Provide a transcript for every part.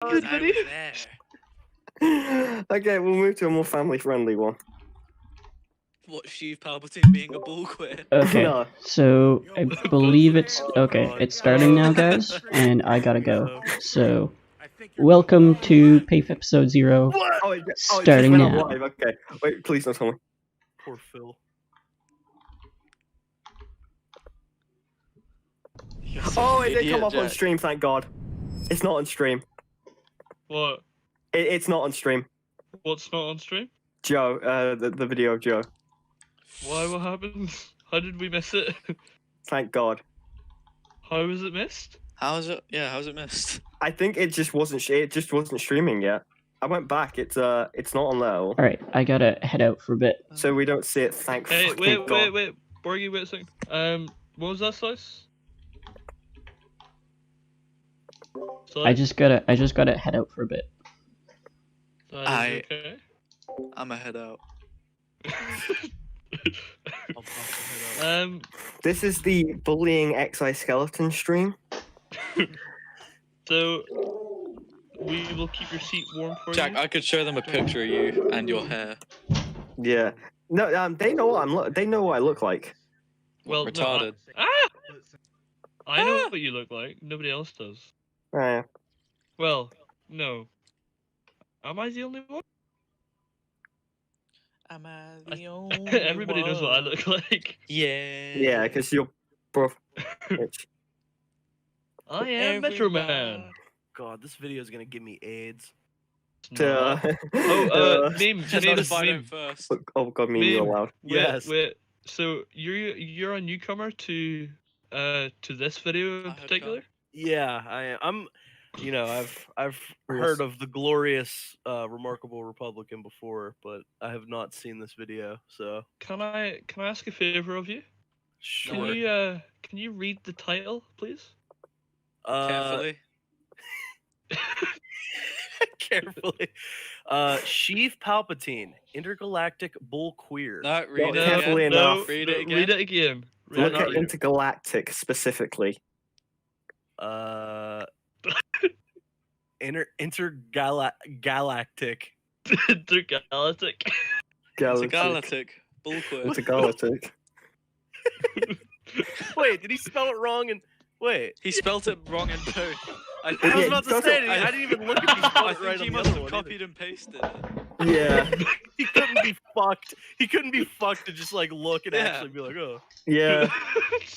Good I video. was there. Okay, we'll move to a more family-friendly one. What, Sheev Palpatine being a bullquit? Okay, No. so I believe it's okay. God. It's starting now, guys, and I gotta go. So, welcome to PAFE episode 0. Oh, it just Starting went up now. live. Okay, wait, please don't tell me. Poor Phil. You're such Oh, an it did come idiot, up on Jack. stream. Thank God. It's not on stream. What? It's not on stream. What's not on stream? Joe, the video of Joe. Why? What happened? How did we miss it? Thank God. How was it missed? How's it? Yeah, how's it missed? I think it just wasn't. It just wasn't streaming yet. I went back. It's not on there. All right, I gotta head out for a bit. So we don't see it. Thank Hey, fucking God. wait, Borgie, wait a second. What was that slice? I just gotta head out for a bit. Okay. I'ma head out. This is the bullying exoskeleton stream. So we will keep your seat warm for Jack, you. I could show them a picture of you and your hair. Yeah. No, they know what they know what I look like. Well, Retarded. No, I know what you look like. Nobody else does. Oh, yeah. Well, no. Am I the only one? Am I the only Everybody knows what I one? look like. Yeah. Yeah, because you're both rich. I am Metro Man. Everybody- God, this video is gonna give me AIDS. No. Oh, Meme, Just meme, have to find meme. out first. oh God, me you're Meme. allowed. Yes. Wait. So you're a newcomer to this video in I had particular? Yeah, I'm. You know, I've heard of the glorious, remarkable Republican before, but I have not seen this video. So Can I ask a favor of you? sure. Can you read the title, please? Carefully. Carefully. Sheev Palpatine, intergalactic bull queer. No, read No, it carefully again. enough. Read it again. Read it again. Read Look it at again. intergalactic specifically. Intergalactic. Intergalactic. Intergalactic. Bullquit. Intergalactic. Wait, did he spell it wrong? And wait, He spelt it wrong in both. I was Yeah, about to doesn't- say, I didn't even look at the I spelled think right he on the must other have one. either. copied and pasted it. Yeah, He couldn't be fucked. He couldn't be fucked to just like look and Yeah. actually be like, oh. yeah.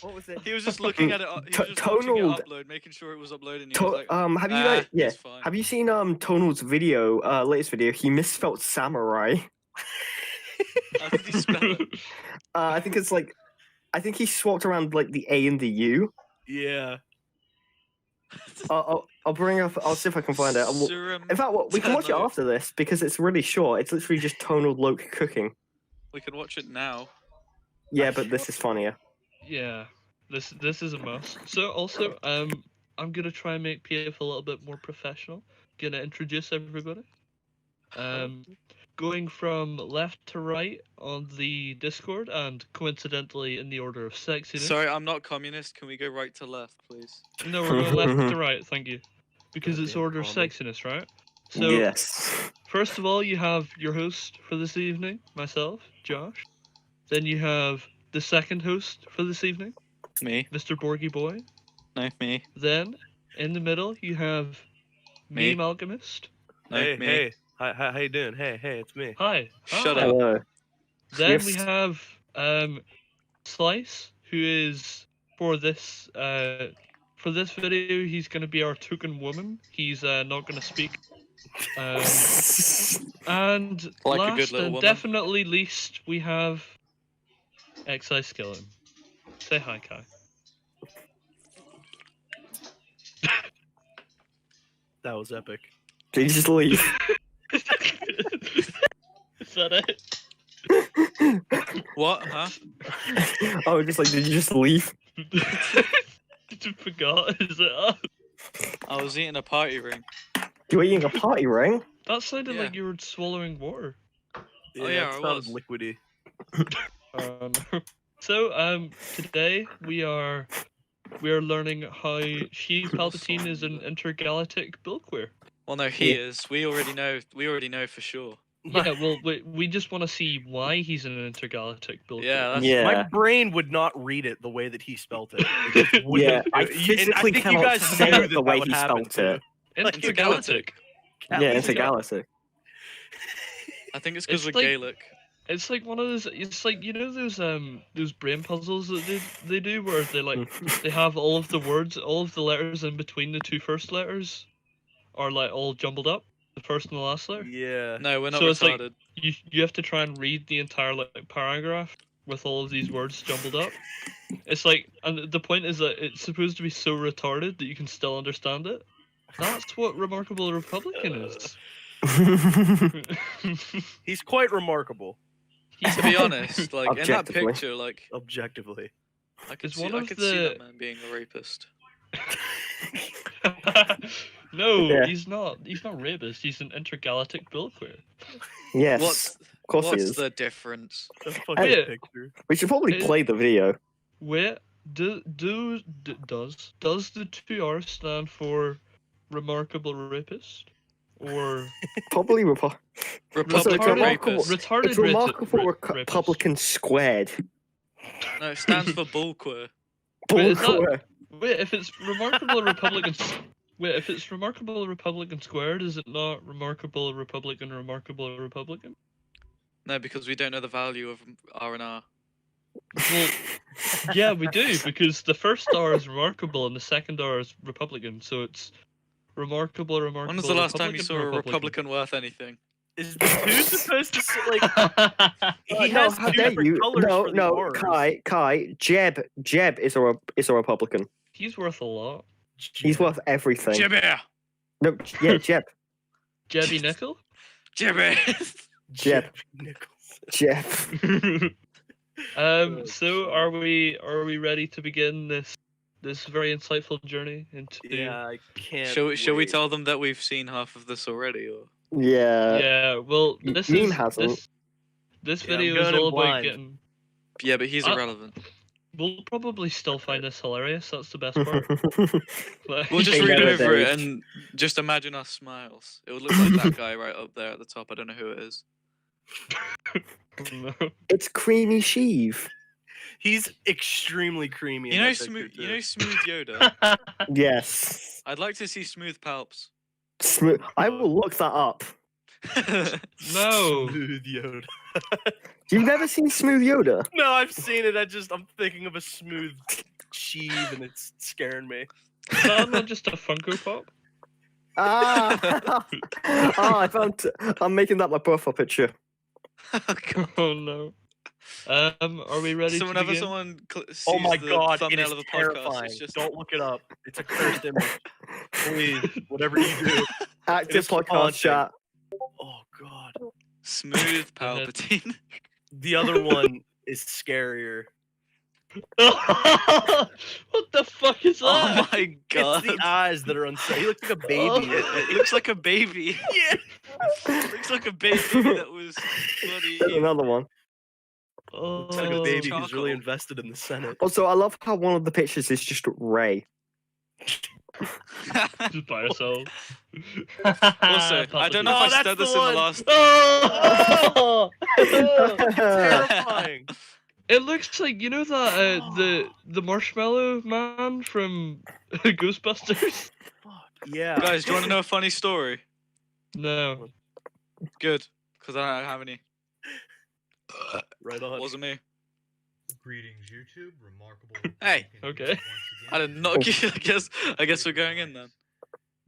What was it? He was just looking at it. He was just watching it upload, making sure it was uploading. He was like, Have you guys? Yeah. it's fine. Have you seen Tonal's video? Latest video. He misspelled samurai. How did he spell it? I think it's like. I think he swapped around like the A and the U. Yeah. I'll bring up. I'll see if I can find it. In fact, we can watch it after this because it's really short. It's literally just Tonal Loke cooking. We can watch it now. Yeah, but this is funnier. Yeah. This is a must. So also, I'm gonna try and make PF a little bit more professional. Gonna introduce everybody. Going from left to right on the Discord, and coincidentally in the order of sexiness. Sorry, I'm not communist. Can we go right to left, please? No, we're going left to right, thank you. Because it's Goddamn order of commie. sexiness, right? So, Yes. first of all, you have your host for this evening, myself, Josh. Then you have the second host for this evening, Me. Mr. Borgie Boy. No, me. Then, in the middle, you have Me. Meme Alchemist. No, Hey, me. hey. Hi, how you doing? Hey, it's me. Hi. Shut Hi. up. Hello. Then we Yes. have Slice, who is for this video, he's gonna be our token woman. He's not gonna speak. And Like a last good little and woman. definitely least, we have Exoskeleton. Say hi, Kai. That was epic. Did you just leave? Is that it? What? Huh? I was just like, did you just leave? You forgot, is it us? I was eating a party ring. You're eating a party ring? That sounded Yeah. like you were swallowing water. yeah, it I sounds was. liquidy. No. So, today we are learning how Sheev Palpatine is an intergalactic bull queer. Well, no, he is. We already know. We already know for sure. Yeah, well, we just want to see why he's an intergalactic build. Yeah, My brain would not read it the way that he spelt it. It just wouldn't. I physically think cannot you guys say knew it the way would he happen, spelt it. Intergalactic. Yeah, intergalactic. I think it's because It's we're like- Gaelic. It's like one of those. It's like, you know, those brain puzzles that they do where they like they have all of the words, all of the letters in between the two first letters are like all jumbled up, the first and the last letter. Yeah. No, we're not So it's like- retarded. You have to try and read the entire like paragraph with all of these words jumbled up. It's like, and the point is that it's supposed to be so retarded that you can still understand it. That's what Remarkable Republican is. He's quite remarkable, To be honest, like in that Objectively. picture, like objectively. I could It's see, one I of could see that the- man being a rapist. No, Yeah. he's not. He's not rapist. He's an intergalactic bill queer. Yes, What's of course he what's is. the difference? The fucking Wait. picture. We should probably It- play the video. Wait, does the two R's stand for remarkable rapist or Probably Republican retarded- rapist. retarded it's remarkable rapist? Republican squared. No, it stands for bullqueer. Wait, is that- Bullqueer. Wait, if it's remarkable Republican. Wait, if it's remarkable Republican squared, is it not remarkable Republican? No, because we don't know the value of R&R. Well, yeah, we do, because the first R is remarkable and the second R is Republican, so it's remarkable. When was the last time you saw a Republican worth anything? Is the two supposed to say, like? He No, has how two dare different you? colors for the No, Rs. Kai, Jeb is a Republican. He's worth a lot. He's worth everything. Jibby! No, yeah, Jeb. Jebby Nickel? Jibby! Jeb. Nichols. Jeb. So are we ready to begin this very insightful journey into Yeah, I can't. Shall we wait. tell them that we've seen half of this already, or? Yeah. Yeah, well, M- this Meme is hasn't. this Yeah, I'm video is going in all about blind. getting. Yeah, but he's Uh, irrelevant. We'll probably still find this hilarious. That's the best part. Like- We'll just They read never over it did. and just imagine our smiles. It would look like that guy right up there at the top. I don't know who it is. No. It's Creamy Sheev. He's extremely creamy. You in know, that picture, Smooth too. Yoda. Yes. I'd like to see Smooth Palps. Smooth. I will look that up. No. Smooth Yoda. You've never seen Smooth Yoda? No, I've seen it. I'm thinking of a smooth sheave, and it's scaring me. Is that not just a Funko Pop? Ah! I'm making that my profile picture. Oh no. Are we ready So to begin? sees Oh my the god, it thumbnail is of a podcast, terrifying. it's just Don't look it up. It's a cursed image. Please, whatever you do. Active is podcast haunting. chat. Oh god. Smooth Go ahead. Palpatine. The other one is scarier. What the fuck is that? Oh my god. It's the eyes that are unsafe. He looks like a baby. Oh. It looks like a baby. Yeah. It looks like a baby that was bloody. There's another one. Oh. It's like a baby who's really Charcoal. invested in the Senate. Also, I love how one of the pictures is just Ray. Just by ourselves. Also, I don't know Oh, if I that's said the this in the one. last. Oh! Terrifying. It looks like, you know that the marshmallow man from Ghostbusters. Fuck. Yeah. Guys, do you want to know a funny story? No. Good, because I don't have any. Right on. Wasn't me. Greetings, YouTube. Remarkable. Hey. Okay. I did not. I guess we're going in then.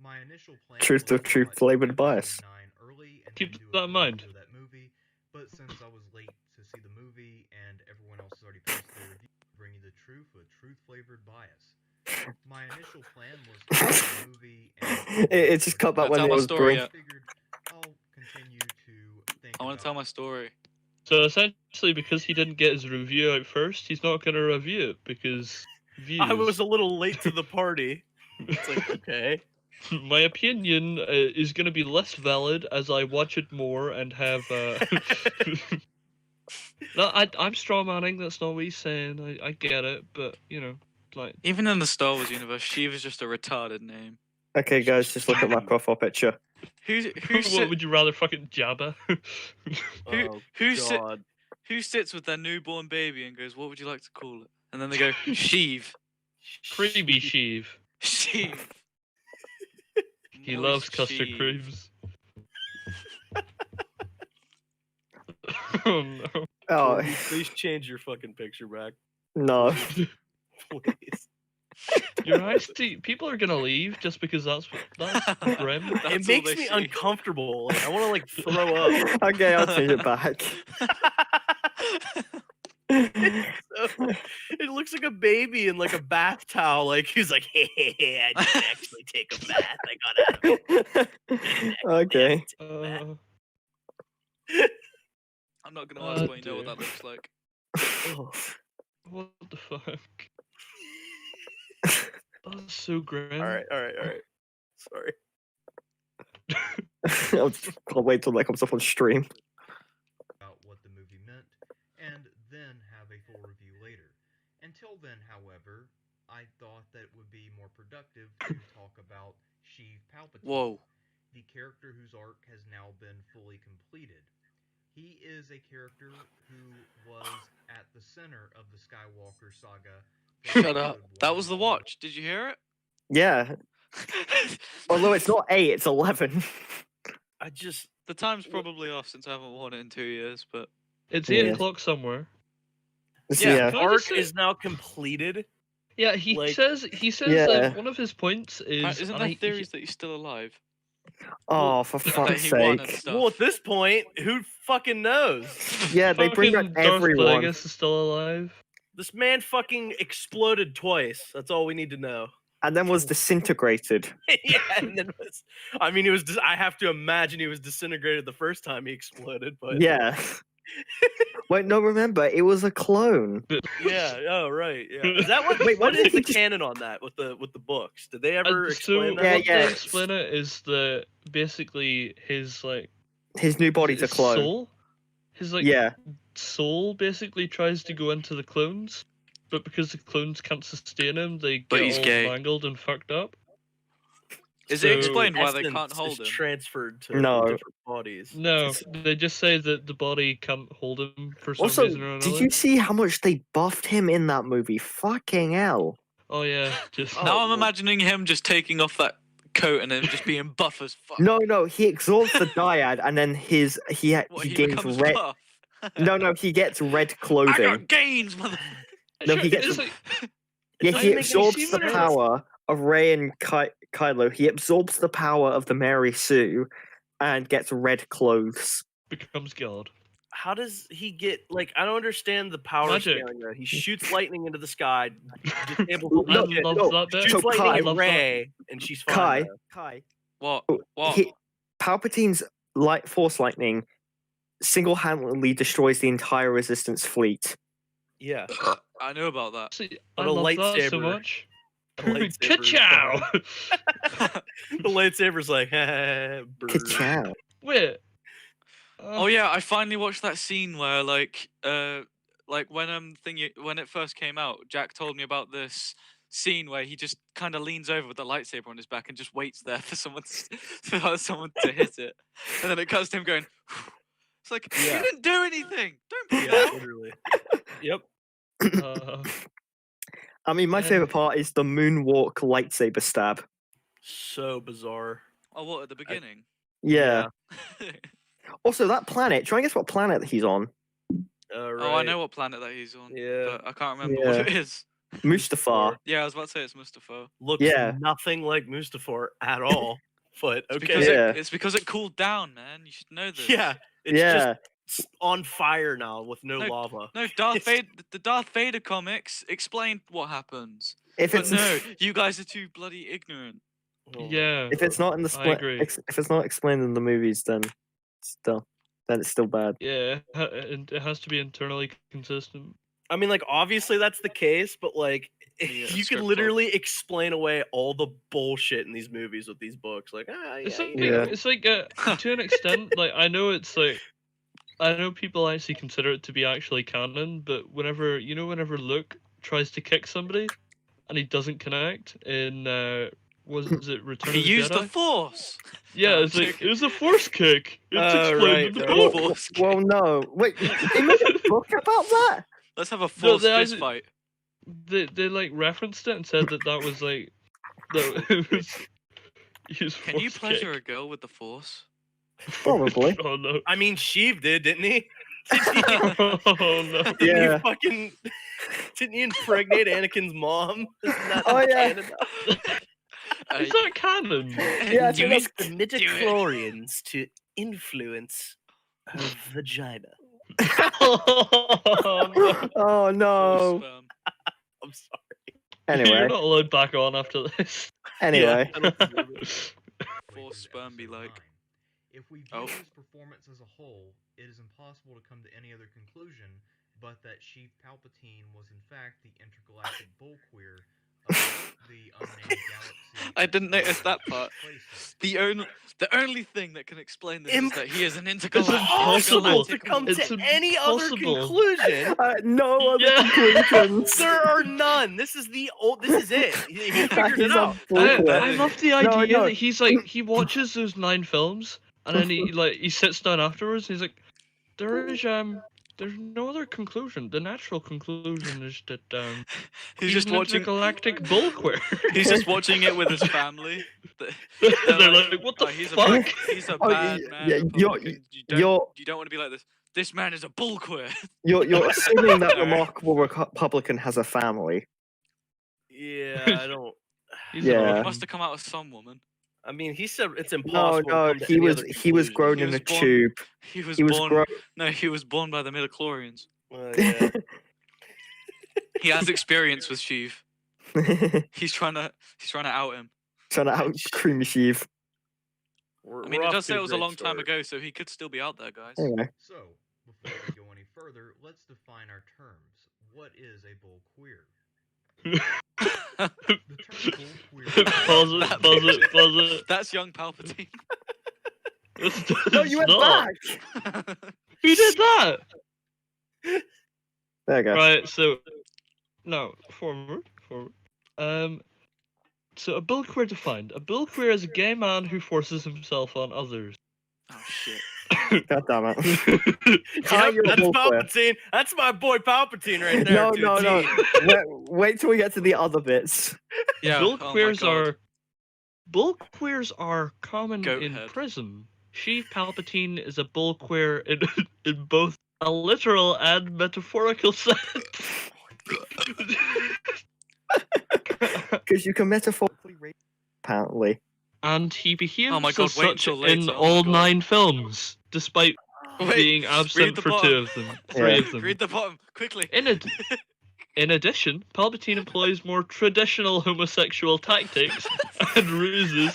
My initial plan Truth was or truth watch flavored bias. 1999 early and Keep then do that a in mind. review of that movie, but since I was late to see the movie and everyone else has already posted their review, I'll bring you the truth with truth flavored bias. My initial plan was to watch the movie and It's just cut back I'll when tell it my was story green. yet. figured I'll continue to think I want to tell my story. So essentially, because he didn't get his review out first, he's not going to review it because views. I was a little late to the party. It's like, okay. My opinion is going to be less valid as I watch it more and have. No, I'm strawmanning. That's not what he's saying. I get it, but you know, like. Even in the Star Wars universe, Sheev is just a retarded name. Okay, guys, just look at my profile picture. Who What would you rather, fucking Jabba? who God. who sits with their newborn baby and goes, "What would you like to call it?" And then they go, "Sheev." Creamy Sheev. Sheev. He Moist loves custard Sheev. creams. Oh no. Oh Jordan, please change your fucking picture back. no. Please. Your eyes, see, people are gonna leave just because that's grim. That's all It makes they me see. uncomfortable. Like I want to like throw up. Okay, I'll change it back. So, it looks like a baby in like a bath towel. Like he's like, hey, I didn't actually take a bath. I got out of it. Okay. I'm not gonna ask, Oh, but you know what dear. that looks like. Oh, What the fuck? That's so grim. all right. Sorry. I'll wait till that comes up on stream. about what the movie meant, and then have a full review later. Until then, however, I thought that it would be more productive to talk about Sheev Palpatine, Whoa. the character whose arc has now been fully completed. He is a character who was at the center of the Skywalker saga. from Shut up. episode That one was the on. watch. Did you hear it? Yeah. Although it's not 8, it's 11. I just The time's probably off since I haven't worn it in 2 years, but It's 8 Yeah. o'clock somewhere. yeah, Can I arc just say- is now completed. Yeah, he Like- says Yeah. one of his points is isn't and there I- theories that he's still alive? Oh, for That fuck's he won and sake. stuff. Well, at this point, who fucking knows? Yeah, they bring back fucking Darth everyone. Plagueis is still alive. This man fucking exploded twice. That's all we need to know. And then was disintegrated. Yeah, and then I mean, he was. I have to imagine he was disintegrated the first time he exploded. But Yeah. Wait, no, remember, it was a clone. yeah. Oh, right. Yeah. Is that what? Wait, what what did is the he just- canon on that with the books? Did they ever So explain Yeah, that? what yeah. they explain it is that basically his His new body's a his clone. soul, his Yeah. soul basically tries to go into the clones, but because the clones can't sustain him, they But get he's all gay. mangled and fucked up. Is it So- explained why they Essence can't hold is him? transferred to No. different bodies. No, they just say that the body can't hold him for some Also, reason or another. did you see how much they buffed him in that movie? Fucking hell. Oh yeah, just Oh, Now I'm well- imagining him just taking off that coat and then just being buff as fuck. No, he absorbs the dyad and then he What, he gains becomes red. buff. No, he gets red I clothing. got gains, mother. No, he gets- It's like, Yeah, doesn't he make any absorbs the sense. power of Rey and Kylo. He absorbs the power of the Mary Sue and gets red clothes. becomes God. How does he get like? I don't understand the power Magic. scaling there. He shoots lightning into the sky, disables No, the I love no, that bit. shoots so lightning Kai- at love that. Rey, and she's fine. Kai. What? Oh, What? Palpatine's force lightning single-handedly destroys the entire Resistance fleet. Yeah, I know about that. See, But I a love that so lightsaber- much. a lightsaber is Ka-chow! the lightsaber's like, bird. Ka-chow. Wait. Oh yeah, I finally watched that scene where like when it first came out, Jack told me about this scene where he just kind of leans over with the lightsaber on his back and just waits there for someone to hit it, and then it cuts to him going. It's like Yeah. you didn't do anything. Don't be Yeah, that. literally. Yep. I mean, my Yeah. favorite part is the moonwalk lightsaber stab. So bizarre. Oh, what at the beginning? Yeah. Also, that planet. Try and guess what planet he's on. Oh, I know what planet that he's on. Yeah. But I can't remember what Yeah. it is. Mustafar. Yeah, I was about to say it's Mustafar. Looks Yeah. nothing like Mustafar at all. But It's okay. because Yeah. it's because it cooled down, man. You should know this. Yeah. It's Yeah. just on fire now with no No, lava. No, Darth It's- Vader. The Darth Vader comics explain what happens. If But it's no, you guys are too bloody ignorant. Oh my Yeah. if it's not in the I split, agree. if it's not explained in the movies, then it's still bad. Yeah, and it has to be internally consistent. I mean, like, obviously that's the case, but like, Yeah, you script can bug. literally explain away all the bullshit in these movies with these books. Like, It's yeah, like, Yeah. it's like to an extent, like I know it's like I know people actually consider it to be actually canon, but whenever Luke tries to kick somebody and he doesn't connect in was it Return He of the used the Jedi? Force. Yeah, No, it's I'm like joking. it was a Force kick. It's explained right, in the right. book. Force kick. Well, no. Wait, they made a book about that? Let's have a No, Force they fist actually- fight. They like referenced it and said that was like that it was. Can you pleasure a girl with the Force? Probably. Oh no! I mean, Sheev did, didn't he? Oh no! Didn't Yeah. he fucking? Didn't he impregnate Anakin's mom? Isn't that Oh, yeah. canon? Is that canon? Yeah, I think Use that's- the midichlorians to influence her vagina. Oh no! Oh Force no. sperm. I'm sorry. You're Anyway, not allowed back on after this. anyway. Yeah, I don't deserve it. Force sperm be like. If we view Oh. his performance as a whole, it is impossible to come to any other conclusion but that Sheev Palpatine was in fact the intergalactic bull queer of the unnamed galaxy. I didn't notice that part. Places. The only thing that can explain this is Imp- that he is an impossible. Impossible to intergalactic. come It's to any other impossible. conclusion. No other Yeah. conclusions. There are none. This is it. He figured it He's out. a bull queer. I love the No, idea no. that he's like he watches those 9 films and then he sits down afterwards. And he's like, there's no other conclusion. The natural conclusion is that He's he's just an watching. intergalactic bull queer. He's just watching it with his family. They're like, what the He's fuck? He's a Oh, bad yeah, man. yeah, Republican. you're- You don't want to be like this. This man is a bull queer. You're assuming that Alright. remarkable Republican has a family. Yeah, I don't. He's Yeah. He an must have come out of some woman. I mean, he said it's No, impossible. to no, come to he any was other grown He in was a born- tube. He was He was born. grown. No, he was born by the midichlorians. Yeah. He has experience with Sheev. He's trying to out him. Trying to out Creamy Sheev. We're- I mean, we're it off does to say a it was a great long time start. ago, so he could still be out there, guys. Anyway. So, before we go any further, let's define our terms. What is a bull queer? The term bull queer. Pause it. That's young Palpatine. No, you went back. Who did that? There you go. Right, so no, forward. So a bull queer defined. A bull queer is a gay man who forces himself on others. Oh shit. God damn it. Yep, you're a that's bull queer. Palpatine. That's my boy Palpatine right there. No, to no, a no. T. Wait till we get to the other bits. Yeah. bull oh my queers God. common Goat in head. prison. Sheev Palpatine is a bull queer in both a literal and metaphorical sense. Because you can metaphorically rape, apparently. And he behaves Oh my God, as wait such until in later, oh my all God. 9 films, despite Wait, being read absent the for bottom. 2 of them. 3 of them. Read the bottom quickly. In addition, Palpatine employs more traditional homosexual tactics and ruses,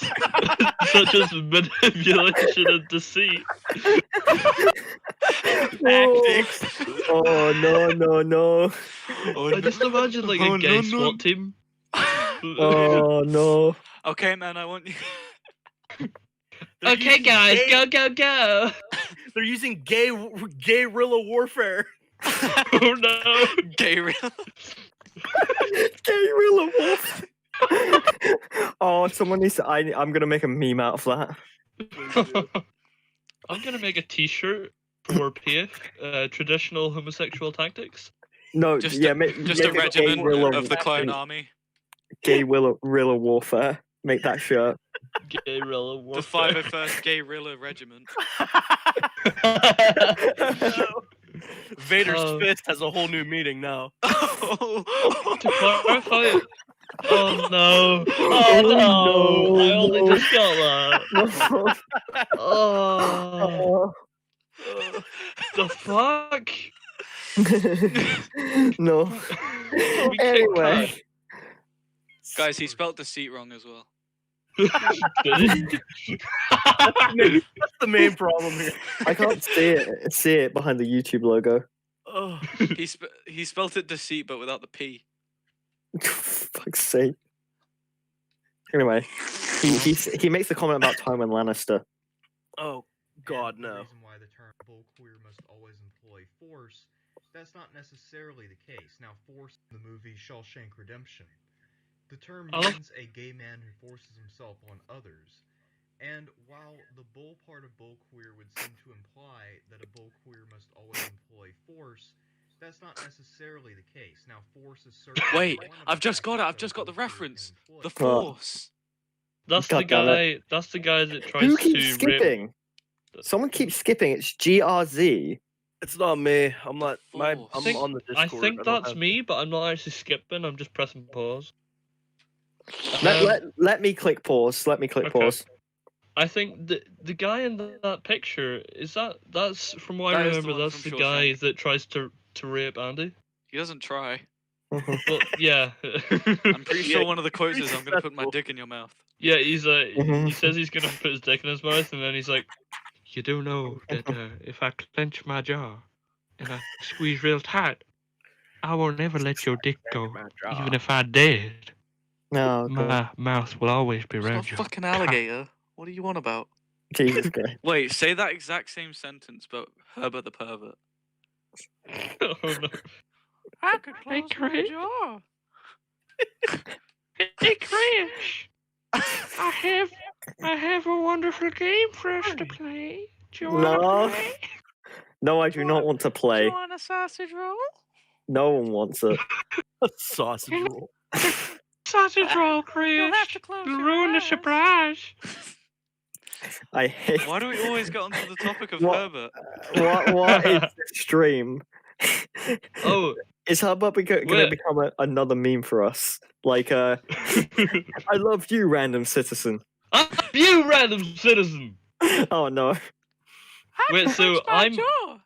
such as manipulation and deceit. Tactics. Oh, no. I just imagine like Oh, a gay no, no. SWAT team. Oh, no. Okay, man, I want you. They're Okay, using guys, gay- go! They're using guerrilla warfare. Oh no! Gay real. Guerrilla wolf. Oh, someone needs to. I'm gonna make a meme out of that. I'm gonna make a T-shirt for PAFE, traditional homosexual tactics. No, Just yeah, Just a regiment guerrilla of the clone army. guerrilla warfare. Make that shirt. Guerrilla The warfare. 501st Gay Rilla Regiment. Vader's Oh. fist has a whole new meaning now. To clarify, oh no! Oh no! I only no. just got that. Oh, the fuck! No. We can't Anyway, Guys, he spelt deceit wrong as well. Did That's the main problem here. I can't see it behind the YouTube logo. Oh, He spelt it deceit, but without the P. Fuck's sake. Anyway, he makes a comment about Tywin Lannister. oh God, The no. reason why the term bull queer must always employ force, that's not necessarily the case. Now, force in the movie Shawshank Redemption. The term I love- means a gay man who forces himself on others. And while the bull part of bull queer would seem to imply that a bull queer must always employ force, that's not necessarily the case. Now, force is certainly Wait, one of I've just got it. I've facets just that a got the bull queer can reference. employ. The What? Force. That's God the damn guy. That's the guy that tries Who to keeps rape. skipping? Someone keeps skipping. It's GRZ. It's not me. I'm not. I'm Force. on the Discord. I think don't that's have- me, but I'm not actually skipping. I'm just pressing pause. Let me click pause. Let me click Okay. pause. I think the guy in that picture that's from what I That is the remember. one That's from the guy Shawshank. that tries to rape Andy. He doesn't try. Well, yeah. I'm pretty sure Yeah, one of the quotes pretty is, "I'm gonna put my successful. dick in your mouth." Yeah, he Mhm. says he's gonna put his dick in his mouth, and then he's like, "You do know that if I clench my jaw and I squeeze real tight, I will never let your dick go, even if I did. No, God. My mouth will always be It's not around a you." fucking alligator. What are you on about? Jesus Christ. Wait, say that exact same sentence, but Herbert the pervert. Oh no! I could Hey, close my Chris. jaw. Hey, Chris! I have a wonderful game for us to play. Do you No. wanna play? No, I do not want to Do play. you want a sausage roll? No one wants it. A sausage roll. Sausage roll, Chris. You'll have to close You'll your ruin the eyes. surprise. I hate. Why do we always get onto the topic of What- Herbert? What is this stream? Oh, Is Hubbub going to Wait. become another meme for us? Like, I love you, random citizen. you random citizen. Oh no. Wait, so I'm. jaw.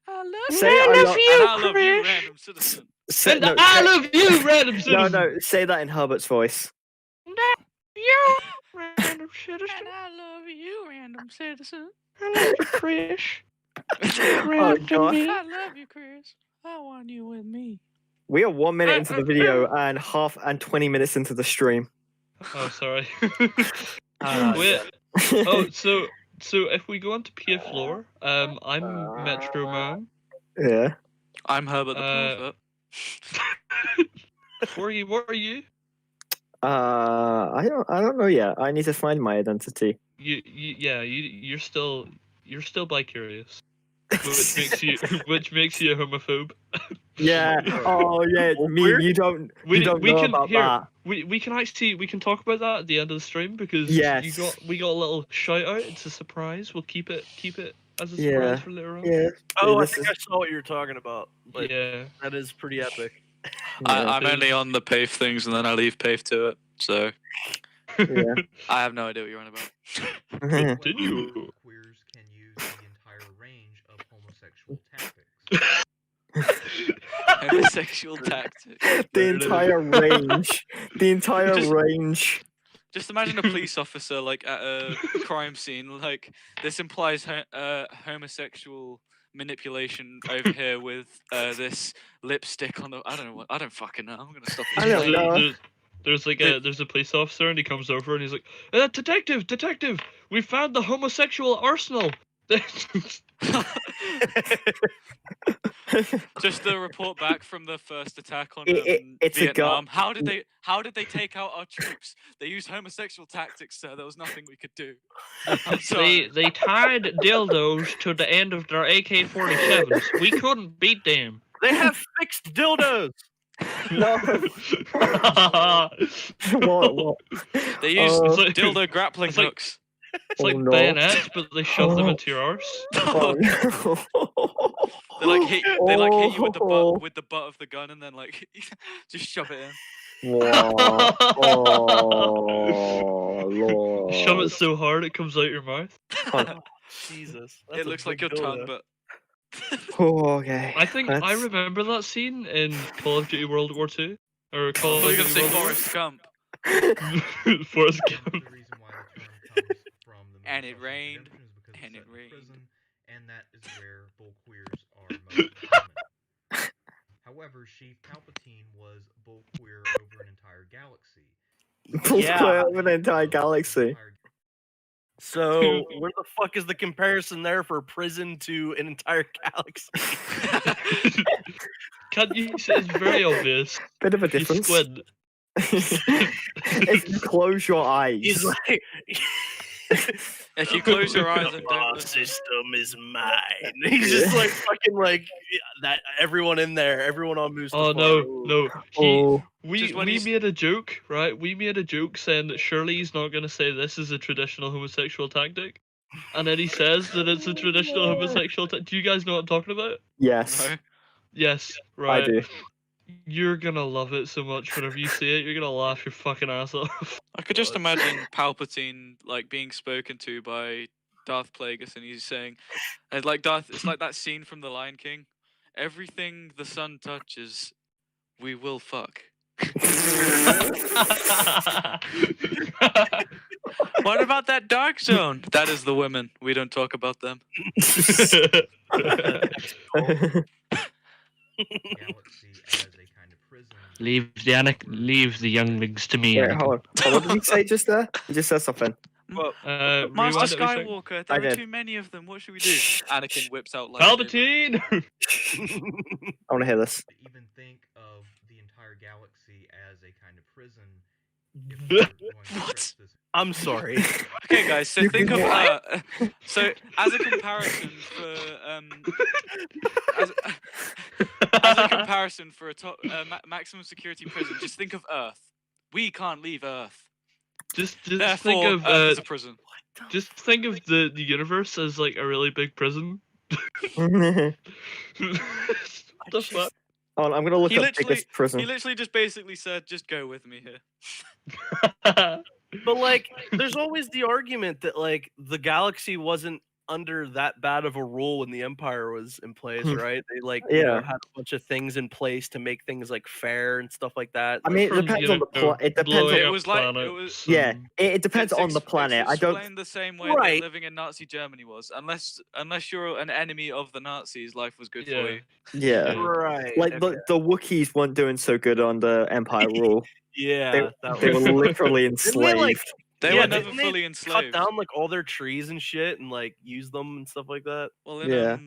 I love Say I I love love. you, and I love you, Chris. random citizen. Say, And no, I say- love you, random no, citizen. no. Say that in Herbert's voice. You, random citizen. And I love you, random citizen. I love you, Chris. Oh God. I love you, Chris. I want you with me. We are 1 minute into the video and 20 minutes into the stream. Oh, sorry. Ah, Wait. yeah. Oh, so if we go on to PAFE lore, I'm Metro Man. Yeah. I'm Herbert the Uh, pervert. What are you? I don't know yet. I need to find my identity. You're still bi-curious, which makes you a homophobe. Yeah. Oh yeah. Me. Weird. You don't. We you don't we know can about here that. we can actually talk about that at the end of the stream because Yes. we got a little shout out. It's a surprise. We'll keep it as a surprise Yeah. for later on. Yeah. Oh, I this think is- I saw what you were talking about. But Yeah. that is pretty epic. Yeah. I'm only on the PAFE things and then I leave PAFE to it. So Yeah. I have no idea what you're on about. Continue. Queers can use the entire range of homosexual tactics. Homosexual tactics. The entire range. The entire Just- range. Just imagine a police officer like at a crime scene. Like this implies homosexual manipulation over here with this lipstick on the. I don't know what. I don't fucking know. I'm gonna stop. I don't know. There's a police officer and he comes over and he's like, detective, we found the homosexual arsenal. Just the report back from the first attack on it's a Vietnam. How did they take out our troops? They used homosexual tactics, sir. There was nothing we could do. I'm sorry. They tied dildos to the end of their AK-47s. We couldn't beat them. They have fixed dildos. No. What? They used Oh. dildo grappling it's like- hooks. It's like no. bayonets, but they shove them Oh. into your arse. Oh, no. They like hit you with the Oh. butt of the gun and then like just shove it in. Wow. Oh, Lord. Shove it so hard it comes out your mouth. Jesus. It looks like your tongue, but Oh, okay. I think I That's- remember that scene in Call of Duty World War II. Or Call I of thought you were gonna Duty say World War Forrest Gump. Forrest The Gump. reason why the term comes from the And movie it Shawshank rained, Redemption is because and it's it set in rained. prison, and that is where bull queers are most common. However, Chief Palpatine was bull queer over an entire galaxy. Bull Yeah. queer over an entire galaxy. So where the fuck is the comparison there for prison to an entire galaxy? Can't you see? It's very obvious. Bit of a If you difference. squint. If you close your eyes. He's like, If you close your eyes and don't "Our listen. system is mine." He's just like fucking like that. Everyone in there, everyone on Mustafar. Oh no. Oh. We Just when he's- made a joke, right? We made a joke saying that surely he's not gonna say this is a traditional homosexual tactic. And then he says that it's a traditional homosexual tactic. Do you guys know what I'm talking about? Yes, No. Yes, I right. do. You're gonna love it so much whenever you see it. You're gonna laugh your fucking ass off. I could just imagine Palpatine like being spoken to by Darth Plagueis, and he's saying, and like Darth, it's like that scene from The Lion King. Everything the sun touches, we will fuck. What about that dark zone? That is the women. We don't talk about them. Galaxy as a kind of prison. leave the younglings to me. Wait, hold on. What did he say just there? He just said something. Master rewind it a second. Skywalker, I there are did. too many of them. What should we do? Anakin whips out lightsaber. Palpatine. I want to hear this. To even think of the entire galaxy as a kind of prison. If we're going to What? stretch this- I'm sorry. Okay, guys. So You think can of so as a comparison for as, as a comparison for a top maximum security prison, just think of Earth. We can't leave Earth. just Therefore, think of Earth is a prison. just think of the universe as like a really big prison. Hold The fuck? on, I'm gonna look He up literally- biggest He prison. literally just basically said, "Just go with me here." But like, there's always the argument that like the galaxy wasn't under that bad of a rule when the Empire was in place, right? They like you know, Yeah. had a bunch of things in place to make things like fair and stuff like that. I mean, it From, depends you on the know, it depends blowing on It up was like- it planets was- yeah. and- It depends on the planet. I don't. explained the same way Right. that living in Nazi Germany was. Unless you're an enemy of the Nazis, life was good for Yeah. you. Yeah. Right. Like okay. the Wookiees weren't doing so good on the Empire rule. Yeah. that They were was- literally Didn't they, like, enslaved. They Yeah, were never didn't they fully cut enslaved. down like all their trees and shit and like use them and stuff like that. Well, in Yeah.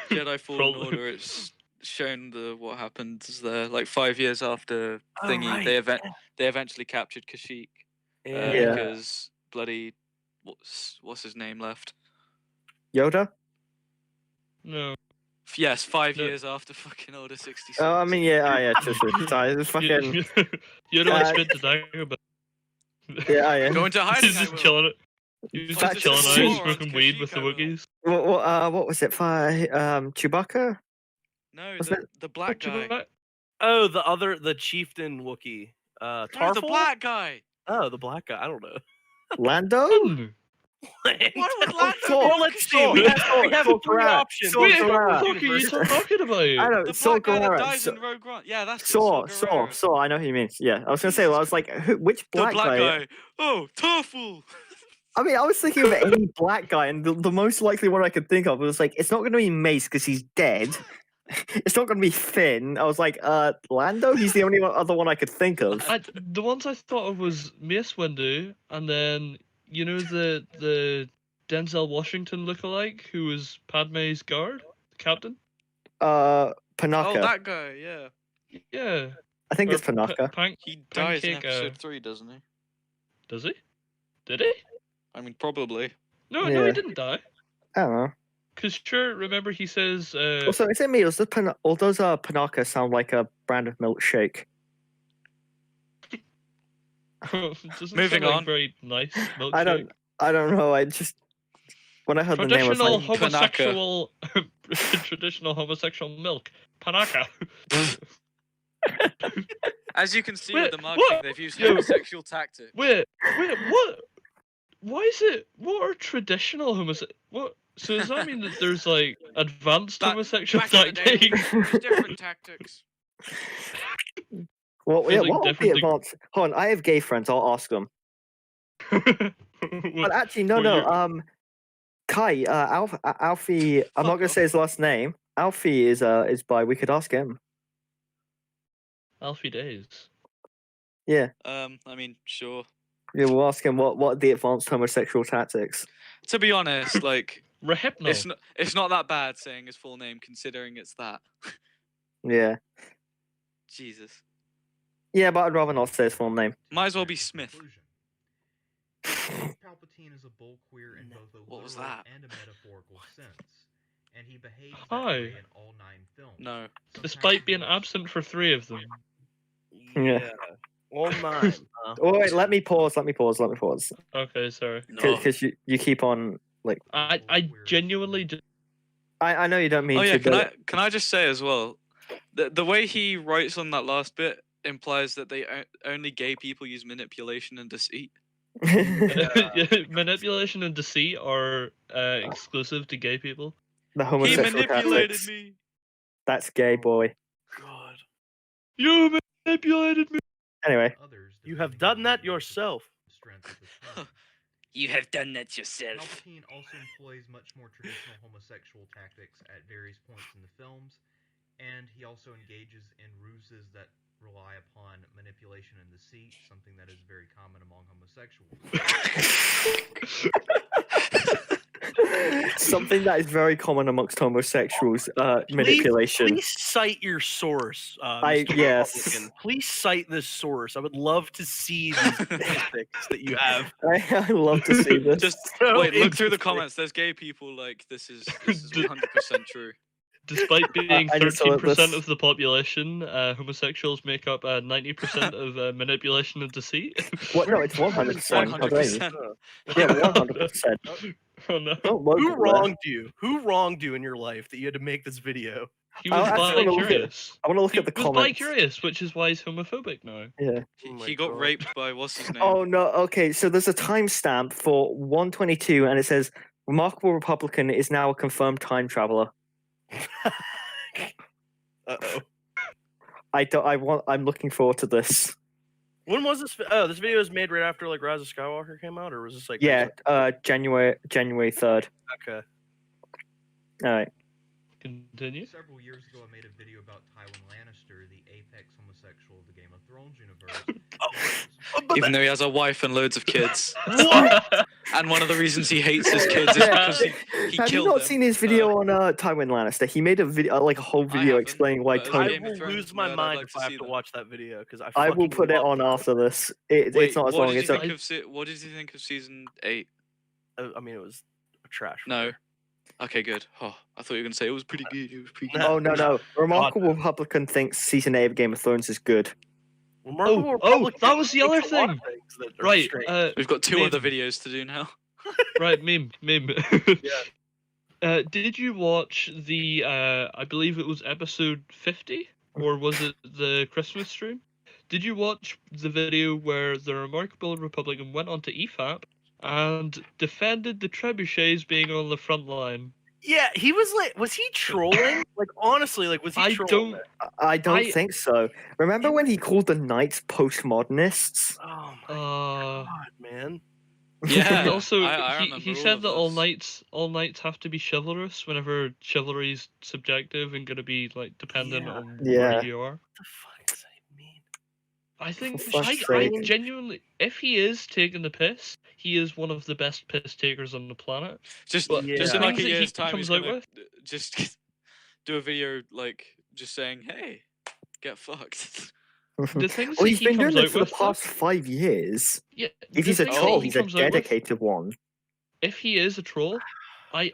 Jedi Fallen Probably. Order, it's shown what happened there. Like 5 years after Oh, Thingy, right, they eventually captured Kashyyyk Yeah. because bloody what's his name left. Yoda? No. Yes, 5 No. years after fucking Order 66. Oh, I mean, yeah, yeah, just sorry, it's fucking, You know Uh, what spent the Dagobah. yeah, yeah. Go into hiding. He's I just will. chilling it. He was That's just chilling just out, so- smoking weed with the Kashyyyk, I will. Wookiees. What was it? Chewbacca? No, Wasn't the black guy. Oh, the chieftain Wookiee. No, Tarful? the black guy. Oh, the black guy. I don't know. Lando? Why would Lando Saw. be Well, let's see. We have Saw three Gerrera. options. Saw Wait, Gerrera. what the fuck are you talking I about? know, the Saw black guy that Gerrera. dies Saw, in Rogue One. Yeah, that's it, Saw, Gerrera. I know who he means. Yeah, I was gonna say, well, I was like, which The black, black guy. Oh, Tarful. I mean, I was thinking of any black guy, and the most likely one I could think of was like, it's not going to be Mace because he's dead. It's not going to be Finn. I was like, Lando? He's the only other one I could think of. The ones I thought of was Mace Windu, and then you know the Denzel Washington lookalike who was Padme's guard, captain. Panaka. Oh, that guy. Yeah. Yeah. I think Or it's Panaka. He dies in Pancake, episode 3, doesn't he? Does he? Did he? I mean, probably. No, Yeah. he didn't die. I don't know. Cause sure, remember he says. Also, is it me, or does Panaka sound like a brand of milkshake? doesn't Moving sound like on. very nice milkshake. I don't know. I just when I heard the name, I was Traditional like, homosexual, traditional homosexual milk, panaka. As you can see Wait, with the marketing, what? they've used Yo. homosexual tactics. Wait, what? Why is it? What are traditional homosexual? What? So does that mean that there's like advanced Back- homosexual back in the day, tactics? There's different tactics. well, yeah, Feels like what would be different thing- advanced? Hold on, I have gay friends. I'll ask them. But actually, no, well, no. Kai, Alfie. I'm not gonna say his last name. Alfie is bi. We could ask him. Alfie Days. I mean, sure. Yeah, we'll ask him what are the advanced homosexual tactics. To be honest, like, Rehypno. it's not that bad saying his full name, considering it's that. Yeah. Jesus. Yeah, but I'd rather not say his full name. Might as well be Smith. Palpatine is a bull queer in both a What was literal that? and a metaphorical sense, and he behaves Hi. that way in all 9 films. No. Despite being absent for 3 of them. Yeah. All 9. Oh wait, let me pause. Okay, sorry. No. Because you keep on like. I genuinely just. I know you don't mean Oh yeah, to. can I just say as well, the way he writes on that last bit implies that only gay people use manipulation and deceit. Manipulation and deceit are exclusive to gay people. The He homosexual manipulated Catholics. me. That's gay, boy. God. You manipulated me. Anyway. You have done that yourself. You have done that yourself. Palpatine also employs much more traditional homosexual tactics at various points in the films, and he also engages in ruses that rely upon manipulation and deceit, something that is very common among homosexuals. Something that is very common amongst homosexuals, manipulation. Please cite your source. Yes. Republican. Please cite this source. I would love to see these statistics that you have. I love to see this. Just So wait, look through the interesting. comments. There's gay people like this is 100% true. Despite being I just saw 13% this. of the population, homosexuals make up 90% of manipulation and deceit. What? No, it's 100%. 100%. Yeah, 100%. Oh no. Don't look Who at wronged you? Who wronged you in your life that you had to make this video? He was I actually wanna look at- bi-curious. I want to look He at the was comments. bi-curious, which is why he's homophobic now. Yeah. Oh my He got God. raped by what's his name? Oh no. Okay, so there's a timestamp for 122, and it says remarkable Republican is now a confirmed time traveler. Uh-oh. I'm looking forward to this. When was this? Oh, this video was made right after like Rise of Skywalker came out, or was this like? Yeah, January 3rd. Okay. All right. Continue. Several years ago, I made a video about Tywin Lannister, the apex homosexual of the Game of Thrones universe. Even though he has a wife and loads of kids. What? And one of the reasons he hates his kids is because he Have you killed not them. seen his video on Tywin Lannister? He made a video, like a whole video haven't, explaining why but as a I Tywin. Game of will Thrones lose my nerd, I'd mind like if to I have see to them. watch that video because I will fucking put it love on it. after this. Wait, It's not as what long. did It's you like, think of what did you think of season 8? I mean, it was a trash. No. fire. Okay, good. Oh, I thought you were gonna say it was pretty good. It was pretty good. No. oh no. Remarkable Republican thinks season 8 of Game of Thrones is good. Remarkable Oh, Republican that was the other makes a lot of thing. things that are Right, strange. We've got 2 meme. other videos to do now. right, meme. Did you watch the, I believe it was episode 50? Or was it the Christmas stream? Did you watch the video where the Remarkable Republican went onto EFAP and defended the trebuchets being on the front line? Yeah, he was like, was he trolling? Like, honestly, like, was he I trolling? don't. I don't think so. Remember when he called the Knights postmodernists? Oh my Uh, God, man. Yeah. and also, I he remember all said of that this. all knights have to be chivalrous whenever chivalry's subjective and gonna be like dependent Yeah. on Yeah. where you are. What the fuck does that mean? I think fuck's I sake. genuinely, if he is taking the piss, he is one of the best piss takers on the planet. Just But Yeah. just in the like a things that he year's time, he's comes out gonna with, just do a video like just saying, "Hey, get fucked." the things Well, that he's he been comes doing it out for the with, past 5 years. yeah, If the he's a things that troll, he he's a comes out with, dedicated one. if he is a troll, I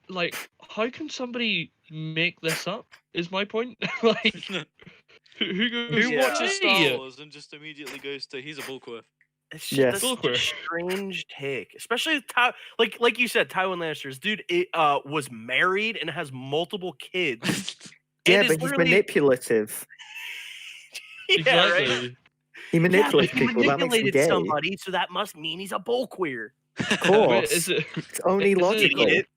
like, how can somebody make this up? Is my point. Like, who goes? Who Yeah. watches "Hey!" Star Wars and just immediately goes to he's a bullquiff? It's Yes. that's such a Bullqueer. strange take, especially with like you said, Tywin Lannister. This dude was married and has multiple kids. Yeah, and is but he's literally- manipulative. Yeah, right? Exactly. He Yeah, but manipulates he people. That makes him manipulated gay. somebody, so that must mean he's a bull queer. Of course. Wait, is it? It's only is it- logical. Idiot.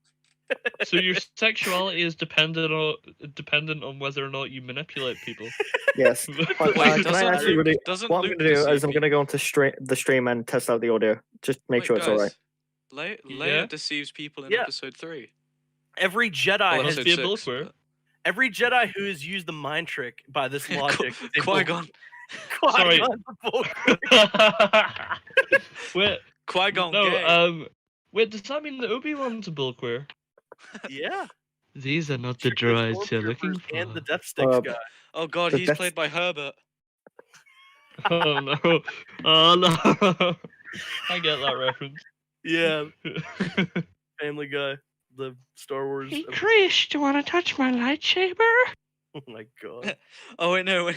So your sexuality is dependent on whether or not you manipulate people. Yes. Wait, Can I doesn't actually Luke, really? doesn't What I'm Luke gonna do is deceive I'm gonna go onto the stream and test out the audio. Just make Wait, sure it's guys, alright. Leia Yeah? deceives people in Yeah. episode 3. Every Jedi Well, has episode be a 6, bullqueer. but- every Jedi who has used the mind trick by this logic. is a bull- Qui-Gon. Sorry. Qui-Gon's a bull queer. Wait, Qui-Gon no, gay. wait, does that mean that Obi-Wan's a bullqueer? Yeah. These are not the Trick those droids you're looking stormtroopers for. And the Death Sticks guy. Oh god, the he's best- played by Herbert. Oh no! Oh no! I get that reference. Yeah, Family Guy, the Star Wars. Hey Chris, do you want to touch my lightsaber? Oh my god. Oh wait, no,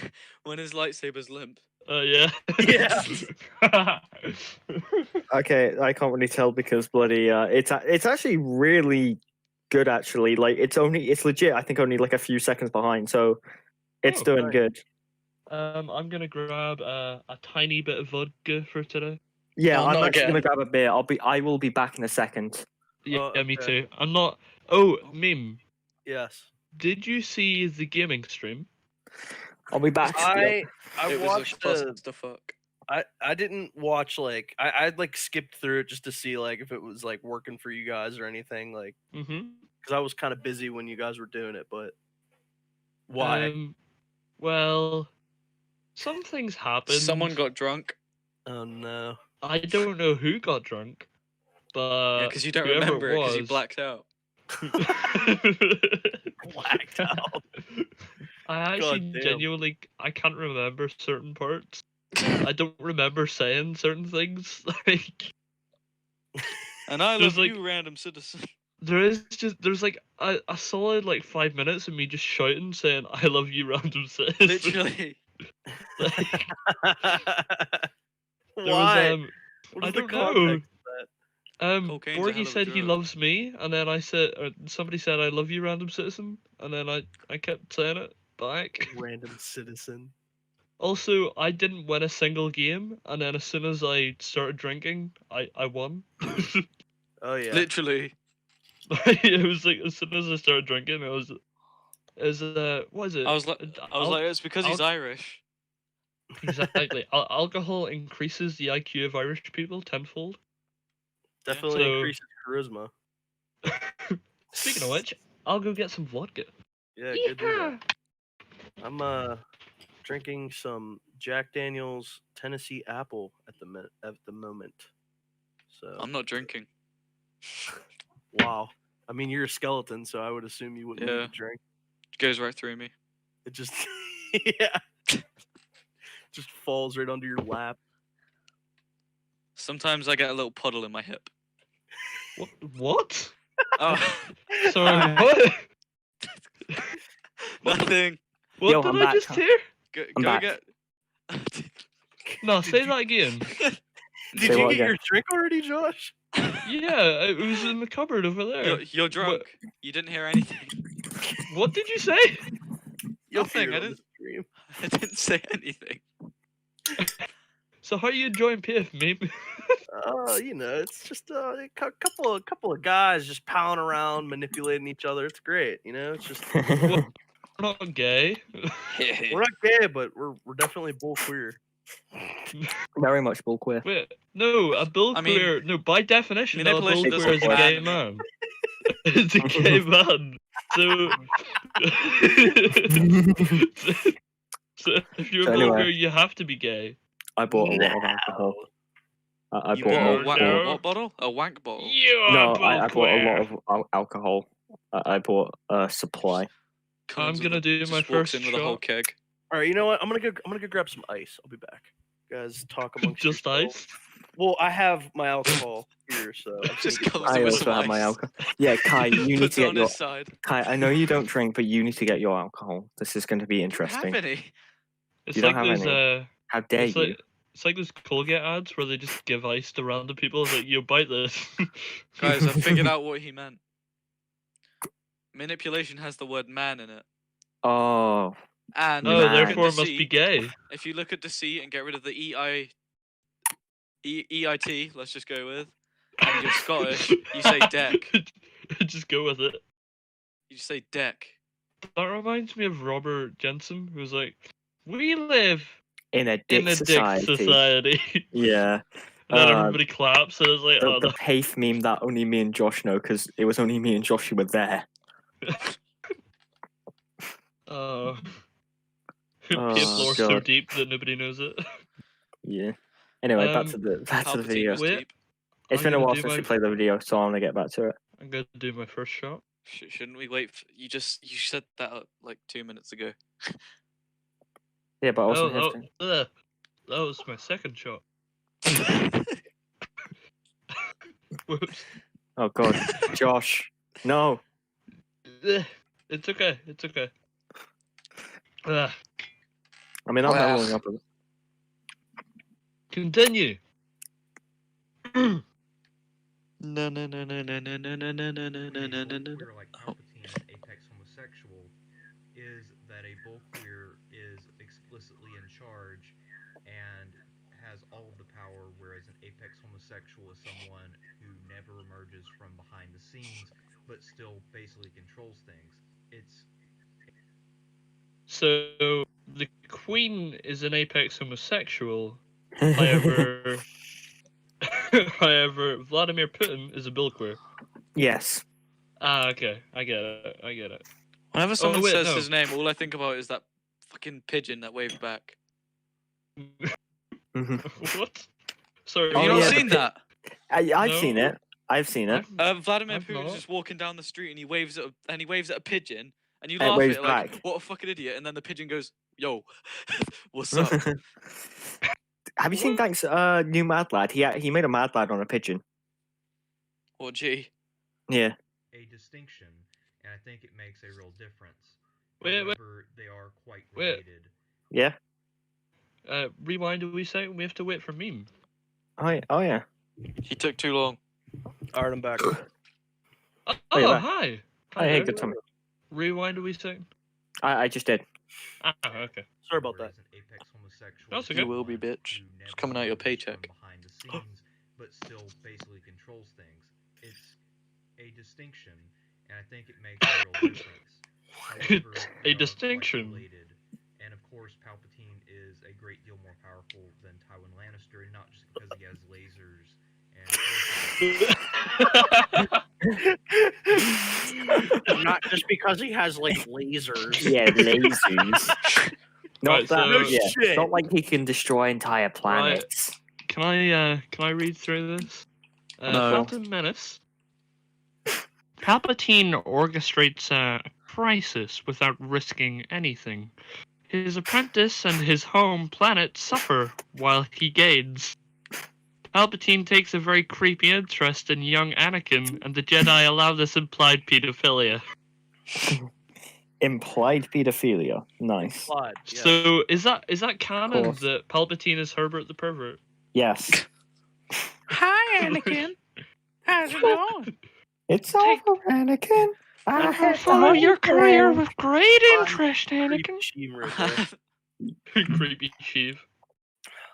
when his lightsaber's limp. Yeah. Yeah. Okay, I can't really tell because bloody it's actually really good actually. Like it's legit. I think only like a few seconds behind, so it's Oh, doing nice. good. I'm gonna grab a tiny bit of vodka for today. Yeah, No, I'm not actually gonna again. grab a beer. I will be back in a second. Yeah, Oh, me okay. too. I'm not. Oh, meme. Yes. Did you see the gaming stream? I'll be back. I It was a watched clusterfuck. I didn't watch like I like skipped through it just to see like if it was like working for you guys or anything like Mm-hmm. because I was kind of busy when you guys were doing it, but why? Well, some things happened. Someone got drunk. Oh no. I don't know who got drunk, but Yeah, because you don't whoever remember it because you was- blacked out. Blacked out. I actually damn. genuinely I can't remember certain parts. I don't remember saying certain things. Like And I There's love like- you, random citizen. there's like a solid like 5 minutes of me just shouting saying I love you, random citizen. Literally. Like, there Why? was What I is the don't know. context of Cocaine's a hell Borgie of a said he drug. loves me, and then I said, or somebody said I love you, random citizen, and then I kept saying it back. that? Random citizen. Also, I didn't win a single game, and then as soon as I started drinking, I won. Oh yeah. Literally. It was like as soon as I started drinking, it was what is it? I was like, it's because he's I'll- Irish. Exactly. Alcohol increases the IQ of Irish people tenfold. Definitely So- increases charisma. Speaking of which, I'll go get some vodka. Yeah, good do that. I'm drinking some Jack Daniel's Tennessee Apple at the moment. So I'm not drinking. wow. I mean, you're a skeleton, so I would assume you wouldn't need Yeah. to drink. Goes right through me. It just yeah, just falls right under your lap. Sometimes I get a little puddle in my hip. What? Oh, Sorry, what? nothing. What Yo, did I'm I back. just hear? I'm Go back. get. No, Did say you- that again. Did Say you what get again? your drink already, Josh? Yeah, it was in the cupboard over there. You're drunk. You didn't hear anything. What did you say? You'll Nothing, hear it I on the didn't- stream. I didn't say anything. So how are you enjoying PF, mate? You know, it's just a couple of guys just palling around, manipulating each other. It's great, you know. It's just We're not gay. we're not gay, but we're definitely bull queer. Very much bull queer. Wait, no, a bull I mean, queer. No, by definition, a bull manipulation doesn't queer is a have gay man in man. It's a gay man. So, so if you're So a bull anyway. queer, you have to be gay. I bought a lot of alcohol. I You bought bought more. a wa- what bottle? A wank bottle. You are No, bull I bought a queer. lot of alcohol. I bought a supply. Comes gonna with do just my walks first in with a whole shot. keg. All right, you know what? I'm gonna go grab some ice. I'll be back. You guys talk amongst Just yourselves. ice. Well, I have my alcohol here, so I Just just need to- comes I in with also some have my ice. alcohol. Yeah, Kai, you need Puts to it get on your his side. Kai. I know you don't drink, but you need to get your alcohol. This is going to be I don't have interesting. any. It's You don't like have those any. How dare it's you? like it's like those Colgate ads where they just give ice to random people. It's like, you bite this. Guys, I figured out what he meant. Manipulation has the word man in it. Oh, And Oh, if you look at therefore it must be deceit, gay. if you look at deceit and get rid of the EIT, let's just go with, and you're Scottish, you say deck. Just go with it. You say deck. That reminds me of Robert Jensen, who's like, "We live in a dick in a society. dick society." Yeah. And then Uh, everybody claps, and it's like, The, "Oh, the PAFE meme that only me and Josh know because it was only me and Josh who were there. oh." Oh, PF lore so God. deep that nobody knows it. Yeah. Anyway, back to Um, the Palpatine video. was Wait. deep. It's I'm been a gonna while do since my- we played the video, so I'm gonna get back to it. I'm gonna do my first shot. Shouldn't we wait? You said that like 2 minutes ago. Yeah, but I Oh, wasn't here. oh, ugh. That was my second shot. Whoops. Oh god, Josh, no. It's okay. It's okay. Ah, I mean, I'm leveling up. continue. No, no, no, no, no, no, no, no, no, no, no, no, A no, bull no. queer like Palpatine and apex homosexual is that a bull queer is explicitly in charge and has all of the power, whereas an apex homosexual is someone who never emerges from behind the scenes but still basically controls things. It's So the Queen is an apex homosexual. However, however, Vladimir Putin is a bill queer. Yes. Ah, okay. I get it. I get it. Whenever someone wait, says no. his name, all I think about is that fucking pigeon that waved back. What? Sorry. Have you Oh, not yeah, seen the that? I've seen No. it. I've seen it. Vladimir I've Putin's not. just walking down the street and he waves at a pigeon, and you And it laugh at waves it like, back. "What a fucking idiot!" And then the pigeon goes, "Yo, what's up?" Have you seen Dank's new Mad Lad? He made a Mad Lad on a pigeon. Or gee, Yeah. a distinction, and I think it makes a real difference. Wait. However, they are quite Wait. related. Yeah. Rewind a wee second. We have to wait for meme. Oh yeah. he took too long. Alright, I'm back. Oh, you're back. hi. Oh, hey, there. good time. Rewind a wee second. I just did. Ah, okay. Sorry about that. Whereas an apex homosexual That's is okay. You will be, someone bitch. who It's never coming out your emerges from paycheck. behind the scenes, but still basically controls things. It's a distinction, and I think it makes a real difference. However, It's they a are quite distinction. related. And of course, Palpatine is a great deal more powerful than Tywin Lannister, and not just because he has lasers and Not just because he has like lasers. Yeah, lasers. Not Right, that. so- Yeah. Shit. Not like he can destroy entire planets. Can I read through this? No. Phantom Menace. Palpatine orchestrates a crisis without risking anything. His apprentice and his home planet suffer while he gains. Palpatine takes a very creepy interest in young Anakin, and the Jedi allow this implied pedophilia. Implied pedophilia. Nice. Implied, yeah. So is that canon course. that Palpatine is Herbert the pervert? Yes. Hi, Anakin. How's it going? It's over, Anakin. I have to Follow your hold career you. with great Fine. interest, Creepy Anakin. Sheev right there. Creepy Sheev.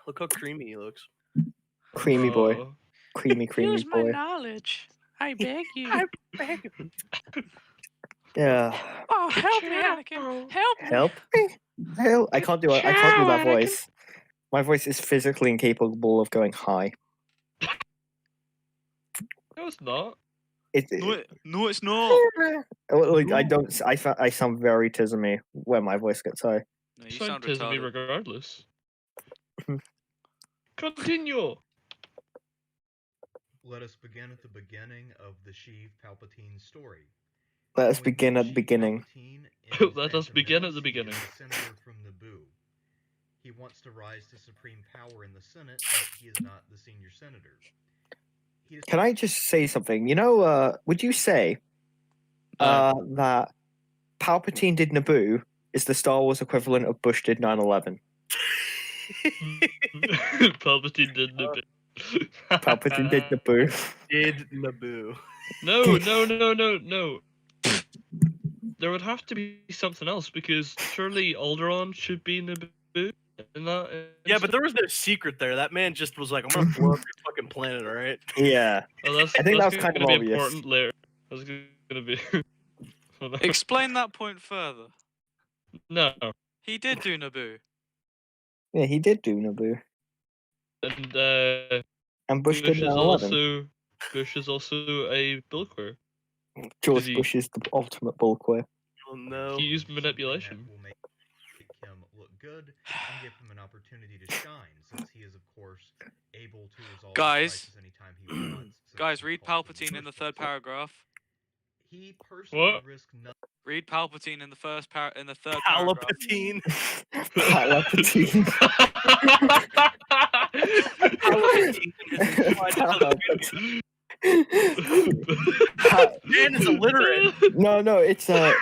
Look how creamy he looks. Creamy boy. Oh. Creamy Use my boy. knowledge. I beg you. Yeah. Oh, help me, Anakin. Help me. Help me. Help. I can't do it. I can't do Ciao, that Anakin. voice. My voice is physically incapable of going high. No, it's not. No, it's not. Like I don't. I sound very Tismy when my voice gets high. No, you You sound sound me retarded. regardless. Continue. Let us begin at the beginning of the Sheev Palpatine story. Let us When we begin meet at the Sheev beginning. Palpatine in Let us Phantom begin at Menace, the he is beginning. a senator from Naboo. He wants to rise to supreme power in the Senate, but he is not the senior senator. He is Can I just say something? You know, would you say that Palpatine did Naboo is the Star Wars equivalent of Bush did 9/11? Palpatine did Naboo. Palpatine did Naboo. Did Naboo. No. There would have to be something else because surely Alderaan should be Naboo. In that Yeah, but there was no secret there. That man just was like, I'm gonna blow up your fucking planet, alright? Yeah. that's, I think that's that was kind gonna of be obvious. important later. That's gonna be. Explain that point further. No. He did do Naboo. Yeah, he did do Naboo. And And Bush did 9/11. Bush is also a bill queer. George he- Bush is the ultimate bullqueer. Oh no. He used something that manipulation. will make him look good and give him an opportunity to shine, since he is, of course, able to resolve the Guys. crisis anytime he wants. since Guys, he read calls him Palpatine in the first third person. paragraph. He personally What? risked nothing. Read Palpatine in the in the third paragraph. Palpatine. Palpatine. Palpatine is implied in the Palpatine. man is illiterate. No, it's Chai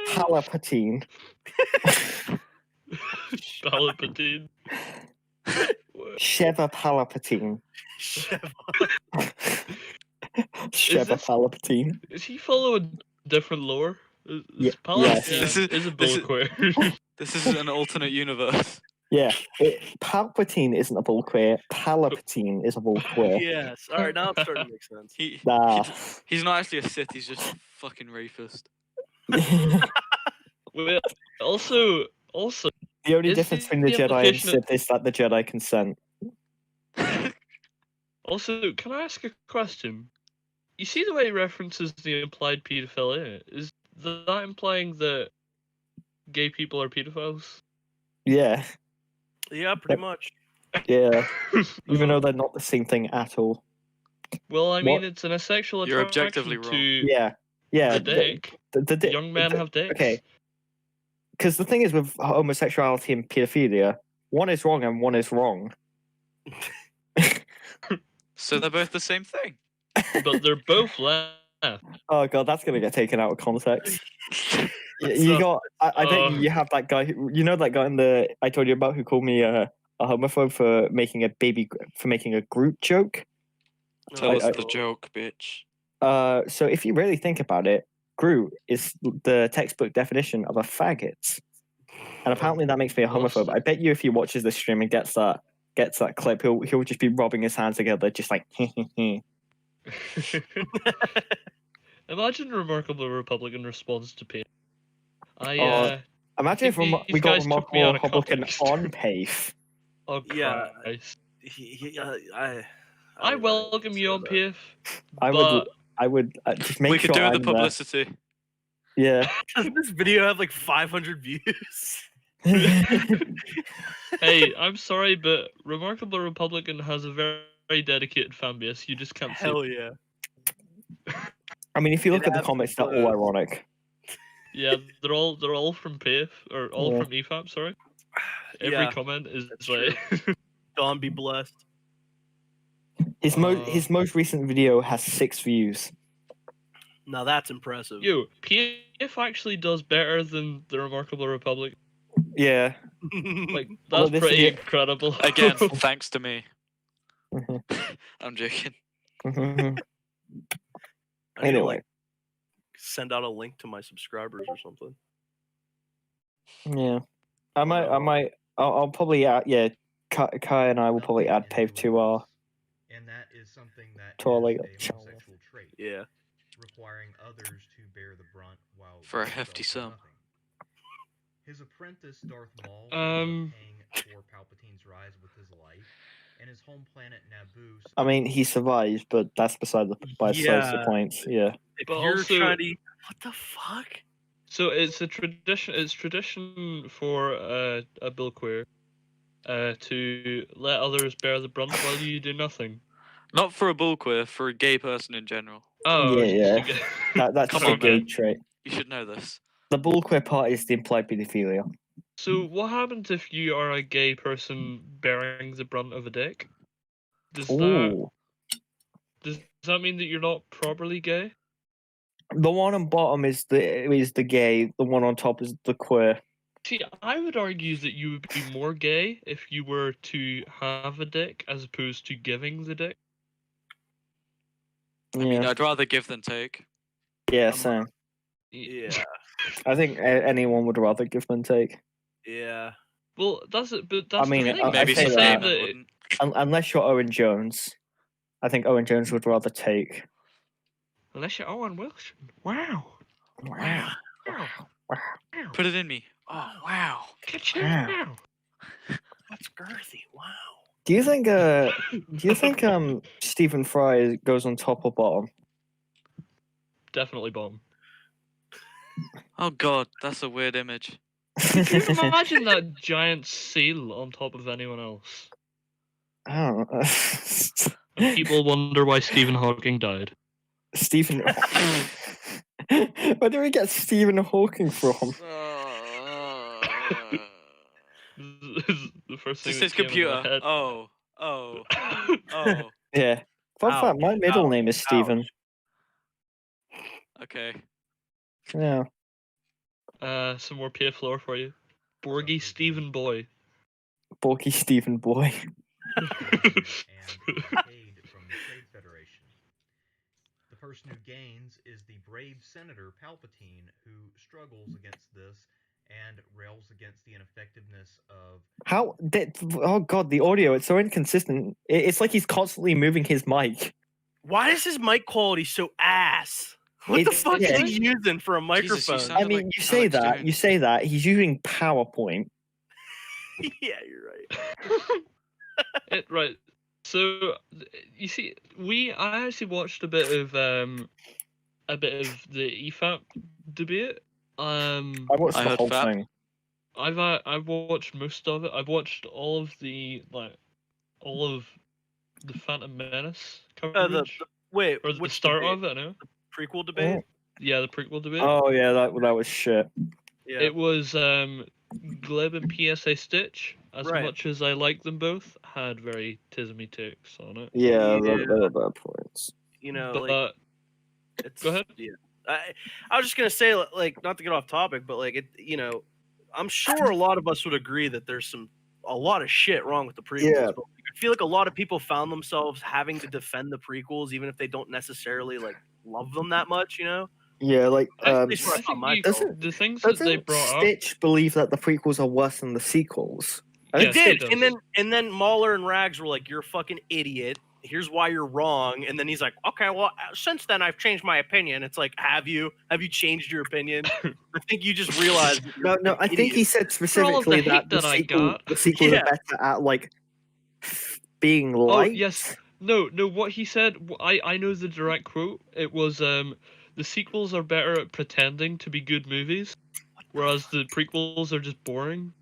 Palpatine. Palpatine. Sheva Palpatine. Sheva. Sheva this- Palpatine. Is he following different lore? Yes. Palpatine is a this is- bullqueer. This is an alternate universe. Yeah, Palpatine isn't a bull queer. Palpatine is a bull queer. Yes. All right, now it's starting to make sense. Nah. He's not actually a Sith. He's just a fucking rapist. Well, also, The only Is difference the between the Jedi and implication Sith is that the Jedi consent. also, can I ask a question? You see the way he references the implied paedophilia? Is that implying that gay people are pedophiles? Yeah, Yeah, pretty much. yeah. Even though they're not the same thing at all. Well, I mean, What? it's an asexual You're attraction objectively wrong. to Yeah, yeah. the dick. The Young men have dicks. Okay. Because the thing is with homosexuality and pedophilia, one is wrong and one is wrong. So they're both the same thing. But they're both left. Oh god, that's gonna get taken out of context. That's You not- got. I bet you have that guy. You know that guy in the I told you about who called me a homophobe for making a Groot joke. Tell us I- the joke, bitch. So if you really think about it, Groot is the textbook definition of a faggot, and apparently that makes me a homophobe. I bet you if he watches this stream and gets that clip, he'll just be rubbing his hands together, just like. Imagine Remarkable Republican response to pain. Imagine if These we got guys took me Remarkable out of Republican context. on PAFE. Oh Yeah. Christ. I I welcome you on PF. I would just make We sure could do I'm the there. publicity. Yeah. Doesn't this video have like 500 views? Hey, I'm sorry, but Remarkable Republican has a very, very dedicated fan base. You just can't see. Hell yeah. I mean, if you look It at the comments, they're all ironic. Yeah, they're all from PAFE or all Yeah. from EFAP. Sorry. Every Yeah, comment is that's like. Don be blessed. His most recent video has 6 views. Now that's impressive. Yo, PAFE actually does better than the Remarkable Republic. Yeah. Like Well, that's this pretty video- incredible. Again, thanks to me. Mhm. I'm joking. Mhm. I need to, Anyway. like, send out a link to my subscribers or something. Yeah. I'll probably add, yeah, Kai and I will probably add PAVE to our. And that is something that To our, is like, a channel. homosexual trait, Yeah. requiring others to bear the brunt while For a oneself hefty does sum. nothing. His apprentice Darth Maul is paying for Palpatine's rise with his life, and his home planet Naboo. I mean, he survives, but that's beside the Yeah. point. Yeah. If But you're also- trying to, what the fuck? So it's a tradition. It's tradition for a Bill Queer to let others bear the brunt while you do nothing. Not for a bullqueer, for a gay person in general. Oh Yeah, That's Come a on, gay man. trait. You should know this. The bullqueer part is the implied pedophilia. So what happens if you are a gay person bearing the brunt of a dick? Does that mean that you're not properly gay? The one on bottom is the gay. The one on top is the queer. See, I would argue that you would be more gay if you were to have a dick as opposed to giving the dick. Yeah, I mean, I'd rather give than take. yeah, same. Yeah. I think anyone would rather give than take, Yeah. Well, that's it. But that's mean, the thing. I Maybe say some that. gay saying men that wouldn't. unless you're Owen Jones. I think Owen Jones would rather take. unless you're Owen Wilson. Wow. Wow. Put it in me. Oh, wow. Wow. That's girthy. Wow. Do you think Stephen Fry goes on top or bottom? Definitely bomb. Oh, God. That's a weird image. Can you imagine that giant seal on top of anyone else? I don't know. And people wonder why Stephen Hawking died. Stephen Where do we get Stephen Hawking from? The first thing Just that his came into my computer. head. Oh. Yeah. Fun Ouch, fact, my middle ouch, name is Stephen. Okay. Yeah. Some more PAFE lore for you. Borgie Stephen Boy. Bulky Stephen Boy. and aid from the Trade Federation. The person who gains is the brave Senator Palpatine, who struggles against this and rails against the ineffectiveness of. How did? Oh god, the audio, it's so inconsistent. It's like he's constantly moving his mic. Why is his mic quality so ass? What the It's- fuck yeah. is he using for a Jesus, you microphone? sound- I Sounded mean, like you say Alex that, you Jones. say that, he's using PowerPoint. Yeah, you're right. Right. So you see, I actually watched a bit of the EFAP debate. I watched I the heard whole fap. thing. I've watched most of it. I've watched all of the Phantom Menace coverage, Wait, or the which start debate? of it. I know. Prequel debate? Yeah, the prequel debate. Oh yeah, that was shit. Yeah. It was Glib and PSA Stitch. As Right. much as I like them both, had very tismy takes on it. Yeah, Yeah. they were bad points. You know, But like it's. go ahead. Yeah. I was just gonna say, like, not to get off topic, but like, I'm sure a lot of us would agree that there's a lot of shit wrong with the prequels. Yeah. But I feel like a lot of people found themselves having to defend the prequels, even if they don't necessarily like love them that much. You know. Yeah, like At least where I I found think myself. the things that they doesn't brought up. Stitch believe that the prequels are worse than the sequels? I Yes, think He it did, does. and then Mahler and Rags were like, "You're a fucking idiot. Here's why you're wrong." And then he's like, "Okay, well, since then I've changed my opinion." It's like, have you changed your opinion? I think you just realized. that you're No, an I think he idiot. said all of the specifically that hate that I got. the sequels Yeah. are better at like being Oh liked. yes, no. What he said, I know the direct quote. It was the sequels are better at pretending to be good movies, whereas the prequels are just boring.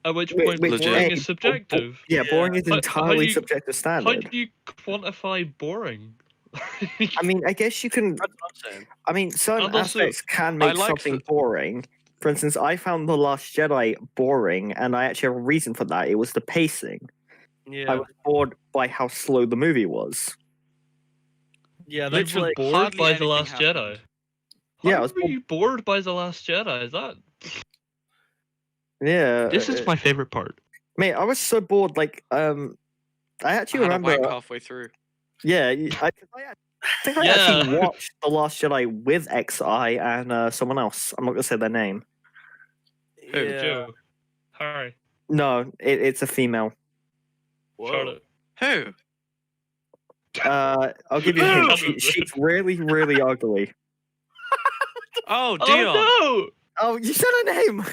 At which Wait, point, wait, Legit. boring hey, is subjective. Yeah, boring is How- how entirely do you- subjective How standard. do you quantify boring? I mean, I guess you can. That's what I'm saying. I mean, certain And also, aspects can I make like something the- boring. For instance, I found The Last Jedi boring, and I actually have a reason for that. It was the pacing. I Yeah, was bored by how slow the movie was. yeah, you've that's been like bored hardly by The anything Last happened. Jedi. Yeah, I How was were you bored by The Last Jedi? Is that Yeah. this is my favorite part. Mate, I was so bored. Like, I I actually had a remember. wank halfway through. Yeah, I think I Yeah. actually watched The Last Jedi with XI and someone else. I'm not gonna say their name. Who? yeah. Joe, Harry, No, it's a female. Whoa. Charlotte. Who? I'll give you a hint. Who? She's really, really ugly. Oh, Dion. Oh Oh, you said her name. no!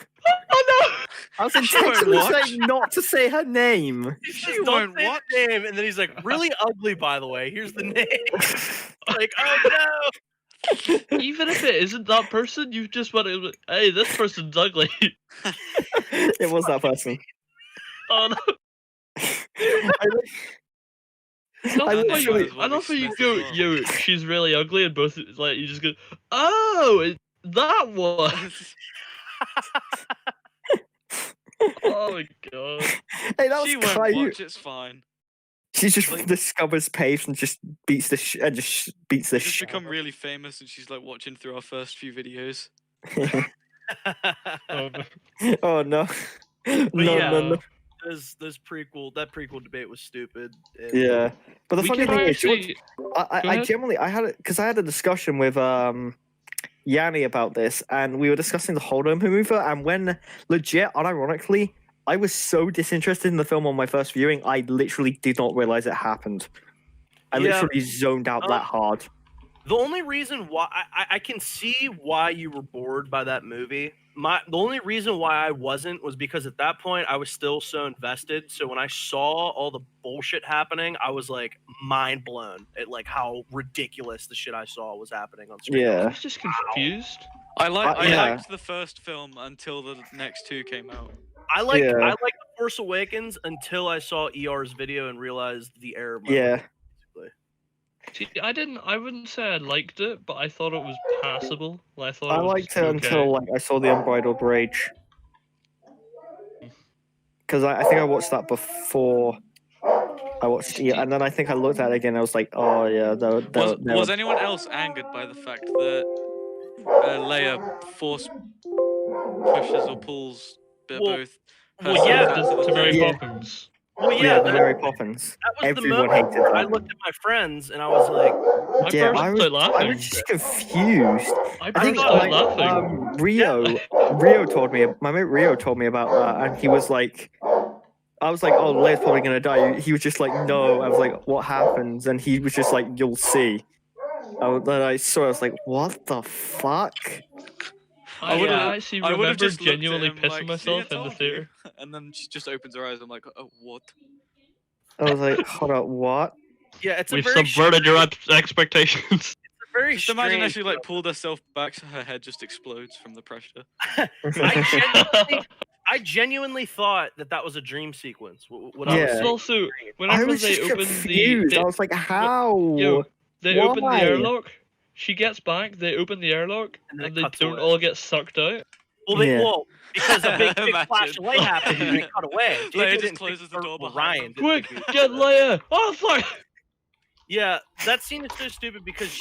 Oh I was She won't intentionally watch. saying not to say her name. He She says, won't "Don't say watch." the name," and then he's like, "Really ugly, by the way. Here's the name." Like, oh no. no! Even if it isn't that person, you've just went, hey, this person's ugly. It was that person. Oh no! I I love how literally- you, I love how you Smith go, as well. yo, she's really ugly, and both, like, you just go, oh, that one! Oh my god. Hey, that was She won't Kai. watch. It's fine. She just Like- discovers Paige and just beats the beats the She's shit. become really famous, and she's like watching through our first few videos. Oh, no. Oh no. But No, yeah, no, no. that prequel debate was stupid. and- Yeah. But the We funny can thing is, actually, Go I ahead. generally I had it because I had a discussion with Yanni about this, and we were discussing the Holdo mover, and when legit, unironically, I was so disinterested in the film on my first viewing, I literally did not realize it happened. I Yeah. literally zoned out that hard. The only reason why I can see why you were bored by that movie. The only reason why I wasn't was because at that point I was still so invested. So when I saw all the bullshit happening, I was like mind blown at like how ridiculous the shit I saw was happening on screen. I Yeah. was just confused. I yeah. liked the first film until the next two came out. I like Yeah. The Force Awakens until I saw ER's video and realized the error. of my Yeah. ways, basically. See, I wouldn't say I liked it, but I thought it was passable. Like, I thought I it was liked it okay. until like I saw the Unbridled Rage. Because I think I watched that before I watched and then I think I looked at it again. And I was like, oh yeah, Was anyone else angered by the fact that Leia force pushes or pulls Well, both? well, her yeah, sons into the to Mary thing? Yeah. Poppins. Well, yeah, yeah, the Mary Poppins. that was the Everyone moment hated where I that. looked at my friends and I was like, I Yeah, burst I out laughing. was just confused. I I think burst out like laughing. Rio told me, my mate Rio told me about that, and he was like, I was like, oh, Leia's probably gonna die. He was just like, no. I was like, what happens? And he was just like, you'll see. Then I saw it, I was like, what the fuck? I would've- actually I would remember have just looked at genuinely him pissing like, myself "See, I in the told you." theater. And then she just opens her eyes. I'm like, oh, what? I was like, hold up, what? yeah, it's a We've very subverted your expectations. very Just imagine if strange she like pulled herself back, so her head just explodes from the pressure. I genuinely thought that was a dream sequence. What Yeah. I was But saying. also, I whenever was they just open confused. I was like, how? they open the Why? airlock. She gets back. They open the airlock, And then and it they cuts don't away. all get sucked out. Yeah. Because a big flash of Imagine. light happened and it cut away. Leia JJ just didn't closes think- the door or behind Ryan. them. didn't Quick, think he get was- Leia! Oh fuck! Yeah, that scene is so stupid because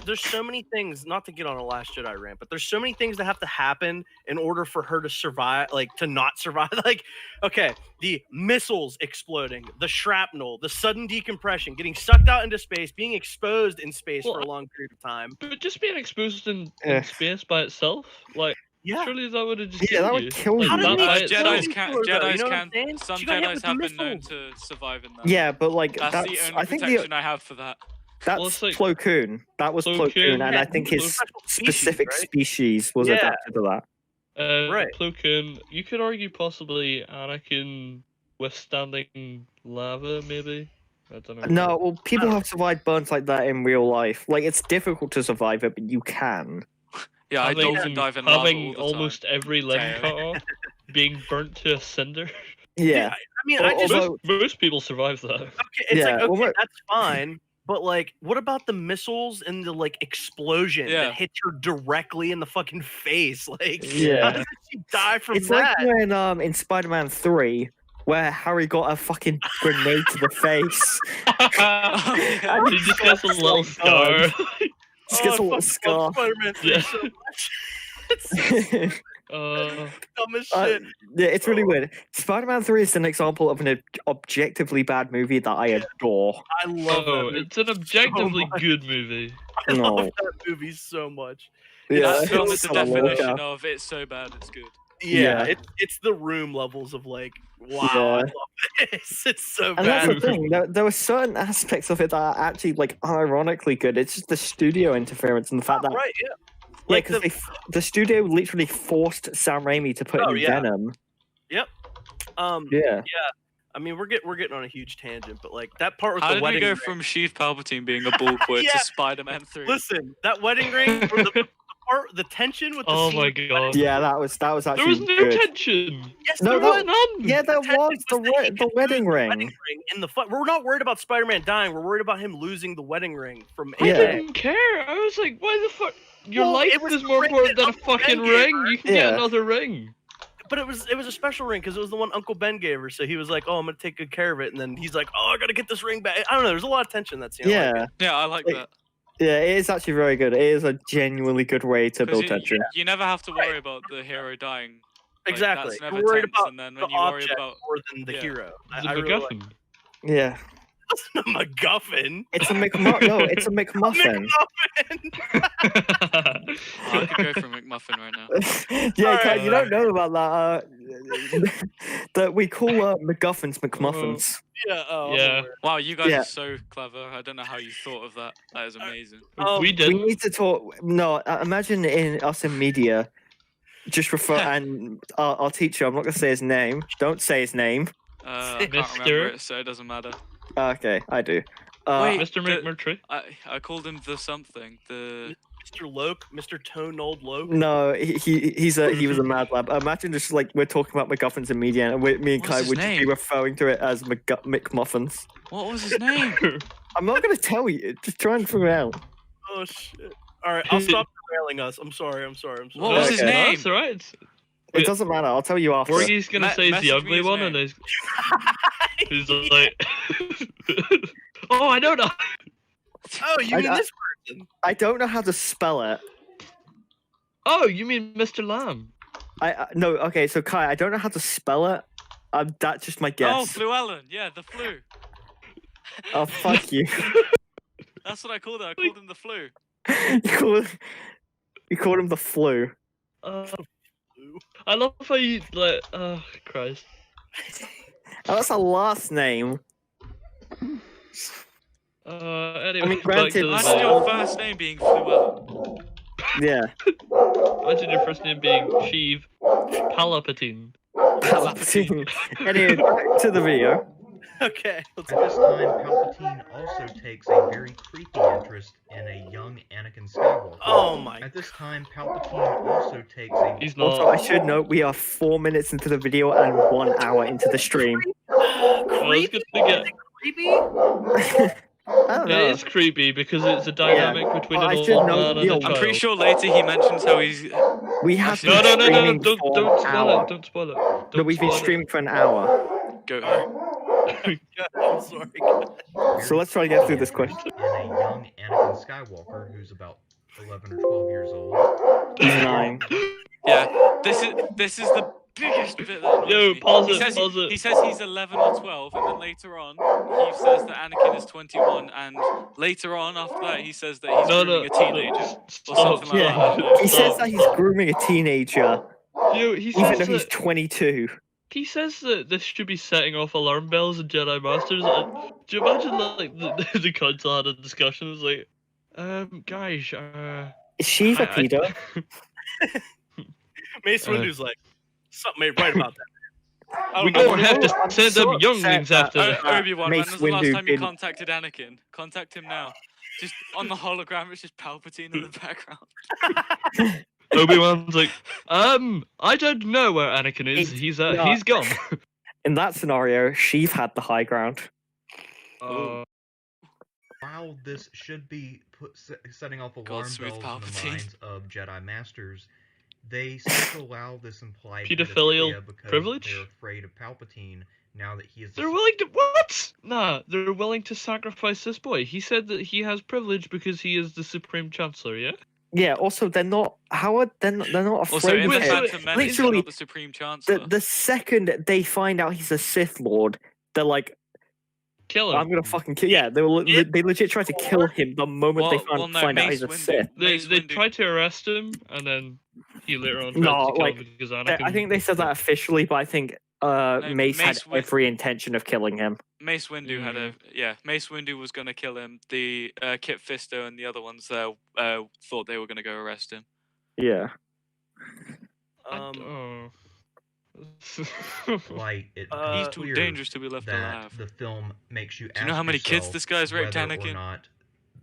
there's so many things, not to get on a Last Jedi rant, but there's so many things that have to happen in order for her to survive, like to not survive. Like, okay, the missiles exploding, the shrapnel, the sudden decompression, getting sucked out into space, being exposed in space for a long period of time. But just being exposed in Eh. space by itself, like, Yeah. surely that would have just Yeah, that killed would you. kill Like, you. How did that they by explode itself. Jedi's you can, for her, though, you Jedi's know what can, I'm saying? some She got hit Jedi's with the have been known missiles. to survive in that. Yeah, but like That's the only I think protection I have for that. that's Well, it's like- Plo Koon. That was Plo Plo Koon, Koon, and yeah, I think he's a his special species, specific right? species was Yeah. adapted to that. Right. Plo Koon, you could argue possibly Anakin withstanding lava, maybe. I don't know. No, well, people have survived burns like that in real life. Like, it's difficult to survive it, but you can. Yeah, I having, dolphin dive in lava all having the almost every limb Damn. cut off, being burnt to a cinder. Yeah. I mean, Well, I just although- Most people survive that. okay, it's Yeah, like well, okay, what- that's fine. But like, what about the missiles and the like explosion Yeah. that hits her directly in the fucking face? Like, Yeah. how did she die from It's that? like when in Spider-Man 3, where Harry got a fucking grenade to the face. yeah. He just gets a little scar. Just gets a little I fucking scar. love Spider-Man 3 Yeah. so much. It's so dumb as shit. Yeah, it's really weird. Spider-Man 3 is an example of an objectively bad movie that I adore. I love that Oh, movie. it's an objectively much. good movie. I No. love that movie so much. Yeah, That film is it's the so low definition cap. of it's so bad it's good. Yeah, Yeah. it's the Room levels of like, wow, Yeah. I love this. It's so And that's bad. the thing. There were certain aspects of it that are actually like ironically good. It's just the studio interference and the fact that Right, yeah. yeah, Like because the studio literally forced Sam Raimi to put Oh, in yeah. Venom. Yeah. I mean, we're getting on a huge tangent, but like that part with How the did we wedding go ring. from Sheath Palpatine being a bullquit Yeah. to Spider-Man 3? Listen, that wedding ring, or the tension with the Oh scene my with the god. wedding- Yeah, that was There actually was no good. tension. Yes, No, there that- was. None. Yeah, there tension was the that he the could wedding lose ring. the wedding ring in the fight. We're not worried about Spider-Man dying. We're worried about him losing the wedding ring from I Yeah. AA. didn't care. I was like, why the fuck? Your Well, life it was is the more ring important that than a Uncle Ben fucking gave ring. her. You can Yeah. get another ring. But it was a special ring because it was the one Uncle Ben gave her. So he was like, "Oh, I'm gonna take good care of it." And then he's like, "Oh, I gotta get this ring back." I don't know. There's a lot of tension in that scene. I like Yeah, it. Yeah, I like Like, that. yeah, it is actually very good. It is a genuinely good way to 'Cause build you, tension. you never have to worry about the hero dying. Like, Exactly. That's never You're worried tense, about and then the when you worry object about more than the yeah. hero. The I really like MacGuffin. Yeah, It's a MacGuffin. it's a No, it's a McMuffin. I could go for a McMuffin right now. Yeah, Alright. Kat, you don't know about that. That we call MacGuffins McMuffins. Yeah. Oh, I'm Yeah. aware. Wow, you guys Yeah. are so clever. I don't know how you thought of that. That is amazing. Um, we We didn't. need to talk. No, imagine in us in media. Just refer and our teacher. I'm not gonna say his name. Don't say his name. I can't Mister? remember it, so it doesn't matter. Okay, I do. Wait. Mr. the- McMurtry. I called him the something. The Mr. Loke, Mr. Tonold Loke. No, he was a mad lab. Imagine just like we're talking about MacGuffins in media, and me and What's Kai his would just be name? referring to it as McMuffins. what was his name? I'm not gonna tell you. Just try and figure it out. Oh shit! All right, I'll stop derailing us. I'm sorry. What was his Okay. name? That's alright. It doesn't matter. I'll tell you after. Borgie's gonna say he's the message me ugly his one, name. and he's like, oh, I don't know. Oh, you mean this person? I don't know how to spell it. Oh, you mean Mr. Lamb? No. Okay, so Kai, I don't know how to spell it. That's just my Oh, guess. Fluellen. Yeah, the flu. Oh, fuck you. That's what I called it. I called him the flu. you called him the flu. I love how you like. Oh Christ. Oh, that's a last name. Anyway, I mean, back granted, to the Imagine video. your first name being Fluellen. Yeah. Imagine your first name being Sheev Palpatine. Palpatine. Anyway, back to the video. Okay. Let's At this time, Palpatine also takes a very creepy interest in a young Anakin Skywalker. Oh my. At this time, Palpatine also takes a... He's not. Also, I should note we are 4 minutes into the video and 1 hour into the stream. I was Creepy? gonna get. Creepy? I don't know. It is creepy because it's a dynamic between I an should old know- man and yo, a I'm child. I'm pretty sure later he mentions how he's. We have No, been No, streaming don't for spoil an hour. it. Don't spoil it. No, Don't we've been spoil it. streaming for an hour. Go. I'm sorry. So let's try to get through this question. In a young Anakin Skywalker who's about 11 or 12 years old. He's 9. Yeah, this is the biggest bit that annoys Yo, me. pause he it, says pause it. He says he's 11 or 12, and then later on he says that Anakin is 21, and later on after that he says that he's grooming a teenager or Stop. something like Yeah. that. He says that he's grooming a teenager, Yo, he even says though he's that 22. he says that this should be setting off alarm bells in Jedi Masters. Do you imagine like the council had a discussion? It was like, guys, Is she a I- pedo? Mace Windu's like, something ain't right about that. we don't don't know. have to I'm send so them upset younglings that- after this. Obi-Wan, when Mace was the last Windu time you didn't- contacted Anakin? Contact him now. Just on the hologram, it's just Palpatine in the background. Obi-Wan's like, I don't know where Anakin is. It's He's not- he's gone. In that scenario, Sheev had the high ground. While this should be setting off alarm Godsmith bells in the Palpatine. minds of Jedi Masters, they seem to allow this implied Pedophilial pedophilia because privilege? they're afraid of Palpatine now that he is. They're willing to what? Nah, they're willing to sacrifice this boy. He said that he has privilege because he is the Supreme Chancellor. Yeah. Yeah. Also, they're not. Howard. They're not Also, afraid in of the him. Phantom Menace, he's Literally, not the Supreme Chancellor. the second they find out he's a Sith Lord, they're like, Kill him. "I'm gonna fucking kill." Yeah, they legit try to kill him the moment they find out Mace he's a Windu- Sith. They Mace Windu- tried to arrest him, and then he later on tried No, to kill like, him because I Anakin. think they said that officially, but I think Mace had Mace Win- every intention of killing him. Mace Windu had a Mace Windu was gonna kill him. The Kit Fisto and the other ones thought they were gonna go arrest him. Yeah. Oh. Light, it He's becomes too clear dangerous to be left that alive. the film makes you. Do you know how many kids ask this guy's raped, yourself whether Anakin? or not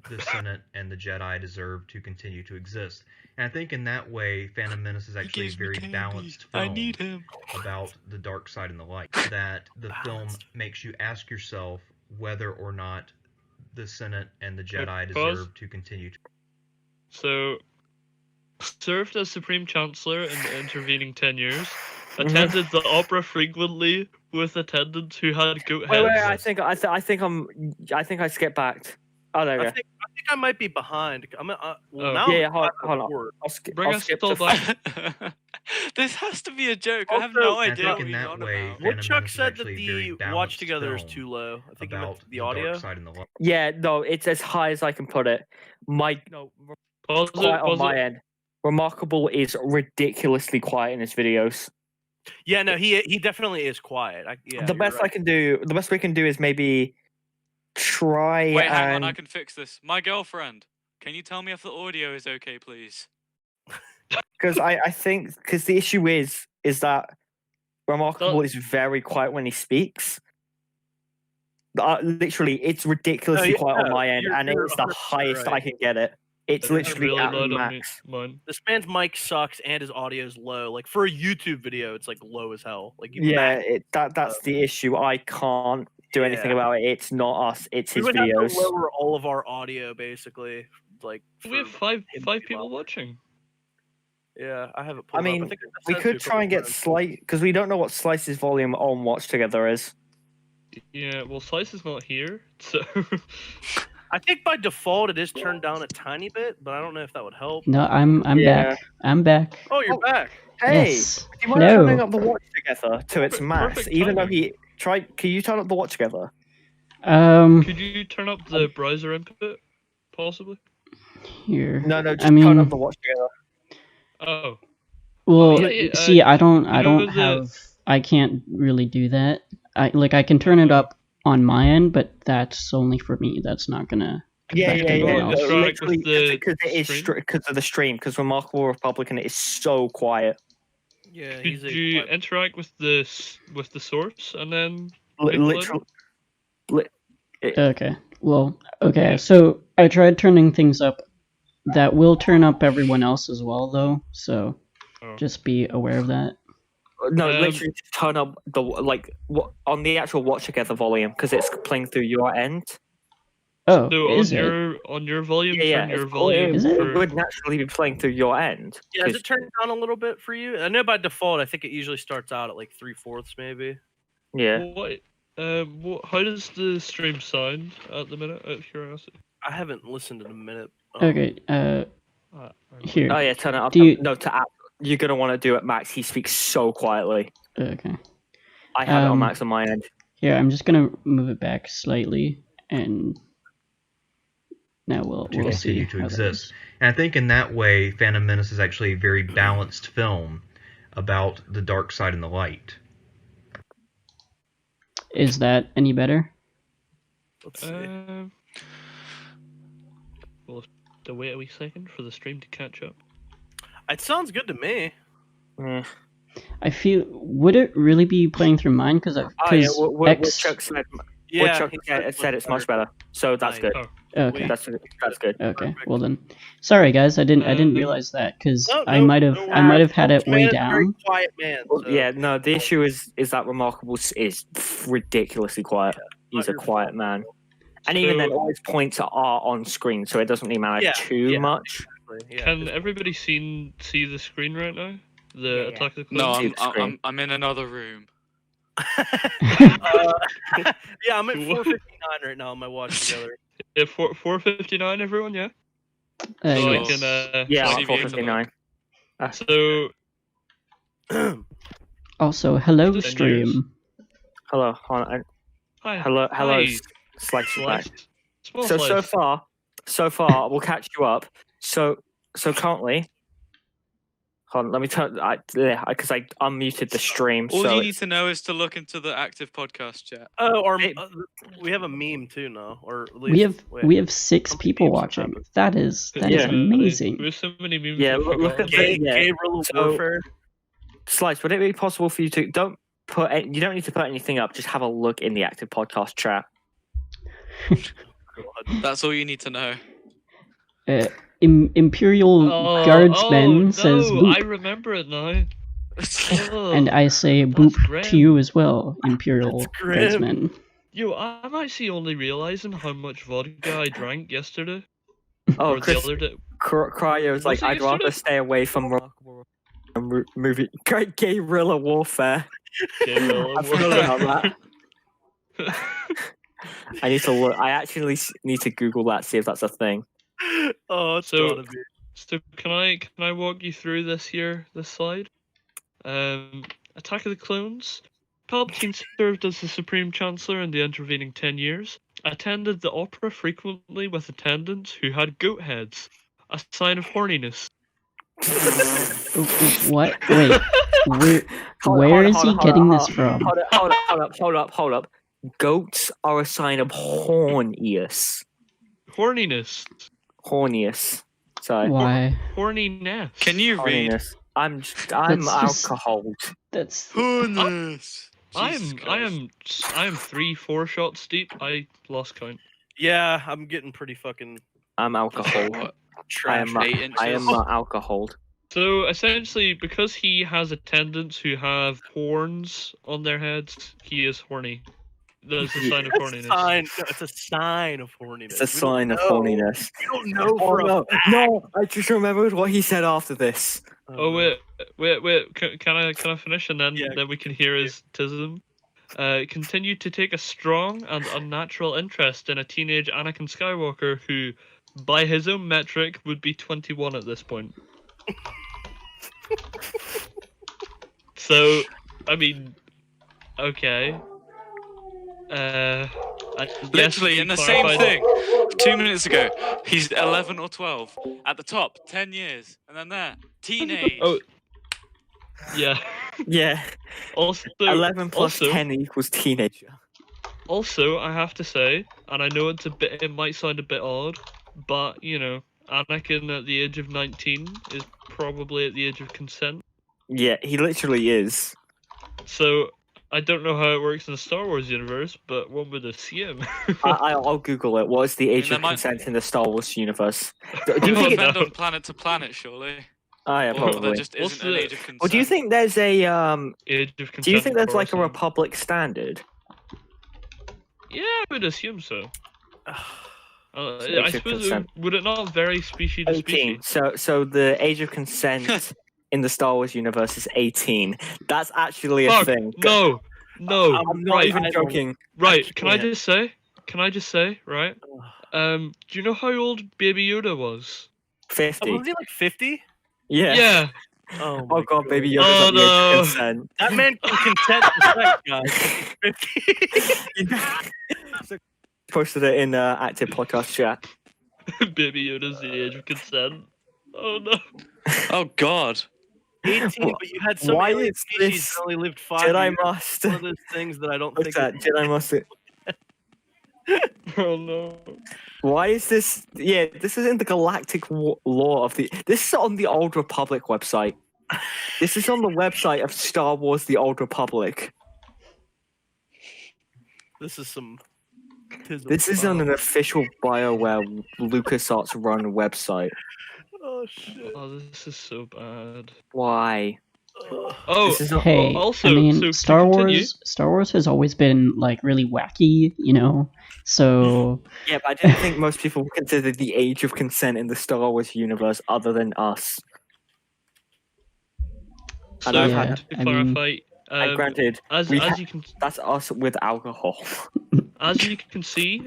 the Senate and the Jedi deserve to continue to exist. And I think in that way, Phantom Menace is actually a gives me very candy. balanced film I need him. about the dark side and the light. That the film makes you ask yourself whether or not the Senate and the Jedi pause. deserve to continue to. So, served as Supreme Chancellor in the intervening 10 years, Mm-hmm. attended the opera frequently with attendants who had goat Wait, heads. I think I skipped back. Oh, there we I go. think I might be behind. I'm Oh. now. Yeah, I'm hold on on. board. Bring I'll us skip all the back. This has to be a joke. I have Also, no I idea think what in he's that on way, about. Phantom Woodchuck Menace is said that actually a very the watch balanced together is film too low. I think he meant about the audio. dark side and the light. Yeah, no, it's as high as I can put it. Pause Quiet it, on pause my it. end. Remarkable is ridiculously quiet in his videos. Yeah, no, he definitely is quiet. The best we can do is maybe try Wait, hang and on. I can fix this. My girlfriend, can you tell me if the audio is okay, please? because I think because the issue is that Remarkable is very quiet when he speaks. Literally, it's ridiculously yeah, quiet on my end, you're- and you're it's the 100% highest I right. can get it. It's That's literally really at loud on max. mine. This man's mic sucks and his audio is low. Like for a YouTube video, it's like low as hell. Like you Yeah, that's the issue. I can't do anything Yeah. about it. It's not us. It's We his would have videos. to lower all of our audio, basically. Like We have for five him to five be people loud. watching. Yeah, I have it I pulled mean, up. I think we said could to a try and couple get times. Slice because we don't know what Slice's volume on Watch Together is. Yeah, well, Slice is not here, so. I think by default it is turned down a tiny bit, but I don't know if that would help. No, I'm Yeah. back. I'm back. Oh, you're Oh. back. Hey, Yes. do you mind turning Hello. up the Watch Together to its Perfect- max? perfect Even though timing. he tried, can you turn up the Watch Together? Could you turn up the browser input, possibly? Here. No, just I turn mean, up the Watch Together. Oh. well, yeah, see, I don't know the- have. I can't really do that. I can turn it up on my end, but that's only for me. That's not gonna affect anyone yeah. else. Interact with the Because it is stream? because of the stream. Because Remarkable Republican is so quiet. Yeah, Could you interact with the source and then make it Literally. Okay. Well, okay. Yeah. So I tried turning things up. That will turn up everyone else as well, though. So Oh. just be aware of that. No, Um, literally just turn up the on the actual Watch Together volume because it's playing through your end. Oh, So is it? on your volume, Yeah, turn your it's- volume. Is it? It would naturally be playing through your end. Yeah, has 'cause- it turned down a little bit for you? I know by default, I think it usually starts out at like 3/4 maybe. yeah. How does the stream sound at the minute? Out of curiosity. I haven't listened in a minute. Okay. Here. Oh yeah, turn it up. Do you- No, to app. You're gonna want to do it max. He speaks so quietly. Okay. I have it on Um, max on my end. Here, I'm just gonna move it back slightly, and now we'll see. continue to how that exist. is. And I think in that way, Phantom Menace is actually a very balanced film about the dark side and the light. Is that any better? Let's see. We'll have to wait a wee second for the stream to catch up. It sounds good to me. Yeah. I feel. Would it really be playing through mine? Because Oh yeah, what X. Chuck said. Yeah, what Chuck he said it's much better. So that's Nice. good. Okay. That's good. Okay. Perfect. Well then, sorry guys, I didn't Um, realize that because No, I no, might have no I might have worries. had it Man way is a very down. quiet man. Well, so- yeah, no. The issue is that Remarkable is ridiculously quiet. He's a your quiet fault. man, and even then, So- all his points are on screen, so it doesn't really matter Yeah, too yeah. much. Yeah, Can everybody see the screen right now? The Yeah. Attack of the No, Clones? See the screen. I'm in another room. yeah, I'm at 4:59 right now on my watch together. 4:59, everyone, yeah. So I Yes. can. Yeah, CBA 4:59. So Also, hello Then stream. Hello, hold on. hi. Hello, Hi, Slice is back. Slice. Small So Slice. far, we'll catch you up. So currently, hold on, let me turn. Because I unmuted the stream. All so you it's- need to know is to look into the active podcast chat. Oh, or Hey. we have a meme too now, or at least We have 6 how many people memes watching. happen? That is Yeah. amazing. There's so many memes. Yeah, I look forgot. at the- gay, yeah. guerrilla So- warfare. Slice, would it be possible for you to you don't need to put anything up. Just have a look in the active podcast chat. That's all you need to know. Imperial Guardsman says no, boop, I remember it now. Oh, and I say that's boop grim. to you as well, Imperial That's grim. Guardsman. Yo, I'm actually only realizing how much vodka I drank yesterday. Oh, or the Chris, other day. Cryo was like, Was it I'd rather yesterday? stay away from movie guerrilla warfare. I forgot about that. I need to look. I actually need to Google that, see if that's a thing. Oh, it's So- gotta be. So can I walk you through this slide? Attack of the Clones. Palpatine served as the Supreme Chancellor in the intervening 10 years. Attended the opera frequently with attendants who had goat heads, a sign of horniness. What? Wait, where is he getting this from? Hold up. Goats are a sign of horniness. Horniness. Horniest. Sorry. Why? Horniness. Can you read? Horniness. I'm That's just- alcohol. That's Goodness. I Jesus am Christ. 3-4 shots deep. I lost count. Yeah, I'm getting pretty fucking I'm alcohol. What? I trash. am. 8 inches. I am alcohol. So essentially, because he has attendants who have horns on their heads, he is horny. That's a sign of That's a horniness. sign. No, it's a sign of horniness. It's a We don't sign of know. horniness. We don't know Oh for a no, fact. no! I just remembered what he said after this. Oh no. wait! Can I finish and Yeah, then we can hear his tism? Continued to take a strong and unnatural interest in a teenage Anakin Skywalker who, by his own metric, would be 21 at this point. So, I mean, okay. And Literally yes, in the he same clarified- thing. 2 minutes ago, he's 11 or 12. At the top, 10 years. And then there, teenage. Oh, yeah. Yeah, Also, 11 plus also, 10 equals teenager. Also, I have to say, and I know it might sound a bit odd, but you know, Anakin at the age of 19 is probably at the age of consent. Yeah, he literally is. So I don't know how it works in the Star Wars universe, but one would assume. I'll Google it. What is the age there of might- consent in the Star Wars universe? Do It you will think it? depend on planet to planet, surely. Oh yeah, Or there probably. just What's isn't an the- age of consent. Or do you think there's a Age of consent. Do you think there's like a Coruscant. Republic standard? Yeah, I would assume so. Age I of suppose consent. would it not vary species to 18. species? So the age of consent in the Star Wars universe is 18. That's actually a Fuck, thing. no, I'm not right, even joking. right. Can I can't. just say? Right? Do you know how old Baby Yoda was? 50. Was he like 50? Yeah. Yeah. Oh, Oh my god, baby Yoda's Oh, at the age no. of consent. That man can consent to sex, guys. 50. Posted it in active podcast chat. Baby Yoda's the age of consent. Oh no. Oh, God. 18, but you had some Why alien is species this that only lived 5 Jedi years. Master. One of those things that I don't What's think. that? Jedi Master. Oh no. Why is this? Yeah, this is in the galactic law of the. This is on the Old Republic website. This is on the website of Star Wars: The Old Republic. This is some. This is on an official BioWare LucasArts run website. Oh shit. Oh, this is so bad. Why? Oh, This is not- Hey, also, I mean, so to Star continue- Wars has always been like really wacky, you know. So Yeah, but I didn't think most people would consider the age of consent in the Star Wars universe other than us. So And I've Yeah, had. to I mean- And clarify, granted, as we as ha- you can that's us with alcohol. as you can see,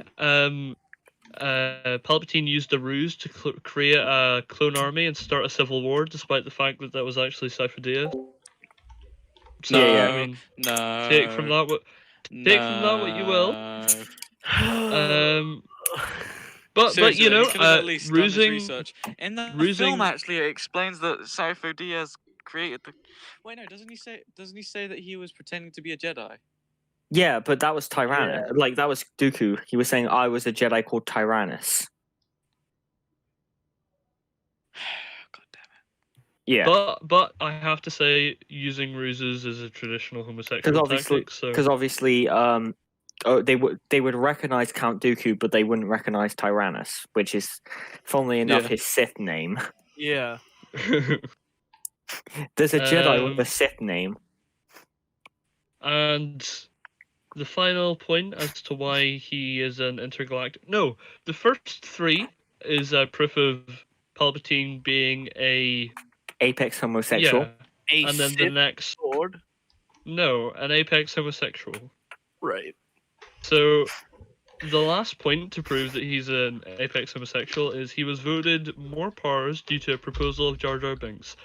Palpatine used a ruse to create a clone army and start a civil war, despite the fact that was actually Cypher Dia. So Yeah, I mean, No. take from that what you will. But Seriously, you know, he could have at least done his rusing. research. In the rusing- film, actually, it explains that Sifo Dyas created the. Wait, no, doesn't he say that he was pretending to be a Jedi? Yeah, but that was Tyrannus. Like that was Dooku. He was saying I was a Jedi called Tyrannus. God damn Yeah, But I have to say, using ruses is a traditional homosexual because obviously, tactic. So they would recognize Count Dooku, but they wouldn't recognize Tyrannus, which is, funnily enough, Yeah. his Sith name. Yeah. There's a Jedi with Um, a Sith name. And the final point as to why he is an intergalactic. No, the first three is proof of Palpatine being a Apex homosexual. yeah, A and then the Sith next Lord. no, an apex homosexual. Right. So the last point to prove that he's an apex homosexual is he was voted more powers due to a proposal of Jar Jar Binks.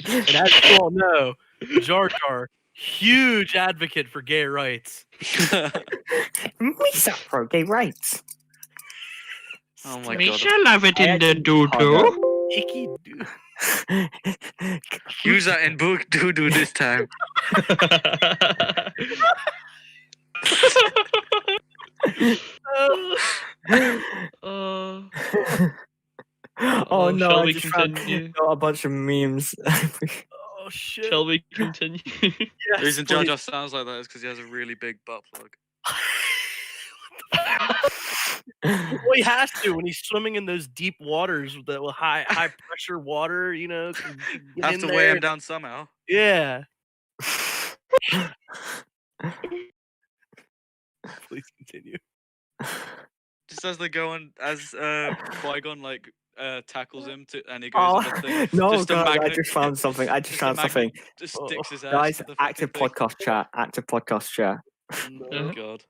And as you all know, Jar Jar, huge advocate for gay rights. We for gay rights. Oh my god. love it in the doo-doo. Icky dude. Use that in book doo-doo this time. uh, Oh no! shall I we just found continue? got a bunch of memes. Oh shit. Shall we continue? The Yes, reason Jar please. Jar sounds like that is because he has a really big butt plug. Well, he has to when he's swimming in those deep waters with the high pressure water. You know, can get Have in to there weigh him and- down somehow. Yeah. Please continue. Just as they go on, as Qui-Gon like tackles him and he goes on the thing. No, just a guys, I magnet- just found something. I just just a found something. magnet Just sticks his ass Guys, to the active fucking podcast chat. Active podcast chat. thing. No. Oh god.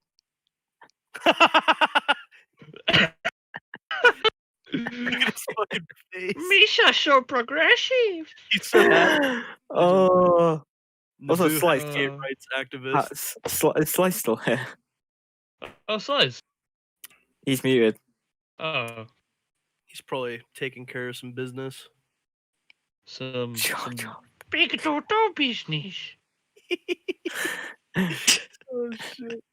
Look at his fucking face. Misha, so progressive. He's so happy. Oh, also Naboo Slice. has gay rights activist. Is Slice still here? Oh, Slice. He's muted. Oh, He's probably taking care of some business. some Jojo. big Toto business. Oh shit.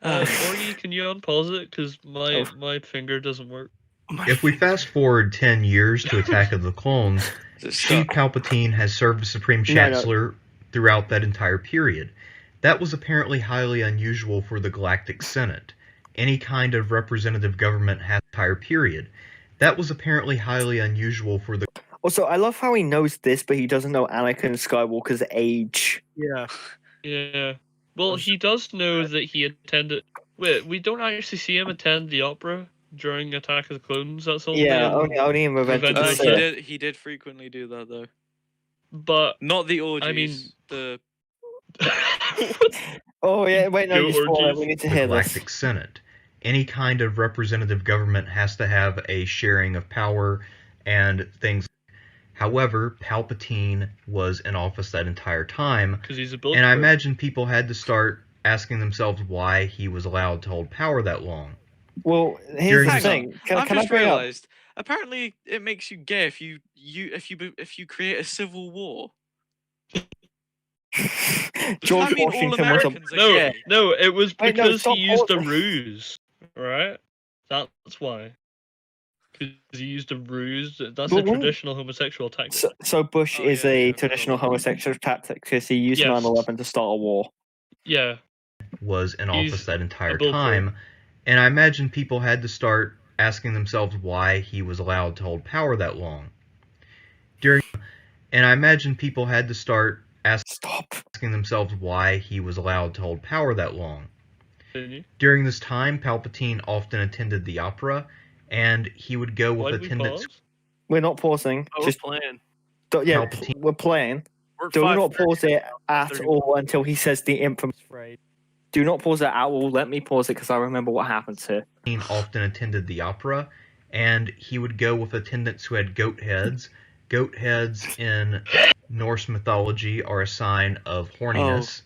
Orgy, can you unpause it? Because my finger doesn't work. If we fast forward 10 years to Attack of the Clones, Just Steve stop. Palpatine has served as Supreme Chancellor throughout that entire period. That was apparently highly unusual for the Galactic Senate. Any kind of representative government has entire period. That was apparently highly unusual for the Also, I love how he knows this, but he doesn't know Anakin Skywalker's age. Yeah. Yeah. Well, he does know that he attended. Wait, we don't actually see him attend the opera during Attack of the Clones. That's only Yeah, in- only in Revenge of the Revenge of He the Sith. did frequently do that though. But Not the orgies. mean- the Oh yeah, wait, no, Go you spoiled it. orgies. We need to the hear Galactic this. Senate. Any kind of representative government has to have a sharing of power and things. However, Palpatine was in office that entire time, because he's a bullet. and I imagine people had to start asking themselves why he was allowed to hold power that long. Well, here's During the his- thing. Can I've I just bring up? realised. Apparently, it makes you gay if you create a civil war. George I mean, all Washington was a. Americans are No, gay. no, it was Wait, no, because stop he used a pausing. ruse, right? That's why. Because he used a ruse. That's But a what- traditional homosexual tactic. So Bush Oh, is yeah, a yeah, traditional probably. homosexual tactic because he used Yes. 9/11 to start a war. Yeah. Was in He's office that entire a bull time, and I imagine people had to start asking themselves why he was allowed to hold power that long. And I imagine people had to start Stop. asking themselves why he was allowed to hold power that long. Continue. During this time, Palpatine often attended the opera, and he would go Why with did we attendants. pause? We're not pausing. Oh, Just we're playing. yeah, Palpatine. we're playing. We're at Do not 5:30 pause it now, at 30 all until he says the infamous phrase. Do not pause it at all. Let me pause it because I remember what happens here. Palpatine often attended the opera, and he would go with attendants who had goat heads. Goat heads in Norse mythology are a sign of horniness,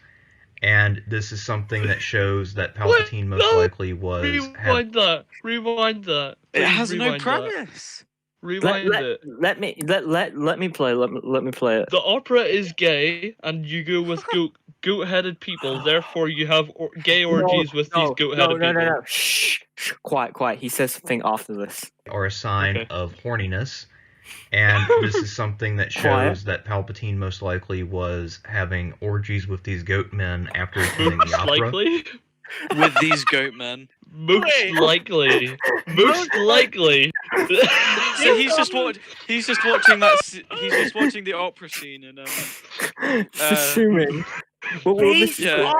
and this is something that shows that Palpatine most No! likely was Rewind that. Rewind that. It Please has no rewind that. premise. Rewind it. Let me play. Let me play it. The opera is gay, and you go with goat-headed people. Therefore, you have gay orgies with these goat-headed people. No. Shh. Quiet. He says something after this. are a sign Okay. of horniness, and this is something that shows that Palpatine most likely was having orgies with these goat men after attending the Most opera. likely. With these goat men. Most Wait. likely. Most likely. So he's just watching that. He's just watching the opera scene and Assuming. Well, this Yeah.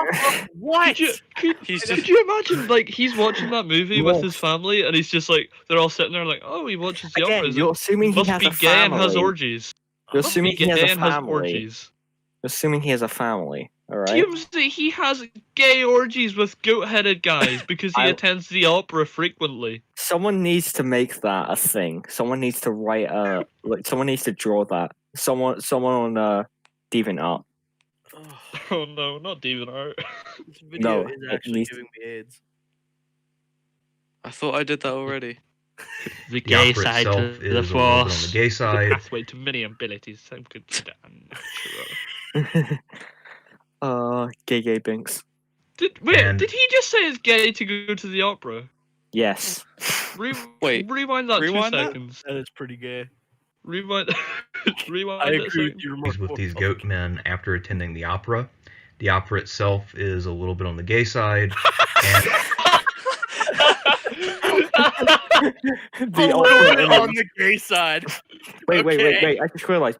What? he's Could just you imagine, like, he's watching that movie with What? his family, and he's just like, they're all sitting there like, oh, he watches the opera. Again, Is you're it assuming he must has be a gay and has family. orgies. You're Must be assuming he gay has a and has family. orgies. You're assuming he has a family. All right. Tuesday, he has gay orgies with goat-headed guys because he I- attends the opera frequently. Someone needs to make that a thing. Someone needs to write someone needs to draw that. Someone on DeviantArt. Oh no, not DeviantArt. This video No, is it actually needs- giving me AIDS. I thought I did that already. The The opera itself is a little bit on the gay side. pathway to many abilities. Some could unnatural. Gay Binks. And- Did he just say it's gay to go to the opera? Yes. Wait, rewind that rewind 2 that? seconds. That is pretty gay. Rewind. Rewind I it a agree with second. you. Orgies with these goat men after attending the opera. The opera itself is a little bit on the gay side, and The A opera little bit image. on the gay side. Wait. Okay. I just realized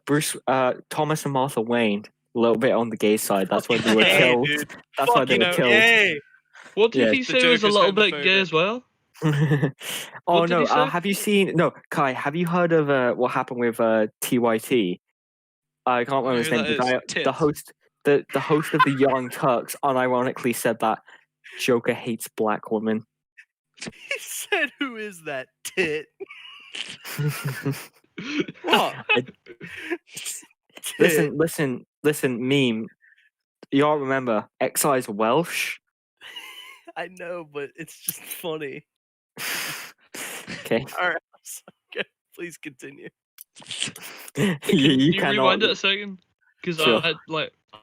Thomas and Martha Wayne, a little bit on the gay side. That's why they were Hey, killed. dude. That's why they Fucking were killed. gay. What did Yeah. he The say was a Joker's little bit gay homophobic. as well? Oh What did no! he say? Have you seen? No, Kai. Have you heard of what happened with TYT? I can't remember his who name. that The is. guy, the Tits. host, the host of the Young Turks, unironically said that Joker hates black women. He said, "Who is that tit?" What? Listen, meme. You all remember Exile's Welsh? I know, but it's just funny. Okay. All right, okay, please continue. you Can you cannot. rewind it a second? Because Sure.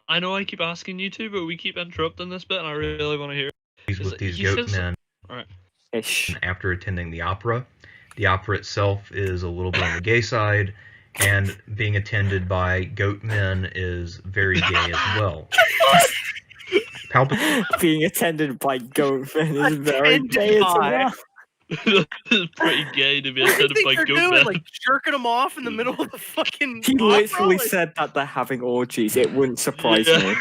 I know I keep asking you to, but we keep interrupting this bit, and I really want to hear. He's Is with it- these he goat says- men Alright. Ish. after attending the opera. The opera itself is a little bit on the gay side, and being attended by goat men is very gay as well. Palpatine Being attended by goat men is very Attended gay as by. well. It's pretty gay to be What do you attended think by they're goat doing? men. Like jerking them off in the middle of the fucking. He opera? literally Like, said that they're having orgies. It wouldn't surprise me.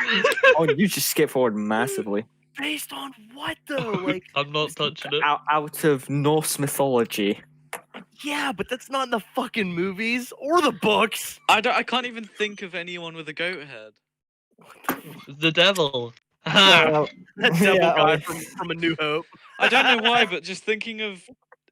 Oh, you just skip forward massively. based on what though? Like, I'm not touching it. Out of Norse mythology. yeah, but that's not in the fucking movies or the books. I can't even think of anyone with a goat head. The devil. Well, That devil yeah, guy oh, from A New Hope. I don't know why, but just thinking of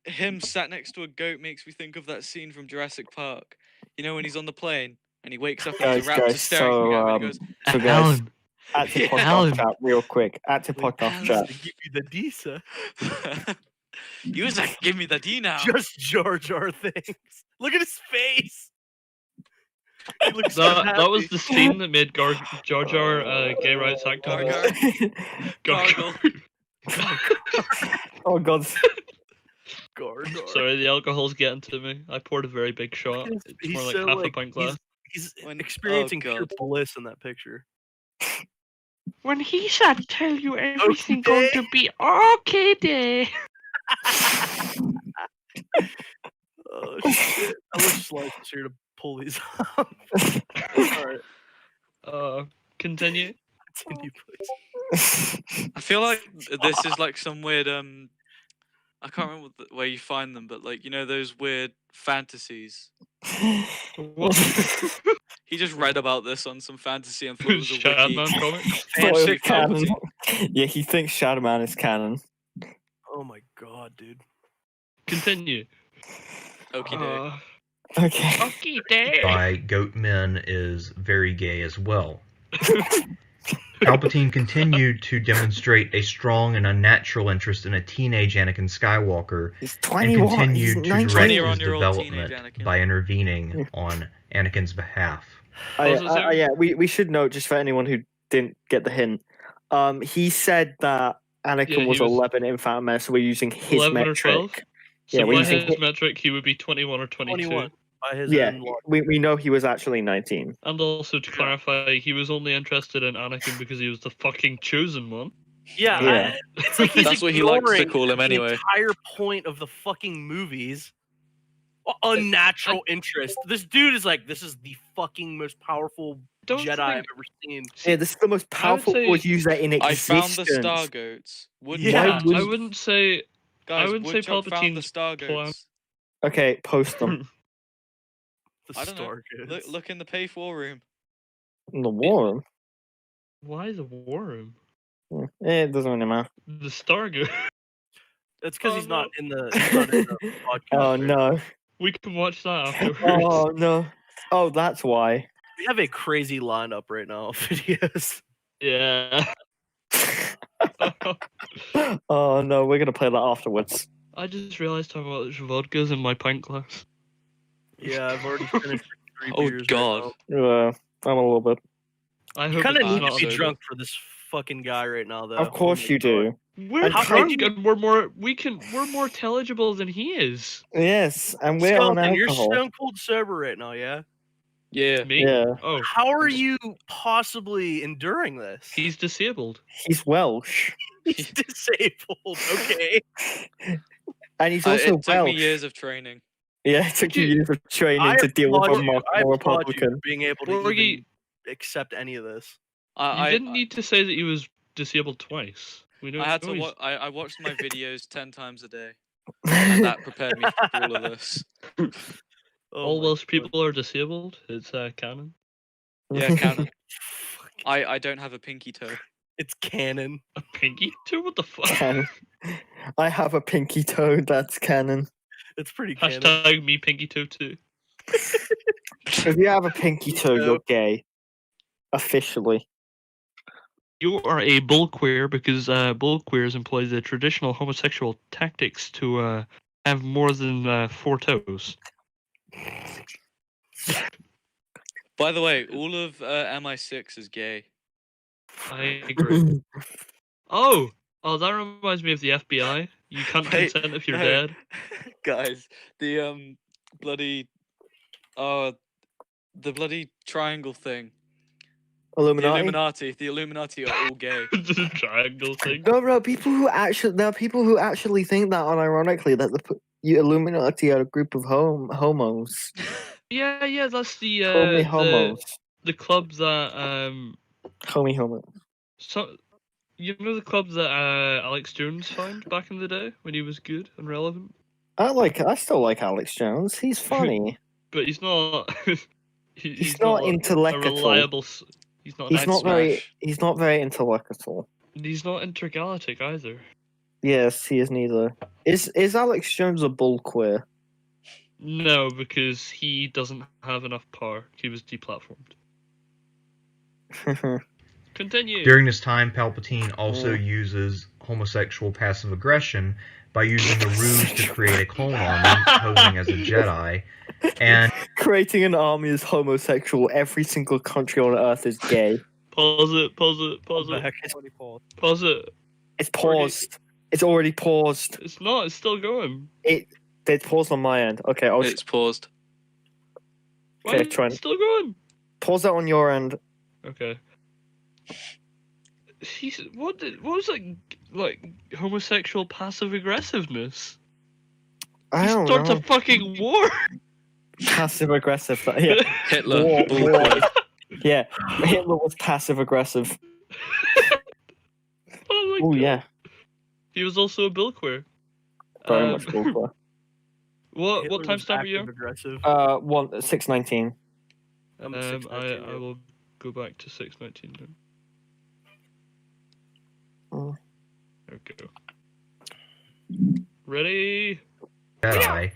him sat next to a goat makes me think of that scene from Jurassic Park. You know when he's on the plane and he wakes up and there's a raptor staring at him and he goes, so guys, Alan. active Yeah. podcast Alan. chat real quick. Active podcast Alan. chat. To give you the Disa. "You was like, give me the D now." Just Jar Jar things. Look at his face. He looks so That was happy. the scene that made Jar Jar gay rights activist. Gargle. Oh god. Gargar. Sorry, the alcohol's getting to me. I poured a very big shot. He's- It's he's more like so, half like, a pint glass. He's When- experiencing oh, pure God. bliss in that picture. When he said, "Tell you everything Okay. going to be okay, day." Oh shit! I wish Slice was here to pull these off. All right, Continue. continue, please. I feel like this is like some weird I can't remember where you find them, but like you know those weird fantasies. What? He just read about this on some fantasy and thought it was a wiki. Shadman comic. Thought it was Fanfic canon. Palpatine. Yeah, he thinks Shadowman is canon. Oh my god, dude. Continue. Okie doke. Okay. Okay, day. by goat men is very gay as well. Palpatine continued to demonstrate a strong and unnatural interest in a teenage Anakin Skywalker He's and 21. He's continued to 19. direct his 21-year-old teenage development Anakin. by intervening on Anakin's behalf. Yeah, we should note, just for anyone who didn't get the hint, he said that Anakin Yeah, he was was 11 in Phantom Menace, so we're using his 11 or metric. 12? So Yeah, we're by using his metric, he would be 21 or 22. 21 by his Yeah, own law. we know he was actually 19. And also to clarify, he was only interested in Anakin because he was the fucking chosen one. Yeah, Yeah. it's like he's That's what he likes to ignoring call him the anyway. entire point of the fucking movies. Unnatural interest. This dude is like, this is the fucking most powerful Don't Jedi I've think- ever seen. Yeah, this is the most powerful say- force user in I existence. found the Star Goats. Would Yeah, Woodchuck- I wouldn't say. guys, wouldn't say Woodchuck found the Palpatine's Star plan- Goats. Okay, post them. The I don't know. Star Goats. Look in the PAFE war room. In the war. Why the war room? It doesn't really matter. The Stargo. That's because Oh, he's not in the. He's not in the podcast. Oh right? no. We can watch that afterwards. Oh no. Oh, that's why. We have a crazy lineup right now of videos. Yeah. Oh no, we're gonna play that afterwards. I just realised how much vodka's in my pint glass. Yeah, I've already finished 3 Oh, beers. God. I'm a little bit. I You hope kind of it's need not to be soda. drunk for this fucking guy right now, though. Of course you do. We're And how drunk can and we're more intelligible than he is. Yes, and we're on Skeleton, you're alcohol. stone cold sober right now, yeah? Yeah. Me? Yeah, Oh, How are you possibly enduring this? he's disabled. he's Welsh, He's disabled. Okay. and he's also It took me Welsh. years of training. Yeah, it took you Dude, years of training I to deal with applaud a you. more I applaud you Republican. for being able to Porgy- even accept any of this. You I didn't need to say that he was disabled twice. We know. I had to he's- watch. I watched my videos 10 times a day, and that prepared me for all of this. Oh all my Welsh God. people are disabled. It's canon. Yeah, canon. I don't have a pinky toe. It's canon. A pinky toe? What the fuck? Canon. I have a pinky toe. That's canon. It's pretty canon. Hashtag me pinky toe too. If you have a pinky toe, you're gay. Officially. You are a bullqueer because bullqueers employ the traditional homosexual tactics to have more than 4 toes. By the way, all of MI6 is gay. I agree. Oh, that reminds me of the FBI. You can't Wait, consent if you're no. dead. Guys, the bloody the bloody triangle thing. Illuminati. The Illuminati are all gay. The triangle thing. No, people who actually there are people who actually think that, unironically, that the Illuminati are a group of homos. Yeah, that's the Homie homos. the club that Homie homo. so you know the club that Alex Jones found back in the day when he was good and relevant, I still like Alex Jones. He's funny. but he's not. He's not a intellectual. reliable. He's not. He's I'd not very. smash. He's not very intellectual. He's not intergalactic either. Yes, he is neither. Is Alex Jones a bull queer? No, because he doesn't have enough power. He was deplatformed. Continue. During this time, Palpatine also uses homosexual passive aggression by using a ruse to create a clone army posing as a Jedi, and Creating an army is homosexual. Every single country on Earth is gay. Pause it. Pause Back. it. It's paused. It's already paused. It's not. It's still going. It's paused on my end. Okay, It's paused. Why Okay, is try it and- still going? pause that on your end. Okay. What was like homosexual passive aggressiveness? I He don't starts know. a fucking war. Passive aggressive. Yeah, Hitler. War- bullshit. yeah. Hitler was passive aggressive. Oh my Oh god. yeah, He was also a bill queer. very much bull. What timestamp are you on? Aggressive. 619. I'm I 619. will go back to 619 then. Oh. Okay. Ready? Jedi,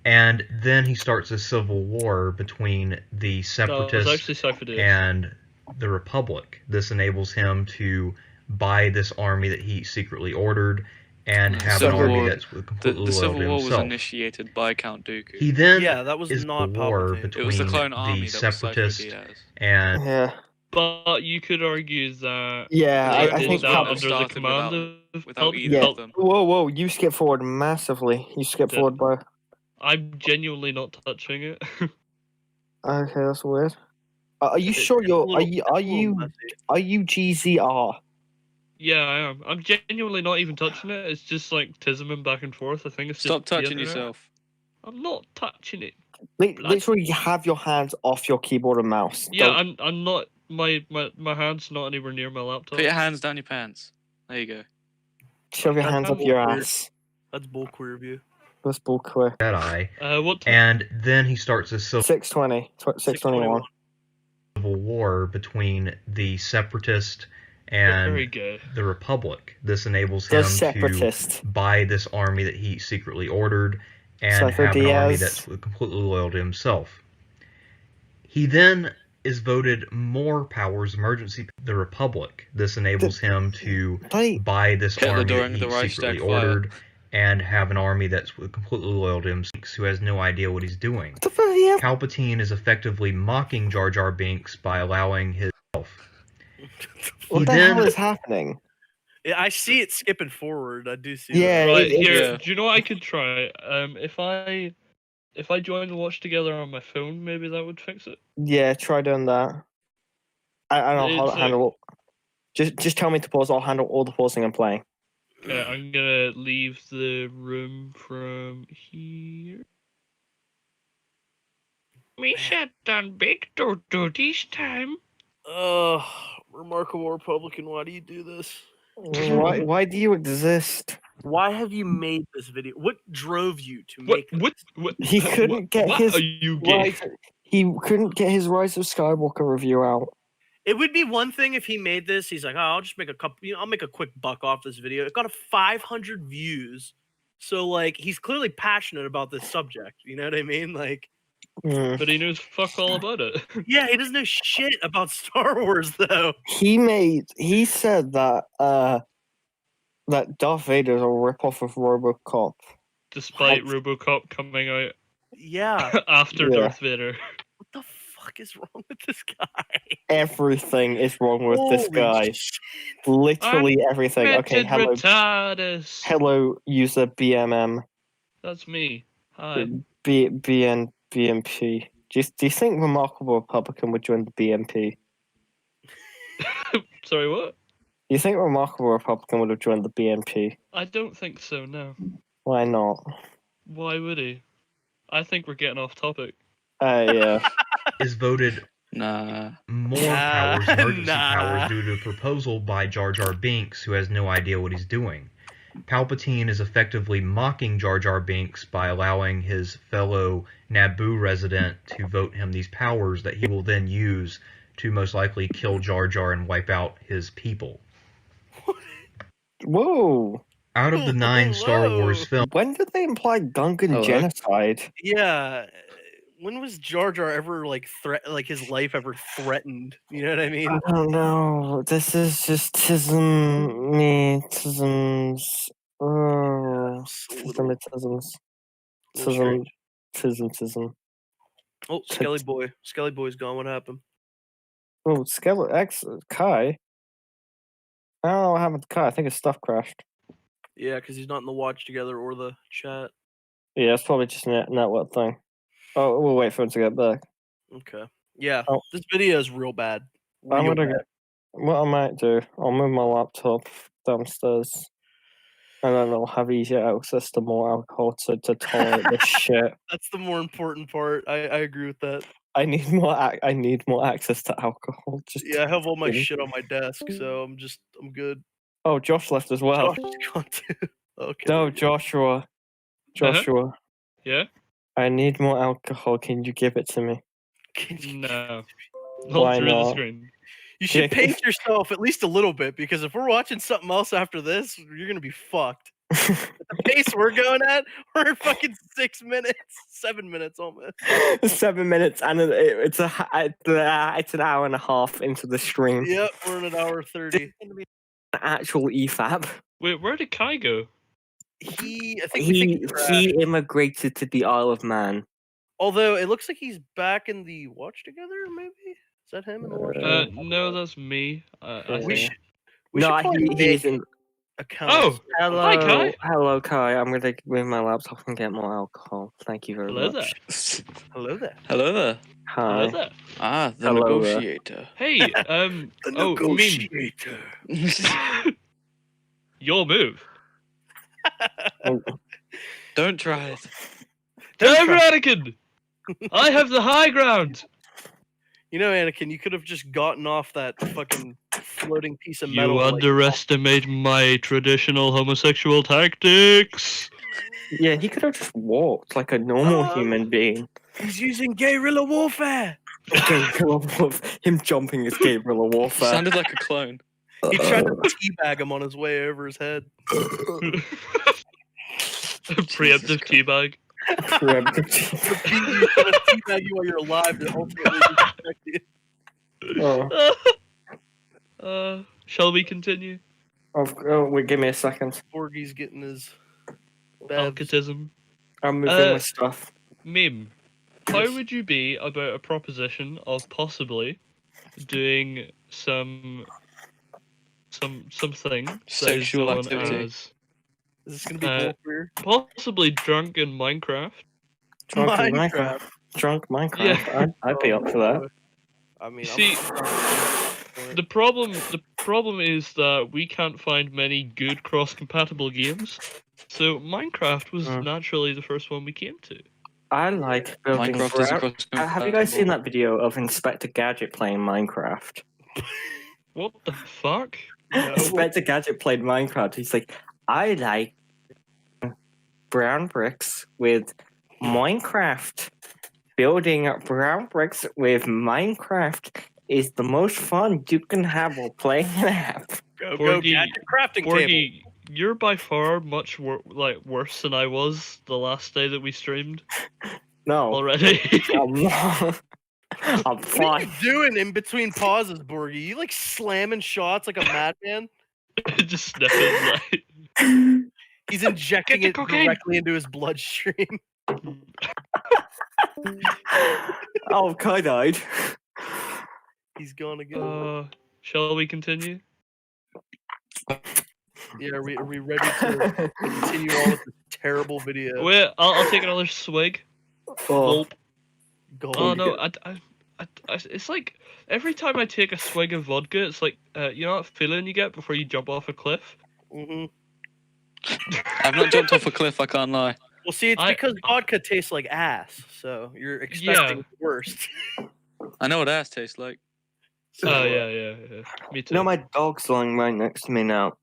and then he starts a civil war between the No, it was Separatists actually Cypher Days. and the Republic. This enables him to buy this army that he secretly ordered and The have an Civil army War- that's completely The loyal Civil to War was himself. initiated by Count Dooku. He then Yeah, that was is not a war Palpatine. between It was the clone army the that was Cypher Separatists Diaz. and Yeah, But you could argue that yeah. They I did think that that Palpatine under the started command of without Palpatine. either Yeah. of them. Whoa! You skip forward massively. You skip Yeah. forward by. I'm genuinely not touching it. Okay, that's weird. Are you It's sure It's a you're? little- Are it's a little you? messy. Are you GZR? Yeah, I am. I'm genuinely not even touching it. It's just like tisming back and forth. I think it's Stop just the touching internet. yourself. I'm not touching it. Literally, have your hands off your keyboard and mouse. Yeah, Don't- I'm not. My hand's not anywhere near my laptop. Put your hands down your pants. There you go. shove your That's hands how up your weird. ass. That's bull queer view. That's bull queer. Jedi, What time? and then he starts a civil 620. 621. war between the Separatist Very and good. the Republic. This enables The him to separatist. buy this army that he secretly ordered and Cypher have an army Diaz. that's completely loyal to himself. He then is voted more powers emergency. The Republic. This enables him to They, buy this Hitler army during that the he Reichstag secretly fire. ordered and have an army that's completely loyal to him, who has no idea what he's doing. what the fuck? Yeah. Palpatine is effectively mocking Jar Jar Binks by allowing his What He the then- hell is happening? Yeah, I see it skipping forward. I do see. Yeah, that. Right it- here. yeah. Do you know what I could try? If I join the watch together on my phone, maybe that would fix it. Yeah, try doing that. I'll It's like- handle. Just tell me to pause. I'll handle all the pausing and playing. Okay, I'm gonna leave the room from here. Me sat down big toto this time. Remarkable Republican. Why do you do this? Why do you exist? Why have you made this video? What drove you to make this? He couldn't get what his are you gay? He couldn't get his Rise of Skywalker review out. It would be one thing if he made this. He's like, oh, I'll just make a couple. I'll make a quick buck off this video. It got a 500 views, so like he's clearly passionate about this subject. You know what I mean? Like, But he knows fuck all about it. yeah, he doesn't know shit about Star Wars though. He said that that Darth Vader is a ripoff of RoboCop. Despite RoboCop coming out Yeah, after Yeah. Darth Vader. what the fuck is wrong with this guy? Everything is wrong with this Holy guy. shit. Literally everything. Okay, Mented hello, retardus. hello, user BMM. That's me. Hi. BMP. Do you think Remarkable Republican would join the BMP? Sorry, what? Do you think Remarkable Republican would have joined the BMP? I don't think so, no. Why not? Why would he? I think we're getting off topic. Yeah. Is voted Nah. more Nah, powers, emergency nah. powers, due to a proposal by Jar Jar Binks, who has no idea what he's doing. Palpatine is effectively mocking Jar Jar Binks by allowing his fellow Naboo resident to vote him these powers that he will then use to most likely kill Jar Jar and wipe out his people. Whoa. Out of the 9 Star Wars films, When did they imply Gungan Hello? genocide? Yeah. When was Jar Jar ever like his life ever threatened? You know what I mean? I don't know. This is just tisms. Oh, tism. Oh, Skelly Boy. Skelly Boy's gone. What happened? Oh, Kai. I don't know what happened to Kai. I think his stuff crashed. Yeah, because he's not in the watch together or the chat. Yeah, it's probably just a network thing. Oh, we'll wait for him to get back. Okay. Yeah, Oh. this video is real bad. I'm Real gonna bad. get. What I might do, I'll move my laptop downstairs, and then I'll have easier access to more alcohol to tolerate this shit. That's the more important part. I agree with that. I need more. I need more access to alcohol. Just Yeah, I have all my kidding. shit on my desk, so I'm good. Oh, Josh left as well. Josh is gone too. Okay. No, Joshua. Yeah? I need more alcohol. Can you give it to me? Can you- No. Why Not through the not? screen. You should Yeah. pace yourself at least a little bit, because if we're watching something else after this, you're gonna be fucked. At the pace we're going at, we're at fucking 6 minutes, 7 minutes almost. 7 minutes, and it's an hour and a half into the stream. Yep, we're at an hour 30. An actual EFAB. Wait, where did Kai go? I think we think he's crashed. He immigrated to the Isle of Man. Although it looks like he's back in the watch together, maybe? Is that him in the watch together? No, that's me. I Yeah. We think. should, we should probably he's make in. accounts. Oh! Hello, Hi, Kai. Hello, Kai. I'm gonna move my laptop and get more alcohol. Thank you very Hello much. there. Hello there. Hello there. Hello Hi. there. Ah, the Hello there. negotiator. Hey, The oh, negotiator. your move. Don't try it. Damn, Anakin! I have the high ground! You know, Anakin, you could have just gotten off that fucking floating piece of metal. You like- underestimate my traditional homosexual tactics! Yeah, he could have just walked like a normal Oh. human being. He's using guerrilla warfare. Guerrilla him jumping is guerrilla warfare. Sounded like a clone. He tried to teabag him on his way over his head. Preemptive teabag. Teabag you while you're alive to ultimately protect you. Oh, Shall we continue? wait, give me a second. Porgy's getting his babs. Alcatism. I'm moving my Uh, stuff. Meme. How Yes. would you be about a proposition of possibly doing something that is Sexual known activity. as Is this gonna be Uh, bullshit? possibly drunk in Minecraft? Drunk in Minecraft. Drunk Minecraft. Yeah. I'd be up for that. I mean, See, The problem is that we can't find many good cross-compatible games, so Minecraft was Hmm. naturally the first one we came to. I like building. Minecraft is across. Have you guys seen that video of Inspector Gadget playing Minecraft? What the fuck? No. Inspector Gadget played Minecraft. He's like, I like brown bricks with Minecraft. Building brown bricks with Minecraft is the most fun you can have while playing an app. Go Borgie- gadget crafting table. Borgie, you're by far much worse than I was the last day that we streamed No, already. I'm not. I'm What are fine. you doing in between pauses, Borgie? You like slamming shots like a madman? Just sniffing like. He's injecting Get it the cocaine. directly into his bloodstream. Oh, Kai died. He's gonna go. Shall we continue? Yeah, are we ready to continue on with this terrible video? Wait, I'll take another swig. Oh, Gulp. Go Oh on. no, it's like every time I take a swig of vodka, it's like you know that feeling you get before you jump off a cliff. hmm I've not jumped off a cliff, I can't lie. Well, see, it's because vodka tastes like ass, so you're expecting the worst. I know what ass tastes like. Oh yeah. Me too. no, my dog's lying right next to me now.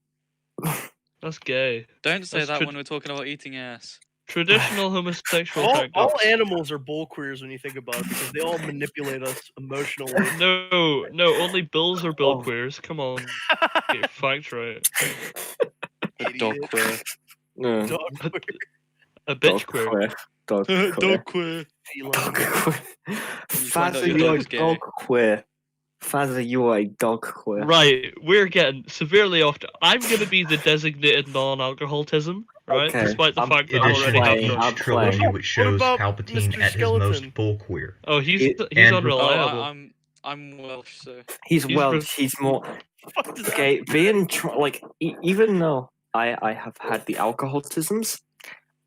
That's gay. Don't say That's that trad- when we're talking about eating ass. Traditional homosexual All tactics. animals are bull queers when you think about it, because they all manipulate us emotionally. No, only bills are bill Oh. queers. Come on, get your facts right. A dog Idiot. queer. No, Dog queer. A bitch queer. Dog queer. Dog queer. Feline. Dog queer. find out Fazza, your you are dog's gay. dog queer. Fazza, you are a dog queer. Right, we're getting severely off. I'm gonna be the designated non-alcoholism, right? Okay, Despite the I'm- fact that It I is already have playing. no. I'm Shane trilogy playing. which shows about Palpatine Mr. at his most Skeleton? bull queer. Oh, he's It- he's and- unreliable. I'm Welsh, so He's He's Welsh. He's more What does that okay. Being like, even though I have had the alcoholisms,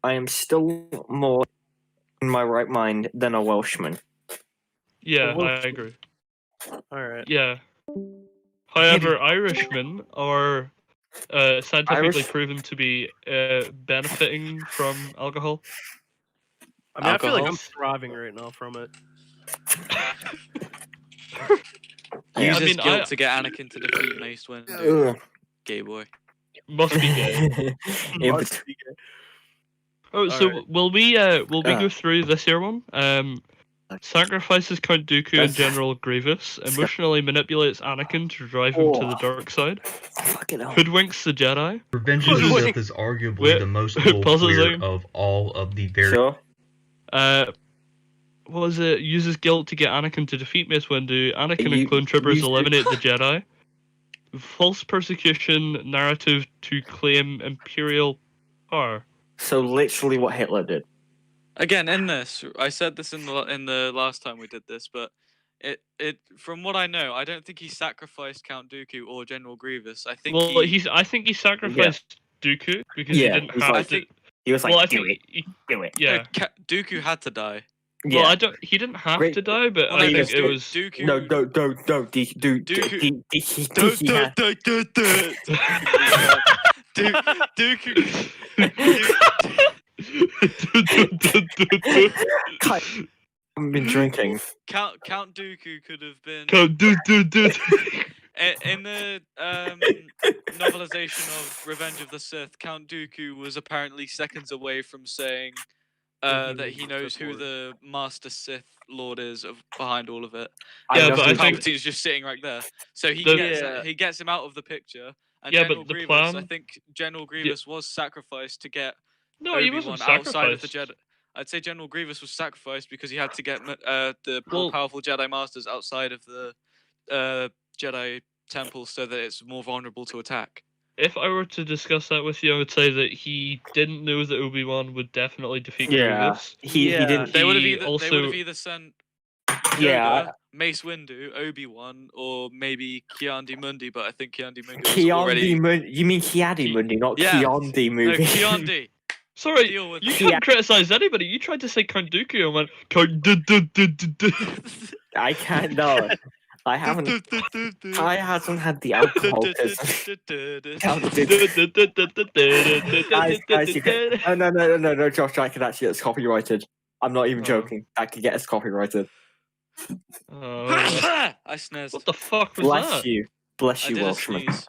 I am still more in my right mind than a Welshman. Yeah, Well, I agree. All right. Yeah. However, Irishmen are scientifically Irish- proven to be benefiting from alcohol. I mean, I feel like I'm Alcohol? thriving right now from it. Yeah, use I his mean, guilt I- to get Anakin to defeat Mace Windu. Ugh. Gay boy. Must be gay. In Must bet- be gay. Oh, so Alright. will we go through this here one? Sacrifices Count Dooku and General Grievous, emotionally manipulates Anakin to drive him to the dark side, Fucking hell. hoodwinks the Jedi. Revenge of the Wait. Sith is arguably Wait, the most pause bull a queer second. of all of the very. Sure. What was it? Uses guilt to get Anakin to defeat Mace Windu. Anakin You- and clone troopers you- eliminate the Jedi. False persecution narrative to claim Imperial power. So literally what Hitler did. Again, in this, I said this in the last time we did this, but it from what I know, I don't think he sacrificed Count Dooku or General Grievous. I think Well, I think he sacrificed Dooku because Yeah, he didn't he's have like- to. He was like, Well, I do think it, do it. yeah. Dooku had to die. Yeah. Well, I don't. He didn't have Great- to die, but Well, I no, think no, it was. Dooku. No, I've been drinking. Count Dooku could have been Count in the novelization of Revenge of the Sith. Count Dooku was apparently seconds away from saying that he knows who the Master Sith Lord is behind all of it. Yeah, know but I who- think- Palpatine's just sitting right there, so he The- gets him out of the picture. And Yeah, but General the Grievous, plan- I think General Grievous was sacrificed to get No, he Obi-Wan wasn't outside of sacrificed. the Jedi. I'd say General Grievous was sacrificed because he had to get the Well- more powerful Jedi Masters outside of the Jedi Temple so that it's more vulnerable to attack. If I were to discuss that with you, I would say that he didn't know that Obi-Wan would definitely defeat Yeah. Grievous. He Yeah. didn't. They would have He either also- sent Yeah. Yoda, Mace Windu, Obi-Wan, or maybe Kiandi Mundi, but I think Kiandi Mundi was Kiandi already Mundi. You mean Kiadi Mundi, not Yeah. Kiandi no movie. Kiandi. Sorry, Deal with you it. can't criticize anybody. You tried to say Count Dooku and went Count I can't. No, I haven't. I hasn't had the alcoholism. Guys, you can. No, Josh, that could actually get us copyrighted. I'm not even Oh. joking. That could get us copyrighted. Oh, I sneezed. what the fuck was Bless that? you. Bless I you, did a Welshman. sneeze.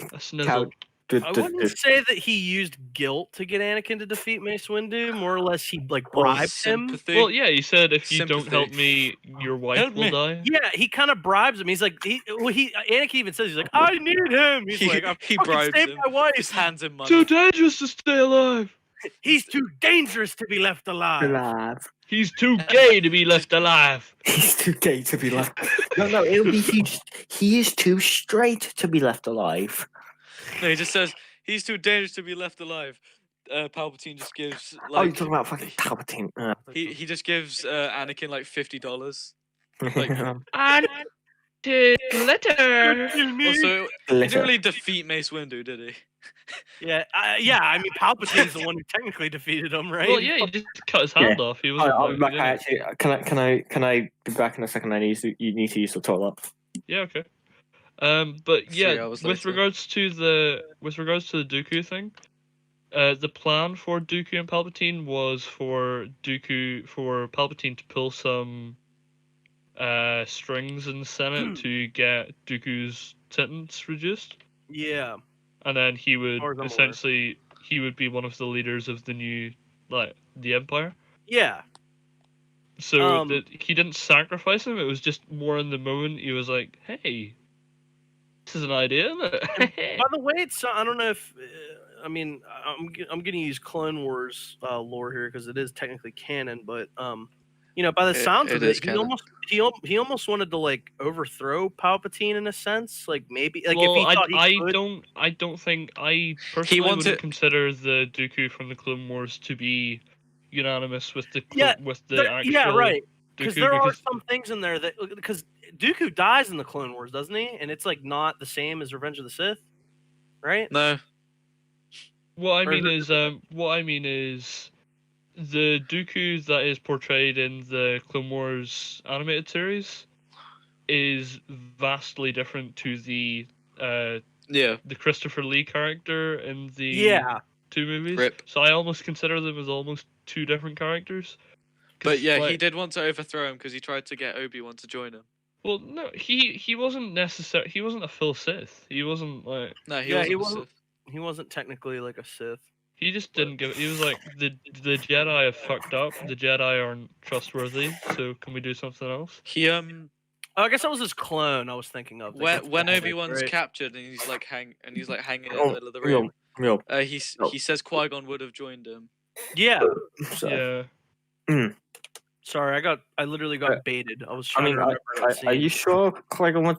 A snizzle. I wouldn't say that he used guilt to get Anakin to defeat Mace Windu. More or less, he like bribed him. Sympathy. Well, yeah, he said if you don't Sympathy. help me, your wife Help will me. die. Yeah, he kind of bribes him. He's like, Anakin even says, he's like, I need him. He's like, I he fucking bribes saved him. my wife. Just hands him money. Too dangerous to stay alive. He's too dangerous to be left alive. Alive. He's too gay to be left alive. He's too gay to be left. No, it'll be he is too straight to be left alive. No, he just says he's too dangerous to be left alive. Palpatine just gives Oh, like you're talking about fucking Palpatine. he just gives Anakin like $50. Like, And letter. also, he didn't really defeat Mace Windu, did he? Yeah, I mean, Palpatine's the one who technically defeated him, right? Well, yeah, he just cut his hand off. He wasn't. I'll like, be back. he didn't- Actually, can I be back in a second? You need to use the toilet. Yeah, okay. But 3 yeah, hours with later. regards to the Dooku thing, the plan for Dooku and Palpatine was for Palpatine to pull some strings in the Senate to get Dooku's sentence reduced, Yeah. and then he would far as I'm aware. essentially be one of the leaders of the new the Empire. Yeah. So that he didn't sacrifice him. It was just more in the moment. He was like, "Hey, this is an idea, isn't it?" By the way, it's I don't know if I mean I'm going to use Clone Wars lore here because it is technically canon, but you know, by the sounds it of is it, canon. he almost wanted to like overthrow Palpatine in a sense, like maybe like well, if he thought he could. I don't think I personally wanted- wouldn't consider the Dooku from the Clone Wars to be unanimous with the Yeah, actual yeah, right. Dooku Because there are some things in there that because Dooku dies in the Clone Wars, doesn't he? And it's like not the same as Revenge of the Sith, right? No. What I Or mean is is the Dooku that is portrayed in the Clone Wars animated series is vastly different to the Yeah. Christopher Lee character in the Yeah. 2 movies. Rip. So I almost consider them as almost 2 different characters. 'Cause, But yeah, he like- did want to overthrow him because he tried to get Obi-Wan to join him. Well, no, he wasn't necessary. He wasn't a full Sith. He wasn't like. No, he Yeah, wasn't. he a wasn't- Sith. He wasn't technically like a Sith. He just didn't give. He was like the Jedi have fucked up. The Jedi aren't trustworthy. So can we do something else? He Oh, I guess that was his clone I was thinking of. when Obi-Wan's Right. captured and he's like hanging in the Oh, middle of the room. Real. He says Qui-Gon would have joined him. Yeah. So, Yeah. Sorry, I literally got baited. I was I trying mean, to remember that scene. are you sure Qui-Gon would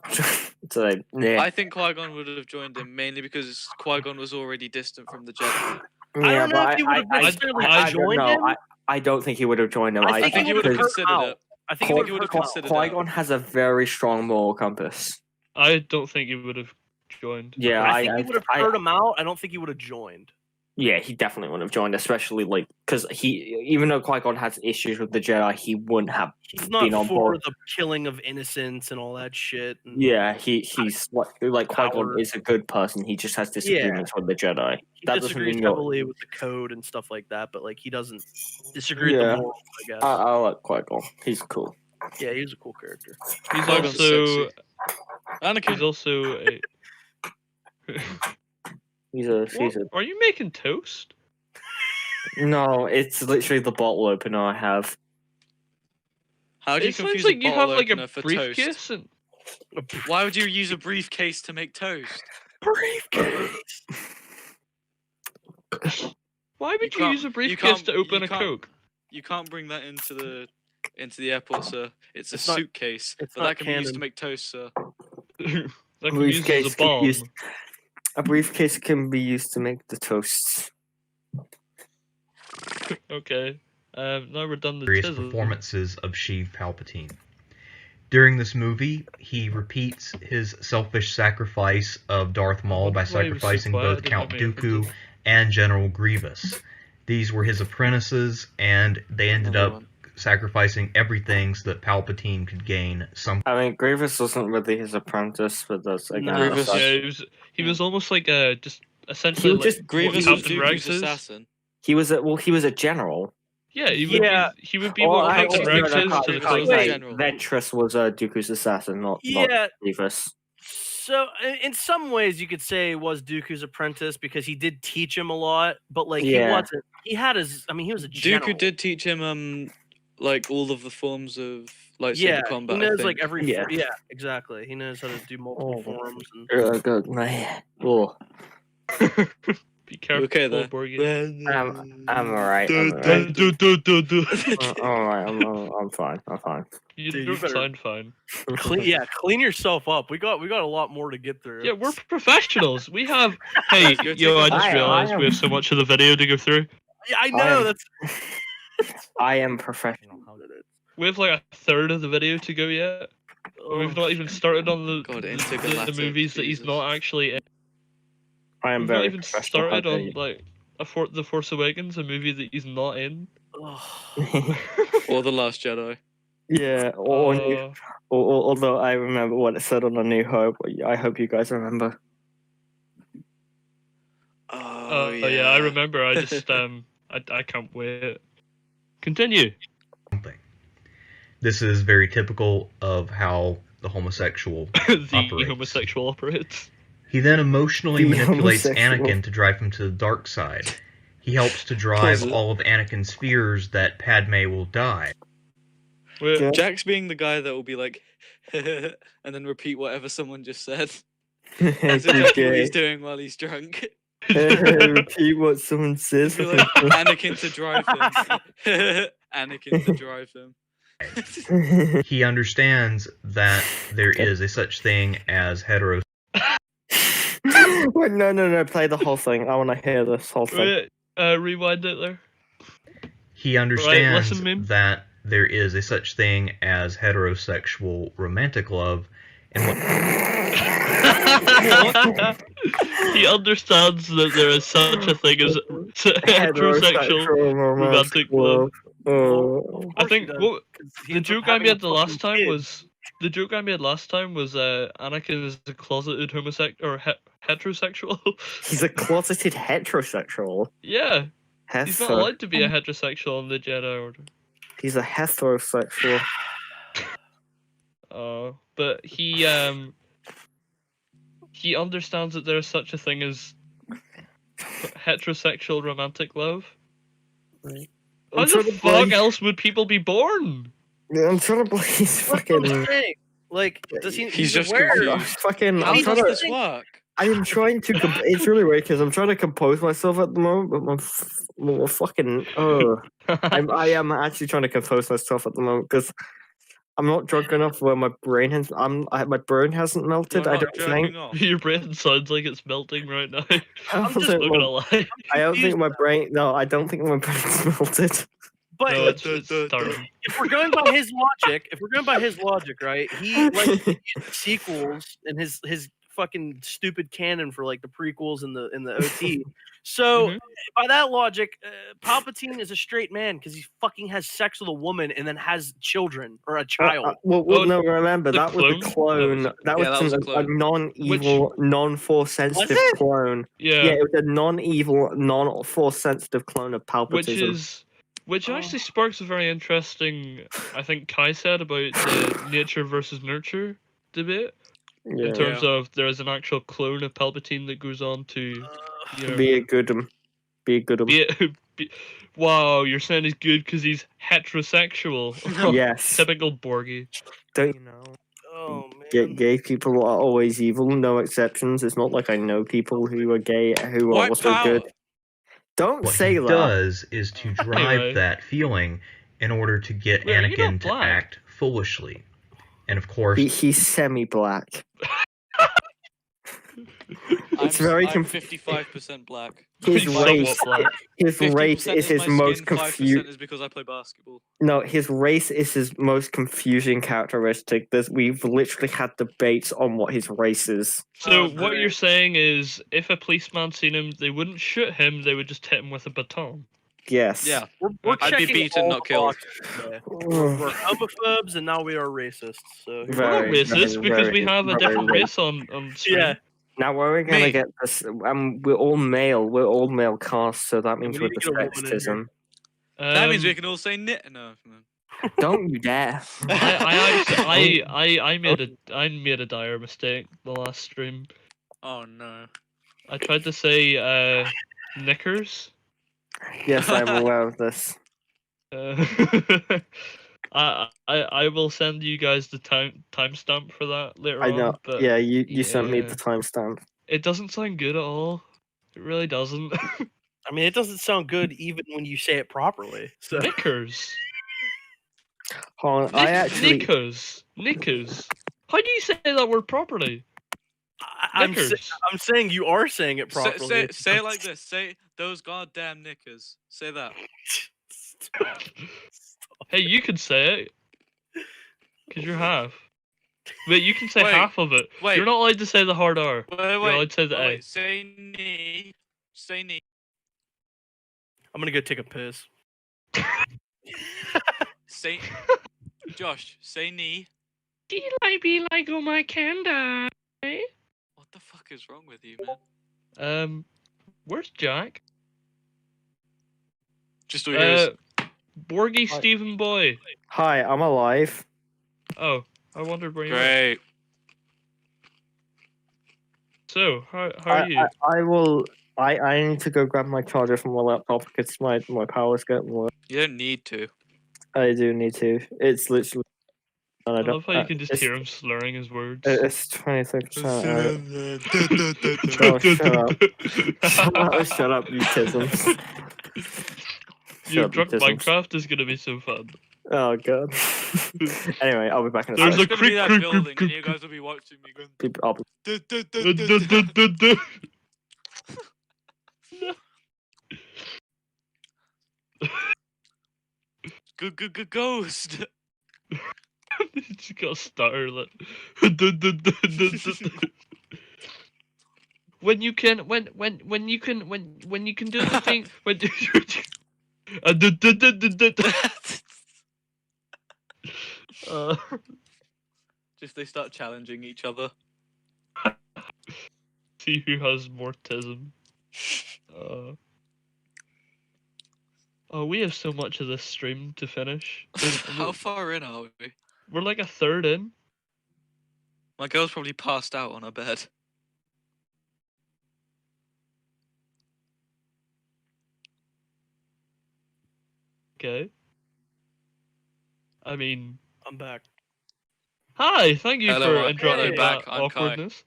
today? Yeah. I think Qui-Gon would have joined him mainly because Qui-Gon was already distant from the Jedi. I don't know but if he would have necessarily I don't joined know. him. I don't think he would have joined him. I think he would have because considered it. I think he would have considered it. Qui-Gon has a very strong moral compass. I don't think he would have joined. Yeah, I think he would have heard him out. I don't think he would have joined. Yeah, he definitely wouldn't have joined, especially like because even though Qui-Gon has issues with the Jedi, he wouldn't have. He's not Been on for board. the killing of innocents and all that shit. And Yeah, he's like Qui-Gon Power. is a good person. He just has disagreements with the Jedi. he That doesn't disagrees mean you're- heavily with the code and stuff like that, but like he doesn't disagree with Yeah. the morals, I guess. I like Qui-Gon. He's cool. Yeah, he's a cool character. He's Qui-Gon's also sexy. he's Anakin. also a. He's a What? Are you making toast? No, it's literally the bottle opener I have. How do you It sounds confuse like a you have bottle like opener a for briefcase toast? and. Why would you use a briefcase to make toast? Briefcase. Why would you can't- use a you briefcase can't- to open you a can't- Coke? You can't bring that into the airport, sir. It's a It's not- suitcase, it's but not that can be used to canon. make toast, sir. That can be used as Briefcase a can bomb. use- A briefcase can be used to make the toasts. Okay. Now we're done the Various chisel. performances of Sheev Palpatine. During this movie, he repeats his selfish sacrifice of Darth Maul by Why he was so sacrificing quiet, both didn't Count let me open Dooku this. and General Grievous. These were his apprentices, and they ended Another up one. sacrificing everything so that Palpatine could gain some. I mean, Grievous wasn't really his apprentice, but that's again. No. Grievous- that's- Yeah, he was almost like a just essentially was like just- Grievous what was Captain Dooku's Rex is. assassin. he was a general. Yeah, he would Yeah. be. He would be Or what I- Captain no, Rex no, is no, to the Grievous clone. was a Wait, general. Ventress was Dooku's assassin, not Yeah, Grievous. So in some ways, you could say it was Dooku's apprentice because he did teach him a lot, but like he Yeah. wasn't. He had his. I mean, he was a general. Dooku did teach him like all of the forms of lightsaber Yeah, combat. he knows I like think. every. Yeah. Yeah, exactly. He knows how to do multiple forms. And... Oh god, my. Oh. Be careful, Okay, there. Borgie. I'm alright. I'm alright. I'm fine. I'm fine. You Dude, you don't better- sound fine. clean yourself up. We got a lot more to get through. Yeah, we're professionals. We have. Hey, Go yo, I take a just I realized am- we have so much of the video to go through. Yeah, I know. am- That's I am professional. How did it? We have like a third of the video to go yet. And we've not even started on the God, the intergalactic, movies that he's Jesus. not actually in. I am We've not very even professional. How started dare on like The Force Awakens, a movie that he's not in. you. Or the Last Jedi. Yeah. Or, Uh, although I remember what it said on A New Hope, I hope you guys remember. Oh yeah, I remember. I just I can't wait. Continue. Something. This is very typical of how the homosexual The operates. homosexual operates. He then emotionally The manipulates homosexual. Anakin to drive him to the dark side. He helps to drive Closet. all of Anakin's fears that Padme will die. Wait, Yeah. Jack's being the guy that will be like, and then repeat whatever someone just said. That's exactly what Okay. he's doing while he's drunk. Repeat what someone says. He'll be like, Anakin to drive him. Anakin to drive him. He understands that there is a such thing as heterosexual. Wait, no. Play the whole thing. I want to hear this whole thing. wait, rewind it there. He understands listen, Mim. that there is a such thing as heterosexual romantic love, and what He understands that there is such a thing as heterosexual romantic love. Oh. I think what the joke I made the last time kid. was Anakin is a closeted homosexual or heterosexual. He's a closeted heterosexual. Yeah, he's not Hetero. allowed to be a heterosexual in the Jedi Order. He's a heterosexual. But he understands that there is such a thing as heterosexual romantic love. How I'm the trying to fuck believe- else would people be born? I'm trying to believe he's What's what I'm fucking. saying? Like, does he? He's just aware- confused. Fucking. How I'm does trying this to. work? I am trying to. It's really weird because I'm trying to compose myself at the moment, but my fucking. I am actually trying to compose myself at the moment because I'm not drunk enough where my brain has. My brain hasn't melted. You're I not don't think. jerking off. Your brain sounds like it's melting right now. I don't just think Not my- gonna lie. I don't think my brain. No, I don't think my brain's melted. But No, it's starting. if we're going by his logic, right? He like sequels and his fucking stupid canon for like the prequels and the OT. So Mhm. by that logic, Palpatine is a straight man because he fucking has sex with a woman and then has children or a child. Well, Oh, no, remember the that was the clone? clone. That was, Yeah, that was a a clone. non-evil, non-force sensitive it? clone. Yeah, Yeah, it was a non-evil, non-force sensitive clone of Palpatine. which actually sparks a very interesting, I think Kai said about the nature versus nurture debate. Yeah. In terms of there is an actual clone of Palpatine that goes on to, you know, Be a good Be a good wow, you're saying he's good because he's heterosexual. Yes. Typical Borgie. Don't you know? Oh man. Gay people are always evil, no exceptions. It's not like I know people who are gay who are White also power. good. Don't What say he that. does is to drive Anyway. that feeling in order to get Wait, are you Anakin not to black? act foolishly. And of course, He's semi-black. It's I'm very 55% black. His He's race, somewhat black. his 50% race is his my most skin, 5% confusing. is because I play basketball. No, his race is his most confusing characteristic. We've literally had debates on what his race is. So Oh, what great. you're saying is, if a policeman seen him, they wouldn't shoot him; they would just hit him with a baton. Yes. Yeah. We're I'd be checking beaten, all not the killed. boxes today. We're homophobes and now we are racists. So We're not racist because we have a different race on screen. yeah. Now we're gonna Me. get this. We're all male. We're all male cast, so that means we we're need the to get a woman in here. sexism. That means Um, we can all say knit. No. Don't you dare. I made a dire mistake the last stream. Oh no. I tried to say knickers. Yes, I'm aware of this. I will send you guys the timestamp for that later I know. on. But Yeah, you sent me yeah. the timestamp. It doesn't sound good at all. It really doesn't. I mean, it doesn't sound good even when you say it properly. So Knickers. Hold on, I actually. Knickers. How do you say that word properly? I'm Knickers. saying you are saying it Say, properly. say it like this. Say those goddamn knickers. Say that. Hey, you can say it. Because you're half. Wait, you can say Wait, half of it. wait. You're not allowed to say the hard R. Wait, You're allowed to say the A. wait. Say knee. Say knee. I'm gonna go take a piss. Say. Josh, say knee. Be like oh my candy. What the fuck is wrong with you, man? Where's Jack? Just all yours. Borgie Hi. Stephen Boy. Hi, I'm alive. Oh, I wondered where you were. Great. So, how are you? I will. I need to go grab my charger from my laptop because my power's getting low. You don't need to. I do need to. It's literally. I love how you can just hear him slurring his words. It's 26%. Oh, shut up. Shut up, you tisms. Your Shut drunk up, tisms. Minecraft is gonna be so fun. Oh god. Anyway, I'll be back in a There's second. It's gonna be that building, and you guys will be watching me going. I'll be "Duh, duh, duh, duh, duh." Ghost. Just got a stutter like. When you can do the thing when Just they start challenging each other. see who has more tism. Oh, we have so much of this stream to finish. How far in are we? We're like a third in. My girl's probably passed out on her bed. Okay. I mean, I'm back. hi. Thank you Hello, for interrupting hey. that Back, I'm Kai. awkwardness.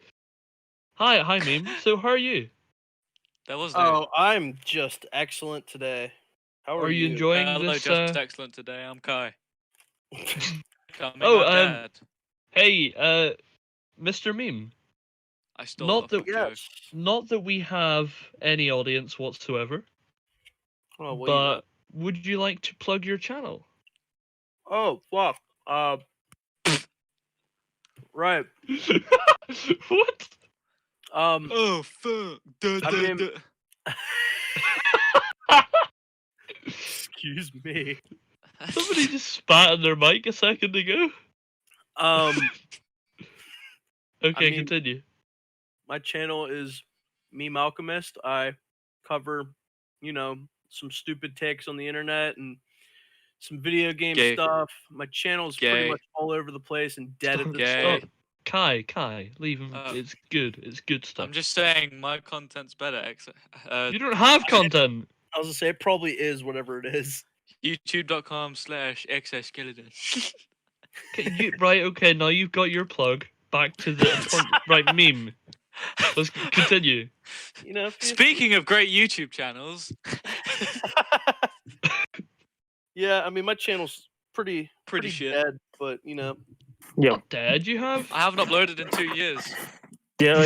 Hi, meme. So, how are you? That was Oh, I'm just excellent today. How Are you enjoying Hello, this? just excellent today. I'm Kai. Coming Oh, out dead. Hey, Mr. Meme. I stole not the that- joke. Yes. Not that we have any audience whatsoever, Oh, well, but would you like to plug your channel? oh, fuck. Right. What? Oh fuck! I mean- Excuse me. Somebody just spat on their mic a second ago. Okay, mean- continue. My channel is Meme Alchemist. I cover, some stupid takes on the internet and some video game Gay. stuff. My channel is pretty Gay. much all over the place and dead at this Gay. point. Kai, leave him. It's good. It's good stuff. I'm just saying my content's better. You don't have content. I was gonna say it probably is whatever it is. YouTube.com/xskeleton. Okay, right, okay, now you've got your plug. Back to the right meme. Let's continue. Speaking of great YouTube channels, Yeah, I mean my channel's pretty shit. dead, but Yeah. Not dead, you have? I haven't uploaded in 2 years. Yeah.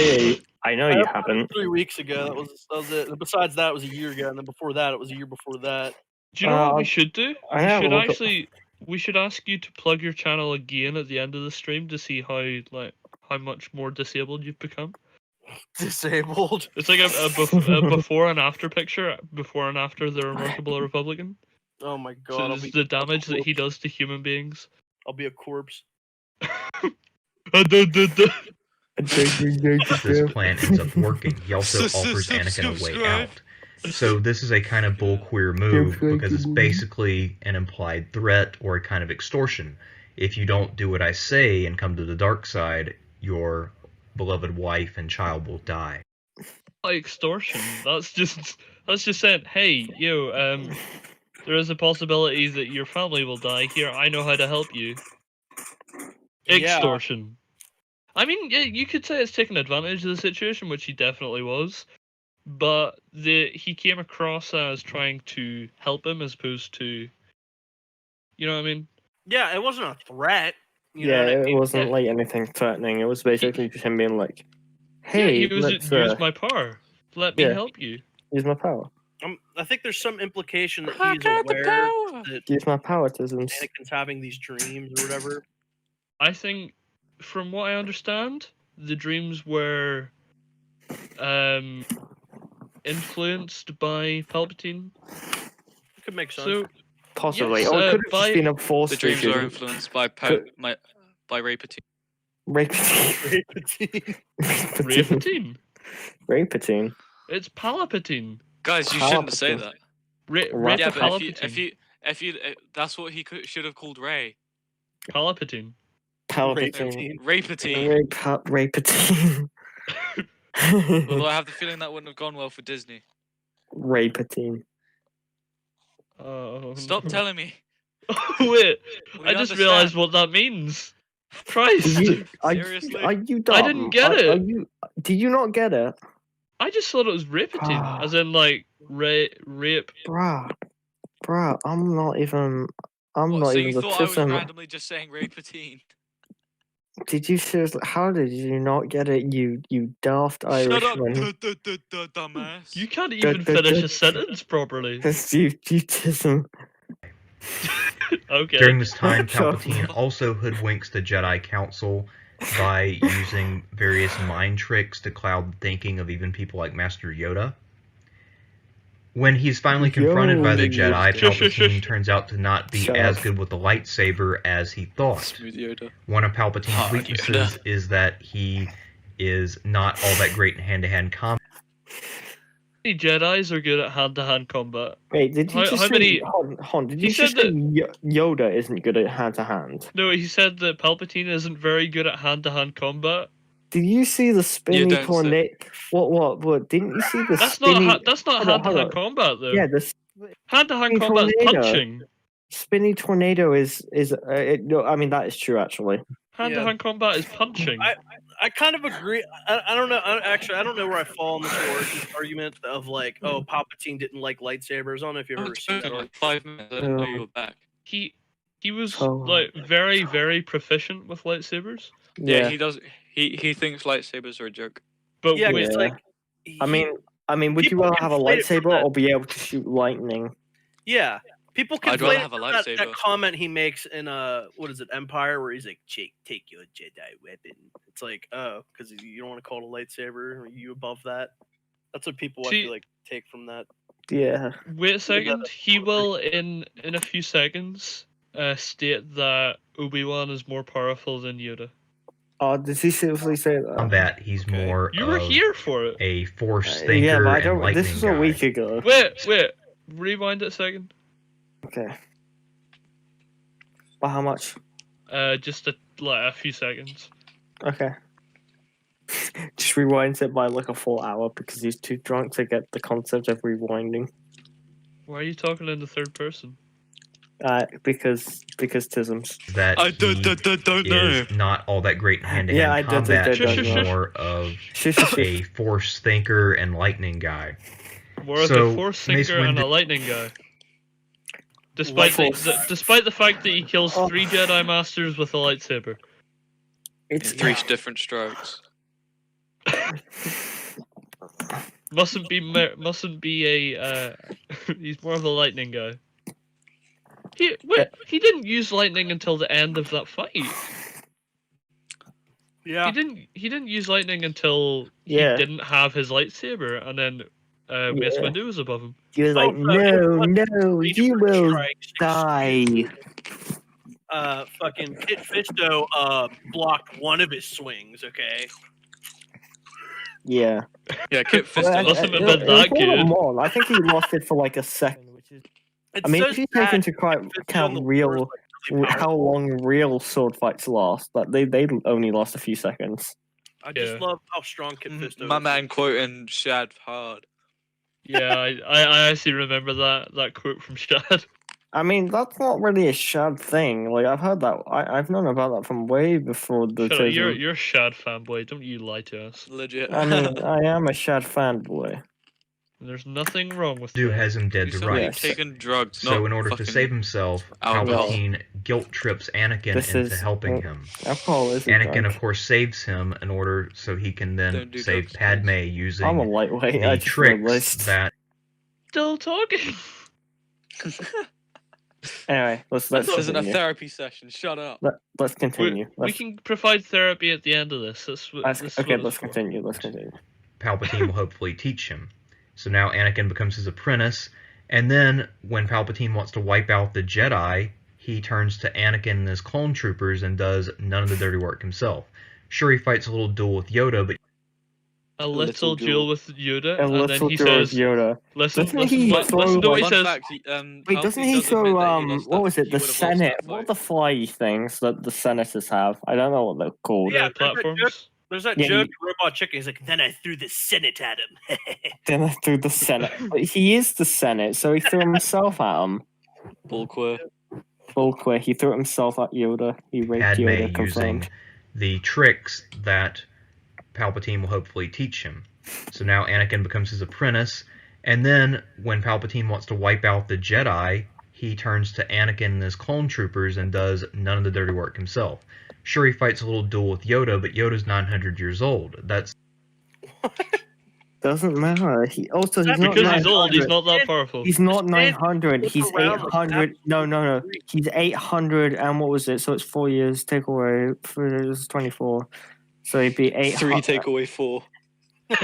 I know you I uploaded haven't. 3 weeks ago. That was it. Besides that, it was a year ago, and then before that, it was a year before that. Do you know what we should do? I have a look at- We should ask you to plug your channel again at the end of the stream to see how much more disabled you've become. Disabled. It's like a before and after picture, before and after the Remarkable Republican. Oh my So god! this is the damage that he does to human beings. I'll be a corpse. This plan ends up working. He also offers Anakin a way out. So this is a kind of bullqueer move because it's basically an implied threat or a kind of extortion. If you don't do what I say and come to the dark side, your beloved wife and child will die. Like extortion. That's just saying, hey, there is a possibility that your family will die. Here, I know how to help you. Extortion. I mean, yeah, you could say it's taking advantage of the situation, which he definitely was. But he came across as trying to help him as opposed to, you know what I mean? Yeah, it wasn't a threat. You know Yeah, what I it mean? wasn't like anything threatening. It was basically just him being like, "Hey, yeah, he was let's use my power. Let me yeah. help you. use my power. I think there's some implication that I he's got the aware power. that Use my power, Tisms." Anakin's having these dreams or whatever. I think, from what I understand, the dreams were influenced by Palpatine. Could make sense. So Possibly. yes, Or it could have by- just been a force The dreams vision. are influenced by Could- Palpatine. Rapatine. Rapatine. Rapatine. It's Palpatine. Guys, you shouldn't say Palpatine. that. Right. Yeah, but Palpatine. if you, that's what he should have called Ray. Palpatine. Palpatine. Rapatine. Rapatine. Although I have the feeling that wouldn't have gone well for Disney. Rapatine. Oh, Stop no. telling me. Wait, We I just understand. realized what that means. Christ. Seriously? Are you dumb? I didn't get it. Did you not get it? I just thought it was Rapatine, as in like rape. Bruh, I'm not even So the you thought I was tism. randomly just saying Rapatine? Did you seriously? How did you not get it? You daft Shut up, Irishman. dumbass. You can't even finish a sentence properly. That's you tism. Okay. During this time, Sure. Palpatine also hoodwinks the Jedi Council by using various mind tricks to cloud the thinking of even people like Master Yoda. When he's finally confronted by the Big Jedi, Yoda. Palpatine turns out to not be Shut as up. good with the lightsaber as he thought. Smooth Yoda. One of Palpatine's Hard weaknesses is that he is not all that great in hand-to-hand combat. Many Jedis are good at hand-to-hand combat. Wait, did you How just say? many- Hon, did He you just said say Yoda isn't good at hand to hand? No, he said that Palpatine isn't very good at hand-to-hand combat. Did you see the spinny don't say- tornado? What? Didn't you see the That's spinny? not hold on. hand-to-hand combat though. Yeah, the Hand-to-hand spinny combat is tornado. punching. spinny tornado is no, I mean that is true actually. Hand-to-hand combat is punching. I kind of agree. I don't know. I don't know where I fall in this argument of like, oh, Palpatine didn't like lightsabers. I don't know if you've ever seen that. Like 5 minutes. I didn't know you were back. He was Oh. like very, very proficient with lightsabers. Yeah, he does. He thinks lightsabers are a joke. But Yeah, wait, it's like. I mean, would you People rather have a conflate it from lightsaber that- or be able to shoot lightning? Yeah, people I'd conflate rather it have a from that lightsaber. comment he makes in what is it, Empire, where he's like, take your Jedi weapon. It's like, oh, because you don't want to call it a lightsaber. Are you above that? That's what people I See- feel like take from that. Yeah. wait a second. He will in a few seconds state that Obi-Wan is more powerful than Yoda. Oh, did he seriously say that? Combat, he's Okay. more You were of here for it. a Force Yeah, thinker but I and don't. lightning This was guy. a week ago. Wait. Rewind it a second. Okay. By how much? Just a few seconds. Okay. Just rewinds it by like a full hour because he's too drunk to get the concept of rewinding. Why are you talking in the third person? Because Tisms. That I he don't know. is not all that great in hand-to-hand Yeah, I combat. don't He's know. more of Shush, shush, a shush. Force thinker and lightning guy. More of So, a Force Mace thinker and a Windu- lightning guy. Despite the fact that he kills Oh. 3 Jedi Masters with a lightsaber. It's In 3 different strokes. Mustn't be a. He's more of a lightning guy. He didn't use lightning until the end of that fight. Yeah, He didn't use lightning until Yeah. he didn't have his lightsaber, and then Mace Yeah. Windu was above him. He was like, no, you will die. Fucking Kit Fisto blocked one of his swings. Okay. Yeah. Yeah, Kit Well, Fisto. Must have been it was that good. more. I think he lost it for like a second, which is. It's I mean, so if you sad take into Kit Fisto in account the real, war is, like, really how powerful. long real sword fights last, but they only last a few seconds. I just Yeah. love how strong Kit Fisto My is. man quoting Shad hard. Yeah, I actually remember that quote from Shad. I mean, that's not really a Shad thing. Like I've heard that. I've known about that from way before the Shut up, Chosen. you're a Shad fanboy. Don't you lie to us. Legit. I mean, I am a Shad fanboy. There's nothing wrong with Do that. has him dead you to sound like rights. you've taken drugs. So not in order to fucking save himself, alcohol. Palpatine guilt trips Anakin This into is- helping him. Alcohol is a Anakin, drug. of course, saves him in order so he can then Don't do save drugs, Padme please. using I'm a lightweight. I the just tricks realized. that Still talking. Anyway, let's This isn't a continue. therapy session. Shut up. Let's continue. We can provide therapy at the end of this. That's what, this is Okay, what it's let's for. continue. Let's continue. Palpatine will hopefully teach him. So now Anakin becomes his apprentice, and then when Palpatine wants to wipe out the Jedi, he turns to Anakin and his clone troopers and does none of the dirty work himself. Sure, he fights a little duel with Yoda, but A little duel with Yoda, A and then little he duel with says, Yoda. "Listen, Doesn't listen, he listen throw, to what he like- says." Fun fact, Wait, Palpatine doesn't he does throw admit that he lost what that- was it? he The would have lost Senate. that What are fight. the fly things that the senators have? I don't know what they're called. Yeah, Platforms. There's that Yeah, joke in Robot Chicken. He's like, then I threw the Senate at him. Then I threw the Senate. But he is the Senate, so he threw himself at him. Bullquir. Full queer. He threw himself at Yoda. He raped Padme Yoda. using Confirmed. the tricks that Palpatine will hopefully teach him. So now Anakin becomes his apprentice, and then when Palpatine wants to wipe out the Jedi, he turns to Anakin and his clone troopers and does none of the dirty work himself. Sure, he fights a little duel with Yoda, but Yoda's 900 years old. That's Doesn't matter. He's not Because he's old, he's 900. not that powerful. He's not Stand 900. look He's around the 800. No. He's 800. And what was it? So it's 4 years. Take away. It's 24. So he'd be 800. 3 take away 4. 3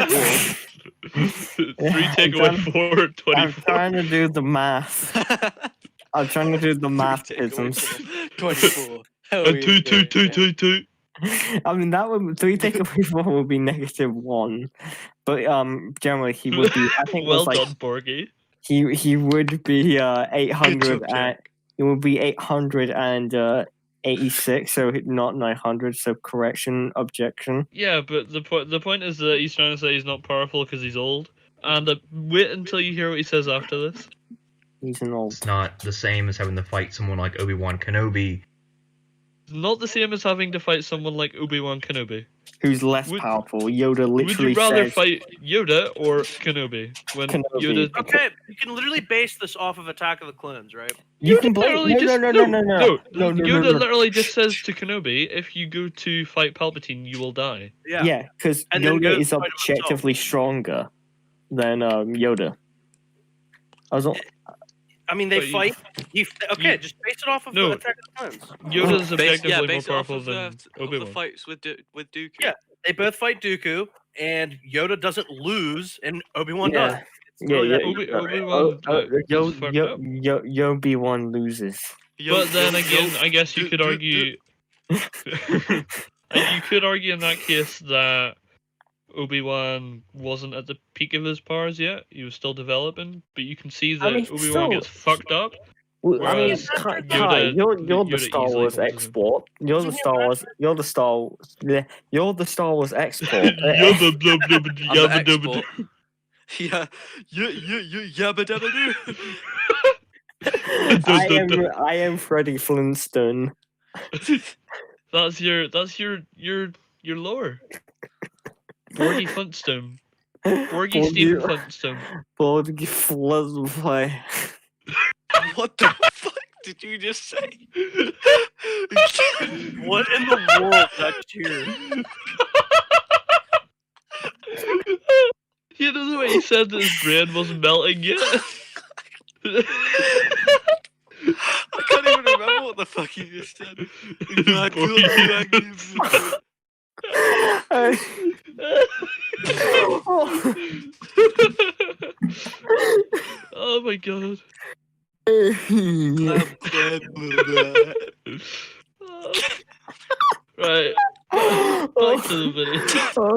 Yeah, take away I'm 4, I'm 24. trying to do the math. I'm trying to do the math isms. 24. Hell And yeah, 2, 2, 2, yeah. 2, 2. I mean, that would 3 take away 4 would be -1. But generally he would be. I think it Well was like done, Borgie. he would be 800 job, and Jack. it would be 886, so not 900. So correction, objection. Yeah, but the point is that he's trying to say he's not powerful because he's old. And wait until you hear what he says after this. He's an old. it's not the same as having to fight someone like Obi-Wan Kenobi. It's not the same as having to fight someone like Obi-Wan Kenobi. Who's less Would- powerful? Yoda Would literally you rather says. fight Yoda or Kenobi? When Kenobi. Yoda... Okay, you can literally base this off of Attack of the Clones, right? You Yoda can blame. literally No, just- no. Yoda literally just says to Kenobi, if you go to fight Palpatine, you will die. Yeah, because And then Yoda goes is to fight himself. objectively stronger than Yoda. I was. I mean, they But you- fight. Okay, you- just base it off of No. Attack of the Clones. Yoda's Base objectively more it off powerful of than the Obi-Wan. fights with Dooku. Yeah. They both fight Dooku, and Yoda doesn't lose, and Obi-Wan Yeah. does. It's Yeah, really yeah. that easy. Obi-Wan was fucked up. Yobi-Wan loses. But then again, I guess you could argue... you could argue in that case that Obi-Wan wasn't at the peak of his powers yet. He was still developing, but you can see that I mean, Obi-Wan still- gets fucked up. Well, I mean, Whereas Kai, Yoda- you're the Yoda Star easily Wars loses him. export. You're the Star Wars export. Yabba dabba dabba I'm the yabba dabba export. Yeah, yabba dabba doo. I am Freddie Flintstone. That's your lore. Borgie Flintstone. Borgie Stephen Flintstone. Borgie Flintstone. What the fuck did you just say? What in the world? That cheer. You know the way he said that his brain wasn't melting yet? I can't even remember what the fuck you just said. Oh my god. Right. Back to the video.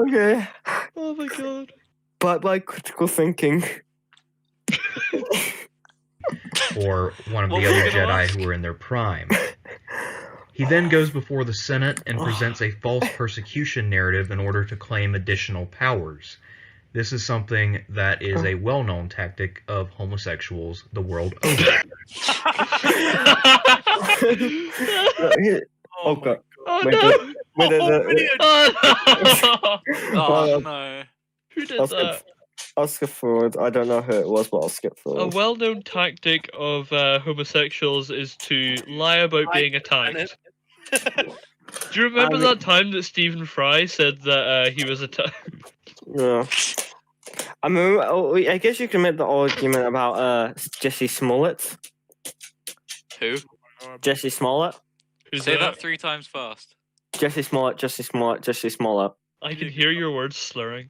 Okay. Oh my god. But by critical thinking. or one of What the were you other gonna Jedi ask? who were in their prime. He then goes before the Senate and presents a false persecution narrative in order to claim additional powers. This is something that is a well-known tactic of homosexuals the world over. Oh god. Oh Wait, no! Oh Well, no. Who did I'll skip, that? I'll skip forward. I don't know who it was, but I'll skip A forward. well-known tactic of homosexuals is to lie about being attacked. Do you remember that time that Stephen Fry said that he was attacked? Yeah. I mean, I guess you can make the argument about Jesse Smollett. Who? Jesse Smollett. Who's Say that 3 times fast. Jesse Smollett. Jesse Smollett. Jesse Smollett. I can hear your words slurring.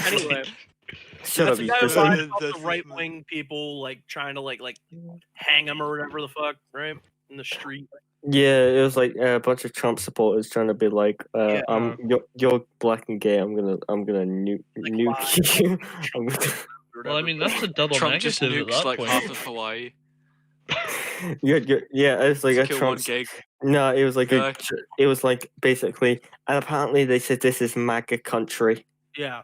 Anyway, Shut that's up, the you guy who pussy. lied about the right wing people like trying to like hang him or whatever the fuck, right? In the street. Yeah, it was like a bunch of Trump supporters trying to be like, you're black and gay. I'm gonna nuke you. I'm gonna... Well, I mean, that's a double Trump just negative at nukes that like point. half of Hawaii. yeah, it's like To a kill Trump. one gay. No, it was like guy. it was like basically, and apparently they said this is MAGA country. Yeah.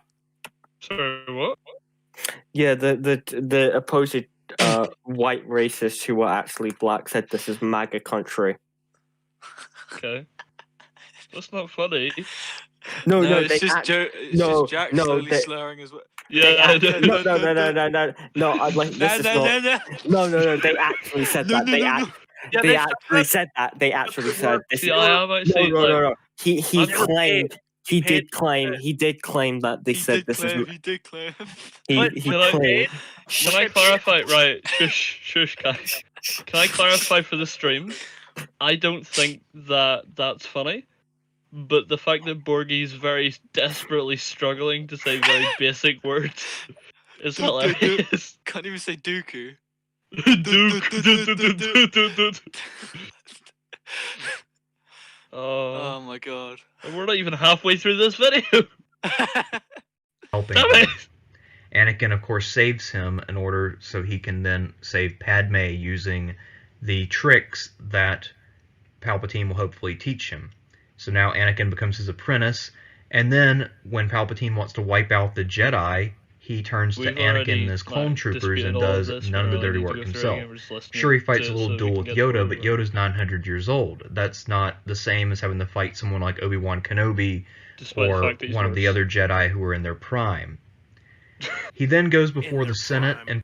Sorry, what? Yeah, the opposed white racists who were actually black said this is MAGA country. Okay. That's not funny. No, it's they just act- it's no, just Jack no, slowly they- slurring as well. Yeah, No, I'd like this is not. No. They actually said that. They actually said that. They actually said this. See, I am actually No. He I'm- claimed. He paid did claim. He did claim that they said this is. He did claim. He Can I- claimed. Can I clarify? Right, shush, guys. Can I clarify for the stream? I don't think that that's funny, but the fact that Borgie's very desperately struggling to say very basic words is hilarious. Can't even say Dooku. Oh, Oh my god. we're not even halfway through this video. helping Damn him. it! Anakin, of course, saves him in order so he can then save Padme using the tricks that Palpatine will hopefully teach him. So now Anakin becomes his apprentice, and then when Palpatine wants to wipe out the Jedi, he turns to We've Anakin already, and his clone troopers disputed and all of does this. none of We the dirty really work need to go through himself. it again. We're just listening Sure, he fights to a it little so we duel can with get the Yoda, word but out. Yoda's 900 years old. That's not the same as having to fight someone like Obi-Wan Kenobi Despite the or fact that he's one of the worse. other Jedi who were in their prime. He then goes before their the Senate prime. and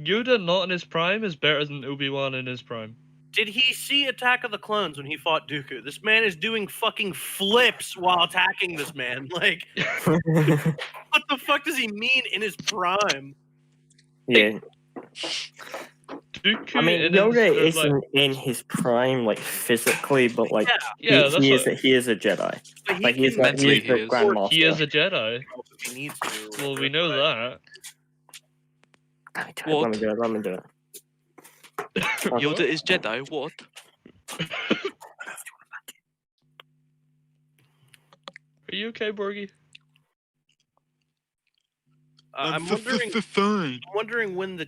Yoda not in his prime is better than Obi-Wan in his prime. Did he see Attack of the Clones when he fought Dooku? This man is doing fucking flips while attacking this man. Like, what the fuck does he mean in his prime? Yeah, Dooku I mean in Yoda his, isn't in his prime, like physically, but like yeah, that's he what, is a Jedi. But Like he is can mentally the he is. Grandmaster. he is a Jedi. if he needs to. Well, we know that. Let me do it. Yoda is Jedi. What? Are you okay, Borgie? I'm wondering. Fine. I'm wondering when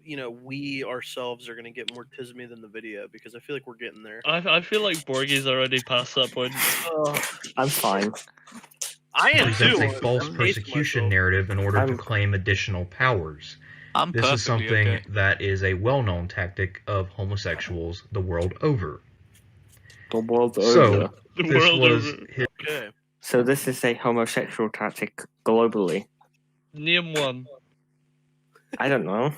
you know we ourselves are gonna get more Tisme than the video because I feel like we're getting there. I feel like Borgie's already past that point. I'm fine. I am presents too. a false I'm persecution myself. narrative in order to I'm- claim additional powers. I'm This perfectly is something okay. that is a well-known tactic of homosexuals the world over. The world's So, over. The this world was over. his Okay. So this is a homosexual tactic globally. Name one. I don't know.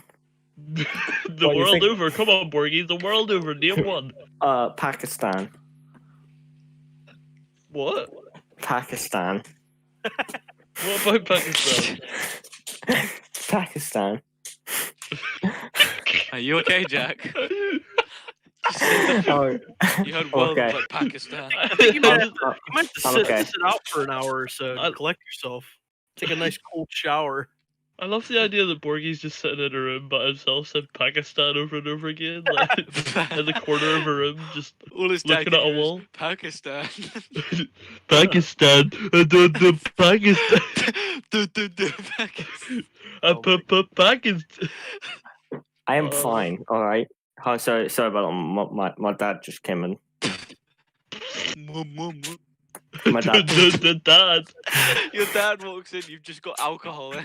The What do you world think? over. Come on, Borgie. The world over. Name one. Pakistan. What? Pakistan. What about Pakistan? Pakistan. Are you okay, Jack? Oh, You heard world Okay. like Pakistan. I think you might have to, uh, you might have to I'm sit, okay. sit out for an hour or so to collect yourself. Take a nice cold shower. I love the idea that Borgie's just sitting in a room by himself, said Pakistan over and over again, like in the corner of a room, just All his looking dad at a can hear is, wall. Pakistan. Pakistan, the Pakistan, Pakistan. Pakistan. I am Oh. fine. All right. Oh, sorry about my dad just came in. My dad. The dad. Your dad walks in, you've just got alcohol in.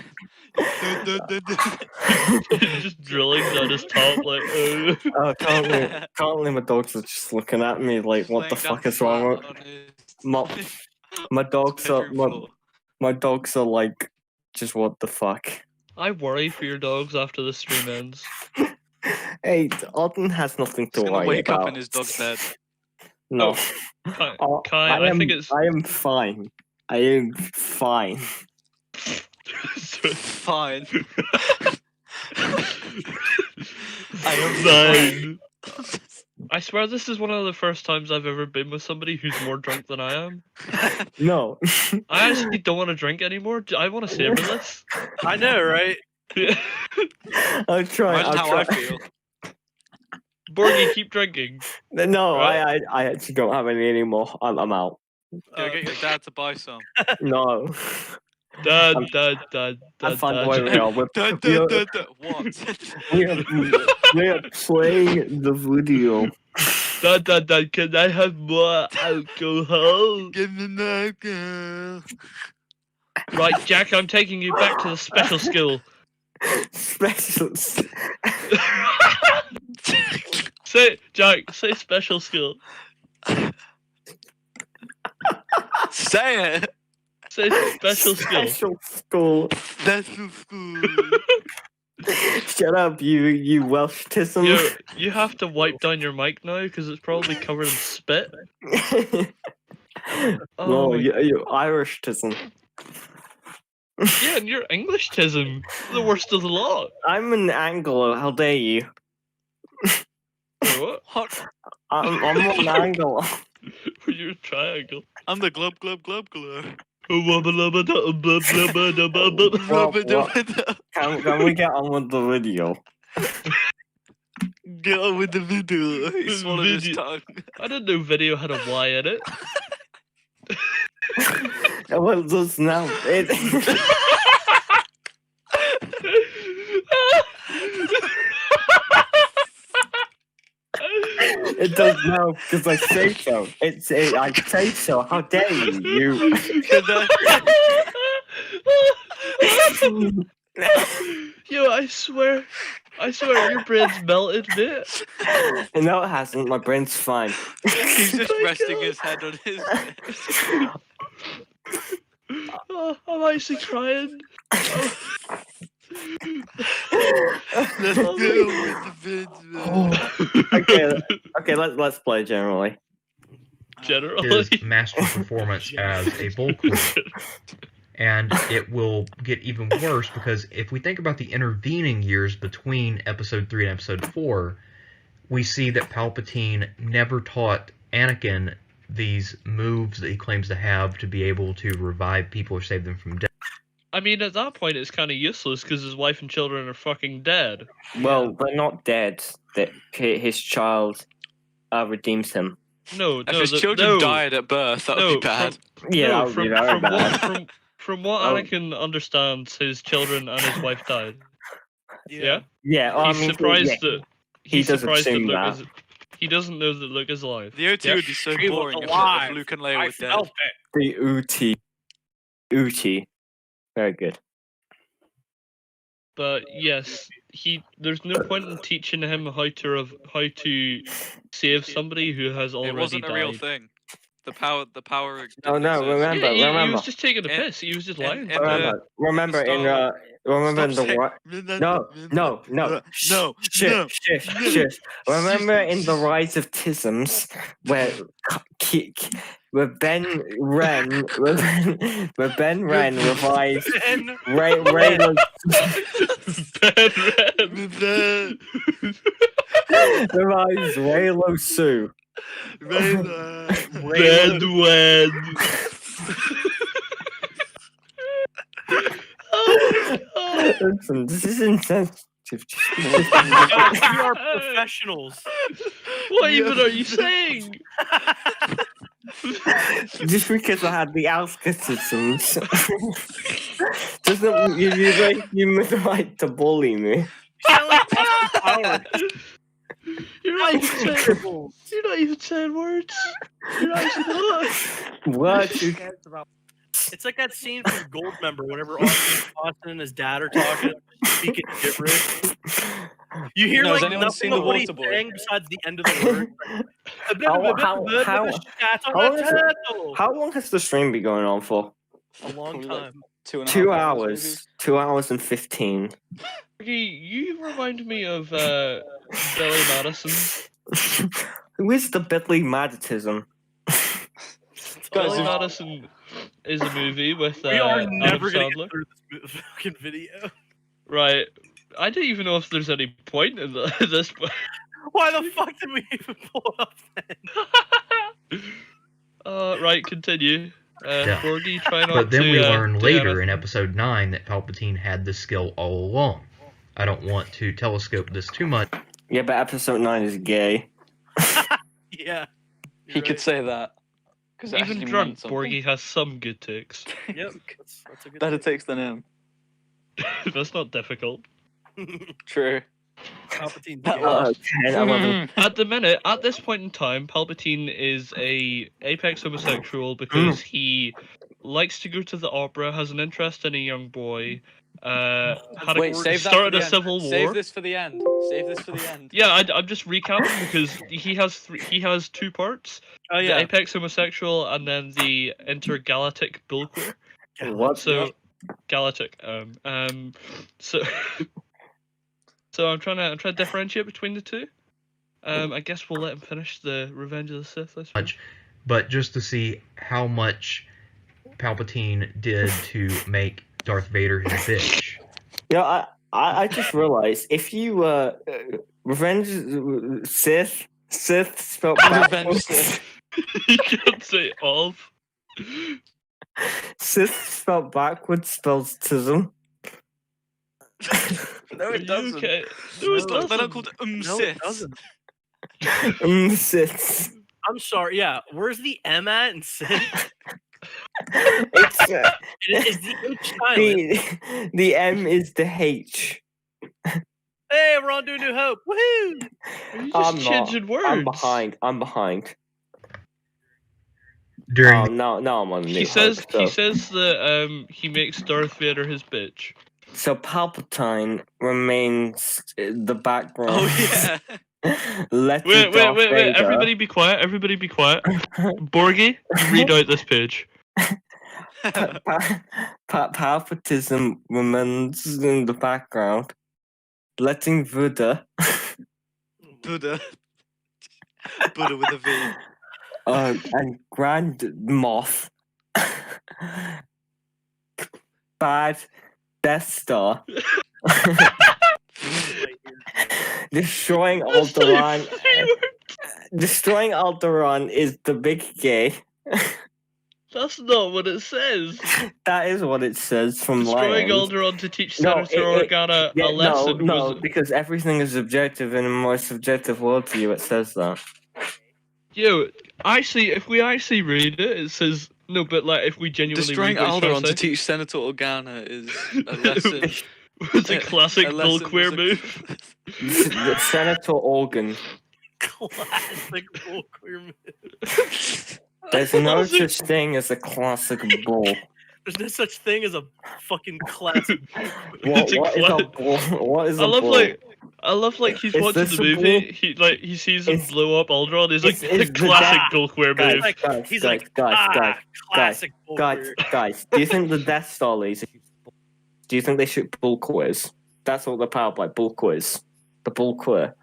Just drilling down his top, like. Currently, my dogs are just looking at me like, what the fuck is wrong with my dogs? My dogs are like, just what the fuck. I worry for your dogs after the stream ends. Hey, Auden has nothing to He's gonna worry wake about. up in his dog's bed. No. Kai, I I think it's. am fine. I am fine. Fine. I am fine. I swear this is one of the first times I've ever been with somebody who's more drunk than I am. No. I actually don't want to drink anymore. I want to savor this. I know, right? I'll try. Imagine how I try. feel. Borgie, keep drinking. No, Right. I actually don't have any anymore. I'm out. Go get your dad to buy some. No. Dad. I find the way we are. What? We are playing the video. Dad, can I have more alcohol? Give me the alcohol. Right, Jack, I'm taking you back to the special school. Specials. Jack, say special school. Say it. Say special school. Special school. Special school. Shut up, you Welsh-tism. You have to wipe down your mic now because it's probably covered in spit. No, my- you Irish-tism. Yeah, and you're English-tism. The worst of the lot. I'm an Anglo. How dare you? Or what? I'm an Anglo. You're a triangle. I'm the glub glub glub glub. Can we get on with the video? Get on with the video. He swallowed his Video. tongue. I didn't know video had a Y in it. Well, it does now. It does now because I say so. I say so. How dare you? Yo, I swear your brain's melted, mate. No, it hasn't. My brain's fine. He's just my resting God. his head on his. Oh, I'm actually crying. Oh. Let's Oh deal my with the vids, man. Okay. Let's play generally. Generally. His master performance as a Volcro. And it will get even worse because if we think about the intervening years between Episode 3 and Episode 4, we see that Palpatine never taught Anakin these moves that he claims to have to be able to revive people or save them from death. I mean, at that point, it's kind of useless because his wife and children are fucking dead. Well, they're not dead. That his child redeems him. No, If his children died at birth, that would be bad. Yeah, no, that would be very bad. From what Oh. Anakin understands, his children and his wife died. Yeah? Yeah, well, He's I mean, surprised yeah, that he he's does surprised that assume Luke that. is. He doesn't know that Luke is alive. The OT Yeah. would be so He was boring if alive. Luke and Leia I were dead. felt it. The Uti. Very good. But yes, there's no point in teaching him how to save somebody who has already It wasn't died. a real thing. The power. No, didn't exist. remember, Yeah, he remember. was just taking a In- piss. He was just in- lying. in- Remember in Star remember in Stop the saying- no. No. Shush. Remember in the Rise of Tisms where Ben Ren revives Raylo revives Raylo Sue. Simpson, this is insensitive. We are professionals. What even are you saying? Just because I had the outskirtisms doesn't give you the human right to bully me. You sound like Austin Powers. You're not even saying words. You're not even What? It's like that scene from Goldmember whenever Austin and his dad are talking, speaking gibberish. You hear No, has like anyone nothing seen of The what he's Waterboy? saying besides the end of the word. How long has the stream been going on for? A long Probably like time. 2.5 2 hours. hours. 2 hours and 15. You remind me of Billy Madison. Who is the Billy Madison? Billy Guys, Madison is a movie with We are Adam never gonna Sandler. get through this fucking video. Right. I don't even know if there's any point in this. Why the fuck did we even pull it up then? Right, continue. Yeah. Borgie, try not But then to, we learn do later anything. in episode 9 that Palpatine had the skill all along. I don't want to telescope this too much. Yeah, but episode 9 is gay. Yeah. he could say that. 'Cause it Even actually drunk, meant something. Borgie has some good takes. Yep. That's a good Better thing. takes than him. That's not difficult. True. Palpatine. That yeah. laugh. 10, 11. At the minute, at this point in time, Palpatine is a apex homosexual because he likes to go to the opera, has an interest in a young boy, Wait, save that for started the a end. civil war. Save this for the end. Save this for the end. Yeah, I'm just recapping because he has 2 parts: Oh the yeah. apex homosexual and then the intergalactic bullqueer. What? So, galactic. So, so I'm trying to differentiate between the two. I guess we'll let him finish the Revenge of the Sith. I suppose. But just to see how much Palpatine did to make Darth Vader his bitch. Yeah, I just realized if you revenge Sith spelled Revenge backwards, Sith. You can't say of. Sith spelled backwards spells tism. No, Are it you doesn't. okay? No, it They're doesn't. not called No, it Siths. doesn't. Siths. I'm sorry. Yeah. Where's the M at in Sith? It's Is the H silent? the M is the H. Hey, we're on to a new hope. Woohoo! Are you I'm just not. changing words? I'm behind. During Oh no, I'm on the He new says hope, so. he says that he makes Darth Vader his bitch. So Palpatine remains the background. Oh yeah. Letting Darth Wait! Vader- Everybody be quiet! Everybody be quiet! Borgie, read out this page. Palpatism remains in the background, letting Buddha Buddha. Buddha with a V. and Grand Moff bad Death Star destroying That's not Alderaan. even 3 words. Destroying Alderaan is the big gay. That's not what it says. That is what it says from Destroying Lions. Alderaan to teach No, Senator Organa Yeah, a lesson. no, was... because everything is objective in a more subjective world to you. It says that. Yo, if we actually read it, it says no. But like, if we genuinely Destroying read what it's Alderaan to trying teach Senator Organa is a lesson. it's a classic a bull lesson queer was a- move. The Senator Organ. Classic bull queer move. There's no such thing as a classic bull. There's no such thing as a fucking classic. What It's a is a cla- bull? What is a I love bull? like he's Is watching this the a movie. bull? He sees him Is- blow up Alderaan. He's like, is the the classic dad- bull queer Guys, move. guys, He's guys, like, guys, classic bull queer. guys. Do you think the Death Star laser? Do you think they shoot bull quiz? That's what they're powered by. Bull quiz. The bull queer.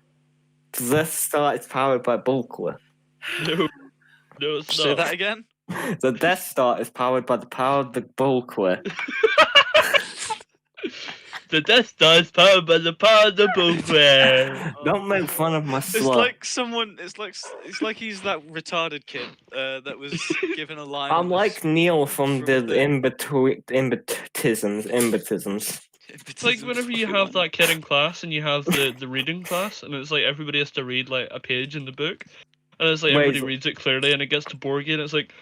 The Death Star is powered by bull queer. No, it's Say not. that again. The Death Star is powered by the power of the bull queer. The Death Star is powered by the power of the bull queer. Don't make fun of my It's slur. like someone. It's like he's that retarded kid that was given a line. I'm on like this- Neil from the from the- imbetisms. It's like whenever you have that kid in class and you have the reading class, and it's like everybody has to read like a page in the book, and it's like Wait, everybody so- reads it clearly, and it gets to Borgie, and it's like,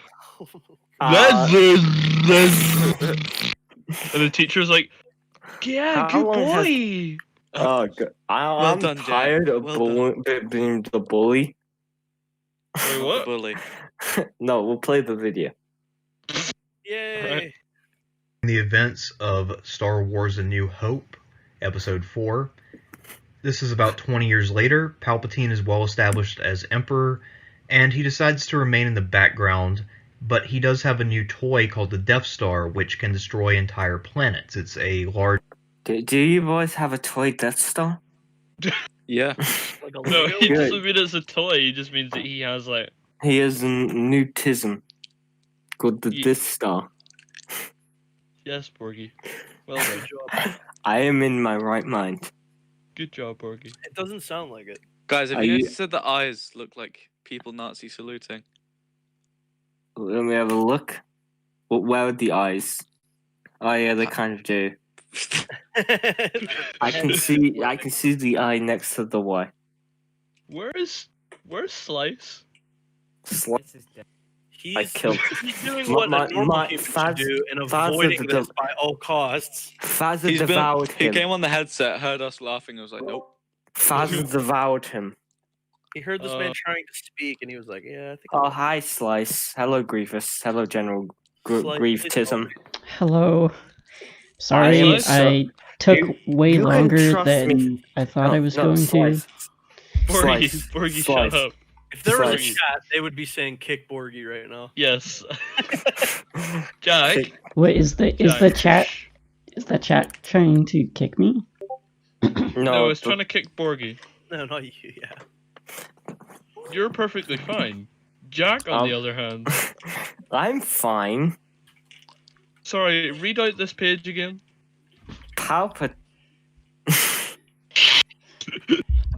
Uh, and the teacher's like, yeah, How good long has- boy. Oh, God. I'm done, Jack. tired of Well done. being the bully. Wait, Not what? the bully. No, we'll play the video. Yay! In the events of Star Wars A New Hope, Episode 4. This is about 20 years later. Palpatine is well established as Emperor, and he decides to remain in the background, but he does have a new toy called the Death Star, which can destroy entire planets. It's a large... Do you boys have a toy Death Star? Yeah. Like a No, Lego? he Good. doesn't mean it's a toy. He just means that he has like. He has a new tism called the Ye- Death Star. Yes, Borgie. Well done. Good job. I am in my right mind. Good job, Borgie. It doesn't sound like it. Guys, have Are you you- noticed that the eyes look like people Nazi saluting? Let me have a look. Where are the eyes? Oh yeah, they kind of do. I can see the eye next to the Y. Where's Slice? Slice is dead. I He's, killed. he's doing My- what my- a normal my human should Faz- do and Faz avoiding the- this by all costs. Fazza He's been, devoured he him. came on the headset, heard us laughing, and was like, nope. Fazza devoured him. He heard this man trying to speak, and he was like, "Yeah, I think." Oh, hi, Slice. Hello, Grievous. Hello, General Slice, Grievetism. Hello. Sorry, am I took way you can longer trust than me. I thought I was going Slice. to. Borgie, Slice. Borgie, Slice. shut up. If there was a Slice. chat, they would be saying "kick Borgie" right now. Yes. Jack. What is the chat? Is the chat trying to kick me? No, it's trying to kick Borgie. No, not you. Yeah. You're perfectly fine. Jack, on the other hand. I'm fine. Sorry, read out this page again.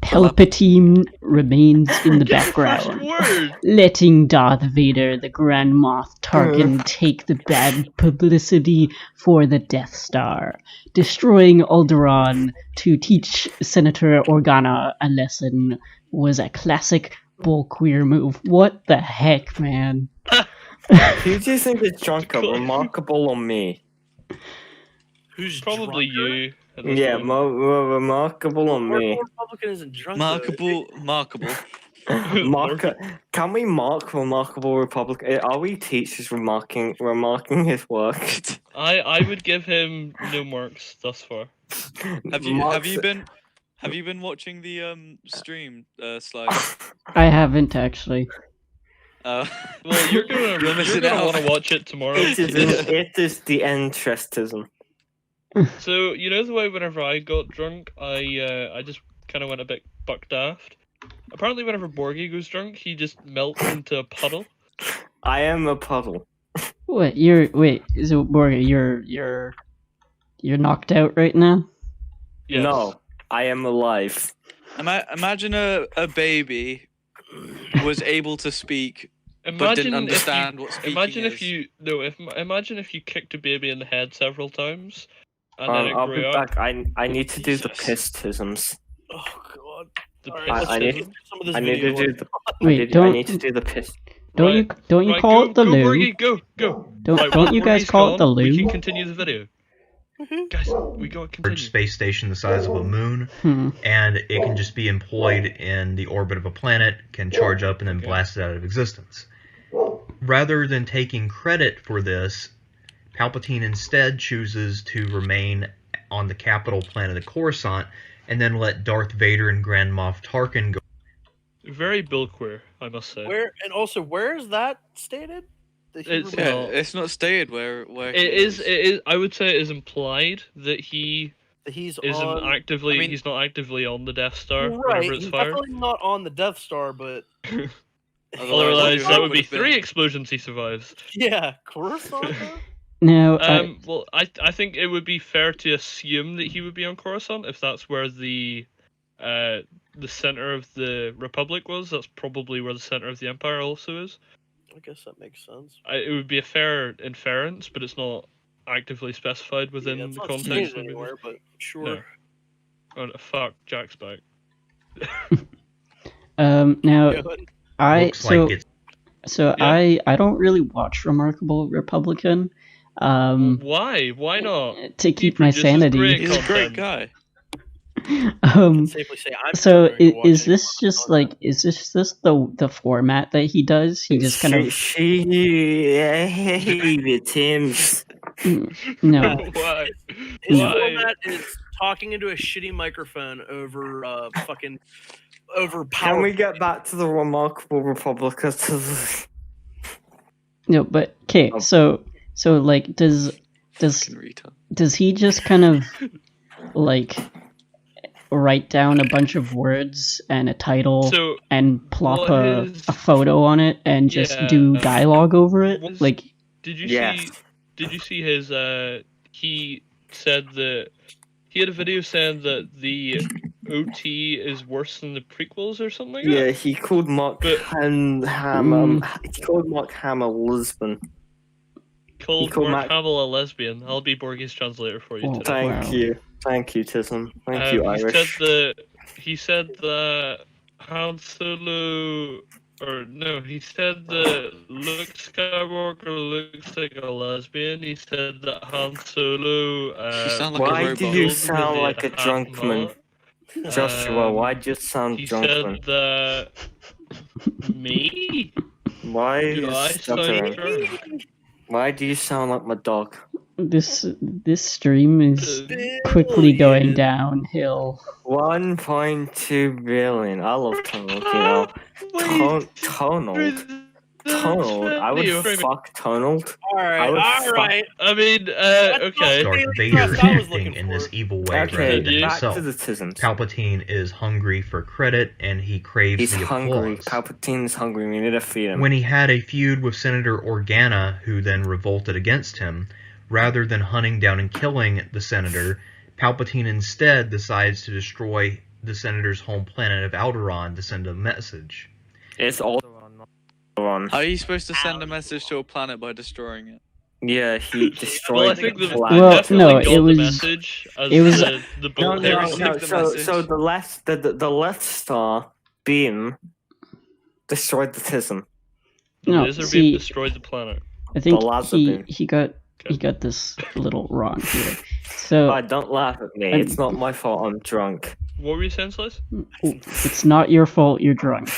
Palpatine remains in the Get a first background, word. letting Darth Vader, the Grand Moff Tarkin, take the bad publicity for the Death Star, destroying Alderaan to teach Senator Organa a lesson was a classic bullqueer move. What the heck, man? Who do you think is drunker, Remarkable or me? Who's Probably drunker? you. at this Yeah, point. more Remarkable or me? Republican isn't drunk. though. Markable. Can we mark Remarkable Republican? Are we teachers remarking his work? I would give him no marks thus far. Have you been watching the stream slide? I haven't actually. Well, you're gonna missing out. want to watch it tomorrow. It is the entrestism. So you know the way whenever I got drunk, I just kind of went a bit buck daft. Apparently, whenever Borgie goes drunk, he just melts into a puddle. I am a puddle. What? Is it Borgia? You're knocked out right now? Yes. No, I am alive. Imagine a baby was able to speak but didn't understand what speaking Imagine is. if you imagine if you kicked a baby in the head several times, and then it I'll grew be up. back. I need to do the Jesus. pistisms. Oh god. The All piss- right, let's I get need- through some of this I need to video. do the. Wait, I need to do the piss. Don't you Right, call go, it the go, loo? Borgie, go. Right, Don't while you guys Borgie's call it the gone, We loo? can continue the video. Guys, we gotta Large continue. space station the size of a moon, Hmm. and it can just be employed in the orbit of a planet, can charge up and then blast it out of existence. Rather than taking credit for this, Palpatine instead chooses to remain on the capital planet of Coruscant, and then let Darth Vader and Grand Moff Tarkin go. Very Bill queer, I must say. Where is that stated? That he It's- removed- Yeah, Well, it's not stated where It is. I would say it is implied that he that he's isn't on. actively. I mean- he's not actively on the Death Star Right, whenever it's he's fired. definitely not on the Death Star, but Otherwise, that would be would've been- 3 explosions he survives. yeah, Coruscant. though? Now, Well, I think it would be fair to assume that he would be on Coruscant if that's where the center of the Republic was. That's probably where the center of the Empire also is. I guess that makes sense. It would be a fair inference, but it's not actively specified within Yeah, it's the not context stated of the movie. anywhere, but sure. No. Oh, no, fuck, Jack's back. Now Go ahead. I Looks like it's I don't really watch Remarkable Republican. Why? Why not? To He keep my produces sanity. great He's a great content. guy. I can Um, safely say I'm so never going to watch is any this of just his like is this just the format that he does? He just kind of Hey, Tim's. no. Why? His Why? format is talking into a shitty microphone over fucking over power. Can we get back to the Remarkable Republican? No, but okay. Oh. So like does Fucking retard. does he just kind of like write down a bunch of words and a title So, and plop what his- a photo on it and just do Yeah. dialogue over it? What's- Like did you Yes. see? Did you see his? He said that he had a video saying that the OT is worse than the prequels or something like Yeah, that. he called Mark But- Hammer. He called Mark Hammer Lisbon. Called called Mark Mac- Hamill a lesbian. I'll be Borgie's translator for you Oh, today. Wow. Thank you, Tism. Thank you, Irish. He said that Han Solo, or no, he said that Luke Skywalker looks like a lesbian. He said that Han Solo. You sound like a Why robot. do you with sound a like a half drunk man? mullet. Joshua, why do you sound He drunk? said that me? Why are Do you I stuttering? sound drunk? Why do you sound like my dog? this stream is quickly going downhill. 1.2 billion. I love Tonald, you know. Tonald. Tonald. I would fuck Tonald. All right, all right. I mean, That's okay. not Darth Daily Vader Trust I was acting looking in this for. evil way Okay, rather than you- back himself. to the Tisms. Palpatine is hungry for credit and he craves He's the hungry. applause. Palpatine's hungry. We need to feed him. When he had a feud with Senator Organa, who then revolted against him, rather than hunting down and killing the senator, Palpatine instead decides to destroy the senator's home planet of Alderaan to send a message. It's Alderaan, not Alderaan. How are you supposed to send a message to a planet by destroying it? Yeah, he Well, destroyed I think the the flag. Well, definitely no, got it the was- message as it was- the No, bullet. They no, received no. the So message. the left star beam destroyed the Tism. The No, laser see- beam destroyed the planet. I think The laser he beam. he got this a little wrong here. So Oh, don't laugh at me. It's not my fault. I'm drunk. What were you saying, Slice? it's not your fault you're drunk.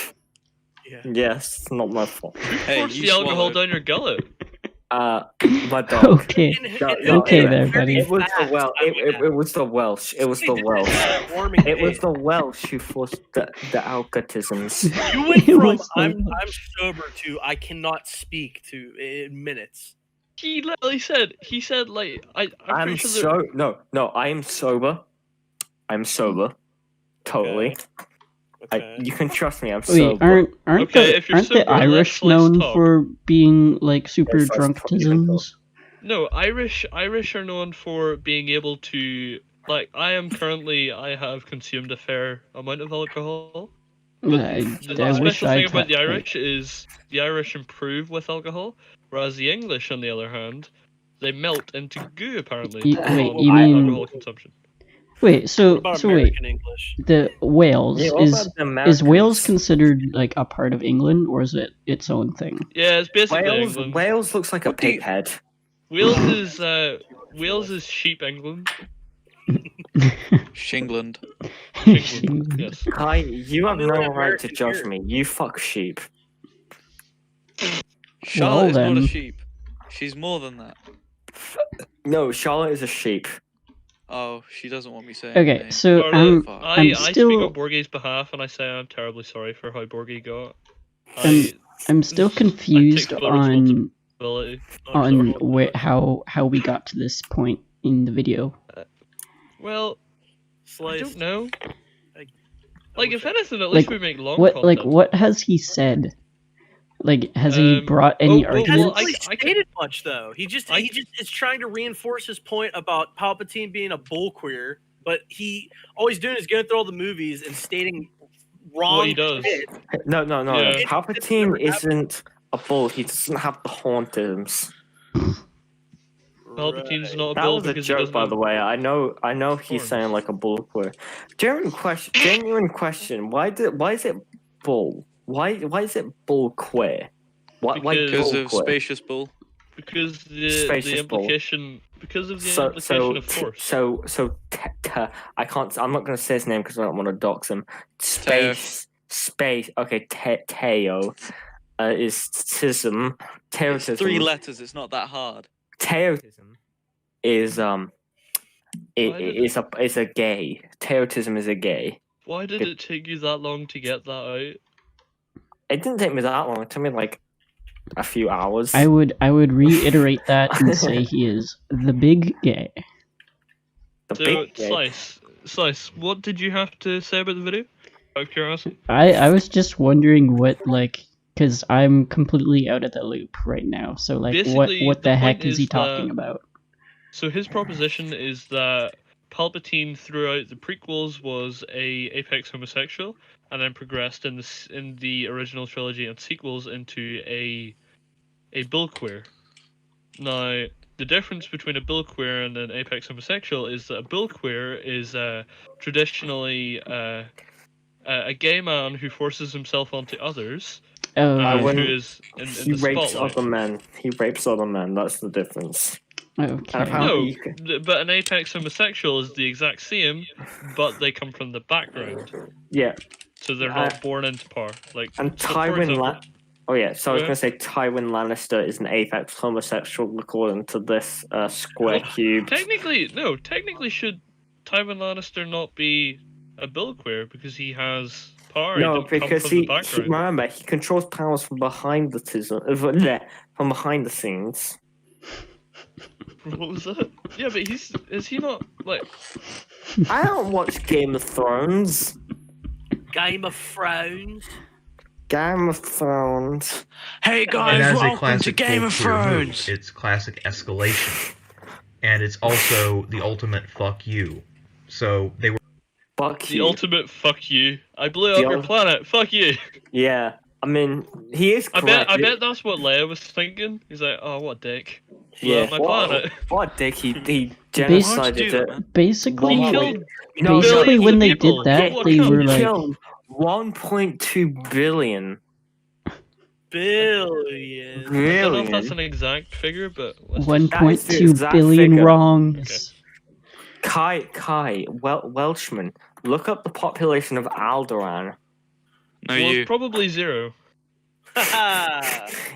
Yeah. Yes, it's not my fault. Hey, Force you the alcohol swallowed. down your gullet. My dog. Okay. No, Okay it- there, buddy. It was the Welsh. It was the Welsh. It was the Welsh. Warming It was day. the Welsh who forced the alcatisms. You went It from was the I'm Welsh. sober to I cannot speak to in minutes. He literally said, like, I'm I'm pretty sure that no. I am sober. I'm sober. Totally. Okay. You can trust me. I'm Wait, sober. aren't Okay, if you're the sober, Irish let's known talk. for being like super Yes, let's talk. drunktisms? No, Irish are known for being able to, like, I have consumed a fair amount of alcohol. I The wish special I thing about the had- Irish is the Irish improve with alcohol, whereas the English, on the other hand, they melt into goo, apparently. You- from wait, all you the mean- alcohol consumption. Wait, What so about wait, American English? the Wales Yeah, what is about the Americans? is Wales considered like a part of England or is it its own thing? Yeah, it's basically Wales? England. Wales looks like a What do you- pig head. Wales is sheep England. Shingland. England, yes. Kai, you have I'm no an right to American judge here. me. You fuck sheep. Charlotte is not then. a sheep. She's more than that. No, Charlotte is a sheep. Oh, she doesn't want me saying. Okay, her name. so Charlotte, Fuck. I I'm speak still- on Borgie's behalf and I say I'm terribly sorry for how Borgie got. I'm- I'm still confused full on responsibility. on where how we got to this point in the video. Well, I Slice. don't know. I Like, if wish I- anything, at least Like, we make long What content. what has he said? Like has he Um, brought any well, He hasn't arguments? really I can- stated much though. He just is trying to reinforce his point about Palpatine being a bull queer, but all he's doing is going through all the movies and stating wrong What he does. shit. No. Yeah. Palpatine isn't a bull. He doesn't have the hauntums. Palpatine's not a That bull was a because he joke, doesn't by have the way. I know he's horns. saying like a bull queer. Genuine question. Why is it bull? Why is it bull queer? Why Because bull of queer? Spacious Bull. Because the Spacious bull. implication because of the So implication of force. I can't. I'm not going to say his name because I don't want to dox him. Space. Okay, Teo is tism. It's 3 Teotism. letters. It's not that hard. Teotism is Why is a gay. Teotism is a gay. Why did it take you that long to get that out? It didn't take me that long. It took me like a few hours. I would reiterate that and say he is the big gay. The So, big gay. Slice, what did you have to say about the video? Out of curiosity. I was just wondering what, like, because I'm completely out of the loop right now. So like, Basically, what the the heck point is he is talking that- about? So his proposition is that Palpatine throughout the prequels was a apex homosexual, and then progressed in the original trilogy and sequels into a bull queer. Now, the difference between a bull queer and an apex homosexual is that a bull queer is traditionally a gay man who forces himself onto others, I who wouldn't- is in He the rapes spotlight. other men. He rapes other men. That's the difference. And Okay. No, apparently you can- but an apex homosexual is the exact same, but they come from the background, yeah. so they're not born into power. Like, And so for Tywin example, Oh yeah, so I was Yeah. going to say Tywin Lannister is an apex homosexual according to this square cube. technically should Tywin Lannister not be a bull queer because he has power? No, he didn't because come from he the background. remember he controls powers from behind the from behind the scenes. What was that? Yeah, but is he not like? I don't watch Game of Thrones. Game of Thrones. Game of Thrones. Hey It guys, has a welcome to classic Game of full queer move. Thrones. It's classic escalation, and it's also the ultimate fuck you. So they were Fuck The you. ultimate fuck you. I blew The up your ul- planet. Fuck you. Yeah, I mean he is I correct. bet that's what Leia was thinking. He's like, oh, what a dick. Blew Yeah, up my what, planet. what a dick he Why'd you genocided do that, it. man? Basically, Well, killed No, basically billions when of they people. did that, What they a were cunt. like, killed 1.2 billion. Billion. I don't know if that's Billion. an exact figure, but let's one just- That is the 1.2 exact billion figure. wrongs. Welshman, look up the population of Alderaan. No, well, you. it's probably 0.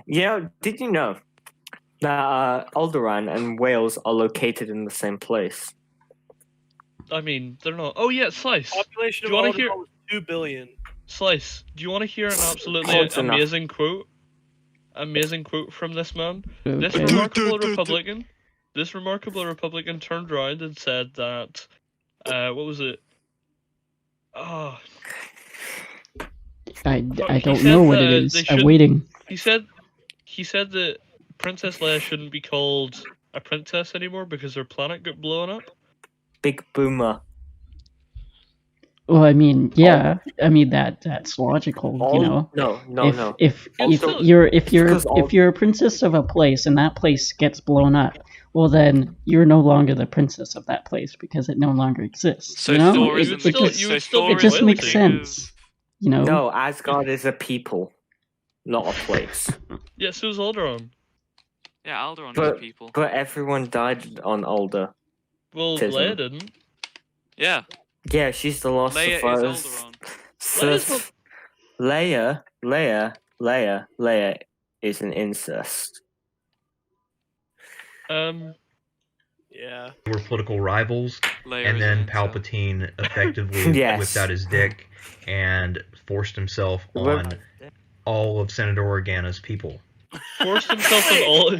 Yeah, did you know that Alderaan and Wales are located in the same place? I mean, they're not. Oh yeah, Slice. Population Do of you wanna Alderaan hear- was 2 billion. Slice. Do you want to hear an absolutely Close enough. amazing quote? Amazing quote from this man. This Okay. remarkable Republican turned around and said that, what was it? Oh, I he don't said know what it that is. they I'm shouldn't- waiting. he said that Princess Leia shouldn't be called a princess anymore because her planet got blown up. Big Boomer. Well, I mean, yeah, I mean that's logical, you know. No. If Also, you're because all- if you're a princess of a place and that place gets blown up, well then you're no longer the princess of that place because it no longer exists. So you know, Thor it, isn't it the just you would still Thor be it just isn't makes the royalty. king of- sense. You know. No, Asgard is a people, not a place. Yeah, so is Alderaan. Yeah, Alderaan But- is people. But everyone died on Alder. Well, Tism. Leia didn't. Yeah, Yeah, she's the last Leia of is us. Alderaan. Leia is an incest. Yeah. they were political rivals, Leia and is then an incel. Palpatine effectively Yes. whipped out his dick and forced himself on all of Senator Organa's people. Forced himself on all.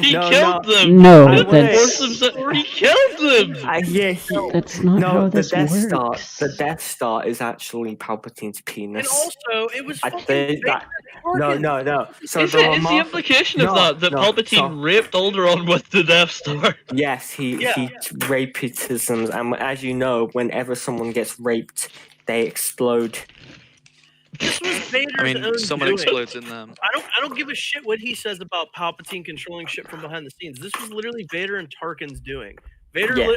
He No, killed no. them. No, I He wanna- forced himself. He killed them. Yeah, he, that's not no, how the this Death works. Star. The Death Star is actually Palpatine's penis. And also, it was I fucking think fake that. No. So Is the the remark- implication No, of that no, Palpatine so- raped Alderaan with the Death Star? Yes, he rapisms, and as you know, whenever someone gets raped, they explode. This was Vader's I mean, own someone doing. explodes in them. I don't give a shit what he says about Palpatine controlling shit from behind the scenes. This was literally Vader and Tarkin's doing. Vader, Yeah.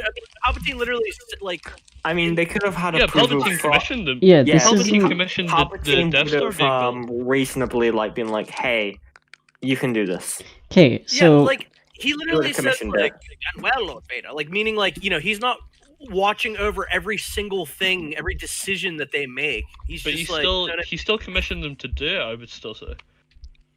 Palpatine literally like. I mean, they could have had Yeah, approval Palpatine from commissioned him. Yeah, Yeah, this Palpatine isn't. commissioned the Palpatine Death would Star have being built. reasonably like been like, "Hey, you can do this." Okay, Yeah, so like he literally says commissioned like, "Well, Lord Vader," like meaning like he's not watching over every single thing, every decision that they make. He's But just he still commissioned them to do it, I would still say.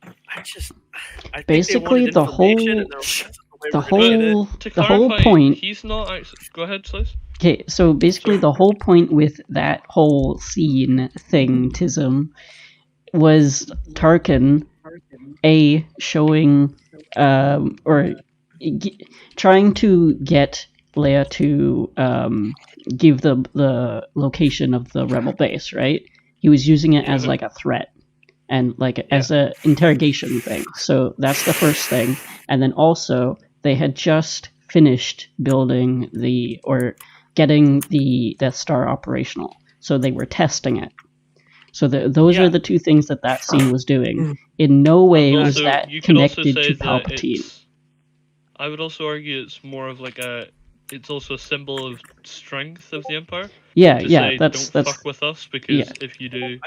I think Basically, they wanted the whole- information, and that's way the we're gonna get it. whole To the whole clarify, point. he's not actually. Go ahead, Slice. Okay, so basically the whole point with that whole scene thing, Tism, was Tarkin showing or trying to get Leia to give the location of the rebel base, right? He was using it as like a threat and like as a interrogation thing. So that's the first thing. And then also they had just finished building getting the Death Star operational. So they were testing it. So those are the two things that scene was doing. In no way was Also, that you could also connected say to that Palpatine. I would also argue it's more of like it's also a symbol of strength of the Empire. Yeah, To yeah, say, that's don't fuck with us, because if you do,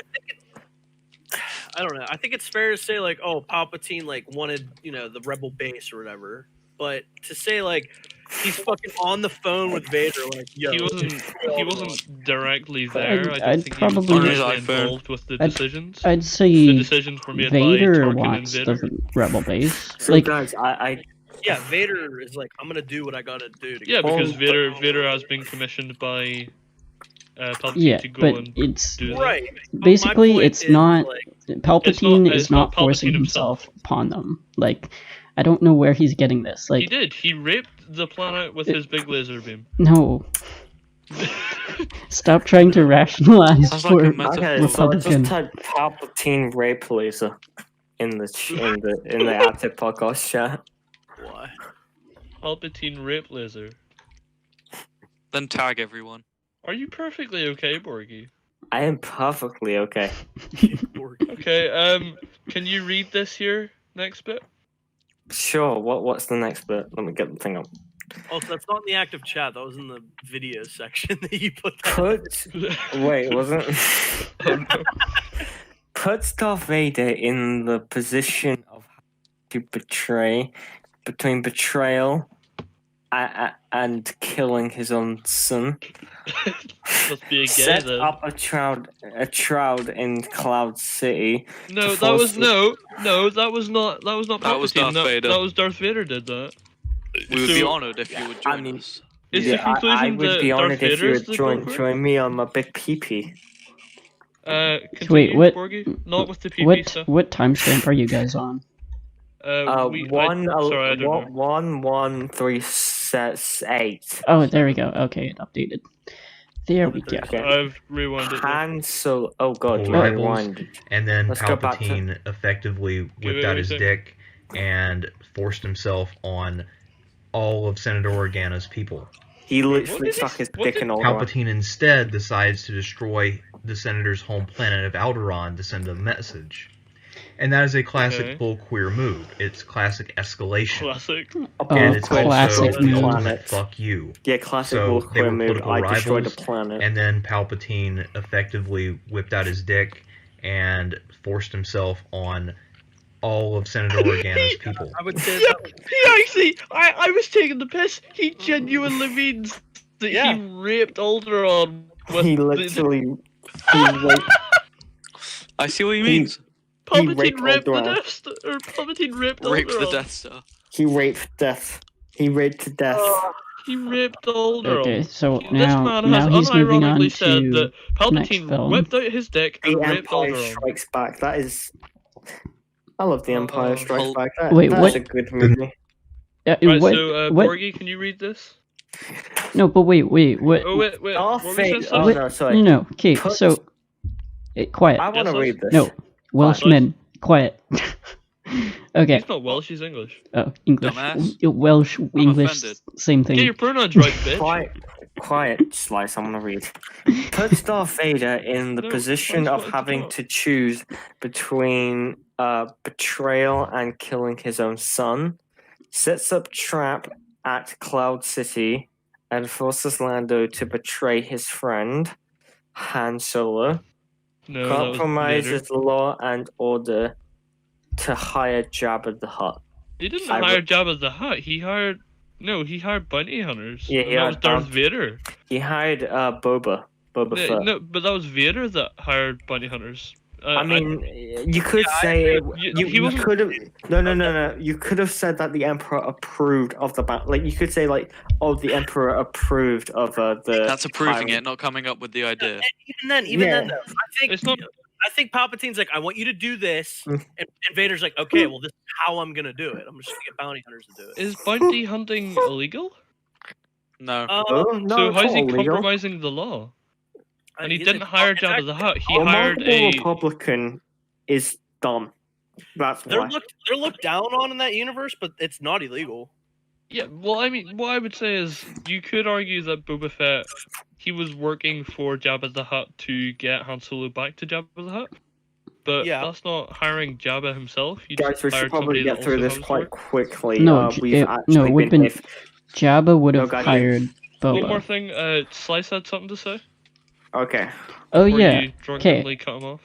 I don't know. I think it's fair to say like, oh, Palpatine like wanted the rebel base or whatever. But to say like he's fucking on the phone with Vader, like yo, he wasn't directly there. I don't I'd think probably- he was On his directly iPhone. involved with the I'd- decisions. I'd The say decisions were made by Vader Tarkin wants and Vader. the rebel base. So Like, guys, yeah, Vader is like, I'm gonna do what I gotta do. To Yeah, get because Oh, Vader has been commissioned by Palpatine yeah, to go but and it's do that. right. But my basically point it's is, not like, Palpatine it's is not not forcing Palpatine himself upon them. Like, I don't know where he's getting this. He Like, did. He raped the planet with his big laser beam. no. Stop trying to rationalize Sounds like for a metaphor. okay, so I Republican. just typed Palpatine rape laser in the active podcast chat. why? Palpatine rape laser. Then tag everyone. Are you perfectly okay, Borgie? I am perfectly okay. Okay, can you read this here next bit? Sure. What's the next bit? Let me get the thing up. Also, that's not in the active chat. That was in the video section that you put. That. Put wait, wasn't Oh, no. put Darth Vader in the position of to between betrayal and killing his own son. Must be a gay Set then. up a shroud in Cloud City. No, to that was force- that was not Palpatine. That was Darth Vader. That was Darth Vader did that. We would be So- honored if you would I join mean- us. Is Yeah, the conclusion I would that be Darth honored if Vader you is would the join culprit? me on my big pee-pee. Continue, what- Borgie? Not with the PP What stuff. timestamp are you guys on? Sorry, I don't know. 11368. Oh, there we go. Okay, it updated. There we go. Okay. I've rewound it. Han Solo. Oh god, you Rivals. rewinded. And then Let's go back to- Palpatine effectively whipped wait, out wait, his wait. dick and forced himself on all of Senator Organa's people. He what literally did he- stuck his what dick did in all Palpatine instead decides to destroy the Senator's home planet of Alderaan to send a message. And that is a classic Okay. bull queer move. It's classic escalation. Classic. And it's classic also the move. ultimate fuck you. Yeah, classic So, so they were move. political I destroyed a rivals, planet. And then Palpatine effectively whipped out his dick and forced himself on all of Senator Organa's people. I would say Yeah, that. he actually, I was taking the piss. He genuinely means that Yeah. he raped Alderaan with He the- literally. He raped, I see what he He- means. Palpatine raped raped the Alderaan. Death Star, or Palpatine raped Rape the Alderaan. Death Star. he raped death. He raped to death. He raped Alderaan. Okay, so This now man has he's moving on unironically said to that next Palpatine film. whipped out his dick The and raped Empire Alderaan. Strikes Back. That is. I love The Empire Strikes Hul- Back. That, Wait, that's what- a good movie. Right, what, so what? Borgie, can you read this? No, but wait. What? Oh wait, Darth what was Vader. this? Oh Wait, no, sorry. No. Okay, Put- so quiet. I want to Yes, read this. No, Welshmen, quiet. Okay. He's not Welsh, he's English. Oh, English. Dumbass. Welsh, English, offended. same Get thing. your pronouns right, bitch. quiet, Slice. I'm gonna read. Puts Darth Vader in the No, position Slice of wanted to having talk. to choose between betrayal and killing his own son. Sets up trap at Cloud City and forces Lando to betray his friend Han Solo. No, that was Vader. Compromises law and order to hire Jabba the Hutt. He didn't I hire re- Jabba the Hutt. He hired bounty hunters. Yeah, and he that was hired Darth bounty- Vader. He hired Boba Fett. No, but that was Vader that hired bounty hunters. I mean, you could say you wasn't- could have no. You could have said that the Emperor approved of the like. You could say like, oh, the Emperor approved of the. That's approving hiring. it, not coming up with the idea. Even then, though, It's not. I think Palpatine's like, I want you to do this, Mm. and Vader's like, okay, well, this is how I'm gonna do it. I'm just gonna get bounty hunters to do it. Is bounty hunting illegal? No. Oh, no, So it's how's he not illegal. compromising the law? And he He's didn't like, hire it's Jabba actually- the Hutt. He A hired multiple a. Republican is dumb. That's They're why. looked down on in that universe, but it's not illegal. Yeah, well, I mean, what I would say is you could argue that Boba Fett, he was working for Jabba the Hutt to get Han Solo back to Jabba the Hutt. But Yeah. that's not hiring Jabba himself. You Guys, just we should hired probably somebody get that through also this has quite work. quickly. No, We've it actually would have been. if- Jabba would No, have guys, hired One more Boba. thing, Slice had something to say? Okay. Oh Before yeah. you drunkenly cut him off.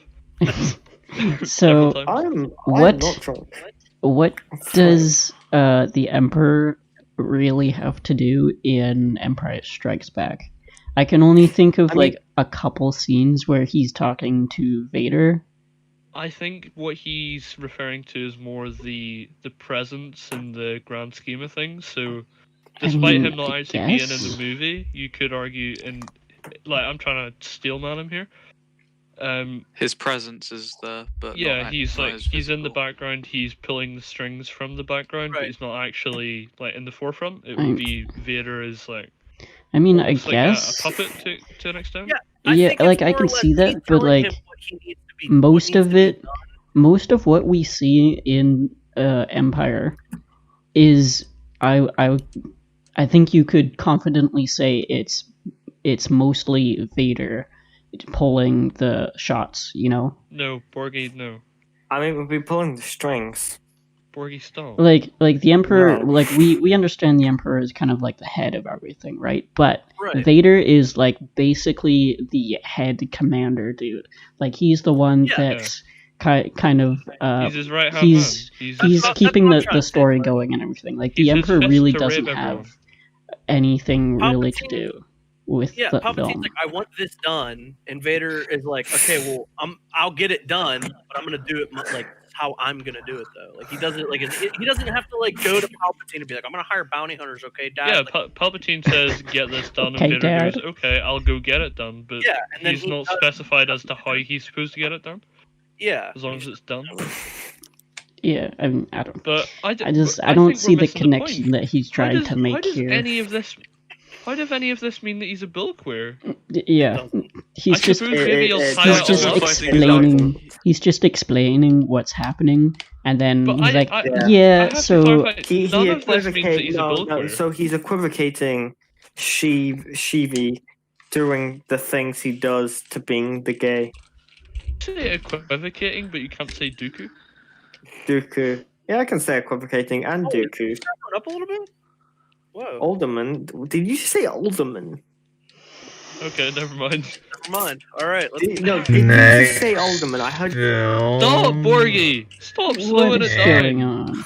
So Several times. I'm What? not drunk. what does the Emperor really have to do in Empire Strikes Back? I can only think of I mean- like a couple scenes where he's talking to Vader. I think what he's referring to is more the presence in the grand scheme of things. So, despite mean, him not I actually being in guess. the movie, you could argue, like, I'm trying to steelman him here. His presence is there, but Yeah, not he's not like as he's in the visible. background. He's pulling the strings from the background, but Right. he's not actually like in the forefront. It I'm- would be Vader is like I mean, I almost like guess. a puppet to an extent. Yeah, Yeah, think it's like, I more can or less see that, he's but, telling like, him what he needs to be- what most needs of to be it- done. Most of what we see in Empire is I think you could confidently say it's mostly Vader pulling the shots, you know? No, Borgie, no. I mean, we'll be pulling the strings. Borgie, stop. Like the Emperor, No. like we understand the Emperor is kind of like the head of everything, right? But Right. Vader is like basically the head commander, dude. Like he's the one Yeah. that's kind of He's his right hand he's- man. he's that's keeping what I'm the, trying the to say, story right? going and everything. Like He's the his Emperor fist really to doesn't rape have everyone. anything really to Palpatine- do with Yeah, the Palpatine's film. like, I want this done, and Vader is like, okay, well, I'll get it done, but I'm gonna do it like how I'm gonna do it though. Like he doesn't he doesn't have to like go to Palpatine and be like, I'm gonna hire bounty hunters, okay, Dad? Yeah, Like, Palpatine says, "Get this done," Okay, and Vader Dad. goes, "Okay, I'll go get it done." But yeah, and then he's he not does- specified as to how he's supposed to get it done, Yeah, as long as it's done. Yeah, I mean, I don't. But I I don't don't see the connection that he's How trying does, to how make does here. any of this? How does any of this mean that he's a bill queer? Yeah, he's I just suppose maybe he'll tie he's it just all up. explaining. He's just explaining what's happening, and then But he's like, I Yeah. have "Yeah, to so clarify, He none of this means that equivocates. he's a No, bill queer. so he's equivocating Shivi doing the things he does to being the gay You say equivocating, but you can't say Dooku. Dooku. Yeah, I can say equivocating and Oh, Dooku. Turn it up a little bit. Whoa, Alderman. Did you say Alderman? Okay, never mind. never mind. All right, let's. Did you just say Alderman? I heard. Stop, Borgie! Stop what slowing is it down. going on?"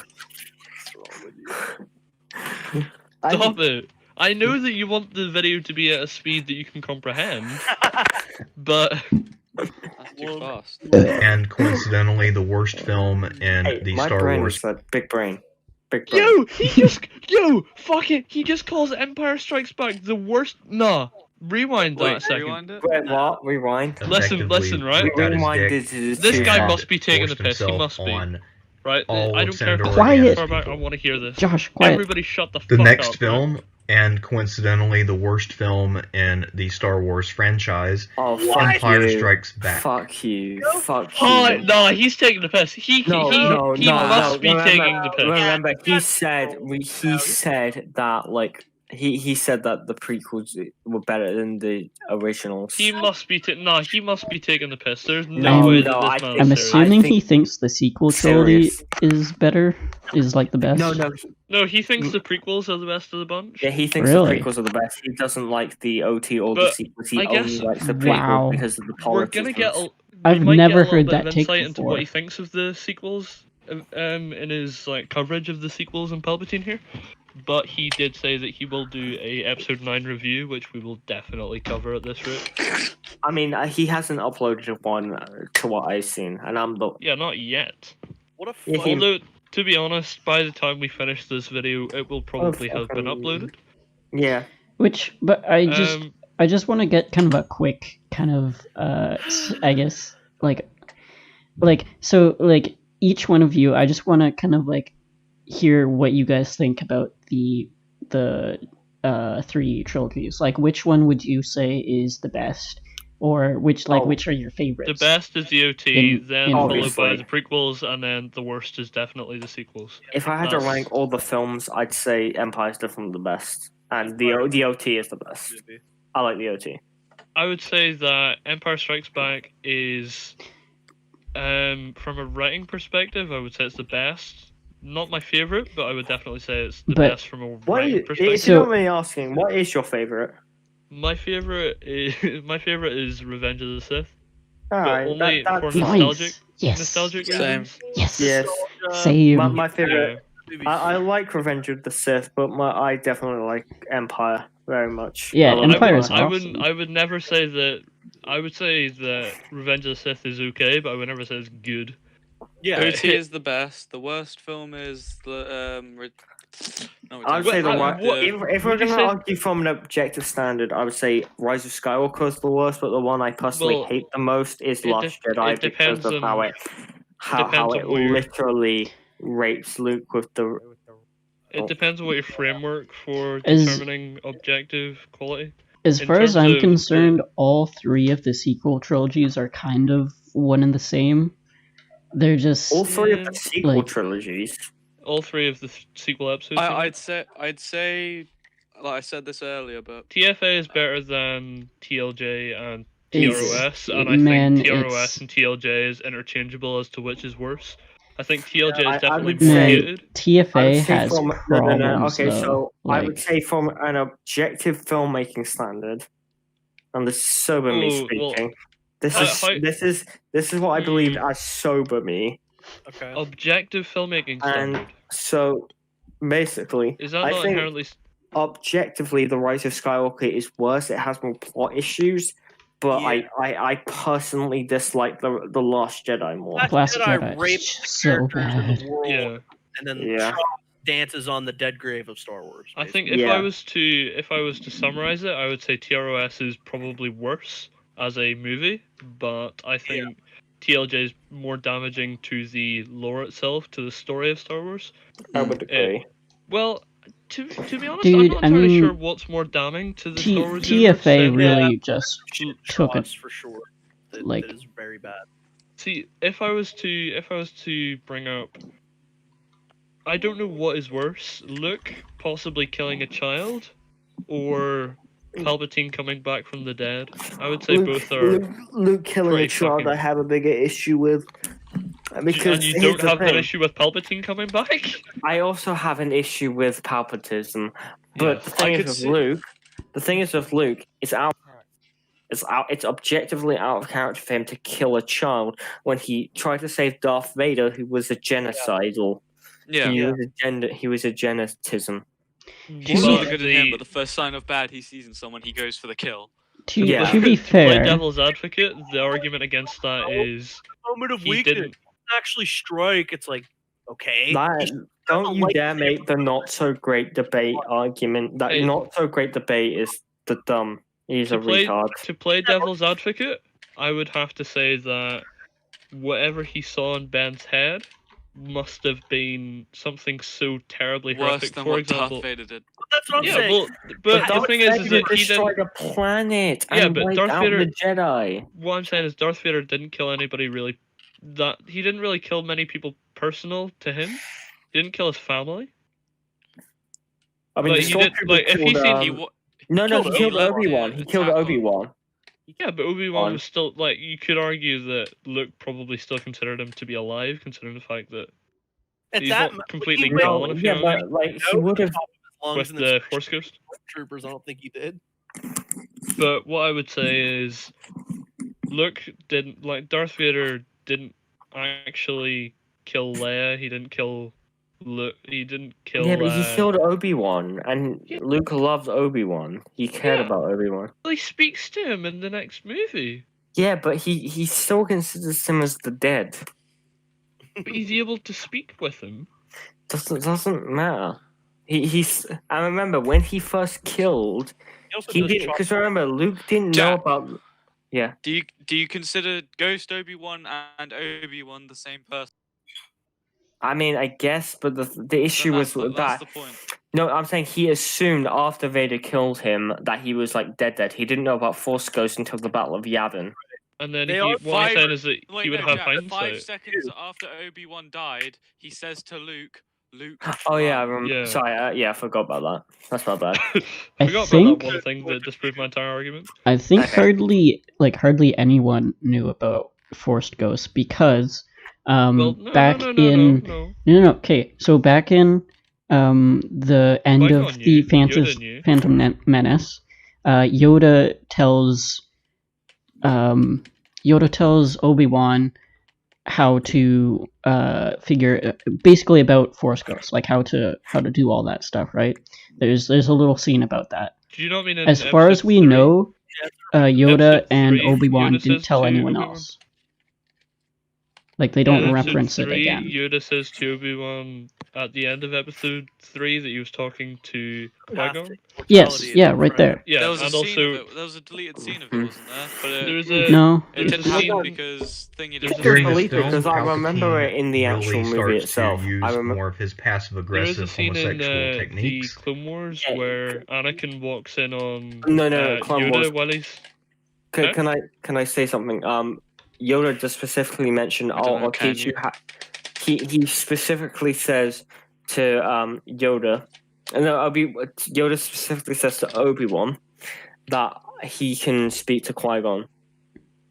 Stop it. I know that you want the video to be at a speed that you can comprehend, but That's too fast. And coincidentally, the worst film in Hey, the my Star brain Wars. is that big brain. Big brain. fuck it. He just calls Empire Strikes Back the worst. Nah, rewind that a Wait, second. rewind it. Wait, what? Rewind. Listen, effectively right? got his Rewind dick this. This guy and must be taking the forced piss. He himself must be. on Right? all I of don't care Senator if Quiet. it's far back. I want to hear this. Josh, quiet. Everybody, shut the The fuck next up. film, and coincidentally the worst film in the Star Wars franchise, Oh, What? fuck Empire you. Strikes Back. Fuck you. Fuck Oh you. no, he's taking the piss. He must be remember, taking the piss. Remember, he That's said wrong. he said that like He said that the prequels were better than the originals. He must be he must be taking the piss. There's No, no way no, that I this man think- I'm is serious. assuming think- he thinks the sequel trilogy Serious. is better, is like the best. No, No, he thinks the prequels are the best of the bunch. yeah, he thinks Really? the prequels are the best. He doesn't like the OT or the But sequels. He I only guess- likes the Wow. prequels because of the We're politics. gonna get. We I've might never get a little heard bit that of take insight into before. what he thinks of the sequels, in his like coverage of the sequels in Palpatine here. But he did say that he will do a episode 9 review, which we will definitely cover at this rate. I mean, he hasn't uploaded one to what I've seen, and I'm the. Yeah, not yet. What a Yeah, fun. he- Although, to be honest, by the time we finish this video, it will probably have been uploaded. Yeah. Which, but I just want to get kind of a quick kind of I guess like so like each one of you, I just want to kind of like hear what you guys think about the 3 trilogies. Like, which one would you say is the best, or which are your favorites? The best is the OT, then followed by Obviously. the prequels, and then the worst is definitely the sequels. If I had to That's- rank all the films, I'd say Empire's definitely the best, and the OT is the best. I like the OT. I would say that Empire Strikes Back is, from a writing perspective, I would say it's the best. Not my favorite, but I would definitely say it's the But- best from a What writing is, perspective. if you don't mind me asking, what is your favorite? My favorite is Revenge of the Sith, Alright, only that, for that's Nice. fine. Yes. nostalgic Same. reasons. Yes. Yes. Same. My favorite. Yeah. I like Revenge of the Sith, but I definitely like Empire very much. Yeah, I love Empire is I awesome. would never say that. I would say that Revenge of the Sith is okay, but I would never say it's good. Yeah. OT is the best. The worst film is the no, I would say the What- if we're would you going to say- argue from an objective standard, I would say Rise of Skywalker is the worst, but the one I personally Well, hate the most is it Last de- Jedi it depends because of on- how depends it on where- literally rapes Luke with the. It depends on what your framework for Is- determining objective quality. As in far as terms I'm of concerned, all 3 of the sequel trilogies are kind of one and the same. They're just All 3 of Yeah. the sequel Like- trilogies. All 3 of the sequel episodes. you mean? I'd say, like I said this earlier, but TFA is better than TLJ and It's- TROS, and I man, think TROS it's- and TLJ is interchangeable as to which is worse. I think TLJ I is definitely would more say- muted. I TFA would say has from problems. Okay, though. so I would Like, say from an objective filmmaking standard, and this is sober me Ooh, well, speaking. This how- is this is what I believe as sober me. Okay. Objective filmmaking And- standard. So basically, Is that I not think inherently? objectively, The Rise of Skywalker is worse. It has more plot issues, but Yeah. I personally dislike the Last Jedi more. Last Jedi Jedi is raped the so characters in bad. the world, Yeah, and then Yeah. Trump dances on the dead grave of Star Wars. I think basically. if Yeah. I was to summarize it, I would say TROS is probably worse as a movie, but I think TLJ is more damaging to the lore itself, to the story of Star Wars. I would agree. Well, to be honest, I'm Dude, not I entirely mean, sure what's more damning to the Star Wars universe TFA than- really just Shit took it. shots for sure. That, like- that is very bad. See, if I was to bring up, I don't know what is worse: Luke possibly killing a child, or Palpatine coming back from the dead. I would say both are. Luke killing a pretty child. fucking- I have a bigger issue with. Because And you here's don't the have that thing, issue with Palpatine coming back. I also have an issue with Palpatism, but Yes, the I thing could is see- with Luke, it's objectively out of character for him to kill a child when he tried to save Darth Vader, who was a genocidal. yeah. He was a genetism. He's To not be- good at him, but the first sign of bad he sees in someone, he goes for the kill. To, Yeah. to be Play fair, devil's advocate. The argument against that is Moment of he weakness. didn't. Actually strike. It's like, okay. That, don't you like dare him. make the not so great debate argument. That Hey. not so great debate is the dumb. He's To a play- retard. To play devil's advocate, I would have to say that whatever he saw in Ben's head must have been something so terribly Worse horrific. than For what example, Darth Vader did. That's what I'm yeah, saying. well, but the Darth thing is Vader that he didn't. destroyed a planet Yeah, and but wiped Darth out Vader- the Jedi. What I'm saying is Darth Vader didn't kill anybody really. That he didn't really kill many people personal to him. He didn't kill his family. I mean, Like, the he did- stormtrooper like, if he killed, seen- He um, wa- no, killed he killed Obi-Wan, Obi-Wan. yeah, He killed attack on- Obi-Wan. Yeah, but Obi-Wan On. was still, like, you could argue that Luke probably still considered him to be alive, considering the fact that At he's that, not completely he went- gone, if you Yeah, know what I mean, but like he would have. lungs with and the then Force Ghost. troopers. I don't think he did. But what I would say is, Luke didn't, like, Darth Vader didn't actually kill Leia, he didn't kill Luke, he didn't kill, Yeah, but he killed Obi-Wan, and Yeah. Luke loved Obi-Wan. He cared Yeah. about Obi-Wan. he speaks to him in the next movie, Yeah, but he still considers him as the dead. but he's able to speak with him. Doesn't matter. He's. I remember when he first killed. He also He does didn't, because remember Luke didn't know Jack. about. Yeah. Do you consider Ghost Obi-Wan and Obi-Wan the same person? I mean, I guess, but the issue Then was that's that. the point. No, I'm saying he assumed after Vader killed him that he was like dead. He didn't know about Force Ghost until the Battle of Yavin. And then They he, are what I'm five- saying is that Wait, he would no, have Jack, hindsight. 5 seconds after Obi-Wan died, he says to Luke, Oh yeah, I run." remember. Yeah. Sorry, yeah, I forgot about that. That's my bad. I Forgot think- about that one thing that disproved my entire argument. I think Okay. hardly anyone knew about Forced Ghosts because Well, no, back no, no, no, in no. no, okay, so back in the end Qui-Gon of knew, the Yoda knew. Phantom Menace, Yoda tells Obi-Wan how to figure basically about Force Ghosts, like how to do all that stuff, right? There's a little scene about that. Do you not mean in As far as episode we 3? know, Yoda Episode and 3, Obi-Wan Yoda didn't says tell to anyone Obi-Wan? else. Like they don't In episode reference it 3, again. Yoda says to Obi-Wan at the end of episode 3 that he was talking to Qui-Gon. Yes, yeah, right there. Yeah, There was a and scene also of it. There was a deleted scene of it, Mhm. wasn't there? But there's a No, it there's didn't a happen scene because thingy There's didn't. a- During Delete this it, film, because I remember Palpatine it in the actual really movie starts itself. to use I remember. more of his there is a passive-aggressive scene in homosexual the techniques. Clone Wars Yeah, where Anakin walks in on No, Clone Yoda Wars. while he's Can, Huh? can I say something? Yoda just specifically mentioned, I don't know, I'll can teach you? you how. He specifically says to Yoda, and no, Yoda specifically says to Obi-Wan that he can speak to Qui-Gon.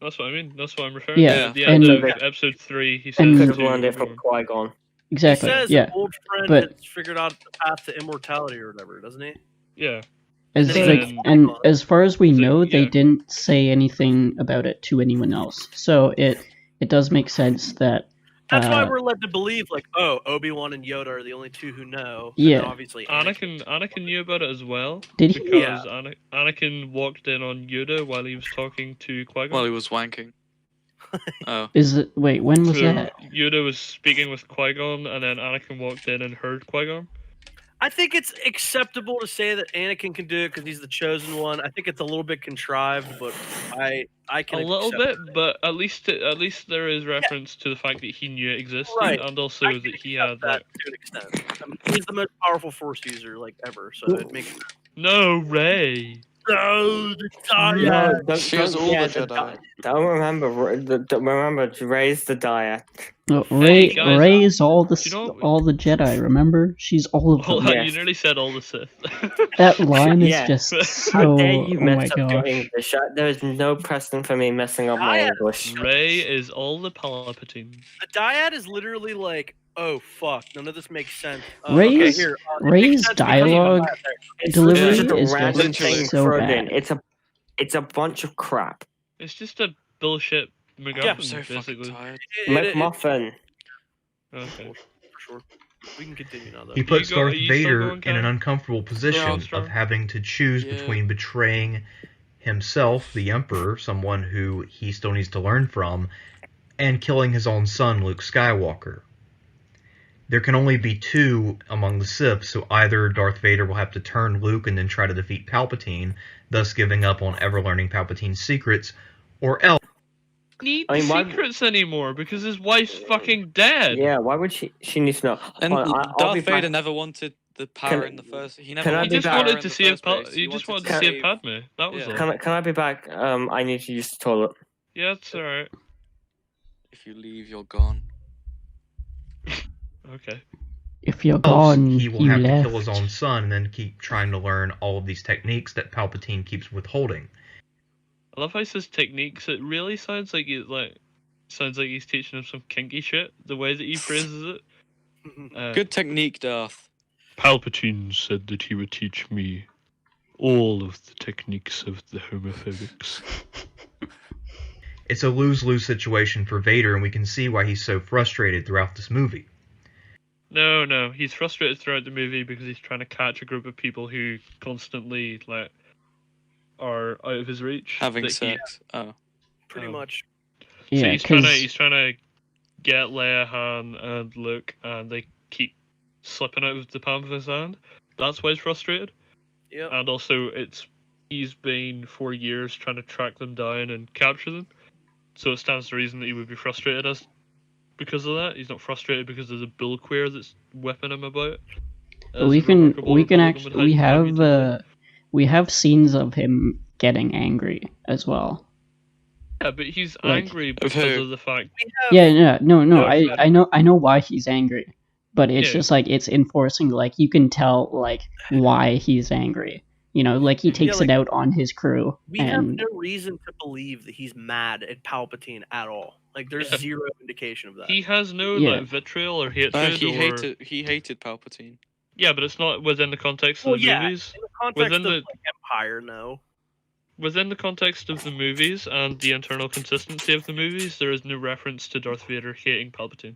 That's what I mean. That's what I'm referring Yeah, to. At the and- end of episode 3, he says and- Could to have learned it from Obi-Wan. Qui-Gon. exactly. He says Yeah, an old friend but- has figured out the path to immortality or whatever, doesn't he? Yeah. as then like, he- and as far as we So, know, they yeah. didn't say anything about it to anyone else. So it does make sense that. That's why uh, we're led to believe, like, oh, Obi-Wan and Yoda are the only two who know. Yeah. And then obviously, Anakin knew about it as well. Did he? Because Anakin walked in on Yoda while he was talking to Qui-Gon. While he was wanking. Oh. Is it? Wait, when was So that? Yoda was speaking with Qui-Gon, and then Anakin walked in and heard Qui-Gon. I think it's acceptable to say that Anakin can do it because he's the chosen one. I think it's a little bit contrived, but I can A little accept bit, it. but at least there is reference to the fact that he knew it existed, Right. and also I that can he accept had that like to an extent. I mean, he's the most powerful Force user like ever, so it makes sense. no Ray. No, the Dyad. No, don't, She has all yeah, the Jedi. Don't remember to raise the Dyad. No, Hey, Ray. guys, Ray's all the you know- all the Jedi. Remember, she's all of Well, them. Yes. you nearly said all the Sith. That line is Yeah. just How so. dare you Oh my mess up your gosh. English? There is no precedent for me messing up my Dyad. English. Ray is all the Palpatine. The Dyad is literally like, oh fuck, none of this makes sense. Ray's- it makes Ray's sense because of the dialogue Dyad there. It's delivery literally just is a random just thing so thrown bad. in. It's a bunch of crap. It's just a bullshit MacGuffin, I'm so fucking basically. tired. McMuffin. Okay. For sure. We can continue now though. He puts are Darth you still Vader going, in an Kai? uncomfortable position Armstrong? of having to choose Yeah. between betraying himself, the Emperor, someone who he still needs to learn from, and killing his own son, Luke Skywalker. There can only be two among the Sith, so either Darth Vader will have to turn Luke and then try to defeat Palpatine, thus giving up on ever learning Palpatine's secrets, or else Need I mean, why- secrets anymore because his wife's fucking dead. Yeah, why would she need to know? And Hold on, I'll be Darth Vader back. never wanted the power Can- in the first. He can never I He wanted be just the back? power wanted in to the see a first Pal- place. he just wanted to to see a save- Padme. That was Yeah. all. Can I be back? I need to use the toilet. Yeah, it's alright. If you leave, you're gone. Okay. If you're else, gone, he will you have left. to kill his own son and then keep trying to learn all of these techniques that Palpatine keeps withholding. I love how he says techniques. It really sounds like he's teaching him some kinky shit. The way that he phrases it. Good technique, Darth. Palpatine said that he would teach me all of the techniques of the homophobics. It's a lose-lose situation for Vader, and we can see why he's so frustrated throughout this movie. No, he's frustrated throughout the movie because he's trying to catch a group of people who constantly are out of his reach. Having that sex. Pretty much. So Yeah, he's trying because to get Leia, Han, and Luke, and they keep slipping out of the palm of his hand. That's why he's frustrated. Yep. And also, he's been for years trying to track them down and capture them. So it stands to reason that he would be frustrated because of that. He's not frustrated because there's a bull queer that's whipping him about. we have scenes of him getting angry as well. Yeah, but he's Like- angry Of because who? of the fact. Yeah, no. No, I know why he's angry, but it's Yeah. just like it's enforcing. Like you can tell like why he's angry. You know, like he takes like, it out on his crew. We have and no reason to believe that he's mad at Palpatine at all. Like, there's Yeah. zero indication of that. He has no Yeah. vitriol or hatred. He or... hated Palpatine. Yeah, but it's not within the context of Well, the yeah, movies. in the context Within of the- like, Empire, no. Within the context of the movies and the internal consistency of the movies, there is no reference to Darth Vader hating Palpatine.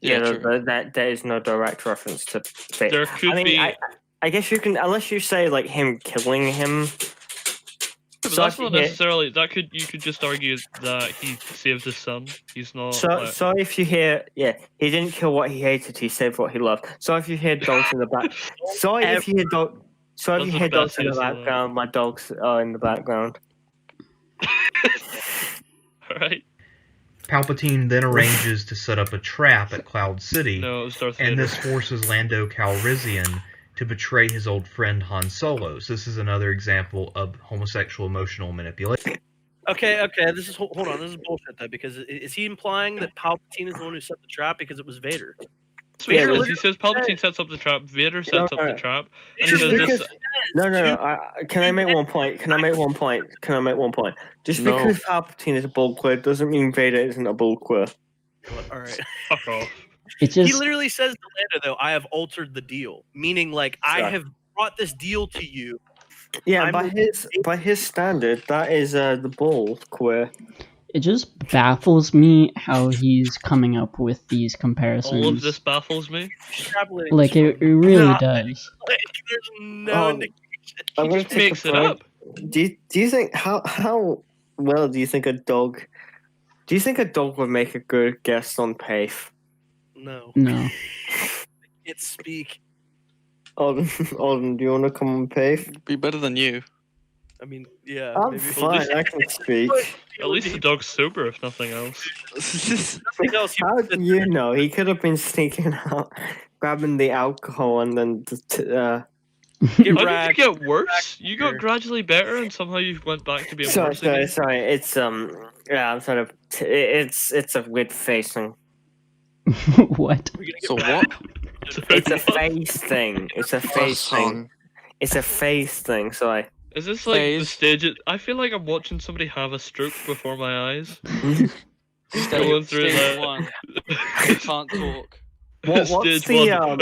Yeah, no, true. there is no direct reference to Vader. There could I mean, be. I guess you can, unless you say like him killing him. But So that's if not you hear- necessarily. You could just argue that he saved his son. He's not. So if you hear, yeah, he didn't kill what he hated. He saved what he loved. So if you hear dogs in the back, sorry if you hear dog. So if That's you the hear dogs best in the use of that. background, my dogs are in the background. Alright. Palpatine then arranges to set up a trap at Cloud City, No, it was Darth and Vader. this forces Lando Calrissian to betray his old friend Han Solo. So this is another example of homosexual emotional manipulation. Okay. This is hold on. This is bullshit though, because is he implying that Palpatine is the one who set the trap because it was Vader? That's what he Yeah, says. He says Palpatine sets up the trap, Vader sets up the trap, and he Just says because- this. No. Can I make one point? Just No. because Palpatine is a bull queer doesn't mean Vader isn't a bull queer. All right. Fuck off. it He just literally says to Lando, though, "I have altered the deal," meaning like I Sorry. have brought this deal to you. Yeah, I'm- by his standard, that is the bull queer. it just baffles me how he's coming up with these comparisons. All of this baffles me. Extrapolating like this it from really nothing. does. Like, there's no Oh, indication. I'm gonna Just take makes a it break. up. Do you think how well do you think a dog? Do you think a dog would make a good guest on PAFE? No, No. it's speak. Alden, do you want to come on PAFE? Be better than you. I mean, yeah. I'm maybe fine. I can speak. At least the dog's sober, if nothing else. Nothing else. How do you know? He could have been sneaking out, grabbing the alcohol, and then Get How did you racked. get worse? You got Sure. gradually better, and somehow you went back to being sorry, worse again. sorry. It's yeah. I'm sort of. It's a weird facing. What? We're gonna get So back. what? It's a face thing. It's a face thing. It's a face thing. Sorry. Is this like the Phase. stage? I feel like I'm watching somebody have a stroke before my eyes. Stage, Going through stage that. 1. Can't talk. What's Stage the, one.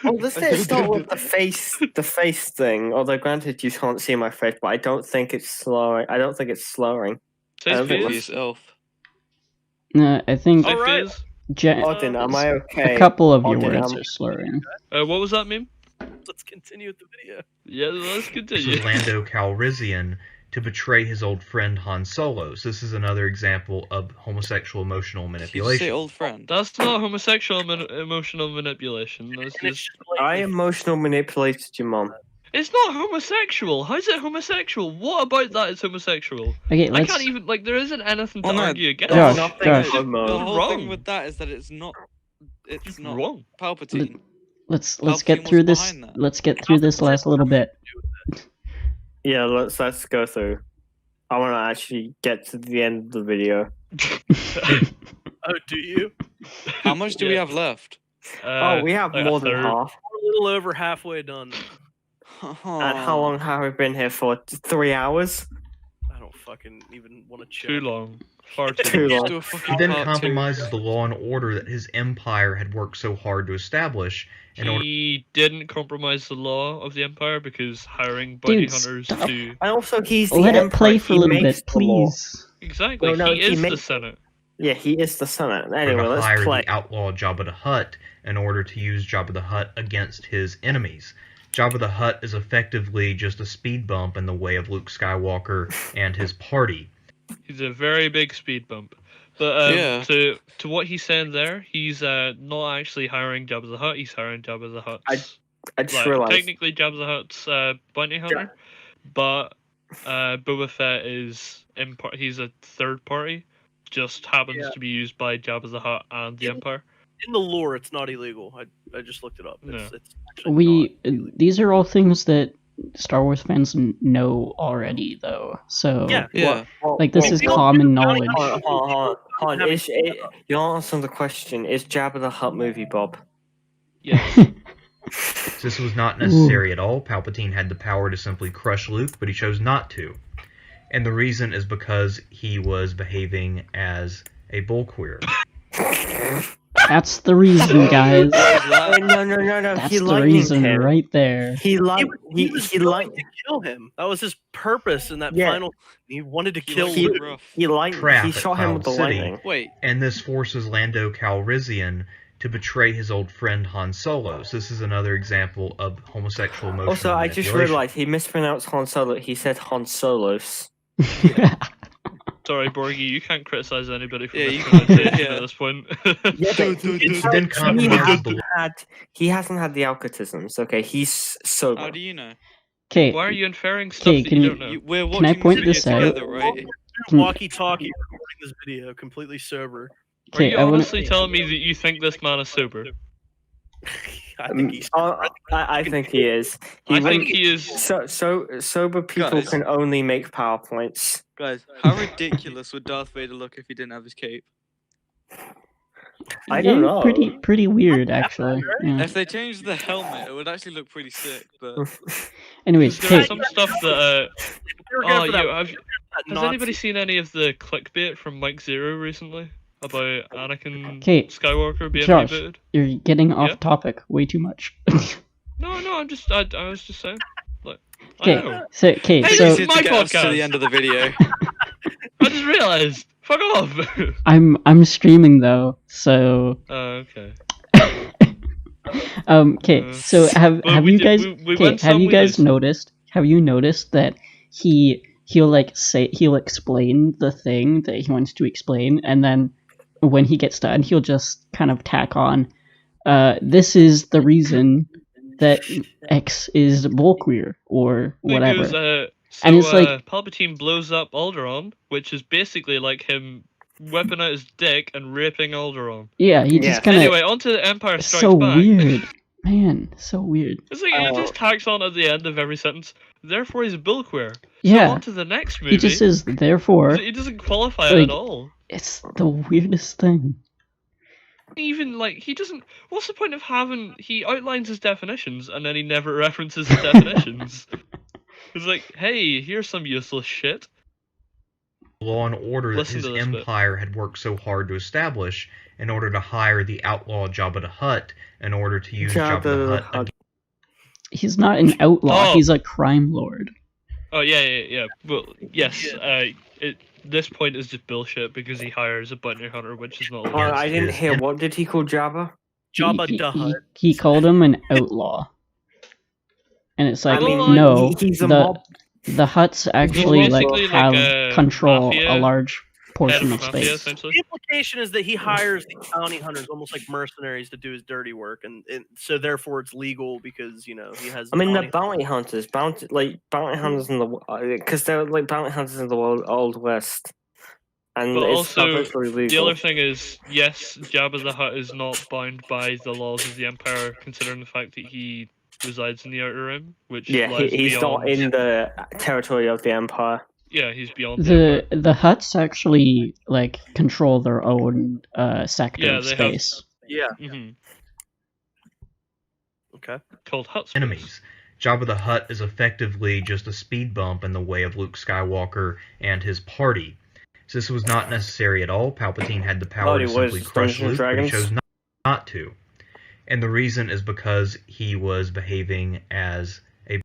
Well, doesn't it start with the face thing? Although, granted, you can't see my face, but I don't think it's slowing. I don't think it's slowing. Says I don't think Be phase. yourself. No, I think Say Alright. phase. Auden, am I okay? a couple of your Auden, words are slurring. What was that meme? Let's continue with the video. Yeah, let's This continue. is Lando Calrissian to betray his old friend Han Solo. So this is another example of homosexual emotional Did you say manipulation. old friend? That's not homosexual emotional manipulation. That's And it's just. just like, I emotional manipulated your mom. It's not homosexual. How's it homosexual? What about that is homosexual? Okay, I let's. can't even like. There isn't anything to Oh, no. argue against. Josh, Nothing Josh. homo. The whole thing wrong. with that is that it's not. It's not Wrong. Palpatine. Let's Palpatine get was through this. behind that. Let's get through this last little bit. Yeah, let's go through. I want to actually get to the end of the video. oh, do you? How much do we Yeah. have left? Oh, we have like a more than third. half. We're a little over halfway done. And how long have we been here for? 3 hours? I don't fucking even want to check. Too long. Far too Too long. long. Do a He fucking then part two. compromises the law and order that his empire had worked so hard to establish in order. He didn't compromise the law of the Empire because hiring bounty Dude, hunters stop. to... And also, he's the Let it Emperor. play for a He little makes bit, the law. please. Exactly, No, he he is the makes- Senate. Yeah, he is the Senate. to Anyway, let's hire play. the outlaw Jabba the Hutt in order to use Jabba the Hutt against his enemies. Jabba the Hutt is effectively just a speed bump in the way of Luke Skywalker and his party. He's a very big speed bump. But Yeah. to what he's saying there, he's not actually hiring Jabba the Hutt, he's hiring Jabba the Hutt's... I just like, realized. technically Jabba the Hutt's bounty hunter, but Boba Fett is... he's a third party, just happens Yeah. to be used by Jabba the Hutt and the Yeah. Empire. In the lore, it's not illegal. I just looked it up. No. It's actually not illegal. These are all things that Star Wars fans know already, though. So Yeah. Yeah. like this Well, is we don't common do bounty knowledge. hunters. Hold on. You're answering the question. Is Jabba the Hutt movie, Bob? Yes. This was not necessary at all. Palpatine had the power to simply crush Luke, but he chose not to. And the reason is because he was behaving as a bullqueer. That's the reason, guys. No. That's He the liked reason him. right there. He liked. He was He going liked. to kill him. That was his purpose in that Yeah. final. He wanted to He kill liked he- it Luke. rough. He liked. Trap He at shot him with the Cloud City. lightning. Wait. And this forces Lando Calrissian to betray his old friend Han Solo. So this is another example of homosexual emotional Also, I just manipulation. realized he mispronounced Han Solo. He said Han Solos. Sorry, Borgie, you can't criticize anybody for Yeah, this you pronunciation can't, yeah. at this point. Yeah, but He then he compromises the he hasn't had the algoritms. Okay, he's sober. How do you know? Okay, Why are you inferring stuff Okay, that can you you- don't know? We're Can watching I point this this video out? together, right? Can- Walkie-talkie recording this video, completely sober. Are okay, you I wanna. honestly telling me that you think this man is sober? I think he's. I think he is. He I think wouldn't- he is. sober people Guys. can only make PowerPoints. Guys, how ridiculous would Darth Vader look if he didn't have his cape? I don't know. Pretty weird, actually. Yeah. If they changed the helmet, it would actually look pretty sick. But Anyways, There's okay, some stuff that. They were Oh, going for you, that- have, that has Nazi- anybody seen any of the clickbait from Mike Zero recently about Anakin Okay, Skywalker being Josh. rebooted? you're getting off Yeah? topic way too much. No, I was just saying. Like, I Okay, know. so okay, Hey, so this easier is my to get us to podcast. the end of the video. I just realized. Fuck off. I'm streaming though, so Okay. okay, so have Well, we you did- guys we okay, win have some, you we guys lose. noticed? Have you noticed that he'll explain the thing that he wants to explain, and then when he gets done, he'll just kind of tack on, this is the reason that X is bullqueer or whatever. Because, And it's like- Palpatine blows up Alderaan, which is basically like him whipping out his dick and raping Alderaan. Yeah, he Yeah. just kind of Anyway, on to the Empire Strikes so Back. weird, man, so weird. It's like he just tacks on at the end of every sentence. Therefore, he's a bullqueer. So Yeah, on to the next movie. he just says therefore. He doesn't qualify it like- at all. It's the weirdest thing. Even like he doesn't. What's the point of having? He outlines his definitions and then he never references his definitions. It's like, hey, here's some useless shit. law and order that Listen his to this bit. empire had worked so hard to establish in order to hire the outlaw Jabba the Hutt in order to use Jabba the Hutt He's not an outlaw. Oh. He's a crime lord. Oh yeah. Well, yes. This point is just bullshit because he hires a bounty hunter, which is not. Oh, legal. I didn't hear. What did he call Jabba? Jabba he, the he, Hutt. he called him an outlaw, and it's like I mean, no, he's a the mob. the Huts actually like basically like have a control mafia a large Head portion of of mafia, space. essentially. The implication is that he hires the bounty hunters, almost like mercenaries, to do his dirty work, and so therefore it's legal because he has. I mean, the bounty bounty hunters, bounty hunters in the because they're like bounty hunters in the Old West, and But it's also, perfectly legal. The other thing is, yes, Jabba the Hutt is not bound by the laws of the Empire, considering the fact that he resides in the Outer Rim, which Yeah, lies he's beyond. not in the territory of the Empire. Yeah, he's beyond the Empire. The Huts actually like control their own sector Yeah, of they have- space. Yeah, hmm Okay. called Hutt space. enemies. Jabba the Hutt is effectively just a speed bump in the way of Luke Skywalker and his party. So this was not necessary at all. Palpatine had the power to simply crush Luke, but he chose not to. And the reason is because he was behaving as a...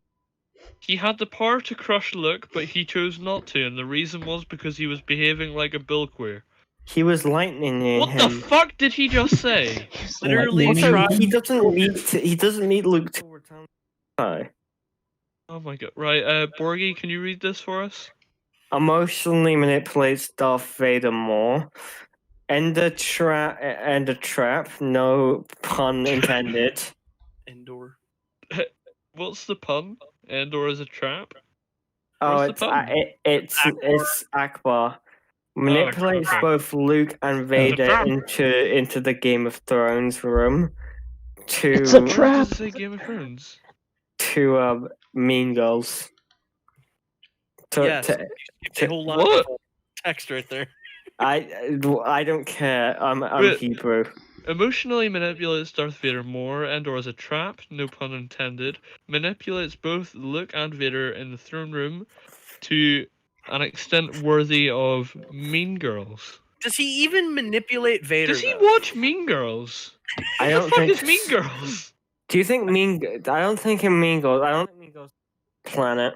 He had the power to crush Luke, but he chose not to, and the reason was because he was behaving like a bullqueer. He was lightning What the fuck did he just say? Literally Also, tried- he doesn't need Luke to return. No. Oh my god. Right, Borgie, can you read this for us? Emotionally manipulates Darth Vader more. End a trap. No pun intended. Endor. What's the pun? Endor is a trap? Oh, What's the pun? it's Akbar. Manipulates okay. both Luke and Vader trap. into the Game of Thrones room It's a to trap. Where does it say Game of Thrones? to Mean Girls. Yes. To- The whole line What? of text right there. I don't care. I'm Wait. Hebrew. Emotionally manipulates Darth Vader more, Endor is a trap, no pun intended. Manipulates both Luke and Vader in the throne room to an extent worthy of Mean Girls. Does he even manipulate Vader? Does he though? watch Mean Girls? I What don't the fuck think. is Mean Girls? Do you think I don't think in Mean Girls. I don't think Mean Girls planet.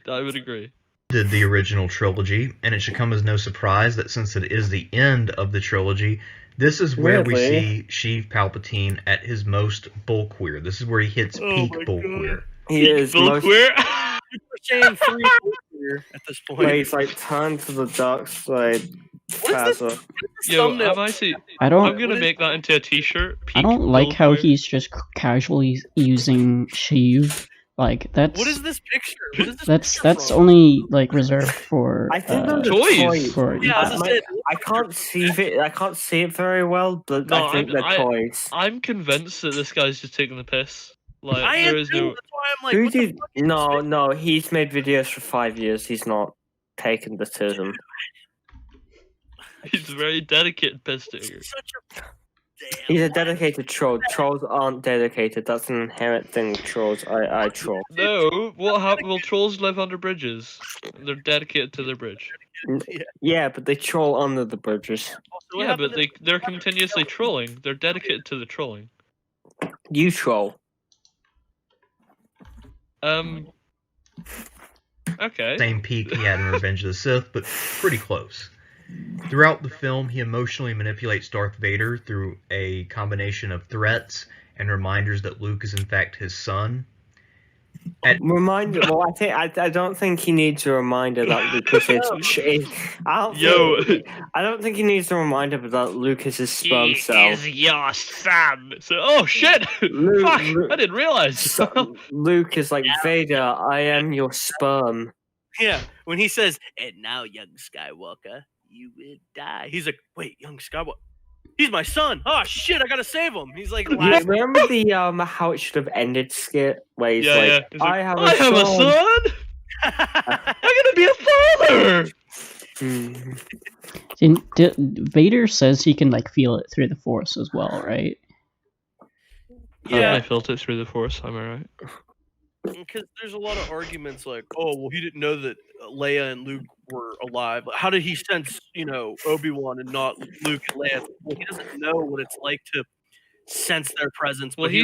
I would agree. did the original trilogy, and it should come as no surprise that since it is the end of the trilogy, this is where we Really? see Sheev Palpatine at his most bull queer. This is where he hits Oh peak my bull God. queer. He is Bull most. queer. We're saying three here at this point. Where he's like turned to the dark side. What is this? Phasma. Yo, Thumbnail. I'm actually. I I'm don't. gonna make that into a T-shirt. I don't Peak like bull how queer. he's just casually using Sheev. Like that's What is this picture? What is this that's picture that's from? only like reserved for I think those are toys. toys. for Yeah, as I said, I can't see it. I can't see it very well, but No, I think they're toys. I'm convinced that this guy's just taking the piss. Like I am there is too. no. That's why I'm like, Who what the did? fuck is No, this? no. He's made videos for 5 years. He's not taken the tism. He's a very dedicated piss taker. This is such a damn. He's a dedicated troll. Trolls aren't dedicated. That's an inherent thing with trolls. I troll. No, what happened? Well, trolls live under bridges. They're dedicated to their bridge. Yeah, but they troll under the bridges. Also, what Yeah, happened but they're continuously trolling. They're dedicated to the trolling. You troll. Okay. Same peak he had in Revenge of the Sith, but pretty close. Throughout the film, he emotionally manipulates Darth Vader through a combination of threats and reminders that Luke is in fact his son. Reminder. Well, I don't think he needs a reminder that Lucas is. I don't think he needs a reminder that Lucas is sperm cell. your son. So, oh shit! Luke- Fuck! Luke- I didn't realize. So, Luke is like Vader. I am your sperm. Yeah, when he says, "And now, young Skywalker, you will die." He's like, "Wait, young Skywalker? He's my son! Oh shit! I gotta save him." He's like, You laughing. remember the how it should have ended skit where he's Yeah, like, yeah. He's like, I have I have a son. I'm gonna be a father. Vader says he can like feel it through the Force as well, right? Yeah, I felt it through the Force. Am I right? because there's a lot of arguments like, "Oh, well, he didn't know that Leia and Luke were alive. How did he sense, Obi-Wan and not Luke and Leia?" Well, he doesn't know what it's like to sense their presence. Well, but he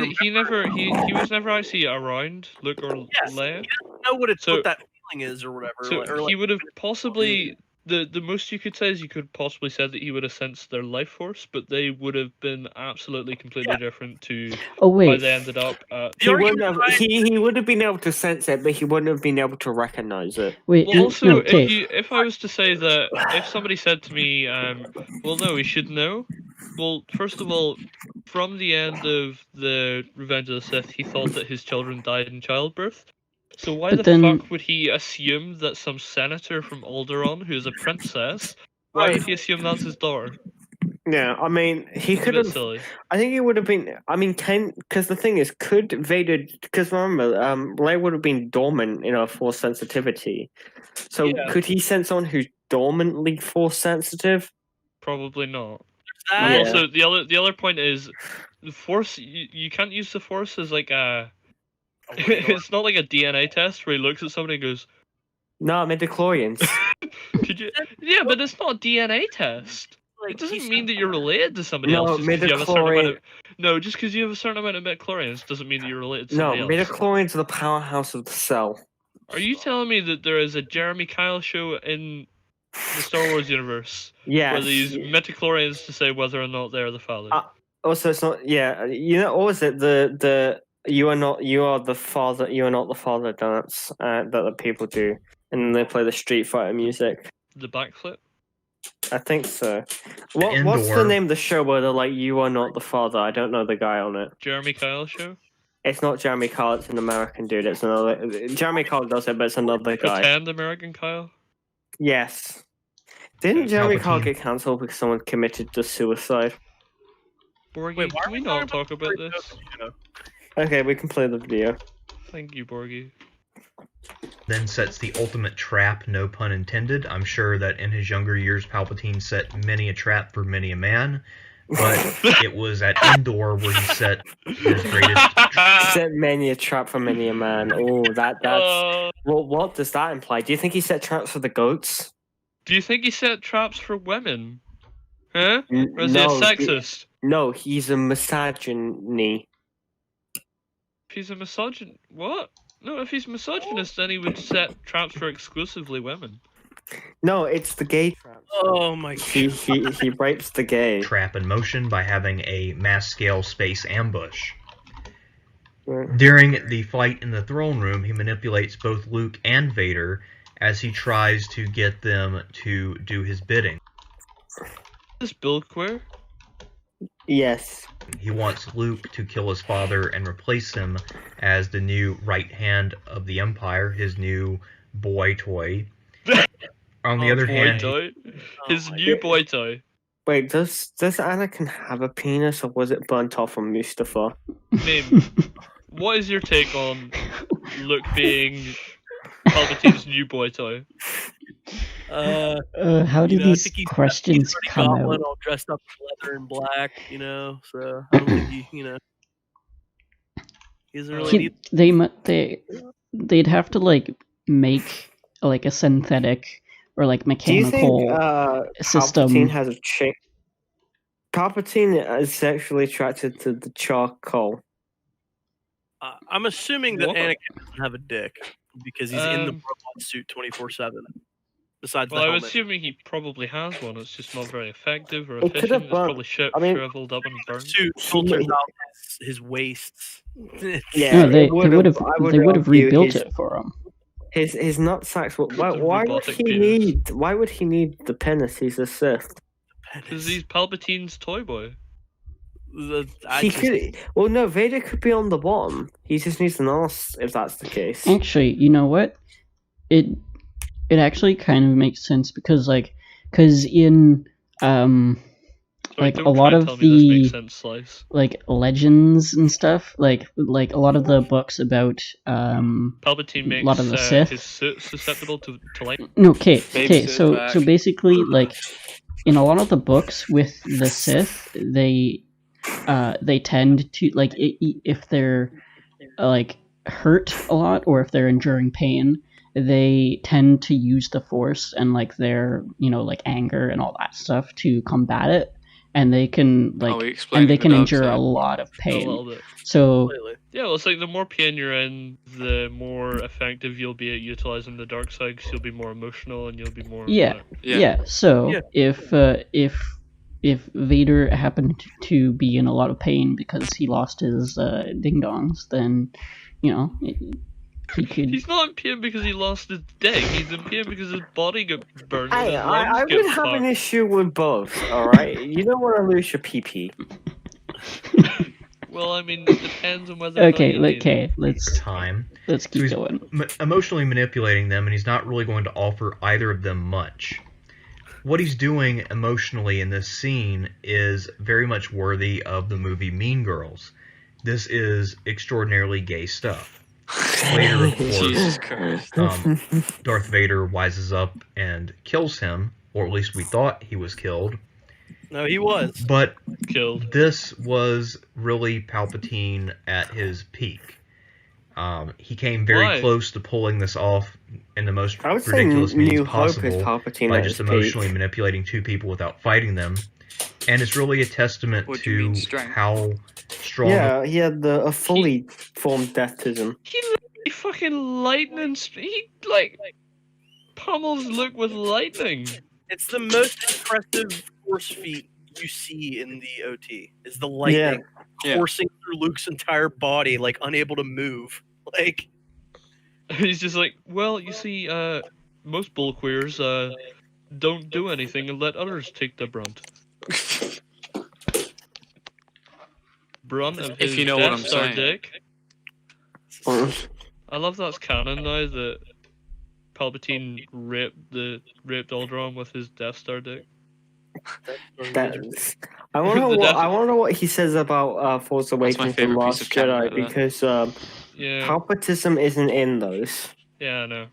was never actually around Luke or Yes. Leia. know what So- what that feeling is or whatever. So or he would have possibly the most you could say is you could possibly say that he would have sensed their life force, but they would have been absolutely completely different to Oh how wait, they ended up at. He wouldn't have. He would have been able to sense it, but he wouldn't have been able to recognize it. wait. Well, also, okay. if I was to say that, if somebody said to me, well, no, he should know. Well, first of all, from the end of the Revenge of the Sith, he thought that his children died in childbirth. So why But the then- fuck would he assume that some senator from Alderaan, who's a princess, why would he assume that's his daughter? Yeah, I mean, he It's a could bit have. silly. I think he would have been. I mean, because the thing is, could Vader? Because remember, Leia would have been dormant, force sensitivity. So Yeah. could he sense someone who's dormantly force sensitive? Probably not. that, Yeah. Also, the other point is, the Force, you can't use the Force as like a. A radar. It's not like a DNA test where he looks at somebody and goes, No, midichlorians. "Could you?" Yeah, but it's not a DNA test. Like, It doesn't he's- mean that you're related to somebody No, else just because you have a certain amount midichlorian. of. No, just because you have a certain amount of midichlorians doesn't mean that you're related to No, somebody else. midichlorians are the powerhouse of the cell. Are you telling me that there is a Jeremy Kyle show in the Star Wars universe Yes. where they use midichlorians to say whether or not they're the father? Also, it's not. Yeah, you know, what was it? The you are the father. You are not the father dance that the people do, and then they play the Street Fighter music. The backflip? I think so. What's the Indoor. name of the show where they're like, "You are not the father"? I don't know the guy on it. Jeremy Kyle show? It's not Jeremy Kyle. It's an American dude. It's another. Jeremy Kyle does it, but it's another guy. Attend American Kyle? Yes. Didn't Jeremy Kyle Palpatine. get cancelled because someone committed to suicide? Borgie, Wait, why can are we we not talking talk about Free this? Token, you know? Okay, we can play the video. Thank you, Borgie. Then sets the ultimate trap, no pun intended. I'm sure that in his younger years, Palpatine set many a trap for many a man, but it was at Endor where he set his greatest. Set many a trap for many a man. Oh, that's. Well, what does that imply? Do you think he set traps for the goats? Do you think he set traps for women? Huh? N- Or is no, he a sexist? No, he's a misogyny. If he's a misogyn... What? No, if he's misogynist, then he would set traps for exclusively women. No, it's the gay trap. Oh my He rapes the gay. Trap in motion by having a mass-scale space ambush. Right. During the fight in the throne room, he manipulates both Luke and Vader as he tries to get them to do his bidding. This Bill Queer? Yes. He wants Luke to kill his father and replace him as the new right hand of the Empire, his new boy toy. On the other boy hand, toy? His my new boy toy. Wait, does Anakin have a penis, or was it burnt off from Mustafa? Mim, what is your take on Luke being Palpatine's new boy toy? How do You know, I these think he's questions already come got out? one all dressed up in leather and black, you know. So I don't think he doesn't really need. They'd have to like make like a synthetic or like Do you think mechanical system. Palpatine has a chick? Palpatine is sexually attracted to the charcoal. I'm assuming that What? Anakin doesn't have a dick because he's in the Um, robot suit 24/7. Besides Well, the I'm helmet. assuming he probably has one. It's just not very effective or It could efficient. have It's burnt- probably shriveled up and The burned. suit filters out his wastes. Yeah, No, they it would have I would rebuilt argue it for him. His nutsacks. Why a would robotic he penis. need? Why would he need the penis? He's a Sith. Because he's Palpatine's toy boy. I He just- could. Well, no, Vader could be on the bottom. He just needs an ass if that's the case. Actually, you know what? It actually kind of makes sense because in Sorry, like don't a lot try and of tell me this makes the sense, Slice. like legends and stuff, like a lot of the books about Palpatine makes lot of the Sith. his suit susceptible to light. No, okay. Baby Sith So back. basically, like in a lot of the books with the Sith, they tend to like if they're like hurt a lot or if they're enduring pain, they tend to use the Force and like their like anger and all that stuff to combat it, and they can Oh, like we explained and they the can dark endure side. a lot of A pain. little bit. So Completely. Yeah, well, it's like the more pain you're in, the more effective you'll be at utilizing the dark side, because you'll be more emotional and you'll be more. Yeah. Yeah. Yeah. So Yeah. if Vader happened to be in a lot of pain because he lost his ding dongs, then he could. He's not in pain because he lost his dick. He's in pain because his body got burned. and I his lungs would get have an fucked. issue with both. All right, you don't want to lose your PP. Well, I mean, it depends on whether. or not Okay. you need it. Okay. Let's time. keep he's- going. Emotionally manipulating them, and he's not really going to offer either of them much. What he's doing emotionally in this scene is very much worthy of the movie Mean Girls. This is extraordinarily gay stuff. Later, of course, Jesus Christ. Darth Vader wises up and kills him, or at least we thought he was killed. No, he was. But Killed. this was really Palpatine at his peak. He came very Why? close to pulling this off in the most I would say ridiculous means New Hope is possible Palpatine by at just his emotionally peak. manipulating two people without fighting them. And it's really a testament What do you mean, to strength? how strong Yeah, he had a fully formed deathtism. He fucking lightning. He like pummels Luke with lightning. It's the most impressive force feat you see in the OT. Is the lightning Yeah. coursing through Luke's entire body, like unable to move. Like, He's just like, well, you see, most bullqueers don't do anything and let others take the brunt. Brunt of his If you know what Death I'm Star saying. dick. I love that's canon now that Palpatine raped Alderaan with his Death Star dick. That's, I want to know The what death- I want to know what he says about Force That's my Awakens and favourite piece Last of canon Jedi right there. because Yeah, Palpatism isn't in those. yeah, I know.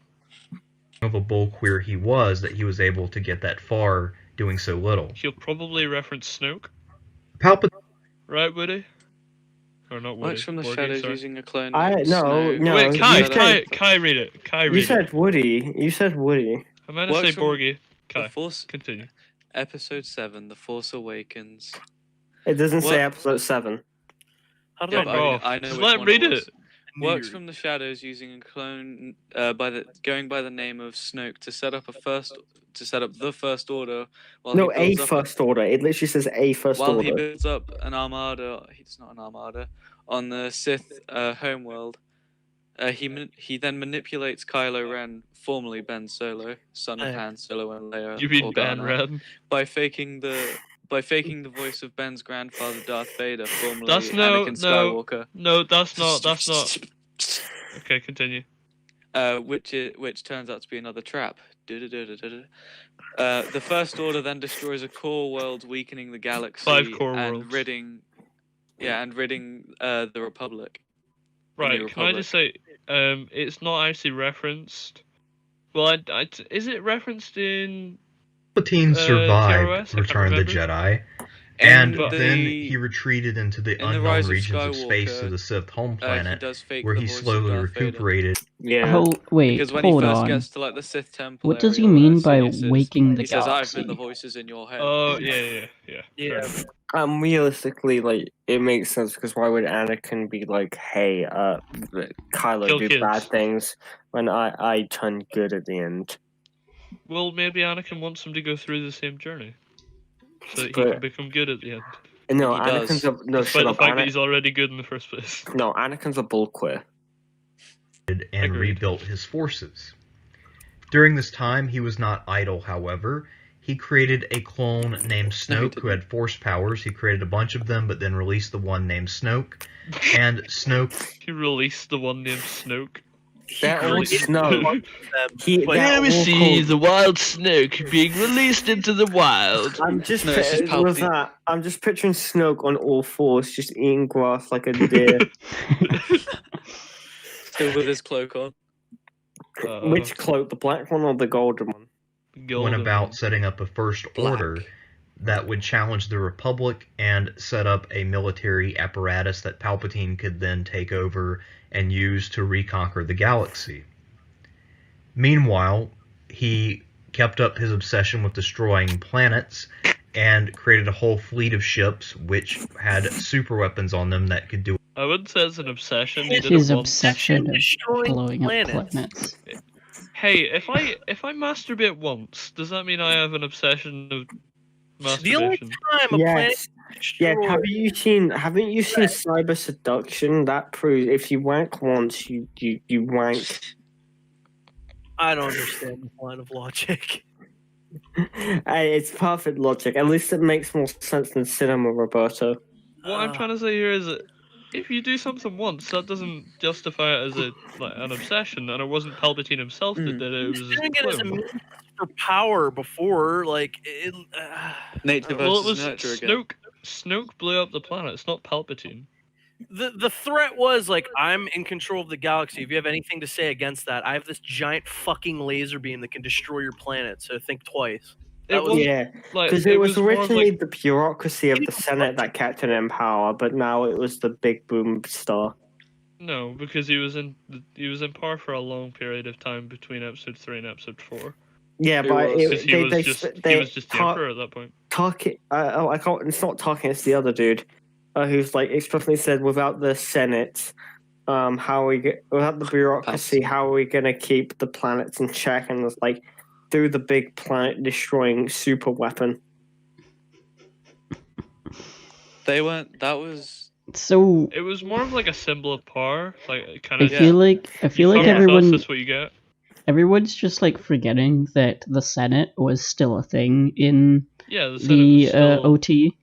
of a bull queer he was that he was able to get that far doing so little. He'll probably reference Snoke, Palpatine right, Woody? Or not Woody? Works from the Morgan, shadows sorry. using a clone. I- named no, Snoke. no, Wait, you Kai, said- Kai, read it. Kai, read You it. said Woody. You said Woody. I meant to Works say from Borgie. The Kai, Force, continue. Episode 7, The Force Awakens. It doesn't say What? episode 7. how did Yeah, I but know? off. I know Just which let him one read it was. it. Works from the shadows using a clone going by the name of Snoke to set up the First Order. While No, he a builds up First Order. It literally says a First while he Order. builds up an armada. It's not an armada on the Sith homeworld. He then manipulates Kylo Ren, formerly Ben Solo, son of Hey. Han Solo and Leia, You mean Organa, Ben Ren? by faking the voice of Ben's grandfather, Darth Vader, formerly That's no- Anakin no. Skywalker. No, that's not. Okay, continue. Which turns out to be another trap. The First Order then destroys a core world, weakening the galaxy 5 core and worlds. ridding the Republic. The Right, New can I just say, it's not actually referenced. Well, is it referenced in? Palpatine TROS? survived I can't Return of the remember. Jedi, and In then the- he retreated into the in the unknown Rise of regions of space to Skywalker, the Sith home he planet, does fake where the he voice of slowly Darth Vader. recuperated. Yeah. Oh, wait, Because when he hold first on. gets to like the Sith temple, What does he area where mean by Sidious is, waking the he says, "I've galaxy?" been the voices in your head." Oh yeah. Yeah. Realistically, like, it makes sense because why would Anakin be like, hey, Kylo Kill do kids. bad things when I turn good at the end? Well, maybe Anakin wants him to go through the same journey, so that he But- can become good at the end. No, He Anakin's does. a no. Despite Shut the up, fact that he's already good in the first place. No, Anakin's a bull queer. and Agreed. rebuilt his forces. During this time, he was not idle, however. He created a clone named Snoke who had force powers. He created a bunch of them, but then released the one named Snoke. And Snoke, He released the one named Snoke. They're all created Snoke. them, He, but- they're all called- the wild Snoke being released into the wild. I'm just No, it's just with Palpatine. that. I'm just picturing Snoke on all fours, just eating grass like a deer. Still with his cloak on. Which cloak, the black one or the golden one? went about setting up a first order that would challenge the Republic and set up a military apparatus that Palpatine could then take over and use to reconquer the galaxy. Meanwhile, he kept up his obsession with destroying planets and created a whole fleet of ships which had super weapons on them that could do. I wouldn't say it's an obsession. He did His it once. obsession of Destroying blowing up planets. planets. Hey, if I masturbate once, does that mean I have an obsession of The only masturbation? time a planet Yes. is Yeah, destroyed, haven't you seen Cyber Seduction? That proves if you wank once, you wank. I don't understand this line of logic. Hey, it's perfect logic. At least it makes more sense than cinema, Roberto. What I'm trying to say here is that if you do something once, that doesn't justify it as an obsession. And it wasn't Palpatine himself that did it. It was his doing it as a clone. means for power before, like it. Nature versus Well, it was nurture again. Snoke. Snoke blew up the planet. It's not Palpatine. The threat was like, I'm in control of the galaxy. If you have anything to say against that, I have this giant fucking laser beam that can destroy your planet. So think twice. That was Yeah, like because it was more of, originally like, the bureaucracy of the Senate that kept him in power, but now it was the big boom star. no, because he was in power for a long period of time between episode 3 and episode 4. Yeah, Who but was? Because he was just the emperor at that point. Tarkin. I can't. It's not Tarkin. It's the other dude, who's like explicitly said, without the Senate, without the bureaucracy, Palpatine. how are we gonna keep the planets in check? And it's like through the big planet destroying super weapon. They weren't. That was. So It was more of like a symbol of power, like kind I of. Yeah. feel like That's what you get. everyone's just like forgetting that the Senate was still a thing in Yeah, the Senate was the still, OT.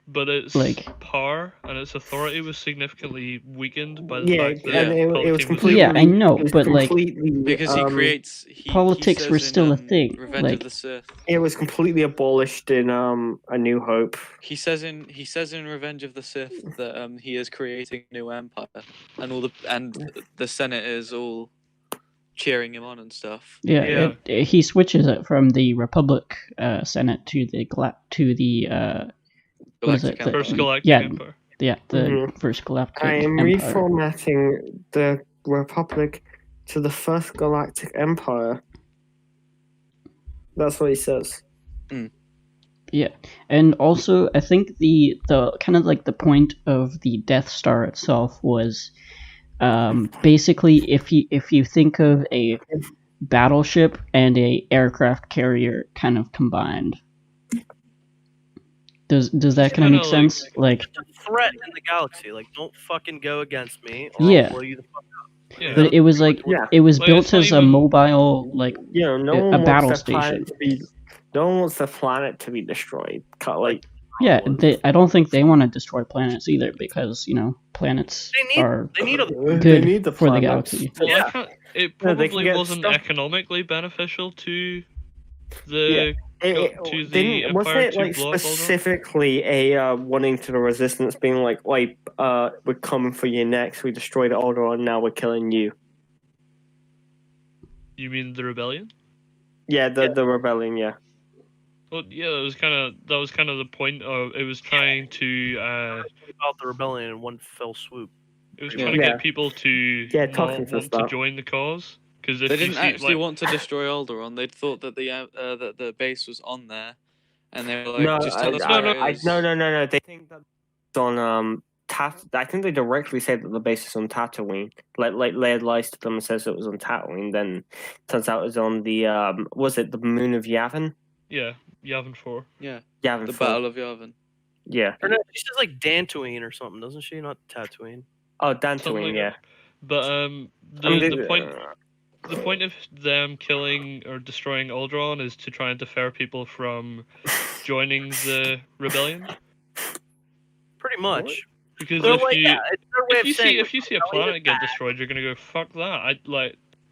but its like- power and its authority was significantly weakened by the Yeah, fact that and it was Palpatine completely. Yeah, I know, it was but, like, completely, Because he creates. He politics says were in, still a thing, Revenge like- of the Sith. It was completely abolished in A New Hope. He says in Revenge of the Sith that he is creating a new empire, and the Senate is all cheering him on and stuff. Yeah, he switches it from the Republic Senate to the what is it? Galactic Empire. First Galactic yeah, Empire. the first Galactic I am Empire. reformatting the Republic to the First Galactic Empire. That's what he says. Yeah, and also I think the kind of like the point of the Death Star itself was basically if you think of a battleship and a aircraft carrier kind of combined. Does that kind of make kinda sense? Like, a threat in the galaxy. Like, don't fucking go against me, or Yeah. I'll blow you the fuck up. Yeah. but it was like Yeah. it was Like, built it's not as a even- mobile like You know, no A one battle wants the planet station. to be. No one wants the planet to be destroyed. Like, yeah. I don't think they want to destroy planets either because planets They are need a they good need the for the planets. galaxy. Well, Yeah. I can't, it Yeah, they can probably get wasn't stuff- economically beneficial to the to the Didn't, wasn't Empire it to like blow up Alderaan? specifically a warning to the Resistance, being like, we're coming for you next. We destroyed Alderaan, now we're killing you. You mean the rebellion? Yeah, the rebellion. Yeah. Well, yeah, that was kind of the point of it was trying to about the rebellion in one fell swoop. it was Yeah. trying to Yeah. get people to Yeah, not talking for want to stuff. join the cause because They if you didn't see actually like, want to destroy Alderaan. They thought that the base was on there, and they were like, No, just tell us I, where it is. no. They think that it's on I think they directly said that the base is on Tatooine. Like Leia lies to them and says it was on Tatooine. Then turns out it was on the was it the moon of Yavin? yeah, Yavin 4. Yeah, Yavin. the 4. Battle of Yavin. Yeah. Or no, she says like Dantooine or something, doesn't she? Not Tatooine. Oh, Something Dantooine. like Yeah. that. But the point of them killing or destroying Alderaan is to try and deter people from joining the rebellion. Pretty much. Because They're if like, you yeah, it's their way of saying, if you see a planet get destroyed, you're gonna go fuck that.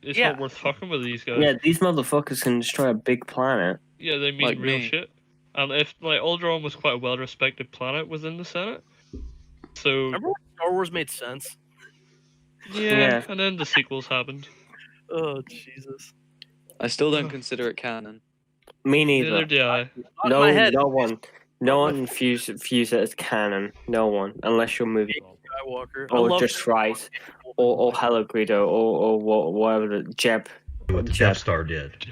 It's Yeah. not worth fucking with these guys. Yeah, these motherfuckers can destroy a big planet. Yeah, they mean Like real me. shit. And if Alderaan was quite a well-respected planet within the Senate, so Remember when Star Wars made sense? Yeah. and then the sequels happened. Oh Jesus! I still don't consider it canon. Me Neither neither. do I. Not in my head. No one views it as canon. No one, unless you're moving Skywalker. I or love just right, or Hello Greedo, or whatever the Jeb. What the Jeb. Death Star did.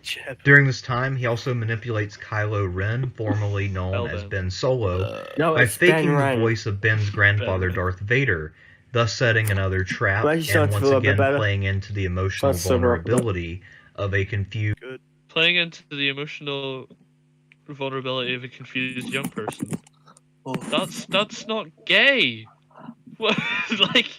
Jeb. During this time, he also manipulates Kylo Ren, formerly known as Ben. Ben Solo, No, by it's Ben faking the Ryan. voice of Ben's grandfather, Ben. Darth Vader, thus setting another trap Well, you start and to once feel a bit again better. playing into the emotional That's so rough, but- vulnerability of a confused. Playing into the emotional vulnerability of a confused young person. Oh. That's not gay. What like?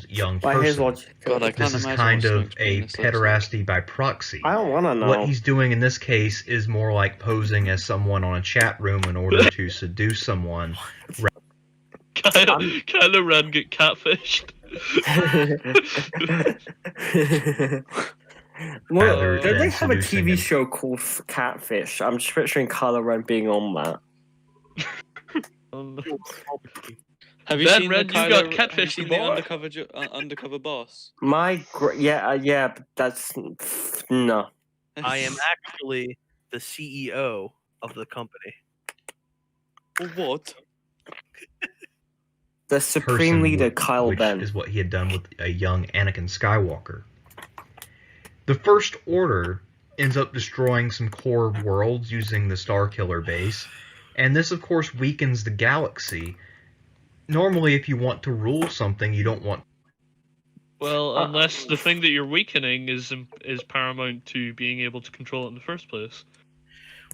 young By his person. logic. God, I can't This is imagine kind what of Snoke's a penis looks like. pederasty by proxy. I don't want to know. What he's doing in this case is more like posing as someone on a chat room in order to seduce someone. Kylo Ren get catfished. Well, Rather don't they than have a seducing TV him. show called Catfish? I'm just picturing Kylo Ren being on that. Have you Ben seen Ren, the you Kylo, got have you catfished, seen boy. the undercover boss? Yeah, but that's no. I am actually the CEO of the company. What? The Supreme person, Leader, Kyle which Ben. is what he had done with a young Anakin Skywalker. The First Order ends up destroying some core worlds using the Starkiller base, and this of course weakens the galaxy. Normally, if you want to rule something, you don't want... Well, unless the thing that you're weakening is paramount to being able to control it in the first place.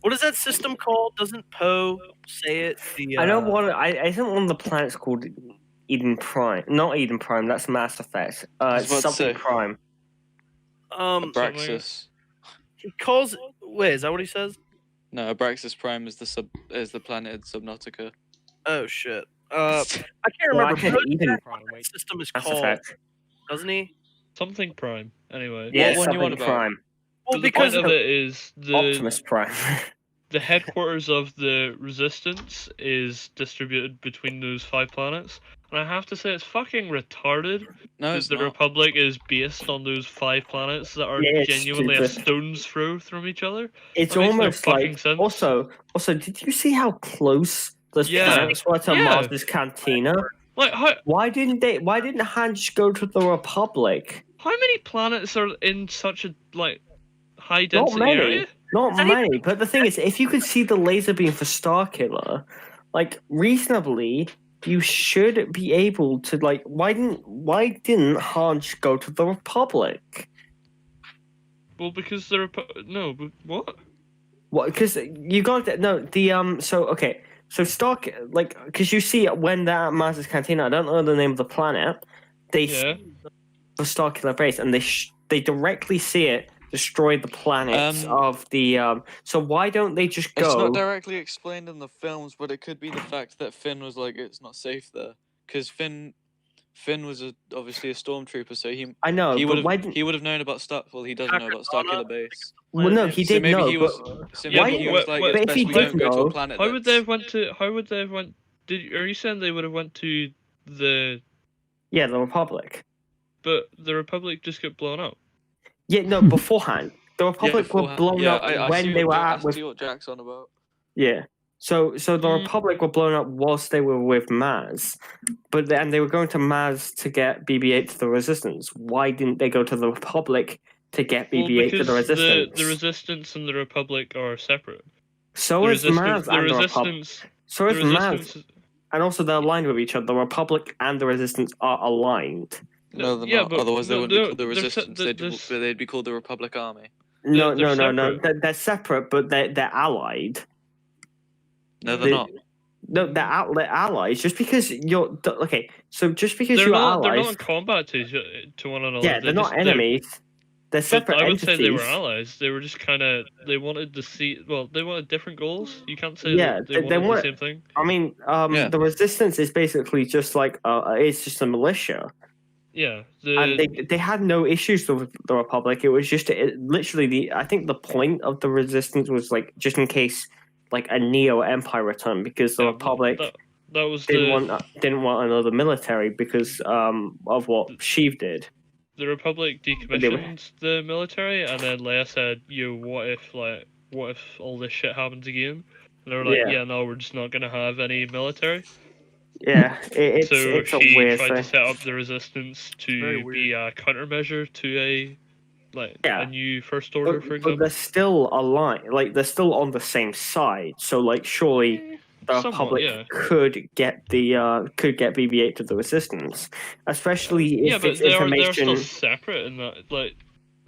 What is that system called? Doesn't Poe say it? The I know one. I think one of the planets called Eden Prime. Not Eden Prime. That's Mass Effect. was It's about to something say. Prime. Abraxas. He calls. Wait, is that what he says? No, Abraxas Prime is the planet Subnautica. Oh shit. I can't Well, I remember. think Poe Eden said Prime. what that system is Mass called, Effect. doesn't he? Something Prime, anyway. Yeah, one you want something about? Prime. Well, But the because point of it is Optimus Prime. the headquarters of the Resistance is distributed between those 5 planets, and I have to say it's fucking retarded No, that it's the not. Republic is based on those 5 planets that are Yeah, it's genuinely a stupid. stone's throw from each other. It's That makes no almost fucking like. sense. Also, did you see how close those Yeah. planets were to Yeah. Mars's Cantina? Like, Why didn't Han just go to the Republic? how many planets are in such a high Not density many. area? Not many. But the thing is, if you could see the laser beam for Starkiller, reasonably, you should be able to Why didn't Han just go to the Republic? Well, because no, but what? What? Because you got the. So okay. So because you see when they're at Mars's Cantina, I don't know the name of the planet. They Yeah. the Starkiller base, and they directly see it destroy the planets of the. So why don't they just go? It's not directly explained in the films, but it could be the fact that Finn was like, it's not safe there, because Finn was obviously a stormtrooper, so I know, he but would why have didn't? he would have known about Well, he doesn't know about Starkiller Base. Well, no, he So did maybe know. he was. But So Yeah, maybe but he was what- like, what- it's but if best he we don't did go to know, a planet. How would they that's- have went to? How would they have went? Are you saying they would have went to the? yeah, the Republic. But the Republic just got blown up. Yeah, no, beforehand. The Yeah, Republic were beforehand. blown Yeah, up I when see they what were I at with. see what Jack's on about. Yeah. So the Mm. Republic were blown up whilst they were with Maz, but then they were going to Maz to get BB-8 to the Resistance. Why didn't they go to the Republic to get Well, BB-8 to because the Resistance? the Resistance and the Republic are separate. So The is Maz the and the Republic. Resistance. So The is Maz, Resistance. and also they're aligned with each other. The Republic and the Resistance are aligned. No, they're yeah, not. but Otherwise, they no, wouldn't be they're- called the they're se- Resistance. they're- They'd be called the Republic Army. No, they're no, no. separate. They're separate, but they're allied. No, they're They- not. No, they're allies. Just because you're okay, so just because They're you're not. They're allies, not in combat to one another. yeah, they're not enemies. They're But separate I would say they were entities. allies. They were just kind of. They wanted to see. Well, they wanted different goals. You can't say Yeah, that they they wanted want- the same thing. I mean, Yeah. the Resistance is basically just it's just a militia, Yeah. and they had no issues with the Republic. It was just literally I think the point of the Resistance was just in case a Neo Empire return, because the Yeah, Republic that was didn't want another military because of what Sheev did. the Republic they were- decommissioned the military, and then Leia said, "Yo, what if all this shit happens again?" And they were like, Yeah. "Yeah, no, we're just not gonna have any military." Yeah, it's So a she weird tried thing. to set up the Resistance Very to be a countermeasure to a Yeah. a new First Order, for But example. they're still aligned. They're still on the same side. So surely the Somewhat, Republic yeah. could get BB-8 to the Resistance, especially if Yeah, but it's they're information. still separate in that. Yeah, but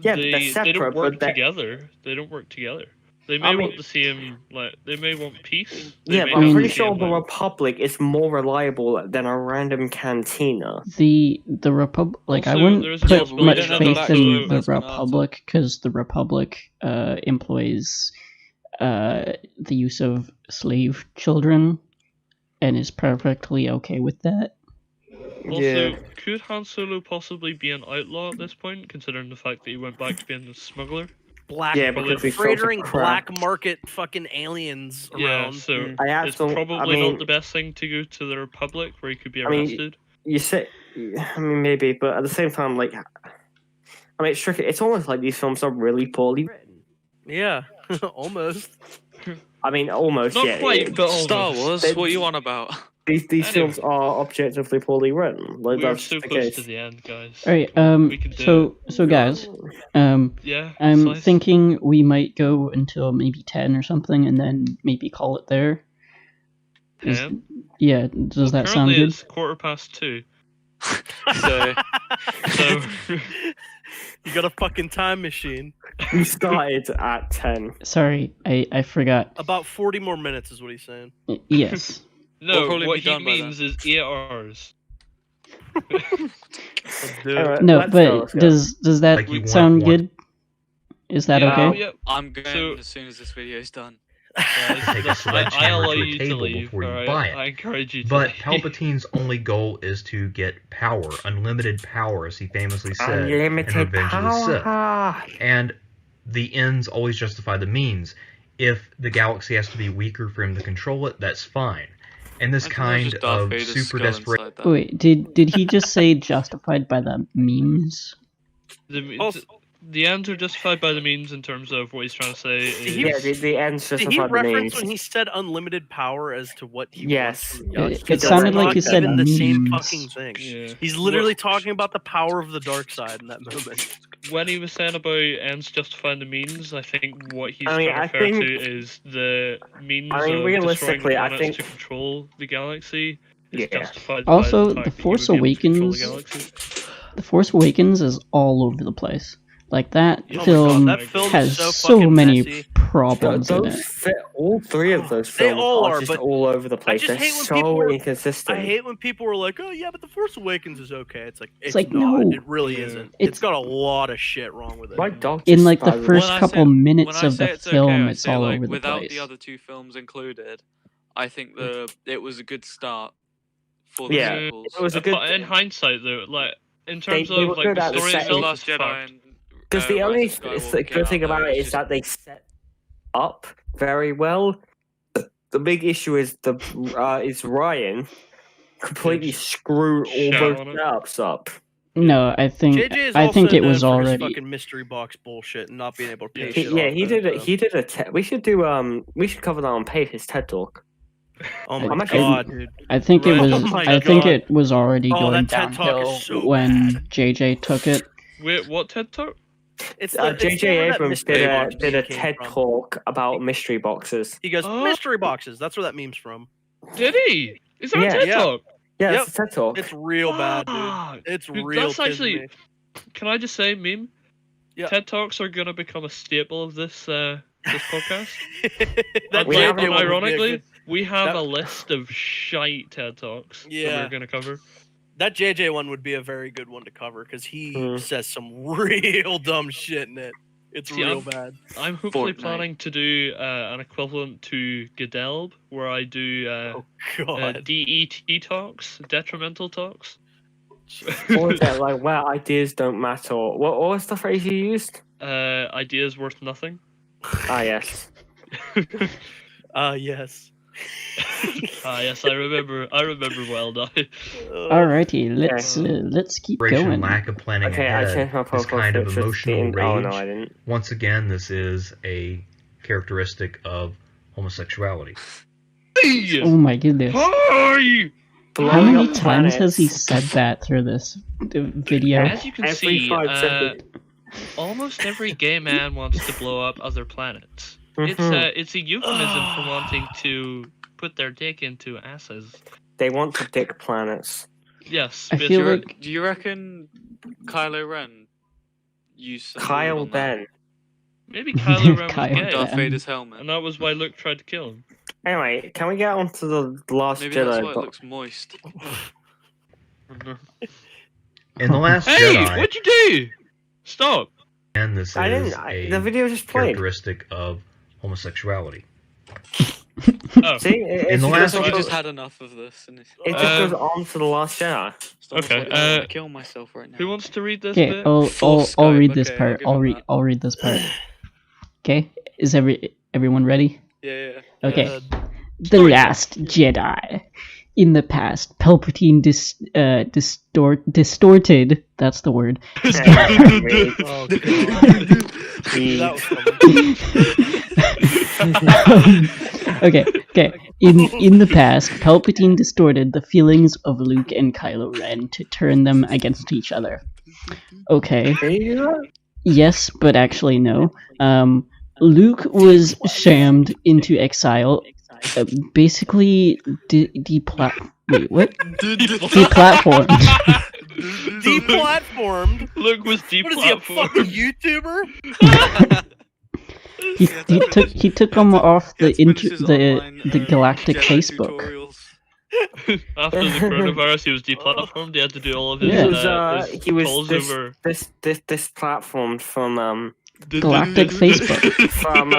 they're they separate, don't but work that- together. They don't work together. They may I mean- want to see him they may want peace. They Yeah, may but I'm want pretty to see sure him, the Republic is more reliable than a random cantina. The Republic, I Also, wouldn't there's a put possibility much that the faith backstory in of the that's gonna happen. Republic, because the Republic employs the use of slave children and is perfectly okay with that. Also, could Han Solo possibly be an outlaw at this point, considering the fact that he went back to being a smuggler? Black Yeah, because we freightering crap. black market fucking aliens Yeah, around. so Mm. I it's actually, probably not the best thing to go to the Republic, where he could be I mean, arrested. you say, I mean, maybe, but at the same time, it's tricky. It's almost like these films are really poorly written. Yeah, almost. I mean, almost. Not yeah. quite, but Star almost. Wars. What are you on about? These Anyway. films are objectively poorly written. Like, We're that's so the close case. to the end, guys. All right. We can do So guys, Yeah. I'm Slice? thinking we might go until maybe 10 or something, and then maybe call it there. Is- 10? Yeah. Does that sound Currently good? it's 2:15. So So You got a fucking time machine. We started at 10. Sorry, I forgot. About 40 more minutes is what he's saying. Yes. no, probably what be he done by then. means is 8 hours. Let's do it. Alright, No, let's go, but let's go. does that Like you want sound one- good? Is that Yeah, okay? yeah. I'm going So- as soon as this video's done. Guys, Take a I sledgehammer allow to a you to table leave. before you alright? buy it. I encourage you to But leave. Palpatine's only goal is to get power, unlimited power, as he famously said in Unlimited Revenge of the Sith. power. And the ends always justify the means. If the galaxy has to be weaker for him to control it, that's fine. And this I think there's kind just Darth of Vader's super skull desperate. inside that. Wait, did he just say justified by the memes? Also- The ends are justified by the means in terms of what he's trying to say. Is, Yeah, the end's Did he justified the reference means. when he said unlimited power as to what he Yes. wants from the It- galaxy? it Because sounded they're like he not said even the same memes. fucking thing. Yeah. He's literally talking about the power of the dark side in that moment. When he was saying about ends justifying the means, I think what he's I mean, trying I to refer think- to is the means I mean, of realistically, destroying I planets think- to control the galaxy. Is Yeah. justified Also, by The the fact that Force he would be able to control Awakens- the galaxy. The Force Awakens is all over the place. Like that Oh my film God, that film has is so so fucking many messy. problems in Those it. fit, all three of those They films all are are, just but all over the place. just They're hate when so people are- inconsistent. I hate when people were like, "Oh yeah, but the Force Awakens is okay." It's like, not. no. It really Yeah. isn't. It's- It's got a lot of shit wrong with it. My dog In just like the started- first When I couple say- minutes when I of say the it's film, okay, I it's say, all like, over the without place. the other two films included, I think it was a good start for the Yeah, sequels. it was a good. In hindsight, though, like in terms they of were like good the at the story setting- itself, Last it's Jedi fucked. and Because the Rise only of Skywalker the came good out thing there, about it it's is just- that they set up very well. The big issue is is Ryan completely screwed all Shit those on it. setups up. No, I think JJ is I think also it was known for his already. fucking mystery box bullshit and not being able to pay Yeah. shit Yeah, off he of did it, it. so. He did a. We should do. We should cover that on PAFE, his TED talk. Oh I'm my actually- god, dude. I think it Right. was. Oh my I think God. it was already Oh, going that TED Talk downhill is so when bad. JJ took it. Wait, what TED Talk? It's J.J. where that Abrams mystery box did a meme came TED from. talk about mystery boxes. He goes, Oh. mystery boxes. That's where that meme's from. Did he? Is that Yeah. a TED Yeah. Talk? Yeah, Yep. it's a TED talk. It's real bad, Fuck. dude. It's Dude, real. that's actually- Disney. Can I just say, meme? Yeah. TED Talks are gonna become a staple of this podcast. That We JJ haven't- one would be a ironically, good- we have that- a list of shite TED Talks that Yeah. we're gonna cover. that JJ one would be a very good one to cover because he Hmm. says some real dumb shit in it. It's See, real bad. I'm hopefully Fortnite. planning to do an equivalent to Godelb, where I do Oh god. DET talks, detrimental talks. What was that like? Where ideas don't matter. What was the phrase you used? Ideas worth nothing. Ah, yes. Yes. Yes, I remember. I remember well now. Alrighty, let's keep Operation going. lack of planning Okay, I ahead, changed my this profile kind of picture to emotional being- rage. Oh no, I didn't. Once again, this is a characteristic of homosexuality. Oh my goodness. Hi! How Blowing many up times has he planets. said that through this video? As you can Every see, 5 seconds. almost every gay man wants to blow up other planets. Mhm. It's a euphemism for wanting to put their dick into asses. They want to dick planets. Yes, I bitch. feel like Do you reckon Kylo Ren used some Kyle on that? Ben. maybe Kylo Ren was Kylo gay, Darth Ben. Vader's helmet? and that was why Luke tried to kill him. Anyway, can we get on to the Last Maybe that's Jedi? why it looks moist. In The Last Hey, Jedi, what'd you do? Stop. and this I is didn't. a The video just played. characteristic of homosexuality. Oh, See, it, In the it last just I goes- just had enough of this, and it's it just goes on to the Last Jedi. almost Okay, like I want to kill myself right now. who wants to read this okay, bit? I'll Full Skype, read this okay, part. I'll give him that. I'll read this part. Okay, is everyone ready? Yeah. Okay. Uh, The Last Jedi. in the past, Palpatine distorted. That's the word. Oh, God. That was Okay. In the past, Palpatine distorted the feelings of Luke and Kylo Ren to turn them against each other. Okay. Can you do that? Yes, but actually no. Luke was shammed into exile, basically deplatformed. Deplatformed? Luke was What is he, a fucking YouTuber? He took him off the finishes online, galactic Jedi Facebook. tutorials. After the coronavirus, he was deplatformed. He had to do all of his, Yeah. his He was calls over. this platform from Galactic Facebook. from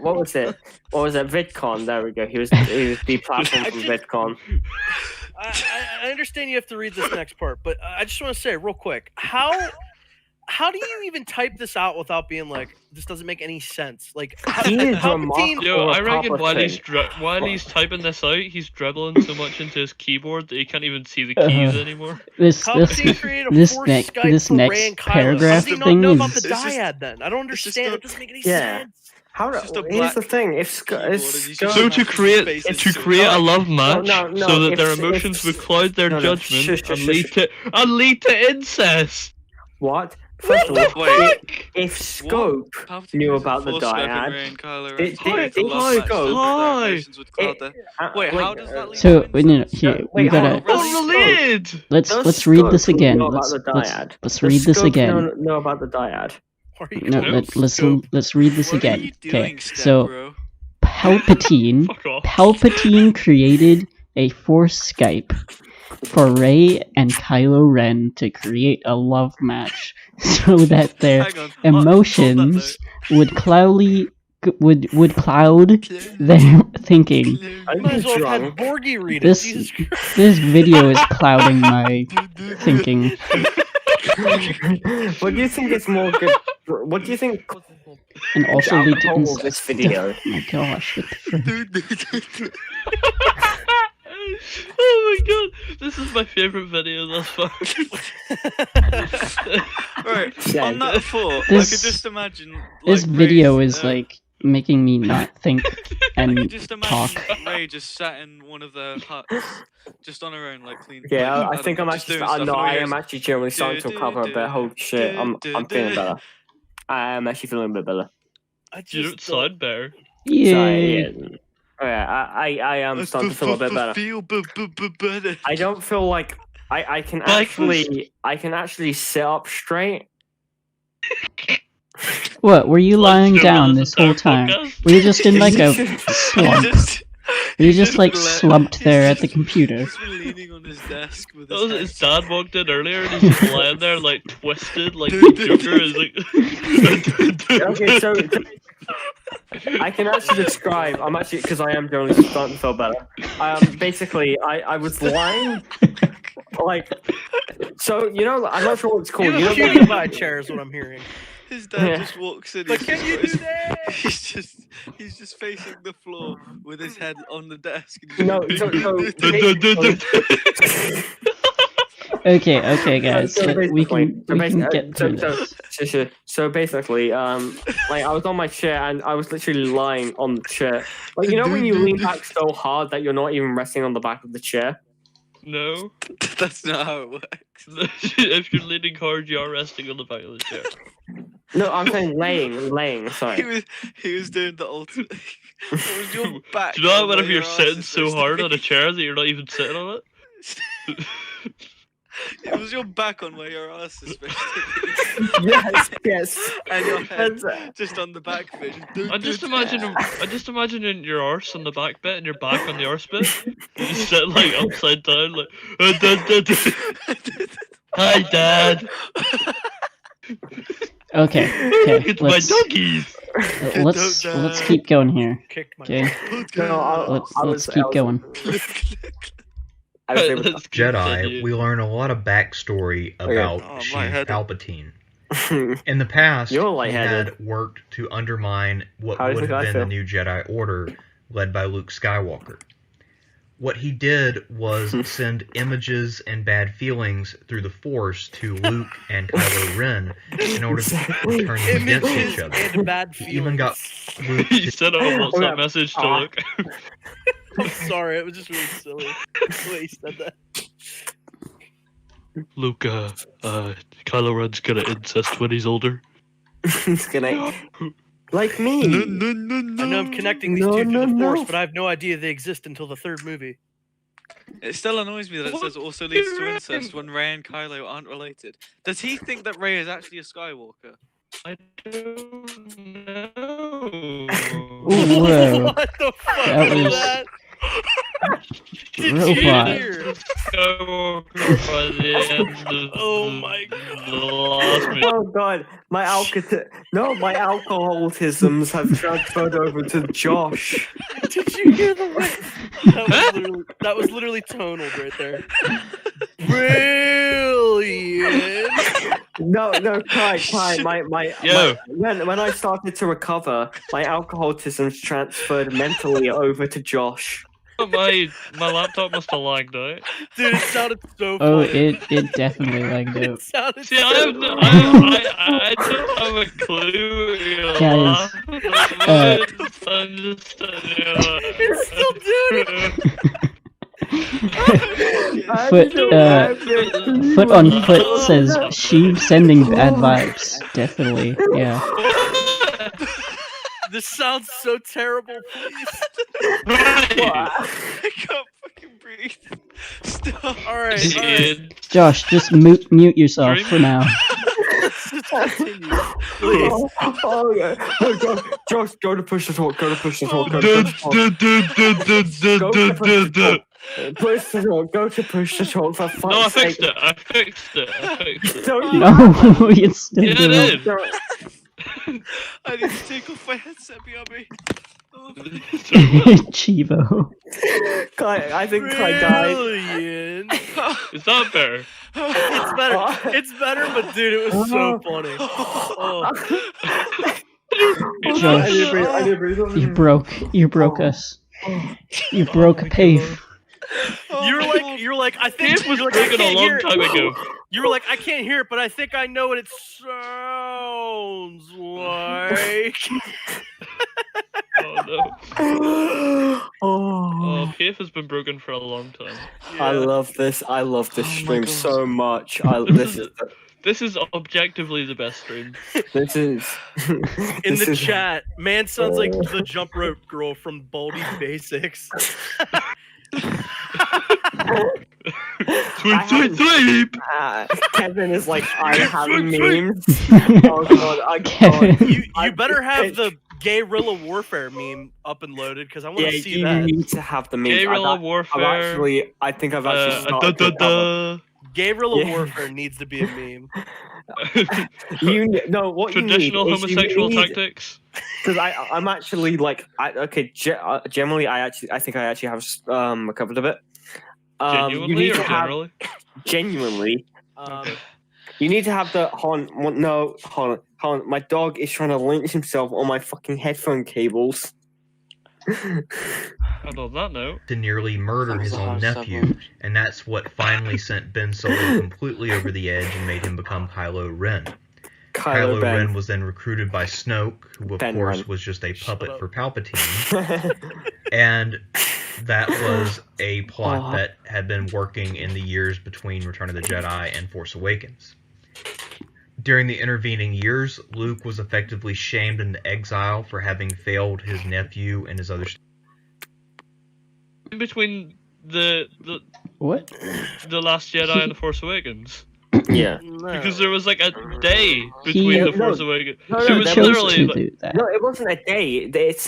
what was it? What was it? VidCon. There we go. He was deplatformed from VidCon. I understand you have to read this next part, but I just want to say real quick, how do you even type this out without being like, this doesn't make any sense? Like, He is Palpatine, Yo, I reckon while Palpatine. he's typing this out, he's dribbling so much into his keyboard that he can't even see the keys anymore. Palpatine created a this forced next Skype this for next Rey and Kylo. paragraph How does he not thing know about is the dyad then? I don't understand. It doesn't make any Yeah. sense. How It's just a here's the black thing. If keyboard and he's just So Don't to create a love match, no, so that their if- emotions if- would cloud their no, judgment shush, and shush, lead to incest. what? First of all, Wait, if Scope Palpatine knew uses about the Force weapon, dyad, Rey and Kylo Ren did- to did- create a did love he match so go- that their Hi. emotions would cloud their... Wait, how does that lead So to incest? here we Wait, gotta hold on. Oh, related. let's Does read this Scope again. know about Let's the dyad? let's Does read this Scope again. know about the dyad? Why are you No, going let's read this What are again. you Okay, doing, Step so Bro? Palpatine Fuck off. Palpatine created a Force Skype for Rey and Kylo Ren to create a love match so that their Hang on, emotions would cloud their thinking. Are Might as you well have had drunk? Borgie read it. This Jesus Christ. this video is clouding my thinking. What do you think is more good? What do you think? And also lead to Alcohol of this incest. video. Oh my gosh, what the frick? Oh my god, this is my favorite video thus far. Right, Yeah, on that thought, I this- could just imagine... This like, video Rey's, is like making me not think I and could just imagine talk. Rey just sat in one of their huts, just on her own, like clean. Yeah, like, I don't think know, I'm just actually. doing stuff, No, and all I you am hear actually generally starting to recover a bit. Holy shit, I'm feeling better. I am actually feeling a bit better. I You don't just sound better. Sorry, Yay! yeah. Oh, yeah, I am starting to feel a bit better. better. I don't feel like I can Breakfast. actually sit up straight. What, were you lying Like, down this this whole entire time? podcast? Were you just in like a He slump? just, Were you just like le- slumped he's there at the just- computer? He's been leaning on his desk with That was his his head. dad walked in earlier and he's just lying there like twisted like the Joker is like. Okay, so I can actually describe. I'm actually because I am generally starting to feel better. Basically, I was lying. Like, so you know, I'm not sure what it's called. You You have know, a puking by chair is what I'm hearing. His dad Yeah. just walks in. But he's can you just- do that? He's just facing the floor with his head on the desk. And No, Okay, guys. So We can basically- get through this. So basically, like I was on my chair and I was literally lying on the chair. Like you know when you lean back so hard that you're not even resting on the back of the chair. No. That's not how it works. If you're leaning hard, you are resting on the back of the chair. No, I'm saying laying. Sorry. He was doing the ultimate. It was your back. Do you know how on where whenever you're your arse sitting is so supposed to hard be? on a chair that you're not even sitting on it? It was your back on where your ass is supposed to Yes. be, and your head That's- just on the back bit. I just imagine your arse on the back bit and your back on the arse bit. You just sit like upside down, like. Hi, Dad. Okay, Look at my let's doggies. let's keep going here. Kicked my Okay, No, let's keep going. I was able to- Let's keep Jedi, continue. we learn a lot of backstory about Oh, Chief lightheaded. Palpatine. In the past, You're he lightheaded. had worked to undermine what How do you would think have I been the feel? new Jedi Order led by Luke Skywalker. What he did was send images and bad feelings through the Force to Luke and Kylo Ren in order to turn them against Images each other. and bad He even got feelings. Luke He to sent a WhatsApp message to Ah. Luke. I'm sorry, it was just really silly the way he said that. Luke, Kylo Ren's gonna incest when he's older. He's gonna like me. I know I'm connecting these two through the Force, but I have no idea they exist until the third movie. It still annoys me that it says also leads to incest when Rey and Kylo aren't related. Does he think that Rey is actually a Skywalker? I don't know. Whoa. What the fuck That was was- that? Did Robot. you hear? Skywalker by the end of Oh my the last movie. Oh god, my alcoholisms have transferred over to Josh. Did you hear the way? That was literally tonal right there. Brilliant. No, Kai, Yo. when I started to recover, my alcoholisms transferred mentally over to Josh. My laptop must have lagged out. Dude, it sounded so Oh, funny. it definitely lagged It out. sounded See, so I don't have a clue what you're Guys, laughing about. I'm just It's still doing Foot on foot says she's sending bad vibes. Definitely, yeah. This sounds so terrible, please. I can't fucking breathe. Stop. Alright, Josh, just mute yourself for now. let's just continue. Please. Oh yeah. No, Josh, go to push the talk. Go to push the talk. Go to push the talk. Go to push the talk for fuck's No, I sake. fixed it. I fixed it. Don't No, it's still Yeah, doing it is. I need to take off my headset behind me. Oh. Chivo. Kai, I think Kai died. Brilliant. Is that better? It's better. It's better, but dude, it was so funny. Oh. Josh, I didn't breathe. you broke us. You broke PAFE. You were like, I think This was you're like, I taken a can't long hear it. time ago. You were like, I can't hear it, but I think I know what it sounds like. Oh no. Oh, Oh, PAFE has been broken for a long time. I Yeah. love this. I love this Oh my stream God. so much. This is objectively the best stream. This is In the chat, man sounds like the jump rope girl from Baldi Basics. Sweep! Kevin is like, I have Sweep. memes. Oh god, I can't. You better have the Guerrilla Warfare meme up and loaded because I want Yeah, to see you that. need to have the memes. Guerrilla I warfare. think I've actually started to cover. Guerrilla Yeah. Warfare needs to be a meme. What Traditional you need is homosexual tactics. Because I'm actually like generally I think I actually have recovered a bit. You Genuinely need or to have generally? genuinely. Um, You need to have the hold on. My dog is trying to lynch himself on my fucking headphone cables. And on that note, to nearly murder his own nephew, and that's what finally sent Ben Solo completely over the edge and made him become Kylo Ren. Kylo Ren was then recruited by Snoke, who of course was just a puppet for Palpatine, and that was a plot that had been working in the years between Return of the Jedi and Force Awakens. During the intervening years, Luke was effectively shamed into exile for having failed his nephew and his other in between the What? the Last Jedi and the Force Awakens, Yeah. because there was like a day between the Force Awakens. No, It no, was there Chose literally to like, do that. No, it wasn't a day. It's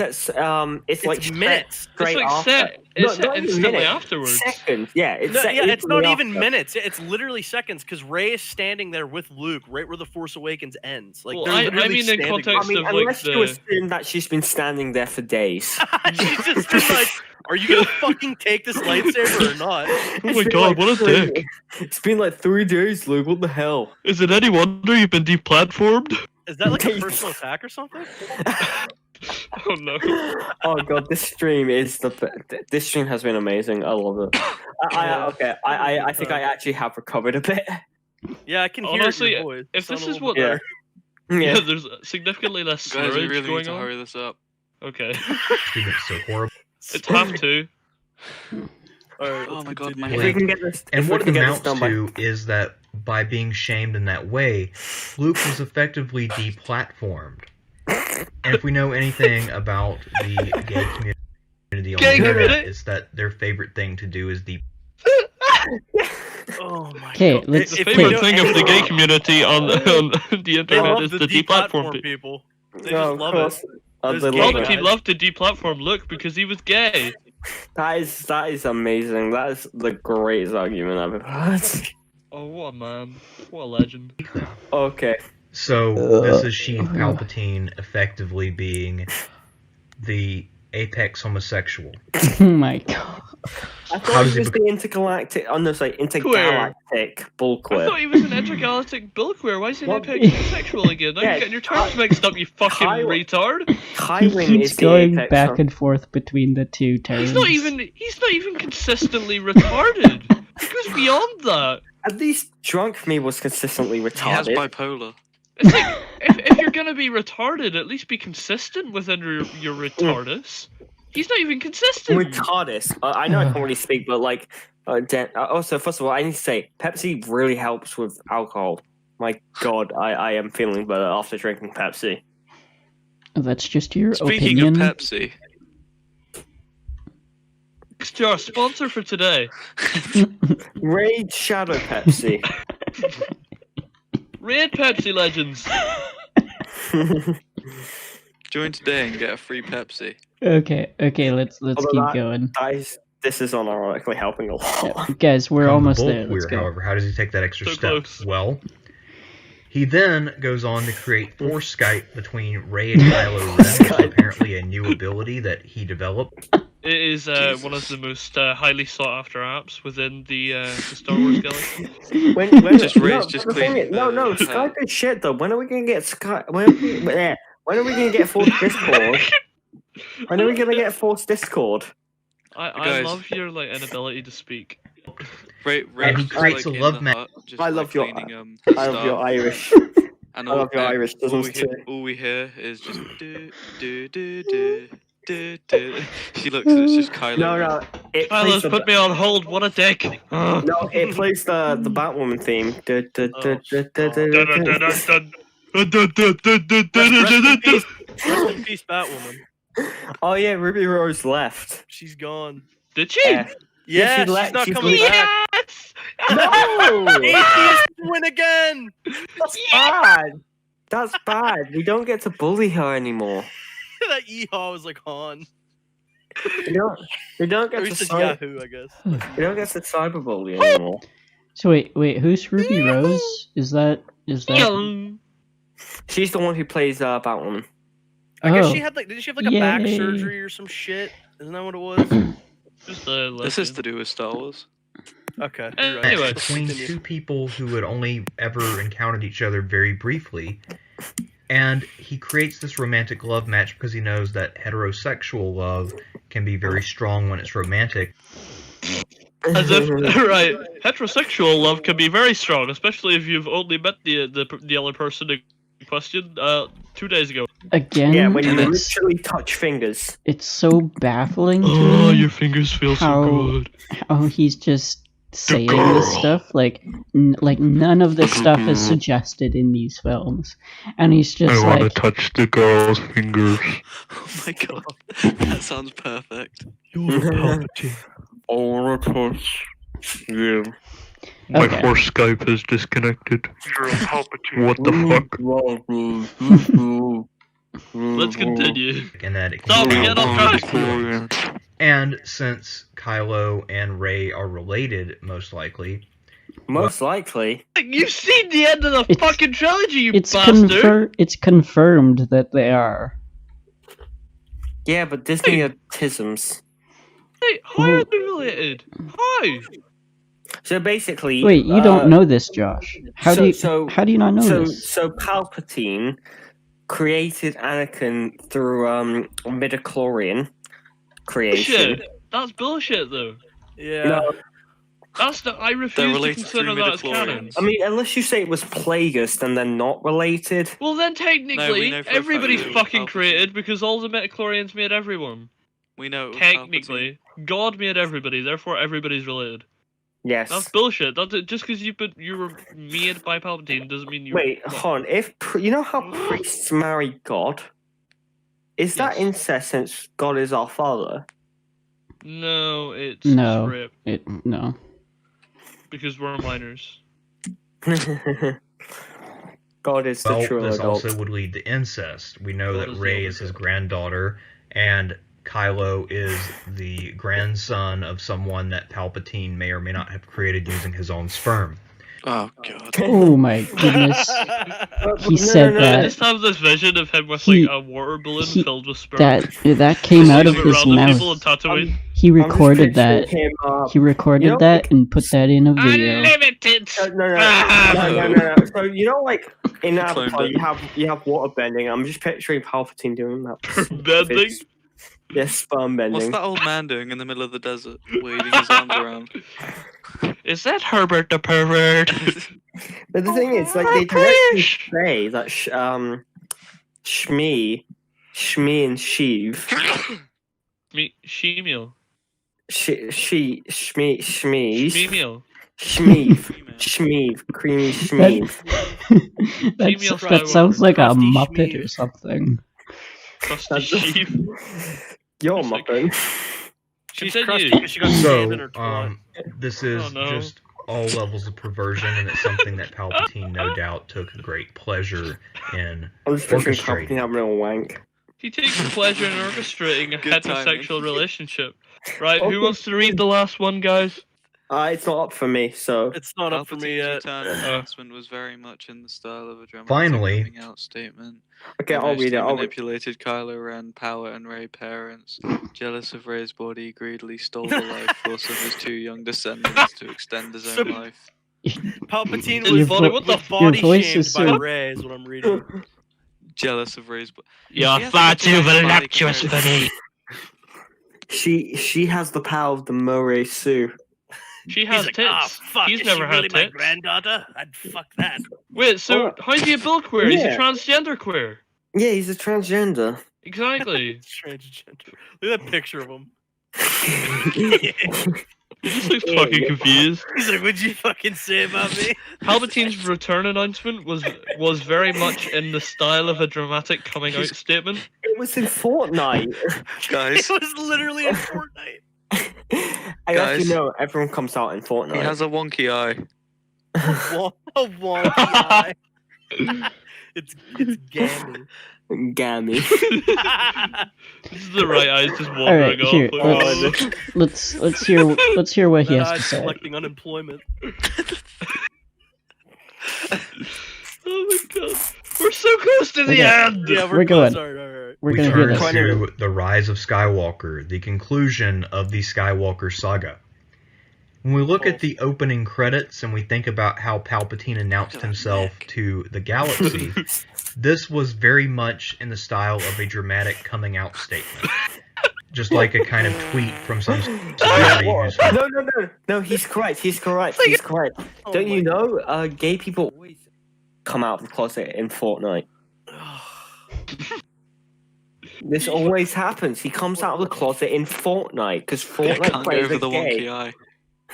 like minutes. straight it's like after. set. It's set not even instantly minutes. afterwards. Seconds. Yeah, it's No, set yeah, it's not instantly even after. minutes. It's literally seconds because Rey is standing there with Luke right where the Force Awakens ends. Like Well, they're I literally mean in standing context I mean, of like unless you the. assume that she's been standing there for days. there. She's just been like, "Are you gonna fucking take this lightsaber or not?" Oh my god, what a dick! It's been like 3 days, Luke. What the hell? Is it any wonder you've been deplatformed? Is that like a personal attack or something? Oh no. Oh god, this stream this stream has been amazing. I love it. I think I actually have recovered a bit. Yeah, I can hear Honestly, your voice. if Sound this a is little what better. yeah, there's significantly less Guys, we slurage really need going to on. hurry this up. Okay. Stream it's so horrible. It's half two. Alright, Oh let's my god, continue. my If we head. can get this, And if we what it can get this amounts done by to is that by being shamed in that way, Luke was effectively deplatformed. And if we know anything about the gay community on Gay the internet, community? it's that their favorite thing to do is Oh my Okay, god. let's- The If we favorite don't- thing of the gay community on the They internet love is the the deplatform deplatform people. people. They No, just of love course. it. Those Those gay gay guys. Palpatine loved to deplatform Luke because he was gay. That is amazing. That is the greatest argument I've ever heard. Oh, what a man. What a legend. Okay. So this is Sheev Palpatine effectively being the apex homosexual. Oh my god. I How thought does he he was the intergalactic. Oh no, sorry, intergalactic I bullqueer. thought he was an intergalactic bullqueer. Why is he an What? apex homosexual again? Now Yeah, you're getting your terms mixed up, you fucking Kyle- retard. He Kywin keeps is the going apex. back and forth between the two terms. He's not even consistently retarded. He goes beyond that. At least drunk me was consistently He has retarded. bipolar. It's like if you're gonna be retarded, at least be consistent within your retardus. He's not even consistent. Retardus. I know I can't really speak, but like, also first of all, I need to say Pepsi really helps with alcohol. My God, I am feeling better after drinking Pepsi. That's just your Speaking opinion. of Pepsi, Next to our sponsor for today, Raid Shadow Pepsi. Raid Pepsi Legends. join today and get a free Pepsi. Okay, let's Although keep that- going. This is unironically helping a lot. Guys, we're From the almost bull there. Let's queer, go. however, how does he take that extra So step? close. Well, he then goes on to create Force Skype between Rey and Kylo Ren, which is apparently a new ability that he developed. It is one of the most highly sought after apps within the Star Wars galaxy. When Just Ray's just the thing cleaning is- no, the- Skype is shit though. When are we gonna get Skype? When are we gonna get Force Discord? When are we gonna get Force Discord? I Guys. love your inability to speak. Ray, And he just, creates like, a in love the ma- hut, just, I like, love your- cleaning, I love stuff, your Irish. and I love your and Irish all doesn't we, hear, all we hear is just do do do do do do. She looks, it's just Kylo. No, Ren. no, it plays Kylo's the, put me on hold. What a dick. Ugh. no, it plays the Batwoman theme. Rest in peace, Batwoman. Oh yeah, Ruby Rose left. She's gone. Did she? Yeah. Yeah, she she's left- not she's coming left. back. Yes! No, Atheists win again. that's bad. That's bad. We don't get to bully her anymore. That Yeehaw was like Han. We don't Or get he to said cyber, Yahoo, I guess. we don't get to cyberbully anymore. So wait, who's Ruby Rose? Is that? Young. She's the one who plays Batwoman. I guess Oh. she had did she have like a back Yay. surgery or some shit? Isn't that what it was? Just This is to do with Star Wars. Okay. You're right. Anyway. Between two people who had only ever encountered each other very briefly, and he creates this romantic love match because he knows that heterosexual love can be very strong when it's romantic. As if right, heterosexual love can be very strong, especially if you've only met the other person in question 2 days ago. Again, Yeah, when you it's, literally touch fingers. it's so baffling to Oh, me your fingers feel how- so good. how he's just saying this stuff. Like none of this stuff is suggested in these films, and he's just like, touch the girl's fingers. Oh my god, that sounds perfect. I wanna touch you. My Okay. horse Skype is disconnected. What the fuck? Let's continue. And that it Stop, can get off track. And since Kylo and Rey are related, most likely, Most likely. You've seen the end of the It's- fucking trilogy, you it's bastard! it's confirmed that they are. Yeah, but Disney are tisms. Hey, how are they related? How? So basically, Wait, you don't know this, Josh? How so- do you so- how do you not know so this? so Palpatine created Anakin through midichlorian creation. Shit, that's bullshit though. Yeah. No, That's the I refuse to related consider through that as canon. midichlorians. I mean, unless you say it was Plagueis, then they're not related. Well, then technically, know for a fact everybody's that it was fucking Palpatine. created because all the midichlorians made everyone. We know it was Technically, God made everybody, therefore everybody's related. Yes. That's bullshit. Just because you were made by Palpatine doesn't mean you. Wait, hold on. If you know how priests marry God, is that Yes. incest since God is our father? No, it's No. rape No. because we're minors. God is the Well, true this adult. also would lead to incest. We know God that is the Rey only is his God. granddaughter, and Kylo is the grandson of someone that Palpatine may or may not have created using his own sperm. Oh god. Oh my goodness. He No, said no, I that. just have this vision of him with He- like a water balloon he- filled with sperm. That came out of Shoot his random people mouth. in Tatooine. He I'm just recorded picturing that. him, He recorded you know, that and put that in a video. Unlimited. No. So you know, like in Cloned Avatar, it. you have water bending. I'm just picturing Palpatine doing that. Bending. Yes, sperm What's bending. that old man doing in the middle of the desert, waving his arms around? Is that Herbert the pervert? But the thing is, like they directly say that Shmi and Sheev, Shemil. Shmeev, Shmemeal. Shmeev, creamy Shmeev. That sounds like a Crusty Muppet Schmeev. or something. Crusty sheep. You're It's like- muppet. She's Continue. crusty because she got sand in her So, twat. this is Oh, no. just all levels of perversion, and it's something that Palpatine no doubt took great pleasure in. I'm just picturing Orchestrating. Palpatine having a wank. He takes pleasure in orchestrating a Good timing. heterosexual relationship. Right, Okay. who wants to read the last one, guys? It's not up for me, so It's not up for me Palpatine's yet. return announcement was very much in the style of a dramatic Finally. coming out statement. okay, I'll read it. Emotionally I'll read manipulated Kylo Ren, Power and Rey parents, jealous of Rey's body, greedily stole the life force of his two young descendants to extend his own life. Palpatine Your was vo- what the was f- body your voice shamed is by so- Rey, is what I'm reading. Jealous of Rey's body. You're She has far too too voluptuous voluptuous for for me. She has the power of the Moray Sioux. She has He's like, tits. oh fuck, He's is never she had really my tits. granddaughter? I'd fuck that. Wait, so Oh. how's he a bill queer? He's a Yeah. transgender queer. Yeah, he's a transgender. Exactly. Transgender. Look at that picture of him. He just looks fucking confused. He's like, what'd you fucking say about me? Palpatine's return announcement was very much in the style of a dramatic coming out statement. It was in Fortnite. Guys, It was literally in Fortnite. I Guys. actually know everyone comes out in Fortnite. he has a wonky eye. A wonky eye. It's gammy. Gammy. This is the right eyes just All wandering right, here. off. Let's hear what he That has to eye's say. collecting unemployment. Oh my god. We're so close to the Okay. end! Yeah, We're going. Alright. We're We gonna hear turn this. to the rise of Skywalker, the conclusion of the Skywalker saga. When we look at the opening credits and we think about how Palpatine announced himself to the galaxy, this was very much in the style of a dramatic coming out statement. Just like a kind of tweet from some celebrity who's No, he's correct. He's correct. Oh Don't my you know, gay people always come out of the closet in Fortnite. This always happens. He comes out of the closet in Fortnite because I Fortnite can't get players over are the gay. wonky eye.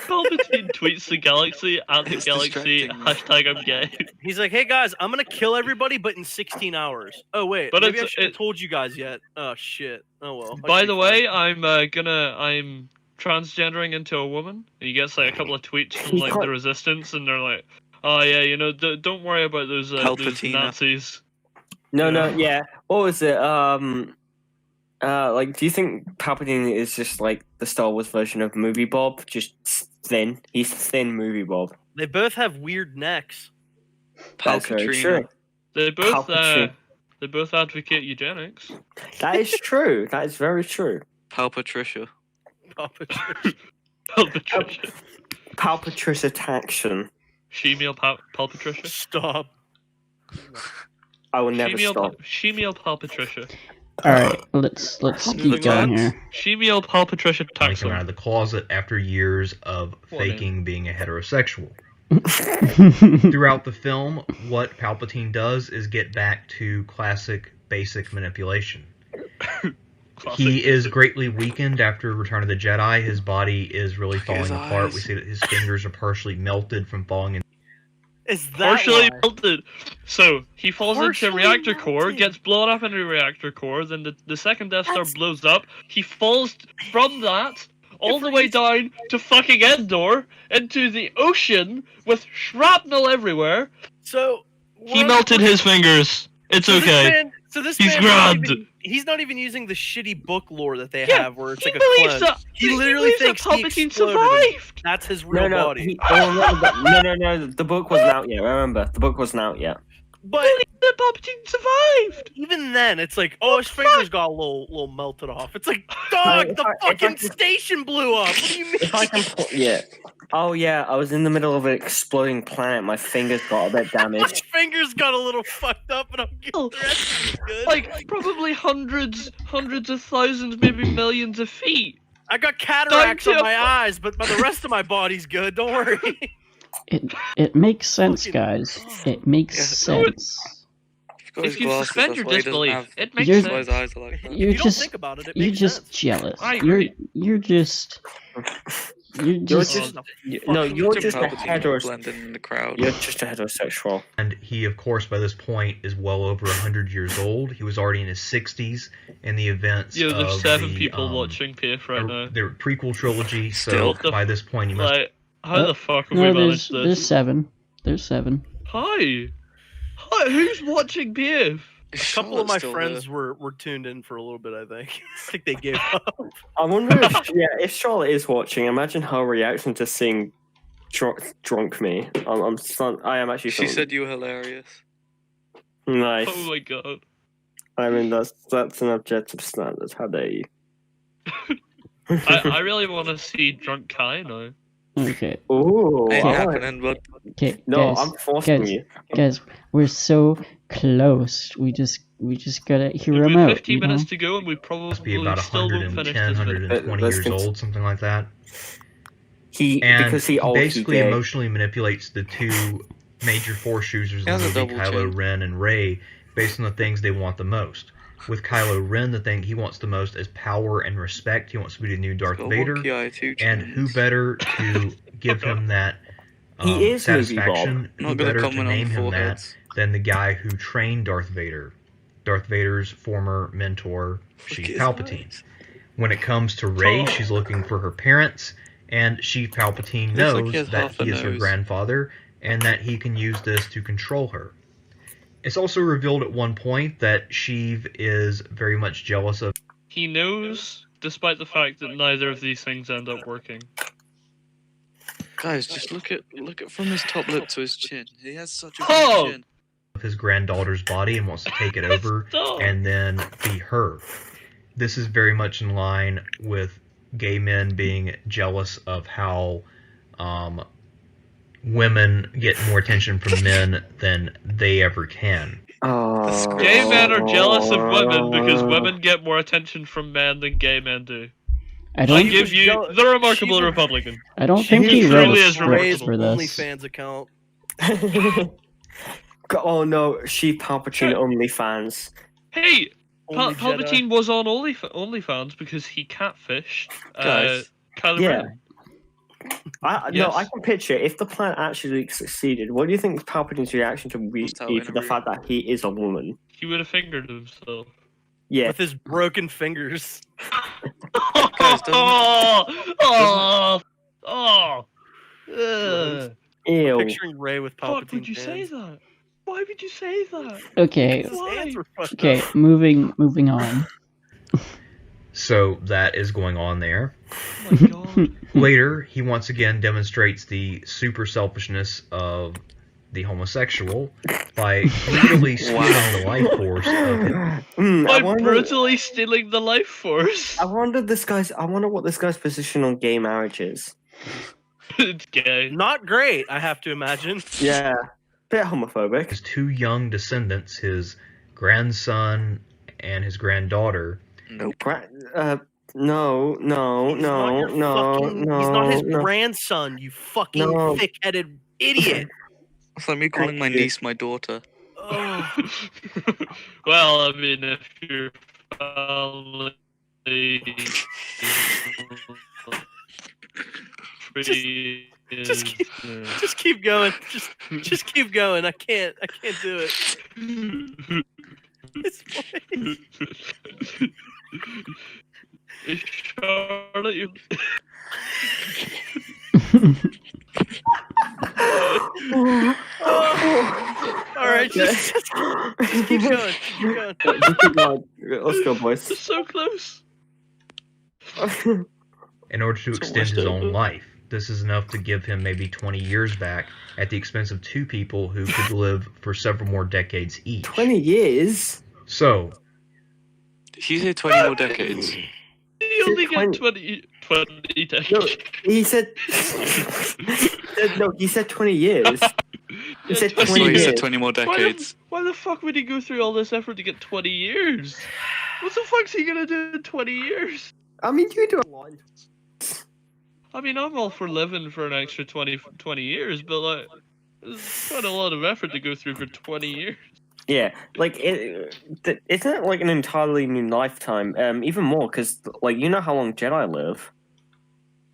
Palpatine tweets the galaxy at the It's galaxy distracting me. hashtag I'm gay. He's like, hey guys, I'm gonna kill everybody, but in 16 hours. Oh wait, But maybe I it's- should have it- told you guys yet. Oh shit. Oh well. I By should the be way, I'm transgendering into a woman. He gets like a couple of tweets from like the resistance, and they're like, "Oh yeah, you know, don't worry about those Palpatine. Nazis." No, yeah. What was it? Like, do you think Palpatine is just like the Star Wars version of Movie Bob? Just thin. He's thin Movie Bob. They both have weird necks. That's very Palpatine. true. They both advocate eugenics. That is true. That is very true. Palpatricia. Palpatricia. Palpatricia Taction. She-meal Palpatricia. Stop. I will never stop. Shemale Pal Patricia. All right, let's keep Moving going on. here. Shemale Pal Patricia Finally come out Taxon. of the closet after years of What name? faking being a heterosexual. Throughout the film, what Palpatine does is get back to classic basic manipulation. He is greatly weakened after Return of the Jedi. His body is really Look at his falling apart. We eyes. see that his fingers are partially melted from falling in. Is that Partially why? melted. So he falls into Partially a reactor core, melted. gets blown up into a reactor core, then the second Death Star blows up. He falls from that all the way down to fucking Endor into the ocean with shrapnel everywhere. So He melted his fingers. It's okay. This He's man grand. he's not even using the shitty book lore that they Yeah, have, where it's he like a believes clone. that He literally believes thinks that he Palpatine exploded and survived. that's his real No, body. no. The book wasn't out yet. Remember, the book wasn't out yet. But That Palpatine survived. even then, it's like, oh, his fingers got a little melted off. It's like, dog, if the I fucking can- station blew up. What do you mean? If I can, yeah. Oh yeah, I was in the middle of an exploding planet. My fingers got a bit My damaged. fingers got a little fucked up, and I'm good. Oh, The rest is good. Like probably hundreds of thousands, maybe millions of feet. I got cataracts Down on to- my eyes, but the rest of my body's good. Don't worry. It makes sense, Fucking- guys. It makes Yeah. sense. He's got his If you glasses, suspend that's your why he doesn't disbelief, have- it makes You're- that's why his sense. eyes are like that. You're if you just don't think about it, it you're makes just sense. jealous. I You're agree. you're just You're just just Oh, no. fucking You're Jim just a Palpatine heteros. blending in the crowd. You're just a heterosexual. And he, of course, by this point is well over 100 years old. He was already in his 60s in the events Yeah, there's of 7 the, people watching PAFE right now. their prequel trilogy. Still. So by this point, he must. Like, how the fuck have no. we There's managed there's this? 7. There's 7. Hi, who's watching PAFE? A couple of my friends were tuned in for a little bit. I think. I think they gave up. I wonder if Charlotte is watching. Imagine her reaction to seeing drunk me. I am actually. She said you were hilarious. nice. Oh my god. I mean that's an objective standard. How dare you? I really want to see Drunk Kai now. Okay. Ooh. Ain't alright. happening, but Okay. No, guys, I'm forcing guys, you. guys, we're so close. We just gotta hear We him have out. 15 You know? minutes to go, and we Must probably be about still won't finish 110, this video. 120 Let's years cont- old, something like that. Because And he old, basically gay. emotionally manipulates the two major Force users He in the has a movie, double Kylo chin. Ren and Rey, based on the things they want the most. With Kylo Ren, the thing he wants the most is power and respect. He wants to be the new Darth got Vader. wonky eye, two And chins. who better to give him that He is movie Bob. satisfaction? I'm Who not gonna better to comment on name the him that foreheads. than the guy who trained Darth Vader? Darth Vader's former mentor, Look Sheev at his Palpatine. eyes. When it comes to Rey, Oh. she's looking for her parents, and Sheev Palpatine Looks like knows he has that half a he is her nose. grandfather and that he can use this to control her. It's also revealed at one point that Sheev is very much jealous of He knows, despite the fact that neither of these things end up working. Guys, just look at from his top lip to his chin. He has such a Oh! big chin. his granddaughter's body and wants to take it over Stop. and then be her. This is very much in line with gay men being jealous of how women get more attention from men than they ever can. Oh. Gay men are jealous of women because women get more attention from men than gay men do. I I don't. She give was you jealous- the remarkable she was- Republican. I don't She think he was wrote truly a is script Ray's for this. OnlyFans account. Oh no, she Palpatine OnlyFans. Hey, Only Jedi. Palpatine was on OnlyFans because he catfished Guys. Kylo Yeah. Ren. No, Yes. I can picture it. If the plan actually succeeded, what do you think Palpatine's reaction to be Must tell in to a the room. fact that he is a woman? He would have fingered himself. Yeah, With his broken fingers. Guys, doesn't- oh, ugh. ew. Picturing Ray with Palpatine. Fuck would you say hands. that? Why would you say that? Okay. His hands were fucked Okay. up. Moving on. So that is going on there. Oh my god. Later, he once again demonstrates the super selfishness of the homosexual by brutally stealing the life force of him. I By wonder. brutally stealing the life force. I wonder what this guy's position on gay marriage is. It's gay. Not great, I have to imagine. Yeah. bit homophobic. His two young descendants, his grandson and his granddaughter. Nope. No. He's not his grandson, you fucking thick-headed idiot. It's like me calling my niece my daughter. Oh. Well, I mean, if your family Just keep going. Just keep going. I can't do it. It's funny. Is Charlotte your... All right, just keep going. Keep going. Let's go, boys. It's so close. In order to extend his own life. This is enough to give him maybe 20 years back at the expense of two people who could live for several more decades each. 20 years? So... Did he say 20 more decades? You only get 20 decades. No, he said... no, he said 20 years. He said 20 He years. said 20 more decades. Why the fuck would he go through all this effort to get 20 years? What the fuck's he gonna do in 20 years? I mean, you do a lot. I mean, I'm all for living for an extra 20 years, but like, it's quite a lot of effort to go through for 20 years. Yeah, like, isn't it like an entirely new lifetime? Even more, because, like, you know how long Jedi live?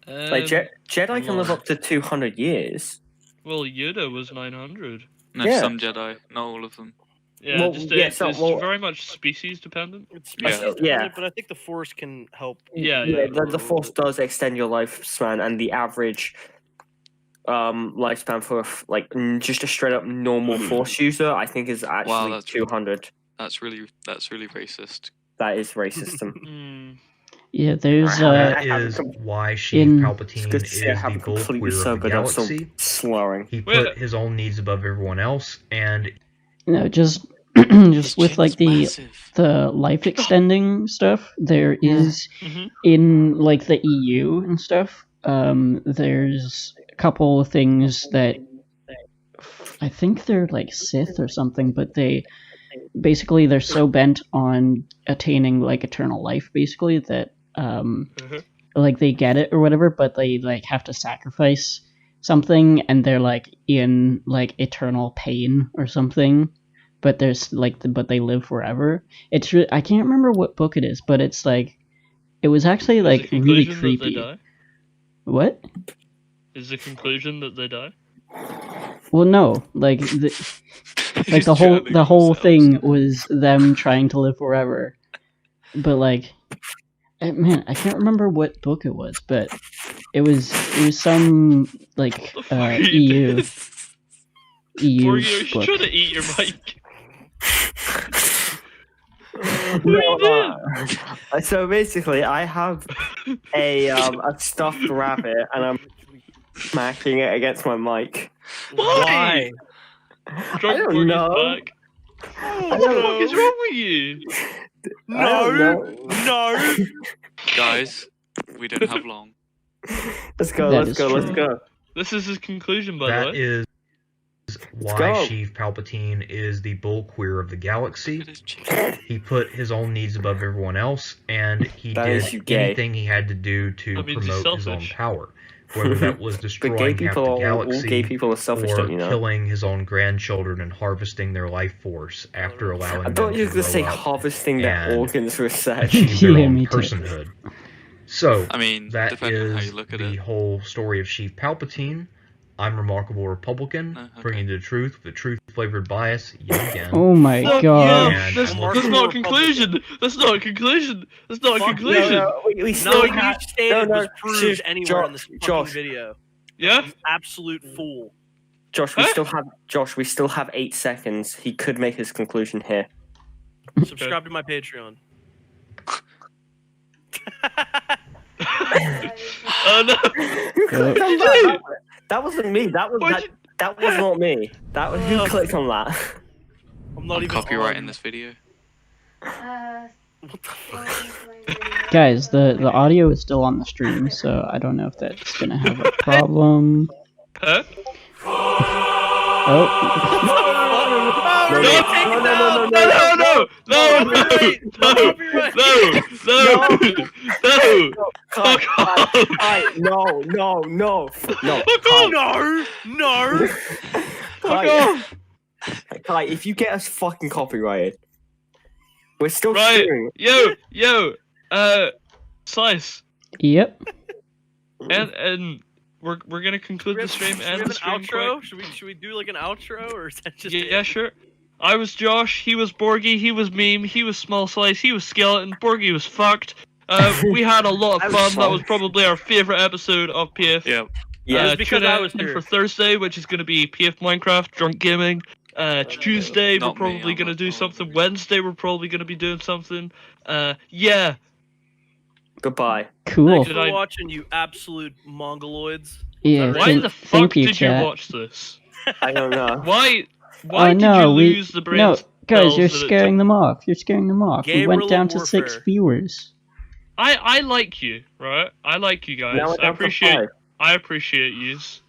Like, Jedi can live up to 200 years. Well, Yoda was 900. No, Yeah. some Jedi, not all of them. Yeah, Well, it's well- very much species dependent. It's Yeah. species dependent, but I think the Force can help. Yeah. The Force does extend your lifespan, and the average lifespan for just a straight up normal Force user, I think, is actually that's 200. That's really racist. That is racism. Yeah, there's that is why Sheev in- Palpatine Good to is see I the haven't bull completely queer of the sobered. I'm still galaxy. slurring. He Wait. put his own needs above everyone else, and just His with chin like is the massive. the life extending stuff. There is Mhm. in like the EU and stuff. There's a couple of things that I think they're like Sith or something, but they're so bent on attaining like eternal life, basically, that like they get it or whatever, but they like have to sacrifice something, and they're like in like eternal pain or something. But there's like, but they live forever. It's I can't remember what book it is, but it's like, it was actually Is like the really conclusion that creepy. they die? What? Is the conclusion that they die? Well, no, like the He's whole drowning themselves. thing was them trying to live forever. But like, man, I can't remember what book it was, but it was some like What the fuck are you EU doing? EU Or you're book. trying to eat your mic. So basically, I have a stuffed rabbit, and I'm smacking it against my mic. Why? Drunk don't Porky's know. back. What the fuck is wrong with you? I don't know. No. Guys, we don't have long. Let's go. That Let's is go. true. Let's go. This is his conclusion, by the that way. is why go. Sheev Palpatine is the bull queer of the galaxy. Look at his chin. He put his own needs above everyone else, and he That is you did gay. anything he had to do to That means he's promote his own selfish. power. Whether that was But destroying gay half people, the all galaxy, gay people are selfish, or don't you know? killing his own grandchildren and harvesting their life force after allowing I them thought you to were going to say grow up harvesting their and organs for sex. achieve their Yeah, own me too. personhood. So, I mean, that depending on how is you look at the it. whole story of Sheev Palpatine. I'm Remarkable Republican, Okay. bringing the truth with a truth-flavored bias yet again. Oh my Fuck god! you! And That's we'll- not a conclusion! That's not a conclusion! That's not a Fuck conclusion! No, we No, still you have. stated no, was proved Josh, anywhere in this fucking Josh. video. Yeah? You absolute fool. Josh, we still have 8 seconds. He could make his conclusion here. Subscribe to my Patreon. Oh no! Who clicked on that? That wasn't me. That was Why'd that was not me. That was who clicked on that. I'm not I'm even copyrighting on. this video. Guys, the audio is still on the stream, so I don't know if that's gonna have a problem. Huh? Oh. Oh, No, Renee, take it down! No! Kai, Fuck off! Kai, no. No! Fuck off! Kai, if you get us fucking copyrighted, we're still Right. streaming. Yo, Slice, Yep. and we're gonna conclude the stream Should we and have the an stream outro? quick. Should we do like an outro, or is that just Yeah, sure. I was Josh, he was Borgie, he was Meme, he was Small Slice, he was Skeleton, Borgie was fucked. We had a lot of fun. That was probably our favorite episode of PF. Yeah. Yeah, it's because tune I in was here. for Thursday, which is going to be PF Minecraft, Drunk Gaming. Tuesday, we're Not me, probably I'm going to not do probably. something. Wednesday, we're probably going to be doing something. Yeah. goodbye. Cool. Thanks Did for I- watching, you absolute mongoloids. Yeah. Why the fuck thank you, did chat. you watch this? I don't know. Why Oh did no, you we lose the brain no guys, cells you're that it scaring them off. You're scaring them off. We went Guerrilla down to 6 warfare. viewers. I like you, right? I like you guys. Now we're I down to appreciate 5. I appreciate yous.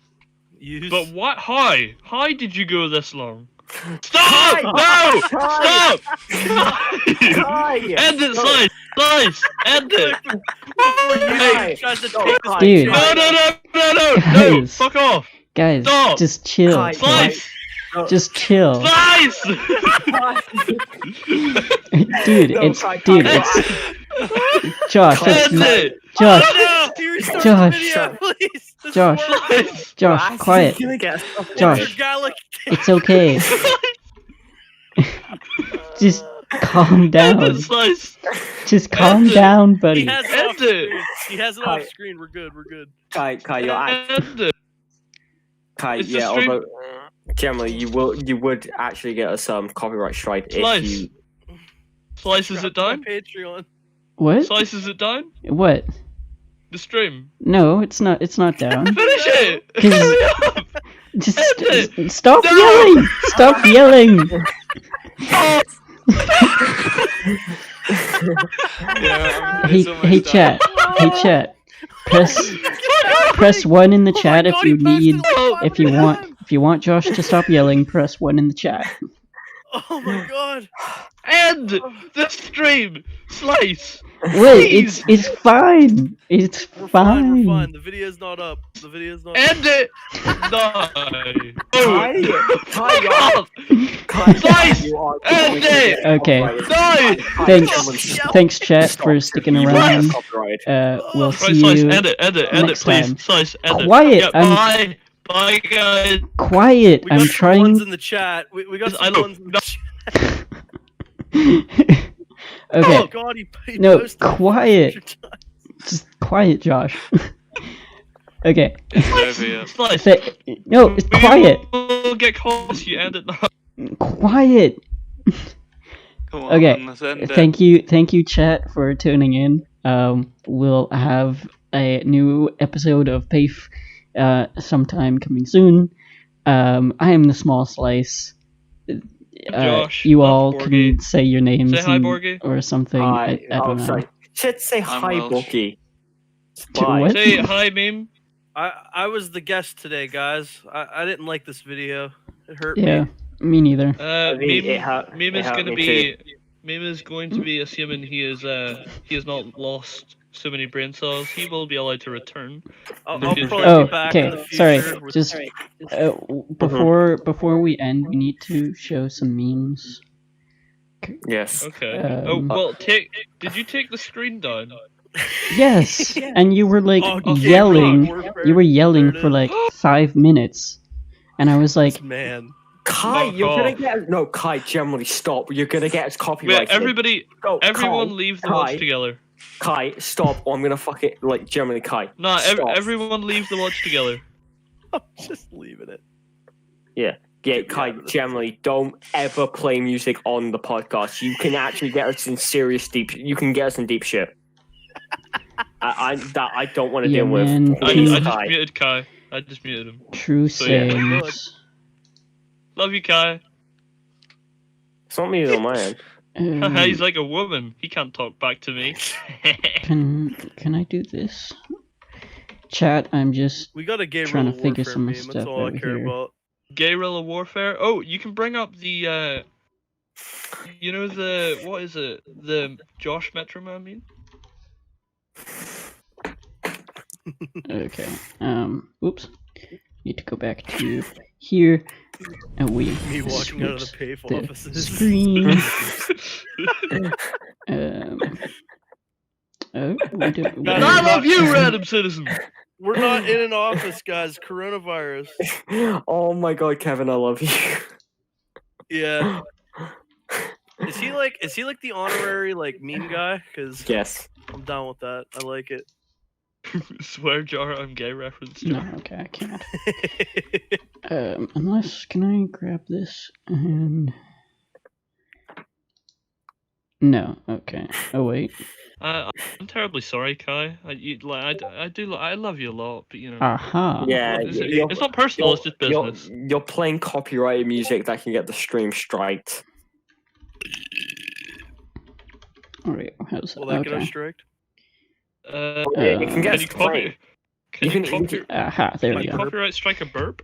Use... But what? How did you go this long? Stop! No! Kai! Stop! Kai! End it, Slice! End it! Kai! tries to No, take Kai, this Dude. Kai, No! Guys. Fuck off! Guys, Stop! just chill. Kai, Slice! Just chill. Slice! Kai. Dude, No, it's Kai, dude, Kai, it's Josh, that's End not it! Josh, No! You restart Josh. the video, please! This is Josh. horrible. Slice! Josh, quiet. You're gonna get us- Josh. Intergalactic. It's okay. Just calm End down. it, Slice! Just calm End it. down, He buddy. has it off End it. screen. He has it Kai. off screen. We're good. We're good. Kai, you're actually End it! Kai. It's the Yeah, stream- although generally you would actually get us copyright strike Slice. if you. Slice, is it Subscribe down? to my Patreon. What? Slice, is it down? What? The stream. No, it's not. It's not down. Finish it! Cause- Hurry up! Just End it. stop No. yelling. Stop yelling. Yeah, Hey, it's almost hey, done. chat. Hey, chat. Press 1 in the Oh my chat if God, you he posted need. like If you 500 want. times. If you want Josh to stop yelling, press 1 in the chat. Oh my god. End the stream! Slice! Wait, Please. it's fine. It's We're fine. We're fine. The video's not up. The video's not up. End it! No! Kai, Kai, Fuck off! Kai, Slice! you are End going to it! get Okay. copyrighted. No! Kai, Thanks. generally stop. Thanks, chat, Stop. for sticking You will get around. copyrighted. We'll Right, see Slice, you. end it, next please. time. Slice, end it. Quiet, Yeah, I'm- bye! Bye, guys! Quiet. We got I'm some trying. ones in the chat. We got I some know. ones in the chat. Okay. Oh god, he No, posted quiet. 500 times. Just quiet, Josh. Okay. It's over yet. Slice! No, it's quiet. We'll get calls if you end it now. Quiet. Come on, Okay, let's end it. Thank you, chat, for tuning in. We'll have a new episode of PAFE sometime coming soon. I am the Small Slice. Josh, you that's all Borgie. can say your names Say hi, and- Borgie. or something. Hi. I don't know. Sorry. Should say I'm hi, Welsh. Bucky. To Bye. what? Say hi, meme. I was the guest today, guys. I didn't like this video. It hurt Yeah, me. me neither. mean, it hurt- Meme it is hurt going to me be. Meme is going to be assuming he has not lost so many brain cells. He will be allowed to return. I'll Oh, probably oh, be back okay. in the Sorry. future with- Just before we end, we need to show some memes. Yes. Okay. Um, Did you take the screen down? Yes, and you were like Oh, okay, yelling. Rock Warfare. You were yelling There it for is. like 5 minutes, and I was like, Man. Kai, Fuck you're gonna off. get no. Kai, generally stop. You're gonna get us Wait, copyrighted. everybody, Go, everyone, Kai, leave the Kai, watch together. Kai, stop, or I'm gonna fuck it. Like generally, Kai. Nah, stop. everyone, leave the watch together. I'm just leaving it. Yeah, Kai. Generally, don't ever play music on the podcast. You can actually get us in serious deep. You can get us in deep shit. I don't want to Yeah, deal man, with. I Please. just Kai. muted Kai. I just muted him. true So, yeah. sayings. Love you, Kai. It's not me on my end. He's like a woman. He can't talk back to me. Can I do this? Chat, I'm just We got a gay Trying to World figure Warfare some meme. stuff That's all I over care here. about. guerrilla warfare. Oh, you can bring up the you know the what is it? The Josh Metro I mean. Okay. Oops. Need to go back to here, and we Me walking out of the switch PAFE the offices. screen. Oh, we don't. Guys, And I we're love not- you, random citizen. We're not in an office, guys. Coronavirus. Oh my god, Kevin, I love you. Yeah. Is he like the honorary like meme guy? Because Yes. I'm down with that. I like it. Swear jar, I'm gay reference. No, Jar. okay, I can't. Unless, can I grab this and? No. Okay. Oh wait. I'm terribly sorry, Kai. I love you a lot, but you know. Aha. Yeah, It's not personal. It's just business. You're playing copyrighted music that can get the stream striked. Alright. How's that? Will that get us Okay. striked? It can get Can you copy? Can You you can- copy? Aha. There we Can you go. copyright strike a burp?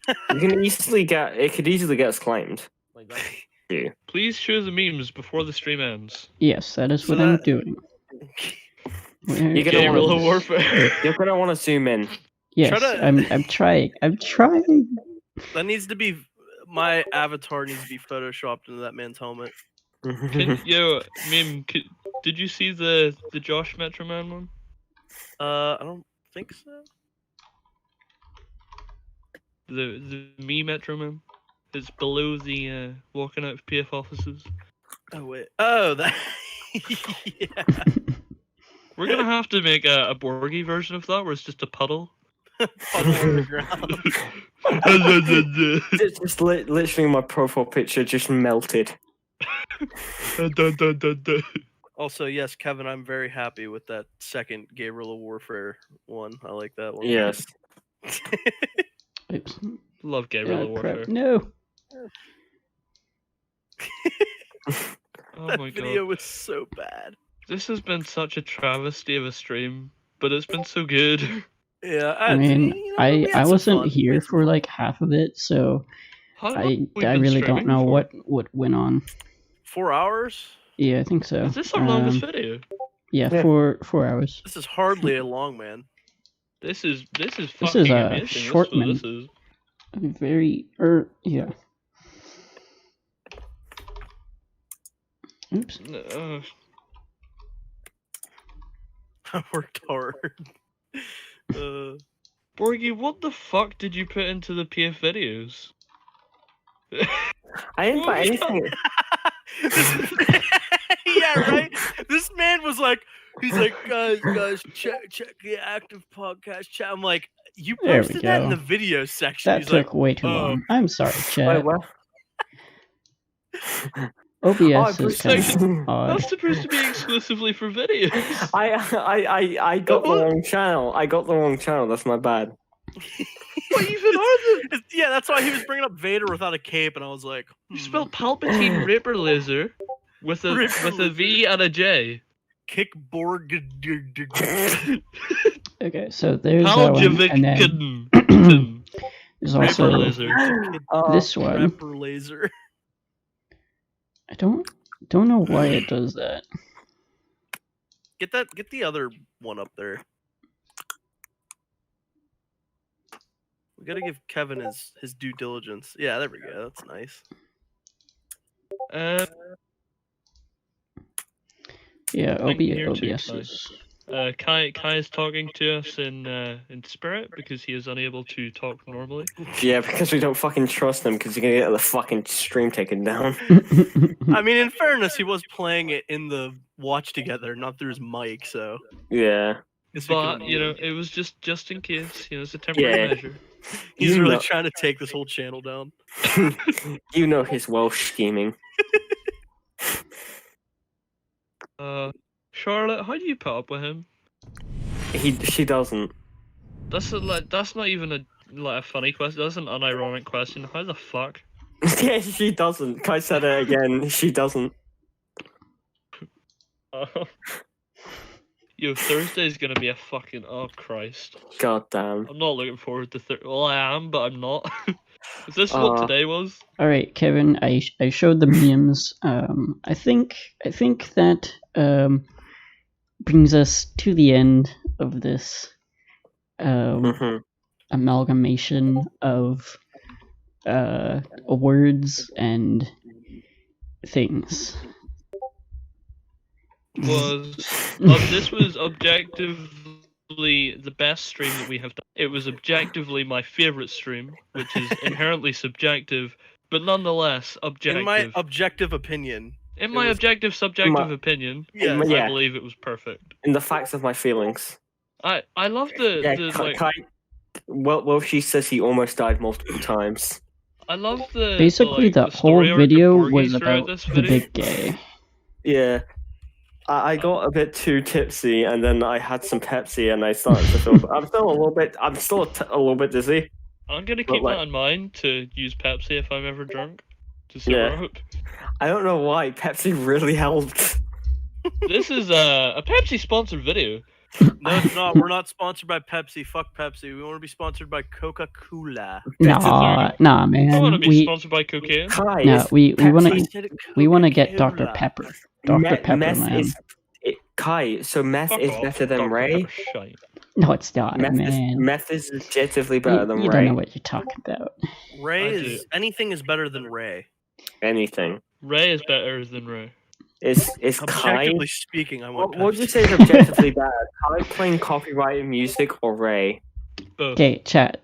You can easily get. It could easily get us claimed. Like that. Please show the memes before the stream ends. Yes, that is So what I'm that- doing. Where You're gonna Guerrilla wanna- warfare. You're gonna want to zoom in. Yes, Try to- I'm trying. I'm trying. That needs to be my avatar needs to be photoshopped into that man's helmet. Yo, meme. Did you see the Josh Metro Man one? I don't think so. The me Metro Man. It's below the walking out of PF offices. Oh wait. Oh, that. Yeah. We're gonna have to make a Borgie version of that where it's just a puddle. Puddle on the ground. Just literally my profile picture just melted. Also, yes, Kevin, I'm very happy with that second guerrilla warfare one. I like that one. Yes. Oops. Love guerrilla Oh, warfare. crap. No. Oh That my video god. was so bad. This has been such a travesty of a stream, but it's been so good. Yeah, I mean, you know, we had I some wasn't fun. here We had some for fun. like half of it, so How long I have we been really don't streaming know for? what went on. 4 hours. Yeah, I think so. Is this our longest video? Yeah, Yeah. 4 hours. This is hardly a long man. This is This fucking is a amazing. short This is what this is. Very, yeah. Oops. I worked hard. Borgie, what the fuck did you put into the PF videos? I didn't buy anything. Yeah, right. This man was like, he's like, guys, check the active podcast chat. I'm like, you There we posted that in go. the video section. That He's took like, way too oh. long. I'm sorry, Wait, chat. what? OBS I is kind of odd. That's supposed to be exclusively for videos. I got the wrong channel. I got the wrong channel. That's my bad. What even are they? Yeah, that's why he was bringing up Vader without a cape, and I was like, You spelled Palpatine Ripper Laser with a V and a J. Kickborg. Okay, so there's that one, and then Paljavikin. there's Ripper also Laser. this one. Rapper laser. I don't know why it does that. Get the other one up there. We gotta give Kevin his due diligence. Yeah, there we go. That's nice. Yeah, Link here too, OBS Kai. is. Kai is talking to us in spirit because he is unable to talk normally. Yeah, because we don't fucking trust him because you're gonna get the fucking stream taken down. I mean, in fairness, he was playing it in the watch together, not through his mic, so. Yeah. guess we But could've- you know, it was just in case. You know, it's a temporary Yeah. measure. he's you really know- trying to take this whole channel down. You know his Welsh scheming. Charlotte, how do you put up with him? She doesn't. That's not even a funny question. That's an unironic question. How the fuck? Yeah, she doesn't. Kai said it again. She doesn't. Yo, Thursday's gonna be a fucking oh Christ. God damn. I'm not looking forward to Well, I am, but I'm not. Is this what today was? All right, Kevin. I showed the memes. I think that brings us to the end of this amalgamation of words and things. This was objectively the best stream that we have done. It was objectively my favorite stream, which is inherently subjective, but nonetheless objective. In my objective opinion. In my objective, subjective opinion, Yeah. I believe it was perfect. In the facts of my feelings. I love the Kai, well, she says he almost died multiple times. I love the basically the whole story arc of video Porgy was throughout about this the video. big gay. Yeah. I got a bit too tipsy, and then I had some Pepsi, and I started to feel. I'm still a little bit dizzy. I'm gonna keep that in mind to use Pepsi if I'm ever drunk. To sober out. I don't know why Pepsi really helped. This is a Pepsi sponsored video. No, it's not. We're not sponsored by Pepsi. Fuck Pepsi. We want to be sponsored by Coca-Cola. Nah, I want man. to be sponsored by cocaine. Kai, No, we want to get Coca-Cola. Dr. Pepper. Dr. Pepper, meth man. Kai, so meth Fuck is off, better than Dr. Ray. Pepper shite. No, it's not, man. Meth is objectively better than You Ray. don't know what you're talking about. Ray I is anything is better than Ray. Anything. Ray is better than Ray. Is Kai? Objectively speaking, I want. What would you Pepsi. say is objectively bad? Kai playing copyrighted music or Ray? Both. Okay, chat.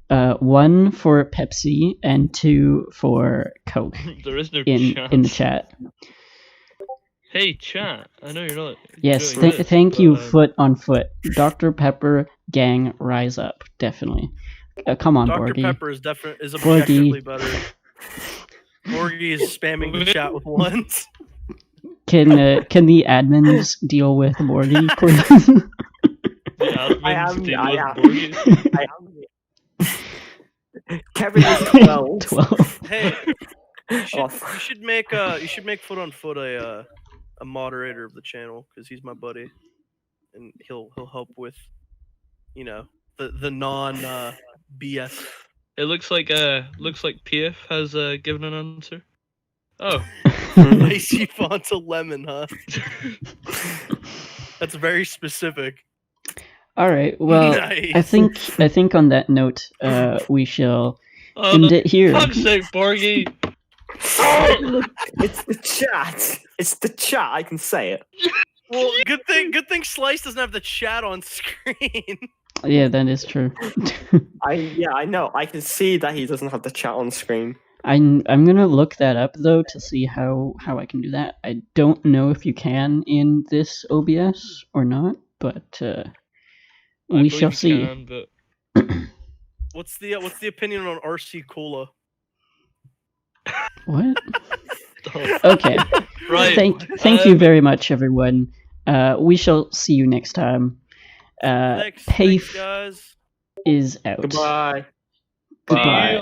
1 for Pepsi and 2 for Coke There is no in the chance. chat. Hey, chat. I know you're not. Yes, doing this, thank but, you, foot on foot. Dr. Pepper gang, rise up, definitely. Come on, Dr. Borgie. Pepper is objectively Borgie. better. Borgie is spamming the chat with ones. Can the admins deal with Borgie, please? The admins I am- deal I with am- Borgie. I am. Kevin is 12. 12. Hey, you Oh, should make foot on foot a moderator of the channel because he's my buddy, and he'll help with, the non BS. It looks like PAFE has given an answer. Oh, Icy font of lemon, huh? That's very specific. All right. Well, Nice. I think on that note, we shall oh end it here. fuck's sake, Borgie! It's the chat. It's the chat. I can say it. Well, good thing Slice doesn't have the chat on screen. Yeah, that is true. I know. I can see that he doesn't have the chat on screen. I'm gonna look that up though to see how I can do that. I don't know if you can in this OBS or not, but we shall see. But... What's the opinion on RC Cola? What? Okay. Right. Thank you very much, everyone. We shall see you next time. Thanks, PAFE guys. is out. Goodbye. See Goodbye.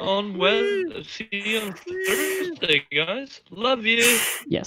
you on Thursday, guys. Love you. Yes.